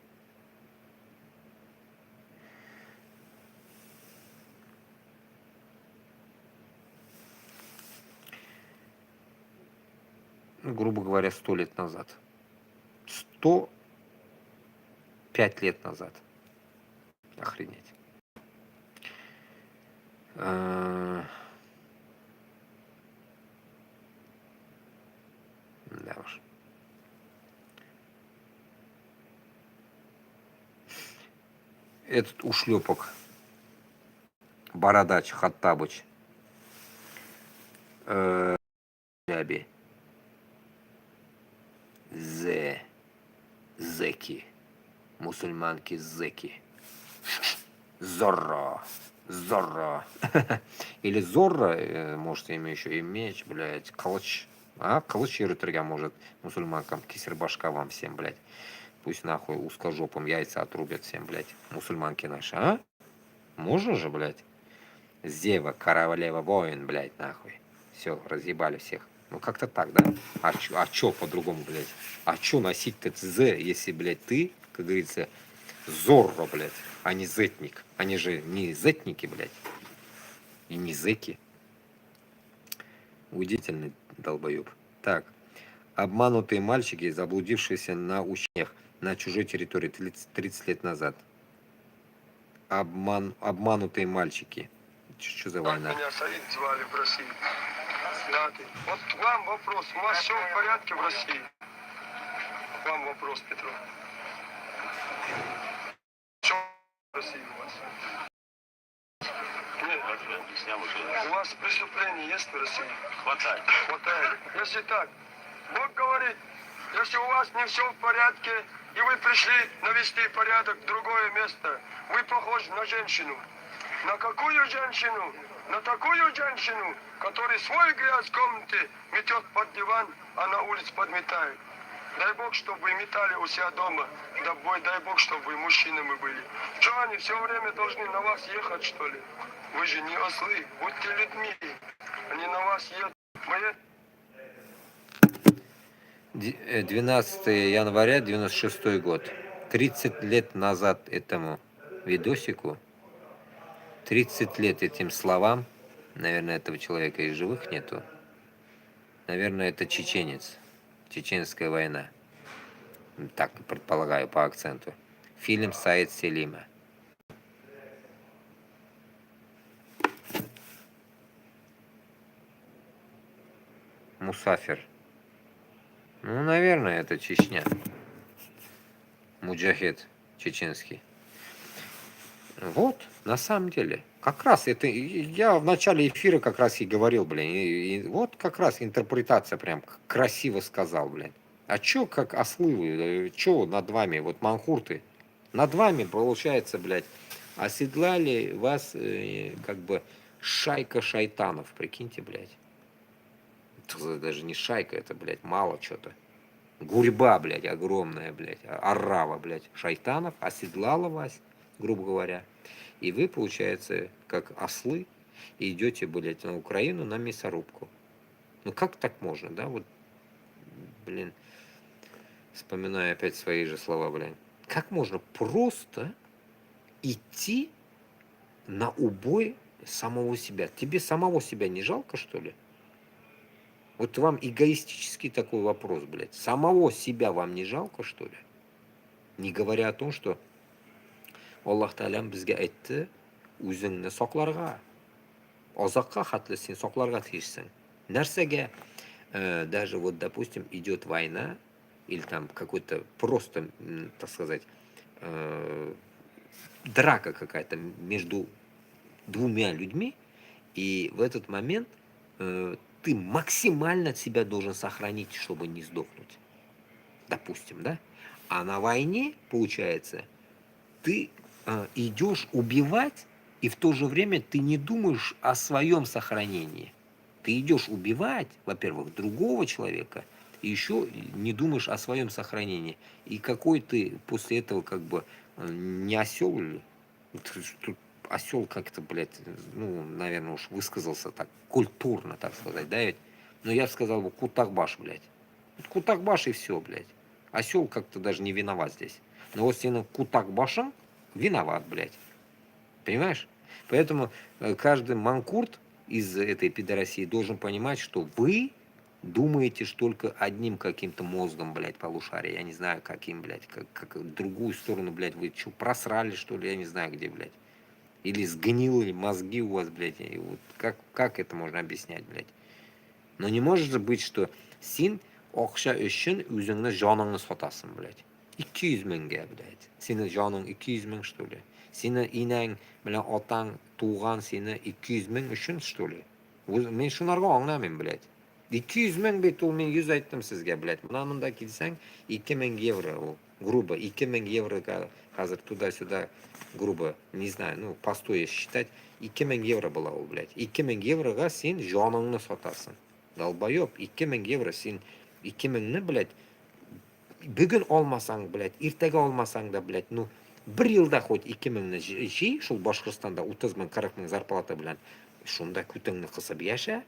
Ну, грубо говоря, 100 лет назад. 105 лет назад. Охренеть. Да уж. Этот ушлепок. Бородач Хаттабыч. Ляби. Зеки. Мусульманки зеки. Зорро. Зорро. Или Зорро, может, им еще и меч, блядь, кылыч. А, кылыч йөрөтергә может мусульманкам, кисербашка вам всем, блядь. Пусть нахуй узкожопым яйца отрубят всем, блядь, мусульманки наши, а? Можно же, блядь? Зева, королева, воин, блядь, нахуй. Все, разъебали всех. Ну, как-то так, да? А чё по-другому, блядь? А чё носить-то «з», если, блядь, ты, как говорится, Зорро, блядь, а не зетник? Они же не зетники, блядь, и не зеки. Удивительный долбоеб. Так, обманутые мальчики, заблудившиеся на учениях на чужой территории 30 лет назад. Обманутые мальчики. Что за война? Меня Саид звали в России. Да, ты. Вот вам вопрос. У вас все в порядке в России? Вам вопрос, Петров. Что в России у вас? Нет. У вас преступлений есть в России? Хватает. Хватает. Если так, Бог говорит, если у вас не все в порядке, и вы пришли навести порядок в другое место, вы похожи на женщину. На какую женщину? На такую женщину, которая свой грязь в комнате метет под диван, а на улице подметает. Дай Бог, чтобы вы метали у себя дома. Дай Бог, чтобы вы мужчинами были. Что они все время должны на вас ехать, что ли? Вы же не ослы, будьте людьми. Они на вас едут. 12 января 96 год. 30 лет назад этому видосику, 30 лет этим словам, наверное, этого человека и живых нету. Наверное, это чеченец. Чеченская война. Так предполагаю по акценту. Фильм Саид Селима. Мусафир. Ну, наверное, это Чечня. Муджахед чеченский. Вот, на самом деле. Как раз это, я в начале эфира как раз и говорил, блин, и вот как раз интерпретация прям красиво сказал, блин. А чё как ослы вы, чё над вами, вот манхурты, над вами, получается, блядь, оседлали вас как бы шайка шайтанов, прикиньте, блядь. Это даже не шайка, это, блядь, мало что-то. Гурьба, блядь, огромная, блядь, орава, блядь, шайтанов оседлала вас, грубо говоря. И вы, получается, как ослы, идете, блядь, на Украину на мясорубку. Ну как так можно, да? Вот, блин, вспоминаю опять свои же слова, блин. Как можно просто идти на убой самого себя? Тебе самого себя не жалко, что ли? Вот вам эгоистический такой вопрос, блядь. Самого себя вам не жалко, что ли? Не говоря о том, что Аллах Таалам бізге айтты, өзіңні сақларға, азаққа хатлы сен сақларға тиішсің. Нәрсеге, даже вот, допустим, идет война, или там какой-то просто, так сказать, драка какая-то между двумя людьми, и в этот момент ты максимально себя должен сохранить, чтобы не сдохнуть. Допустим, да? А на войне, получается, ты идешь убивать, и в то же время ты не думаешь о своем сохранении. Ты идешь убивать, во-первых, другого человека, и еще не думаешь о своем сохранении. И какой ты после этого как бы не осел ли? Тут осел как-то, блядь, ну, наверное, уж высказался так культурно, так сказать, да, ведь? Но я сказал бы Кутакбаш, блядь. Кутакбаш и все, блядь. Осел как-то даже не виноват здесь. Но вот именно Кутакбашем виноват, блядь. Понимаешь? Поэтому каждый манкурт из этой пидорасии должен понимать, что вы думаете только одним каким-то мозгом, блядь, полушария. Я не знаю, каким, блядь, как другую сторону, блядь, вы что, просрали, что ли? Я не знаю, где, блядь. Или сгнилые мозги у вас, блядь. И вот как это можно объяснять, блядь? Но не может же быть, что син акша үшін өзіңні жаныңны сатасың, блядь. 200 мыңға, блядь. Сені жаның 200 мың, что ли? Сені инәң белән атаң туган сені 200 мың үшін, что ли? Мен шунарга аңламыйм, блядь. 200 мың бет, ол мен 100 айттым сізге, блядь. Мына келсең, 2000 евро ол. Грубо, 2000 евро қазір туда-сюда, грубо, не знаю, ну, по 100 если считать, 2000 евро была ол, блядь. 2000 евроға сен жаныңны сатасың. Долбоеб, 2000 евро сен, 2000-ні, блядь, бүгін алмасаң, блядь, ертеге алмасаң да, блядь, ну, бір жылда хоть 2000-ні жей, шул Башқұртстанда 30 мың, 40 мың зарплата білән, шунда күтіңні қысып яша.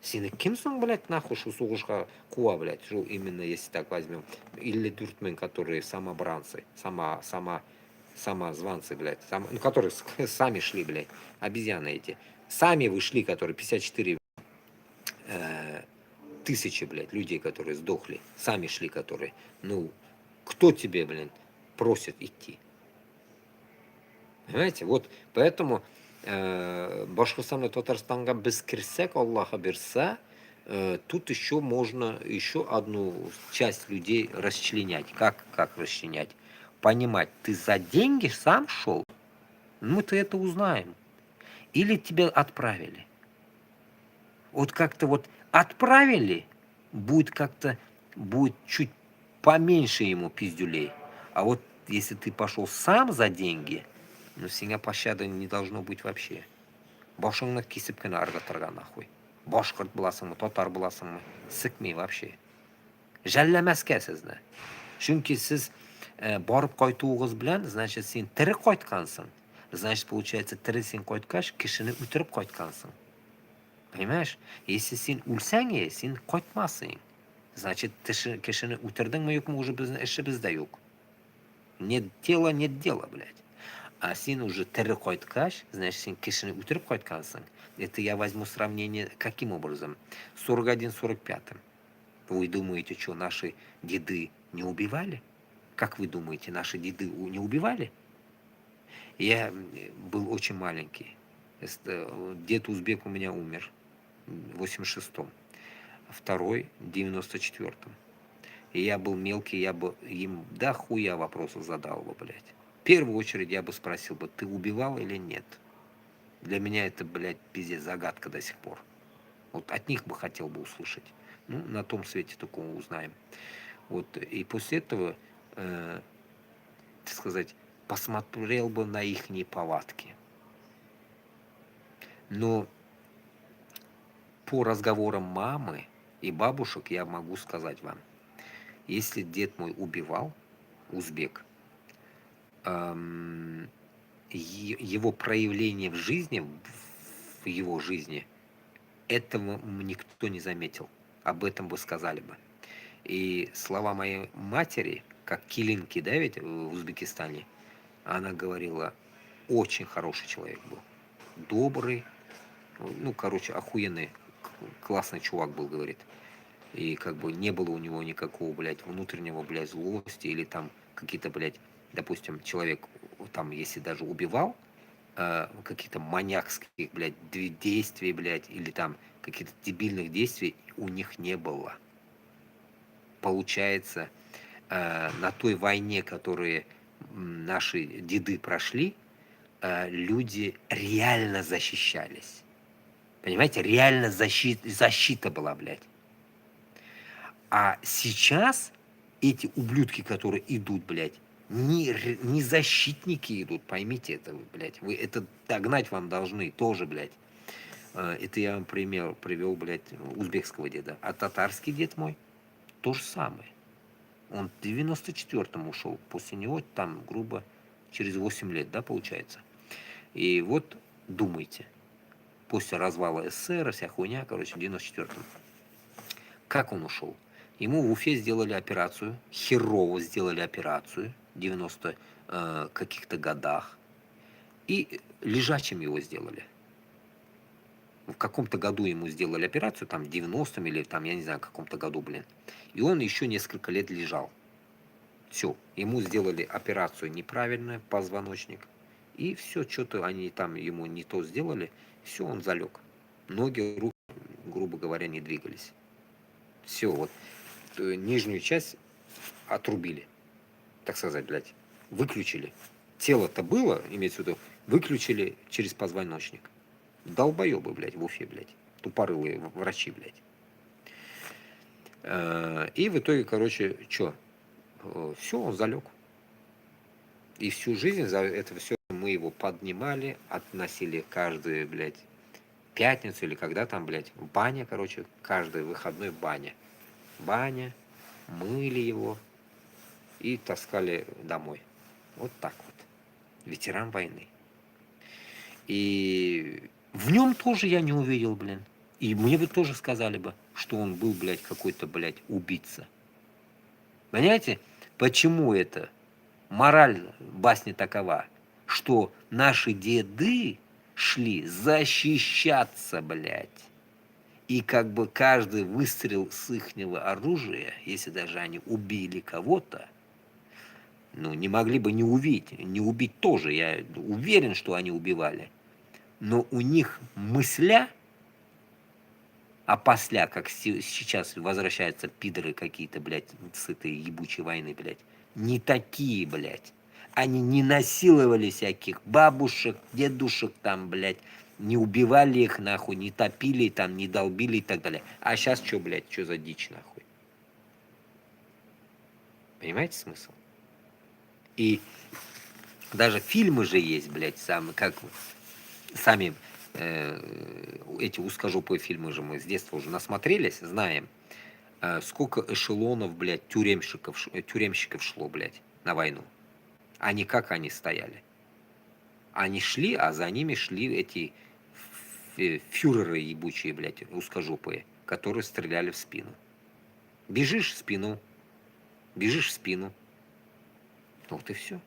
Сені кімсің, блядь, нахуй, шу соғышқа қуа, блядь, шу именно, если так возьмем, или дуртмен, которые самобранцы, самозванцы, блядь, ну, которые сами шли, блядь, обезьяны эти, сами вышли, которые 54 тысячи, блядь, людей, которые сдохли, сами шли, которые, ну, кто тебе, блин, просит идти? Понимаете, вот, поэтому Башқұртстан мен Татарстанға біз кірсек, Аллаха берса, тут еще можно еще одну часть людей расчленять. Как расчленять? Понимать, ты за деньги сам шел? Мы-то это узнаем. Или тебя отправили? Вот как-то вот отправили, будет чуть поменьше ему пиздюлей. А вот если ты пошел сам за деньги, ну, сеңа пощады не должно быть вообще. Башыңны кесіп кіні арғатырға нахуй. Башқұрт боласыңмы, татар боласыңмы, сікмей вообще. Жәлләмәске сізді. Чүнки сіз барып қайтуыңыз білән, значит, сен тірі қайтқансың. Значит, получается, тірі сен қайткаш, кішіні үтіріп қайткансың. Понимаешь? Если сен үлсәң, сен қайтмасың. Значит, кішіні үтірдің ме юк, уже біздің іші бізде юк. Нет дела, блядь. А сен уже тірі қайткаш, значит, сен кішіні үтіріп қайткансың. Это я возьму сравнение каким образом? 41-45. Вы думаете, что наши деды не убивали? Как вы думаете, наши деды не убивали? Я был очень маленький. Дед узбек у меня умер в 86-м. Второй в 94-м. И я был мелкий, я бы им дохуя вопросов задал бы, блядь. В первую очередь я бы спросил бы, ты убивал или нет? Для меня это, блядь, пиздец, загадка до сих пор. Вот от них бы хотел бы услышать. Ну, на том свете только узнаем. Вот, и после этого, так сказать, посмотрел бы на их неповадки. Но по разговорам мамы и бабушек я могу сказать вам, если дед мой убивал, узбек, его проявление в жизни, в его жизни, этого никто не заметил. Об этом бы сказали бы. И слова моей матери, как килинки, да, ведь в Узбекистане, она говорила, очень хороший человек был. Добрый, ну, короче, охуенный, классный чувак был, говорит. И как бы не было у него никакого, блядь, внутреннего, блядь, злости или там какие-то, блядь, допустим, человек там, если даже убивал, каких-то маньякских, блядь, действий, блядь, или там каких-то дебильных действий у них не было. Получается, на той войне, которую наши деды прошли, люди реально защищались. Понимаете, реально защита была, блядь. А сейчас эти ублюдки, которые идут, блядь, не защитники идут, поймите это, блядь. Вы это догнать вам должны тоже, блядь. Это я вам пример привел, блядь, узбекского деда. А татарский дед мой то же самое. Он в 94-м ушел. После него там, грубо, через 8 лет, да, получается. И вот думайте. После развала СССР, вся хуйня, короче, в 94-м. Как он ушел? Ему в Уфе сделали операцию, херово сделали операцию в 90 каких-то годах. И лежачим его сделали. В каком-то году ему сделали операцию, там в 90-м или там, я не знаю, в каком-то году, блин. И он еще несколько лет лежал. Все, ему сделали операцию неправильную, позвоночник. И все, что-то они там ему не то сделали, все, он залег. Ноги, руки, грубо говоря, не двигались. Все, вот нижнюю часть отрубили, так сказать, блядь, выключили. Тело-то было, имеется в виду, выключили через позвоночник. Долбоебы, блядь, в Уфе, блядь. Тупорылые врачи, блядь. И в итоге, короче, что? Все, он залег. И всю жизнь за это все мы его поднимали, относили каждую, блядь, пятницу или когда там, блядь, баня, короче, каждый выходной баня. Баня, мыли его и таскали домой. Вот так вот. Ветеран войны. И в нем тоже я не увидел, блин. И мне бы тоже сказали бы, что он был, блядь, какой-то, блядь, убийца. Понимаете, почему это? Мораль басни такова, что наши деды шли защищаться, блядь. И как бы каждый выстрел с ихнего оружия, если даже они убили кого-то, ну, не могли бы не убить. Не убить тоже, я уверен, что они убивали. Но у них мысля, а после, как сейчас возвращаются пидоры какие-то, блядь, с этой ебучей войны, блядь, не такие, блядь. Они не насиловали всяких бабушек, дедушек там, блядь, не убивали их, нахуй, не топили там, не долбили и так далее. А сейчас что, блядь, что за дичь, нахуй? Понимаете смысл? И даже фильмы же есть, блядь, сами эти узкожопые фильмы же мы с детства уже насмотрелись, знаем, сколько эшелонов, блядь, тюремщиков шло, блядь, на войну. Они как они стояли? Они шли, а за ними шли эти фюреры ебучие, блядь, узкожопые, которые стреляли в спину. Бежишь в спину, бежишь в спину. Вот и все.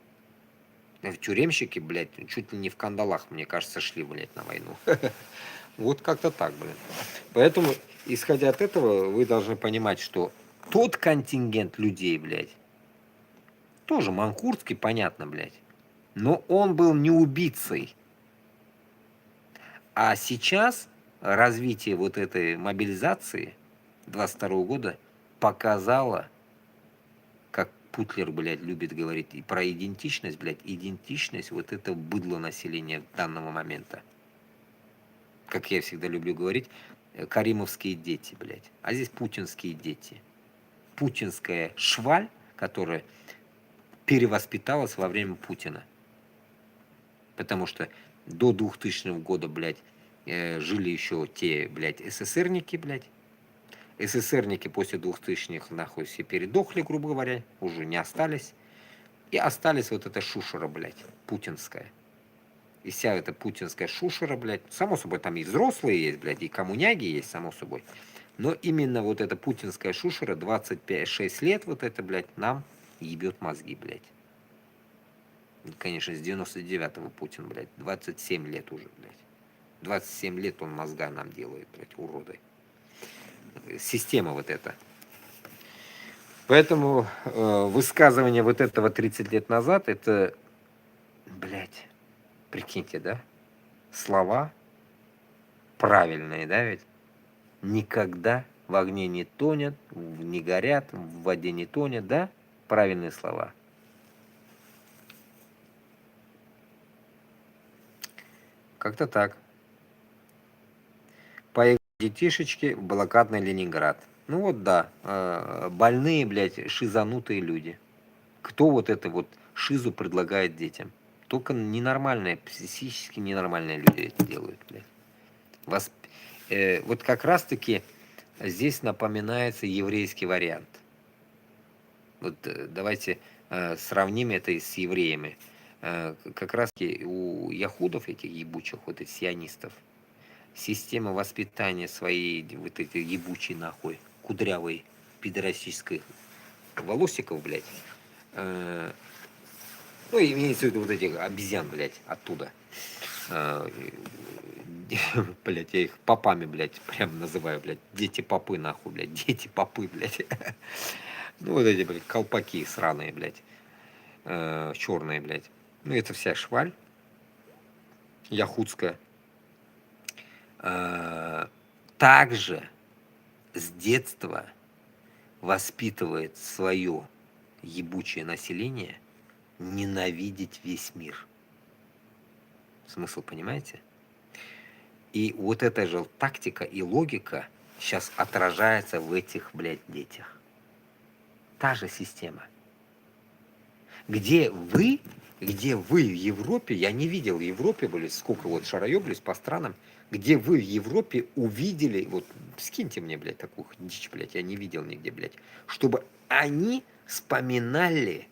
Тюремщики, блядь, чуть ли не в кандалах, мне кажется, шли, блядь, на войну. Вот как-то так, блядь. Поэтому, исходя от этого, вы должны понимать, что тот контингент людей, блядь, тоже манкуртский, понятно, блядь, но он был не убийцей. А сейчас развитие вот этой мобилизации 22 года показало, как Путлер, блядь, любит говорить и про идентичность, блядь, идентичность вот это быдло населения данного момента. Как я всегда люблю говорить, каримовские дети, блядь. А здесь путинские дети. Путинская шваль, которая перевоспиталась во время Путина. Потому что до 2000 года, блядь, жили еще те, блядь, СССРники, блядь. СССРники после 2000-х нахуй все передохли, грубо говоря, уже не остались. И остались вот эта шушера, блядь, путинская. И вся эта путинская шушера, блядь, само собой, там и взрослые есть, блядь, и коммуняги есть, само собой. Но именно вот эта путинская шушера, 25-6 лет, вот это, блядь, нам ебет мозги, блядь. Конечно, с 99-го Путин, блядь, 27 лет уже, блядь. 27 лет он мозга нам делает, блядь, уроды. Система вот эта. Поэтому высказывание вот этого 30 лет назад, это, блядь, прикиньте, да? Слова правильные, да, ведь? Никогда в огне не тонет, не горят, в воде не тонет, да? Правильные слова. Как-то так. Поехали детишечки в блокадный Ленинград. Ну вот да, больные, блядь, шизанутые люди. Кто вот это вот шизу предлагает детям? Только ненормальные, психически ненормальные люди это делают, блядь. Вот как раз-таки здесь напоминается еврейский вариант. Вот давайте сравним это с евреями. Как раз у яхудов, этих ебучих, вот этих сионистов, система воспитания своей вот этой ебучей нахуй, кудрявой, пидорастической волосиков, блядь, ну, имеется в виду вот этих обезьян, блядь, оттуда. Блядь, я их попами, блядь, прям называю, блядь, дети-попы, нахуй, блядь, дети-попы, блядь. Ну, вот эти, блядь, колпаки сраные, блядь, черные, блядь. Ну, это вся шваль яхудская. Также с детства воспитывает свое ебучее население ненавидеть весь мир. Смысл понимаете? И вот эта же тактика и логика сейчас отражается в этих, блядь, детях. Та же система. Где вы в Европе, я не видел в Европе, блядь, сколько вот шароеблюсь по странам, где вы в Европе увидели, вот скиньте мне, блядь, такую дичь, блядь, я не видел нигде, блядь, чтобы они вспоминали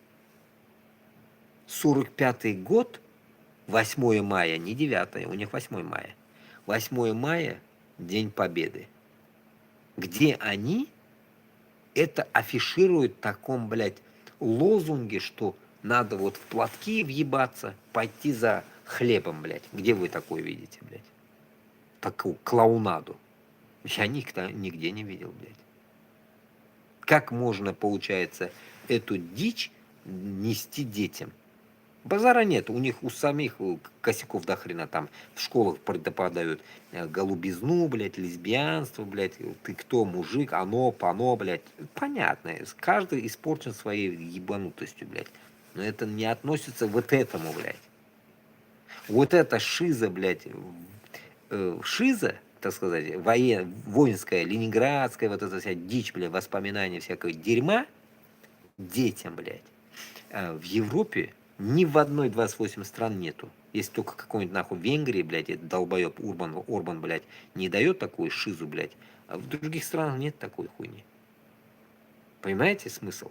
45-й год, 8 мая, не 9, у них 8 мая. 8 мая, День Победы. Где они это афишируют в таком, блядь, лозунге, что надо вот в платки въебаться, пойти за хлебом, блядь. Где вы такое видите, блядь? Такую клоунаду. Я нигде не видел, блядь. Как можно, получается, эту дичь нести детям? Базара нет, у них у самих косяков до хрена, там в школах преподают голубизну, блядь, лесбиянство, блядь, ты кто, мужик, оно, пано, блядь, понятно, каждый испорчен своей ебанутостью, блядь, но это не относится вот этому, блядь. Вот эта шиза, блядь, шиза, так сказать, воинская, ленинградская, вот эта вся дичь, блядь, воспоминания всякого дерьма детям, блядь, в Европе ни в одной 28 стран нету. Если только какой-нибудь нахуй Венгрии, блядь, этот долбоеб Орбан, блядь, не дает такую шизу, блядь, а в других странах нет такой хуйни. Понимаете смысл?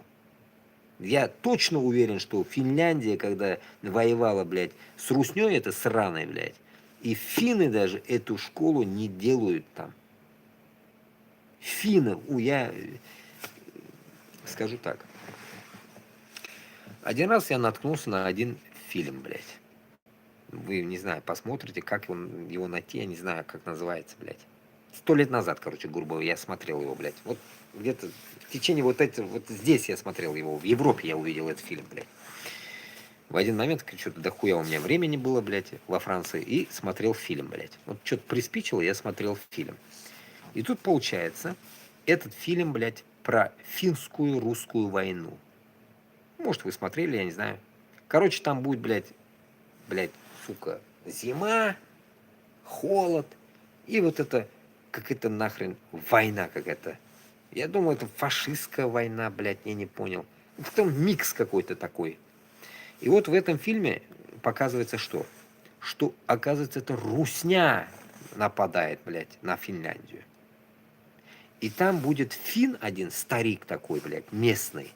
Я точно уверен, что Финляндия, когда воевала, блядь, с Русней, это сраной, блядь, и финны даже эту школу не делают там. Финны, я скажу так. Один раз я наткнулся на один фильм, блядь. Вы, не знаю, посмотрите, как его найти, я не знаю, как называется, блядь. 100 лет назад, короче, грубо говоря, я смотрел его, блядь. Вот где-то в течение вот здесь я смотрел его, в Европе я увидел этот фильм, блядь. В один момент, что-то дохуя у меня времени было, блядь, во Франции, и смотрел фильм, блядь. Вот что-то приспичило, я смотрел фильм. И тут получается, этот фильм, блядь, про финскую русскую войну. Может, вы смотрели, я не знаю. Короче, там будет, блядь, сука, зима, холод, и вот это, как это нахрен, война какая-то. Я думаю, это фашистская война, блядь, я не понял. Потом микс какой-то такой. И вот в этом фильме показывается что? Что, оказывается, это русня нападает, блядь, на Финляндию. И там будет фин один, старик такой, блядь, местный.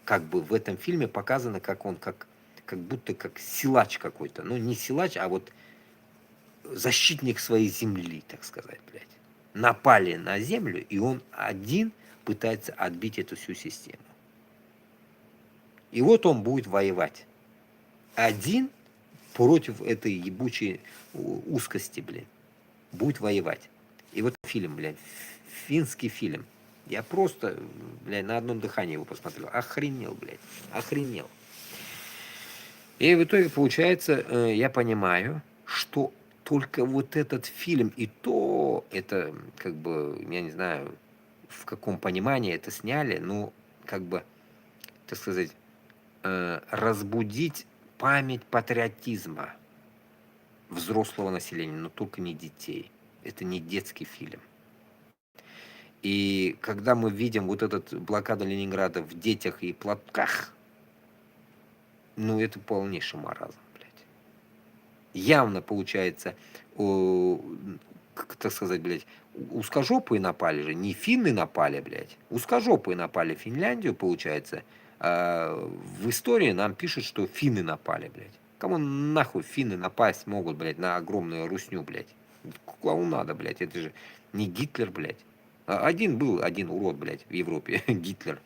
Как бы в этом фильме показано, как он, как будто как силач какой-то. Ну, не силач, а вот защитник своей земли, так сказать, блядь. Напали на землю, и он один пытается отбить эту всю систему. И вот он будет воевать. Один против этой ебучей узкости, блядь. Будет воевать. И вот фильм, блядь, финский фильм. Я просто, блядь, на одном дыхании его посмотрел. Охренел, блядь. Охренел. И в итоге, получается, я понимаю, что только вот этот фильм, и то это, как бы, я не знаю, в каком понимании это сняли, но, как бы, так сказать, разбудить память патриотизма взрослого населения, но только не детей. Это не детский фильм. И когда мы видим вот этот блокаду Ленинграда в детях и платках, ну, это полнейший маразм, блядь. Явно, получается, как так сказать, блядь, узкожопые напали же, не финны напали, блядь. Узкожопые напали в Финляндию, получается. А в истории нам пишут, что финны напали, блядь. Кому нахуй финны напасть могут, блядь, на огромную русню, блядь? Кому надо, блядь, это же не Гитлер, блядь. Был один урод, блядь, в Европе, Гитлер.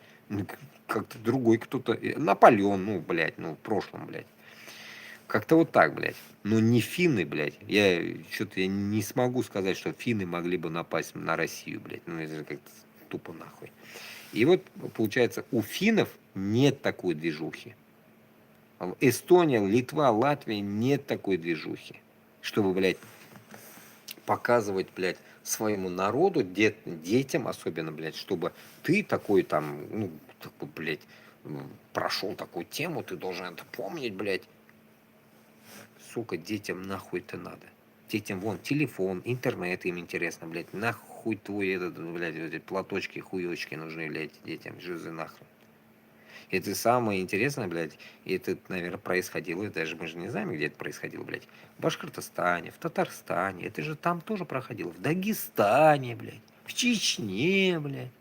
Как-то другой кто-то, Наполеон, ну, блядь, ну, в прошлом, блядь. Как-то вот так, блядь. Но не финны, блядь. Я не смогу сказать, что финны могли бы напасть на Россию, блядь. Ну, это же как-то тупо нахуй. И вот, получается, у финнов нет такой движухи. Эстония, Литва, Латвия нет такой движухи. Чтобы, блядь, показывать, блядь, своему народу, детям особенно, блядь, чтобы ты такой там, ну, такой, блядь, прошел такую тему, ты должен это помнить, блядь. Сука, детям нахуй это надо. Детям вон телефон, интернет им интересно, блядь, нахуй хуй твой этот, блядь, эти платочки, хуёчки нужны, блядь, детям, жизы нахрен. Это самое интересное, блядь, и это, наверное, происходило, даже мы же не знаем, где это происходило, блядь, в Башкортостане, в Татарстане, это же там тоже проходило, в Дагестане, блядь, в Чечне, блядь.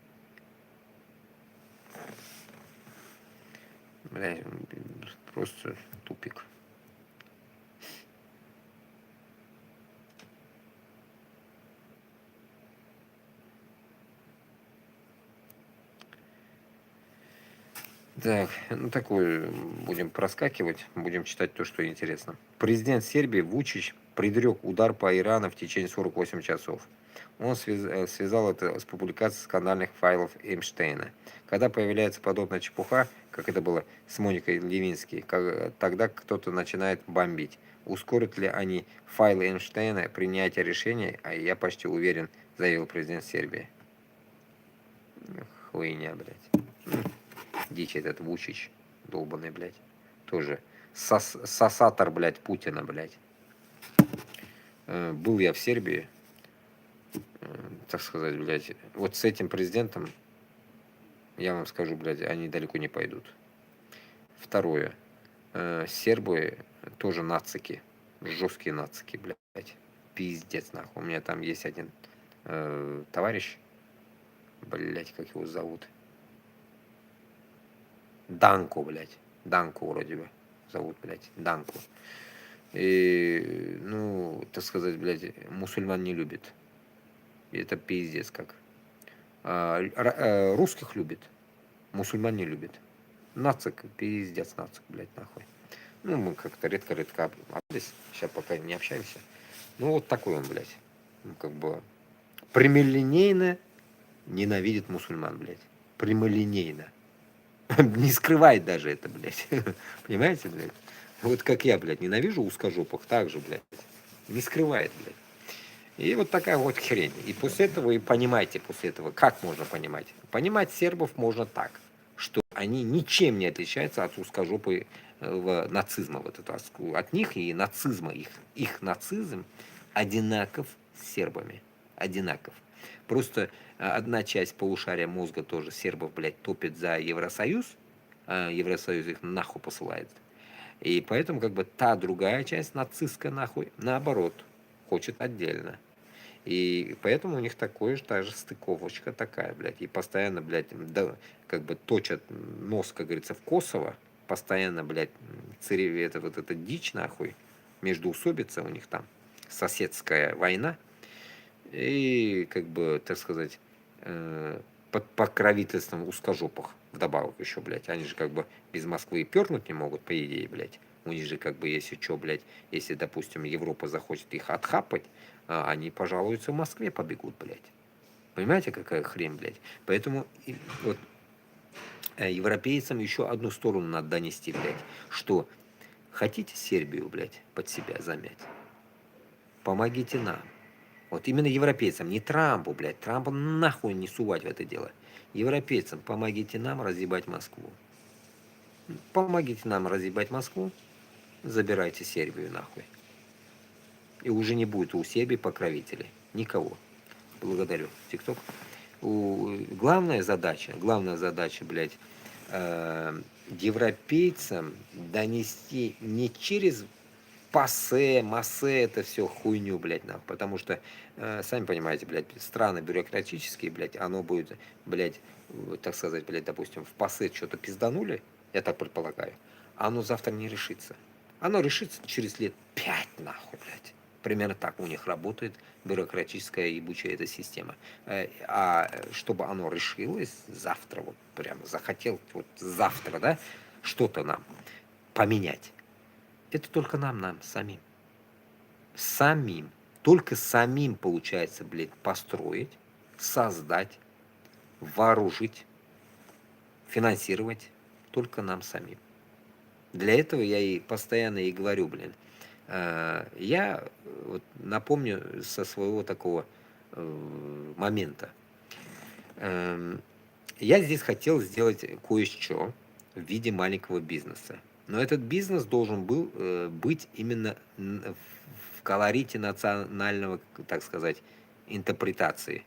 Блядь, просто тупик. Так, ну такой будем проскакивать, будем читать то, что интересно. Президент Сербии Вучич предрек удар по Ирану в течение 48 часов. Он связал это с публикацией скандальных файлов Эйнштейна. Когда появляется подобная чепуха, как это было с Моникой Левински, тогда кто-то начинает бомбить. Ускорят ли они файлы Эйнштейна принятие решения, а я почти уверен, заявил президент Сербии. Хуйня, блядь. Дичь этот Вучич, долбаный, блядь. Тоже сосатор, блядь, Путина, блядь. Был я в Сербии, так сказать, блядь. Вот с этим президентом, я вам скажу, блядь, они далеко не пойдут. Второе. Сербы тоже нацики. Жесткие нацики, блядь. Пиздец, нахуй. У меня там есть один товарищ, блядь, как его зовут. Данко, блядь. Данко вроде бы зовут, блядь. Данко. И, ну, так сказать, блядь, мусульман не любит. И это пиздец как. Русских любит. Мусульман не любит. Нацик, пиздец, нацик, блядь, нахуй. Ну, мы как-то редко-редко общались. Сейчас пока не общаемся. Ну, вот такой он, блядь. Ну, как бы прямолинейно ненавидит мусульман, блядь. Прямолинейно. Не скрывает даже это, блядь. Понимаете, блядь? Вот как я, блядь, ненавижу узкожопых, так же, блядь. Не скрывает, блядь. И вот такая вот хрень. И после этого, и понимаете, после этого, как можно понимать? Понимать сербов можно так, что они ничем не отличаются от узкожопой нацизма. Вот это, от них и нацизма. Их нацизм одинаков с сербами. Одинаков. Просто одна часть полушария мозга тоже сербов, блядь, топит за Евросоюз, а Евросоюз их нахуй посылает. И поэтому как бы та другая часть нацистская нахуй, наоборот, хочет отдельно. И поэтому у них такое же, та же стыковочка такая, блядь. И постоянно, блядь, да, как бы точат нос, как говорится, в Косово. Постоянно, блядь, это вот эта дичь нахуй. Междоусобица у них там. Соседская война. И, как бы, так сказать, под покровительством узкожопых вдобавок еще, блядь. Они же как бы без Москвы и пернуть не могут, по идее, блядь. У них же как бы, если что, блядь, если, допустим, Европа захочет их отхапать, они пожалуются в Москве, побегут, блядь. Понимаете, какая хрень, блядь? Поэтому вот европейцам еще одну сторону надо донести, блядь, что хотите Сербию, блядь, под себя замять? Помогите нам. Вот именно европейцам, не Трампу, блядь. Трампу нахуй не сувать в это дело. Европейцам помогите нам разъебать Москву. Помогите нам разъебать Москву, забирайте Сербию нахуй. И уже не будет у Сербии покровителей. Никого. Благодарю. ТикТок. Главная задача, блядь, европейцам донести не через массе, это все хуйню, блядь, нахуй. Потому что, сами понимаете, блядь, страны бюрократические, блядь, оно будет, блядь, так сказать, блядь, допустим, в пассе что-то пизданули, я так предполагаю, оно завтра не решится. Оно решится через лет 5, нахуй, блядь. Примерно так у них работает бюрократическая ебучая эта система. А чтобы оно решилось завтра, вот прямо захотел, вот завтра, да, что-то нам поменять, это только нам самим. Самим. Только самим получается, блядь, построить, создать, вооружить, финансировать. Только нам самим. Для этого я и постоянно и говорю, блин. Я вот напомню со своего такого момента. Я здесь хотел сделать кое-что в виде маленького бизнеса. Но этот бизнес должен был быть именно в колорите национального, так сказать, интерпретации.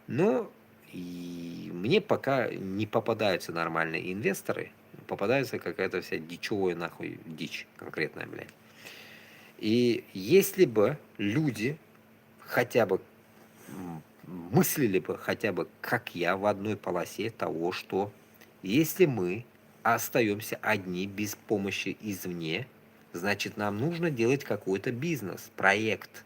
Но и мне пока не попадаются нормальные инвесторы, попадается какая-то вся дичевая нахуй дичь конкретная, блядь. И если бы люди хотя бы мыслили бы хотя бы, как я, в одной полосе того, что если мы остаемся одни без помощи извне, значит, нам нужно делать какой-то бизнес, проект.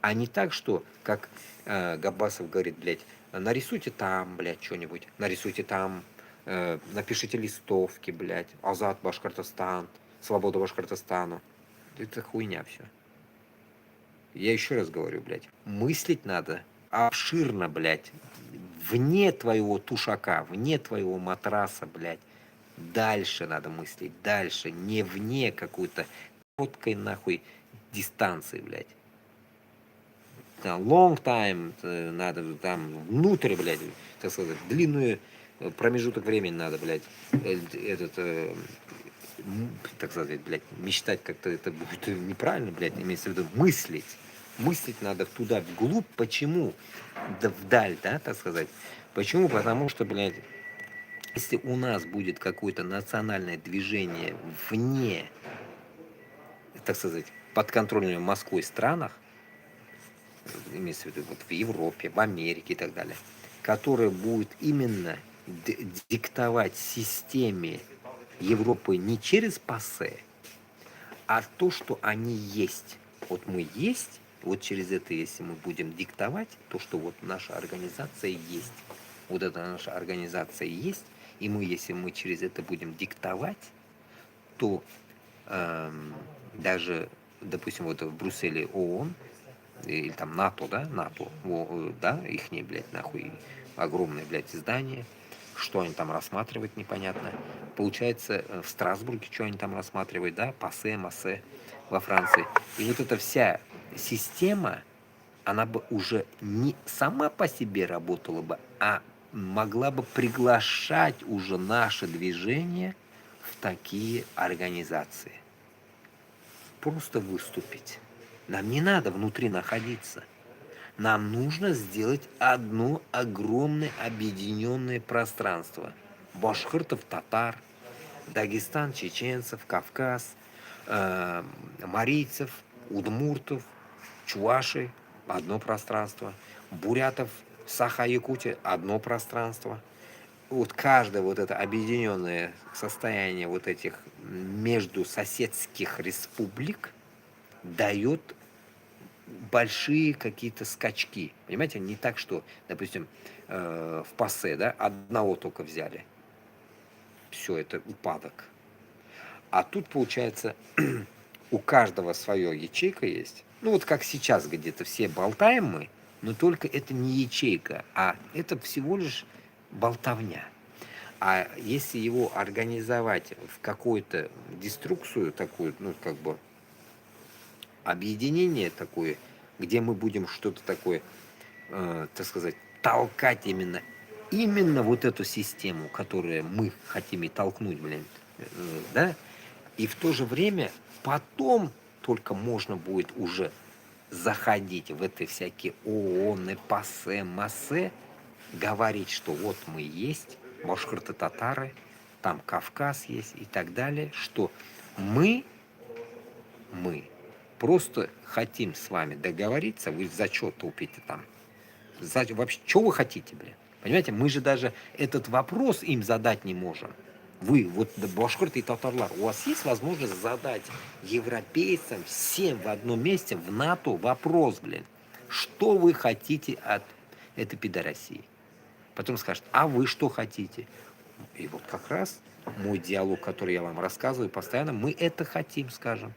А не так, что, как Габбасов говорит, блядь, нарисуйте там, блядь, что-нибудь, нарисуйте там, напишите листовки, блядь, Азат Башкортостан, Свобода Башкортостану. Это хуйня все. Я еще раз говорю, блядь, мыслить надо обширно, блядь, вне твоего тушака, вне твоего матраса, блядь. Дальше надо мыслить, дальше, не вне какой-то короткой нахуй дистанции, блядь. Там long time надо, там внутрь, блядь, так сказать, длинную промежуток времени надо, блядь, так сказать, блядь, мечтать как-то это будет неправильно, блядь, имеется в виду мыслить. Мыслить надо туда, вглубь. Почему? Да вдаль, да, так сказать. Почему? Потому что, блядь, если у нас будет какое-то национальное движение вне, так сказать, подконтрольными Москвой странах, имеется в виду вот в Европе, в Америке и так далее, которое будет именно диктовать системе Европы не через ПАСЕ, а то, что они есть. Вот мы есть, вот через это, если мы будем диктовать, то, что вот наша организация есть, вот эта наша организация есть, и мы, если мы через это будем диктовать, то даже, допустим, вот в Брюсселе ООН, или там НАТО, да, НАТО, да, ихние, блядь, нахуй, огромные, блядь, здания, что они там рассматривают, непонятно. Получается, в Страсбурге, что они там рассматривают, да, ПАСЕ, МАСЕ во Франции. И вот эта вся система, она бы уже не сама по себе работала бы, а могла бы приглашать уже наше движение в такие организации. Просто выступить. Нам не надо внутри находиться. Нам нужно сделать одно огромное объединенное пространство. Башкиртов, татар, Дагестан, чеченцев, Кавказ, марийцев, удмуртов, чувашей – одно пространство. Бурятов, Саха-Якутия – одно пространство. Вот каждое вот это объединенное состояние вот этих междусоседских республик дает большие какие-то скачки. Понимаете, не так, что, допустим, в ПАСЕ, да, одного только взяли. Все, это упадок. А тут, получается, у каждого свое ячейка есть. Ну, вот как сейчас где-то все болтаем мы, но только это не ячейка, а это всего лишь болтовня. А если его организовать в какую-то деструкцию такую, ну, как бы, объединение такое, где мы будем что-то такое, так сказать, толкать именно вот эту систему, которую мы хотим и толкнуть, блин, да, и в то же время потом только можно будет уже заходить в эти всякие ООН, ПАСЕ, МАСЕ, говорить, что вот мы есть, башкирты, татары, там Кавказ есть и так далее, что мы просто хотим с вами договориться, вы за что тупите там? Вообще, что вы хотите, блин? Понимаете, мы же даже этот вопрос им задать не можем. Вы, вот башкирты и татарлар, у вас есть возможность задать европейцам всем в одном месте в НАТО вопрос, блин, что вы хотите от этой пидорасии? Потом скажут, а вы что хотите? И вот как раз мой диалог, который я вам рассказываю постоянно, мы это хотим, скажем.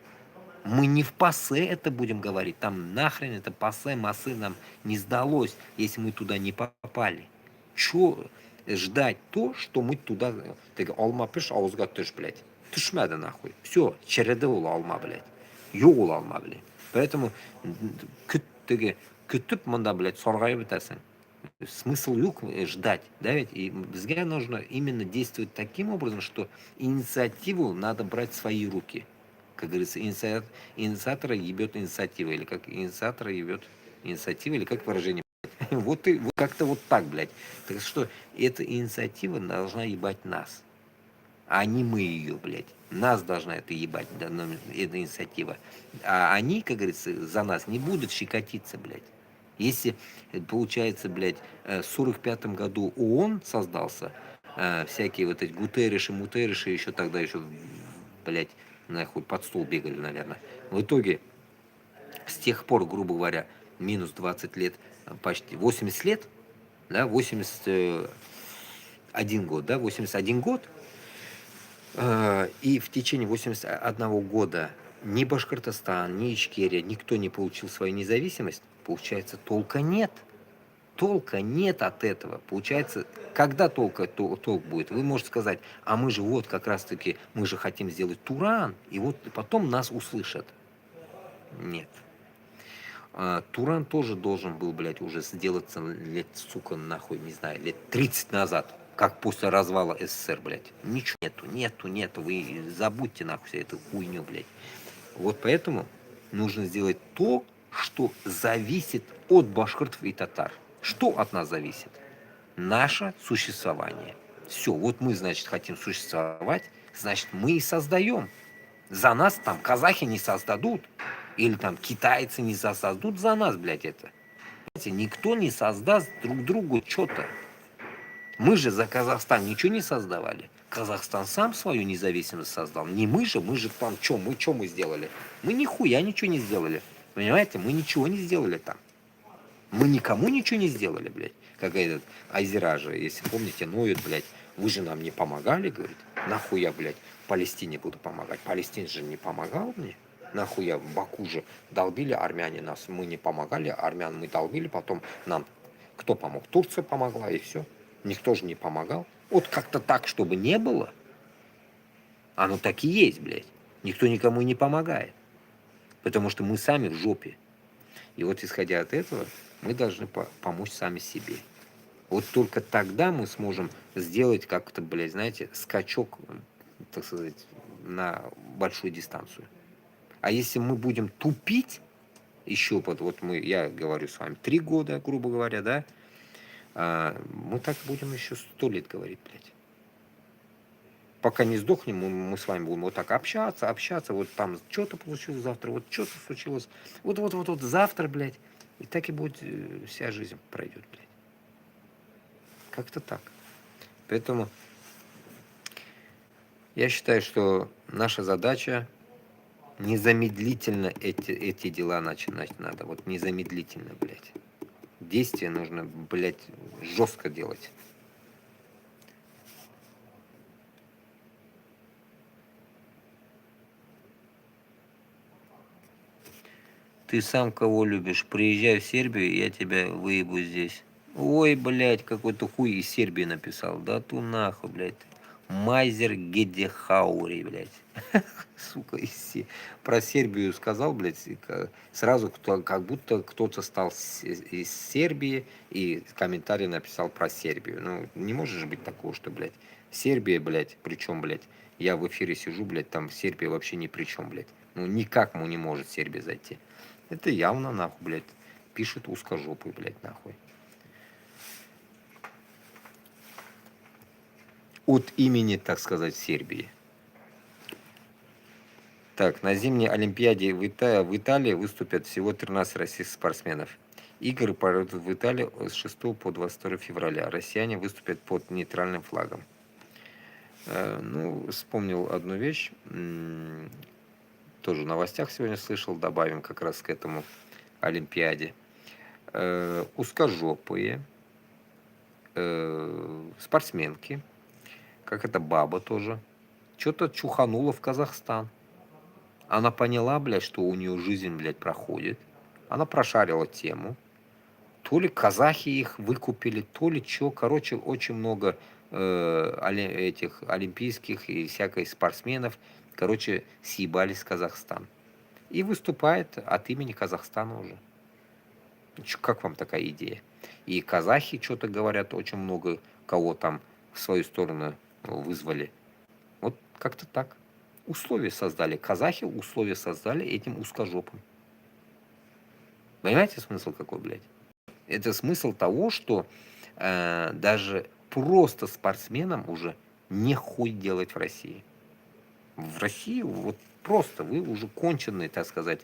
Мы не в ПАСЕ это будем говорить, там нахрен это ПАСЕ, МАСы нам не сдалось, если мы туда не попали. Чё ждать то, что мы туда... Ты алма пиш, ауызга түш, блядь. Түшмәді нахуй. Все, череды ол алма, блядь. Yok ол алма, блядь. Поэтому күтіп мында, блядь, сорғайып бітәсің. Смысл yok ждать, да ведь? И бізге нужно именно действовать таким образом, что инициативу надо брать в свои руки. Как говорится, инициатора ебет инициатива, или как инициатора ебет инициатива, или как выражение. Вот и вот как-то вот так, блядь. Так что эта инициатива должна ебать нас, а не мы ее, блядь. Нас должна это ебать, да, эта инициатива. А они, как говорится, за нас не будут щекотиться, блядь. Если, получается, блядь, в 45-м году ООН создался, всякие вот эти Гутерриши, еще тогда еще, блядь, нахуй под стол бегали, наверное. В итоге, с тех пор, грубо говоря, минус 20 лет, почти 80 лет, да, 81 год, да, 81 год, и в течение 81 года ни Башкортостан, ни Ичкерия, никто не получил свою независимость, получается, толка нет. Толка нет от этого. Получается, когда толк будет? Вы можете сказать, а мы же вот как раз-таки, мы же хотим сделать Туран, и вот потом нас услышат. Нет. Туран тоже должен был, блядь, уже сделаться лет, сука, нахуй, не знаю, лет 30 назад, как после развала СССР, блядь. Ничего нету, вы забудьте нахуй всю эту хуйню, блядь. Вот поэтому нужно сделать то, что зависит от башкиртов и татар. Что от нас зависит? Наше существование. Все, вот мы, значит, хотим существовать, значит, мы и создаем. За нас там казахи не создадут. Или там китайцы не создадут за нас, блядь, это. Понимаете, никто не создаст друг другу что-то. Мы же за Казахстан ничего не создавали. Казахстан сам свою независимость создал. Не мы же там что мы сделали? Мы нихуя ничего не сделали. Понимаете, мы ничего не сделали там. Мы никому ничего не сделали, блядь. Как этот Азера же, если помните, ноют, блядь, вы же нам не помогали, говорит. Нахуя, блядь, Палестине буду помогать? Палестин же не помогал мне. Нахуя, в Баку же долбили армяне нас, мы не помогали, армян мы долбили, потом нам кто помог? Турция помогла, и все. Никто же не помогал. Вот как-то так, чтобы не было. Оно так и есть, блядь. Никто никому не помогает. Потому что мы сами в жопе. И вот исходя от этого, мы должны помочь сами себе. Вот только тогда мы сможем сделать как-то, блядь, знаете, скачок, так сказать, на большую дистанцию. А если мы будем тупить, еще вот я говорю с вами, 3 года, грубо говоря, да, мы так будем еще 100 лет говорить, блядь. Пока не сдохнем, мы с вами будем вот так общаться, вот там что-то получилось завтра, вот что-то случилось, вот завтра, блядь, и так и будет вся жизнь пройдет, блядь. Как-то так. Поэтому я считаю, что наша задача незамедлительно эти дела начинать надо. Вот незамедлительно, блядь. Действия нужно, блядь, жестко делать. Ты сам кого любишь? Приезжай в Сербию, я тебя выебу здесь. Ой, блядь, какой-то хуй из Сербии написал. Да ту нахуй, блядь. Майзер Гедехаури, блядь. Сука, про Сербию сказал, блядь, сразу как будто кто-то стал из Сербии и комментарий написал про Сербию. Ну, не может же быть такого, что, блядь, Сербия, блядь, причем, блядь, я в эфире сижу, блядь, там Сербия вообще ни при чем, блядь. Ну, никак ему не может Сербия зайти. Это явно, нахуй, блядь, пишет узкожопый, блядь, нахуй. От имени, так сказать, Сербии. Так, на зимней Олимпиаде в Италии выступят всего 13 российских спортсменов. Игры пройдут в Италии с 6 по 22 февраля. Россияне выступят под нейтральным флагом. Ну, вспомнил одну вещь. Тоже в новостях сегодня слышал. Добавим как раз к этому Олимпиаде. Узкожопые спортсменки, как эта баба тоже, что-то чуханула в Казахстан. Она поняла, блядь, что у нее жизнь, блядь, проходит. Она прошарила тему. То ли казахи их выкупили, то ли что. Короче, очень много этих олимпийских и всяких спортсменов, короче, съебались в Казахстан. И выступает от имени Казахстана уже. Как вам такая идея? И казахи что-то говорят, очень много кого там в свою сторону вызвали. Вот как-то так. Условия создали. Казахи условия создали этим узкожопым. Понимаете смысл какой, блядь? Это смысл того, что даже просто спортсменам уже не хуй делать в России. В России вот просто вы уже конченый, так сказать,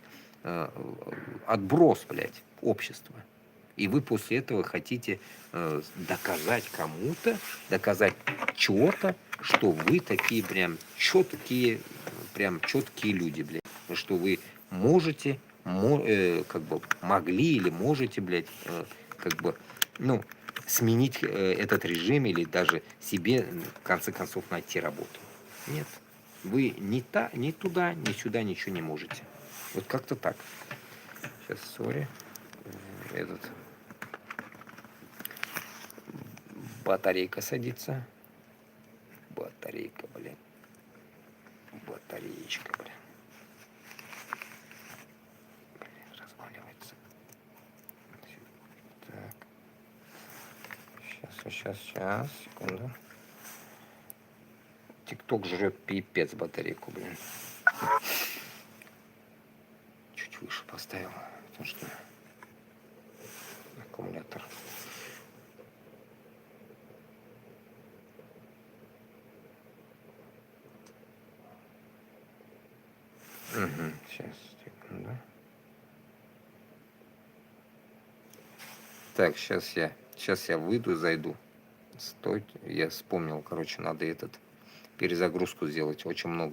отброс, блядь, общества. И вы после этого хотите доказать кому-то, доказать чего-то, что вы такие прям четкие люди, блядь. Что вы можете, как бы могли или можете, блядь, как бы, ну, сменить этот режим или даже себе, в конце концов, найти работу. Нет. Вы ни туда, ни сюда ничего не можете. Вот как-то так. Сейчас, сори. Этот батарейка садится. Батарейка, блин. Батареечка, блин. Разваливается. Так. Сейчас, секунду. ТикТок жрет пипец батарейку, блин. Чуть выше поставил, потому что аккумулятор. Угу, сейчас, секунду. Так, сейчас я выйду, зайду. Стойте, я вспомнил, короче, надо перезагрузку сделать. Очень много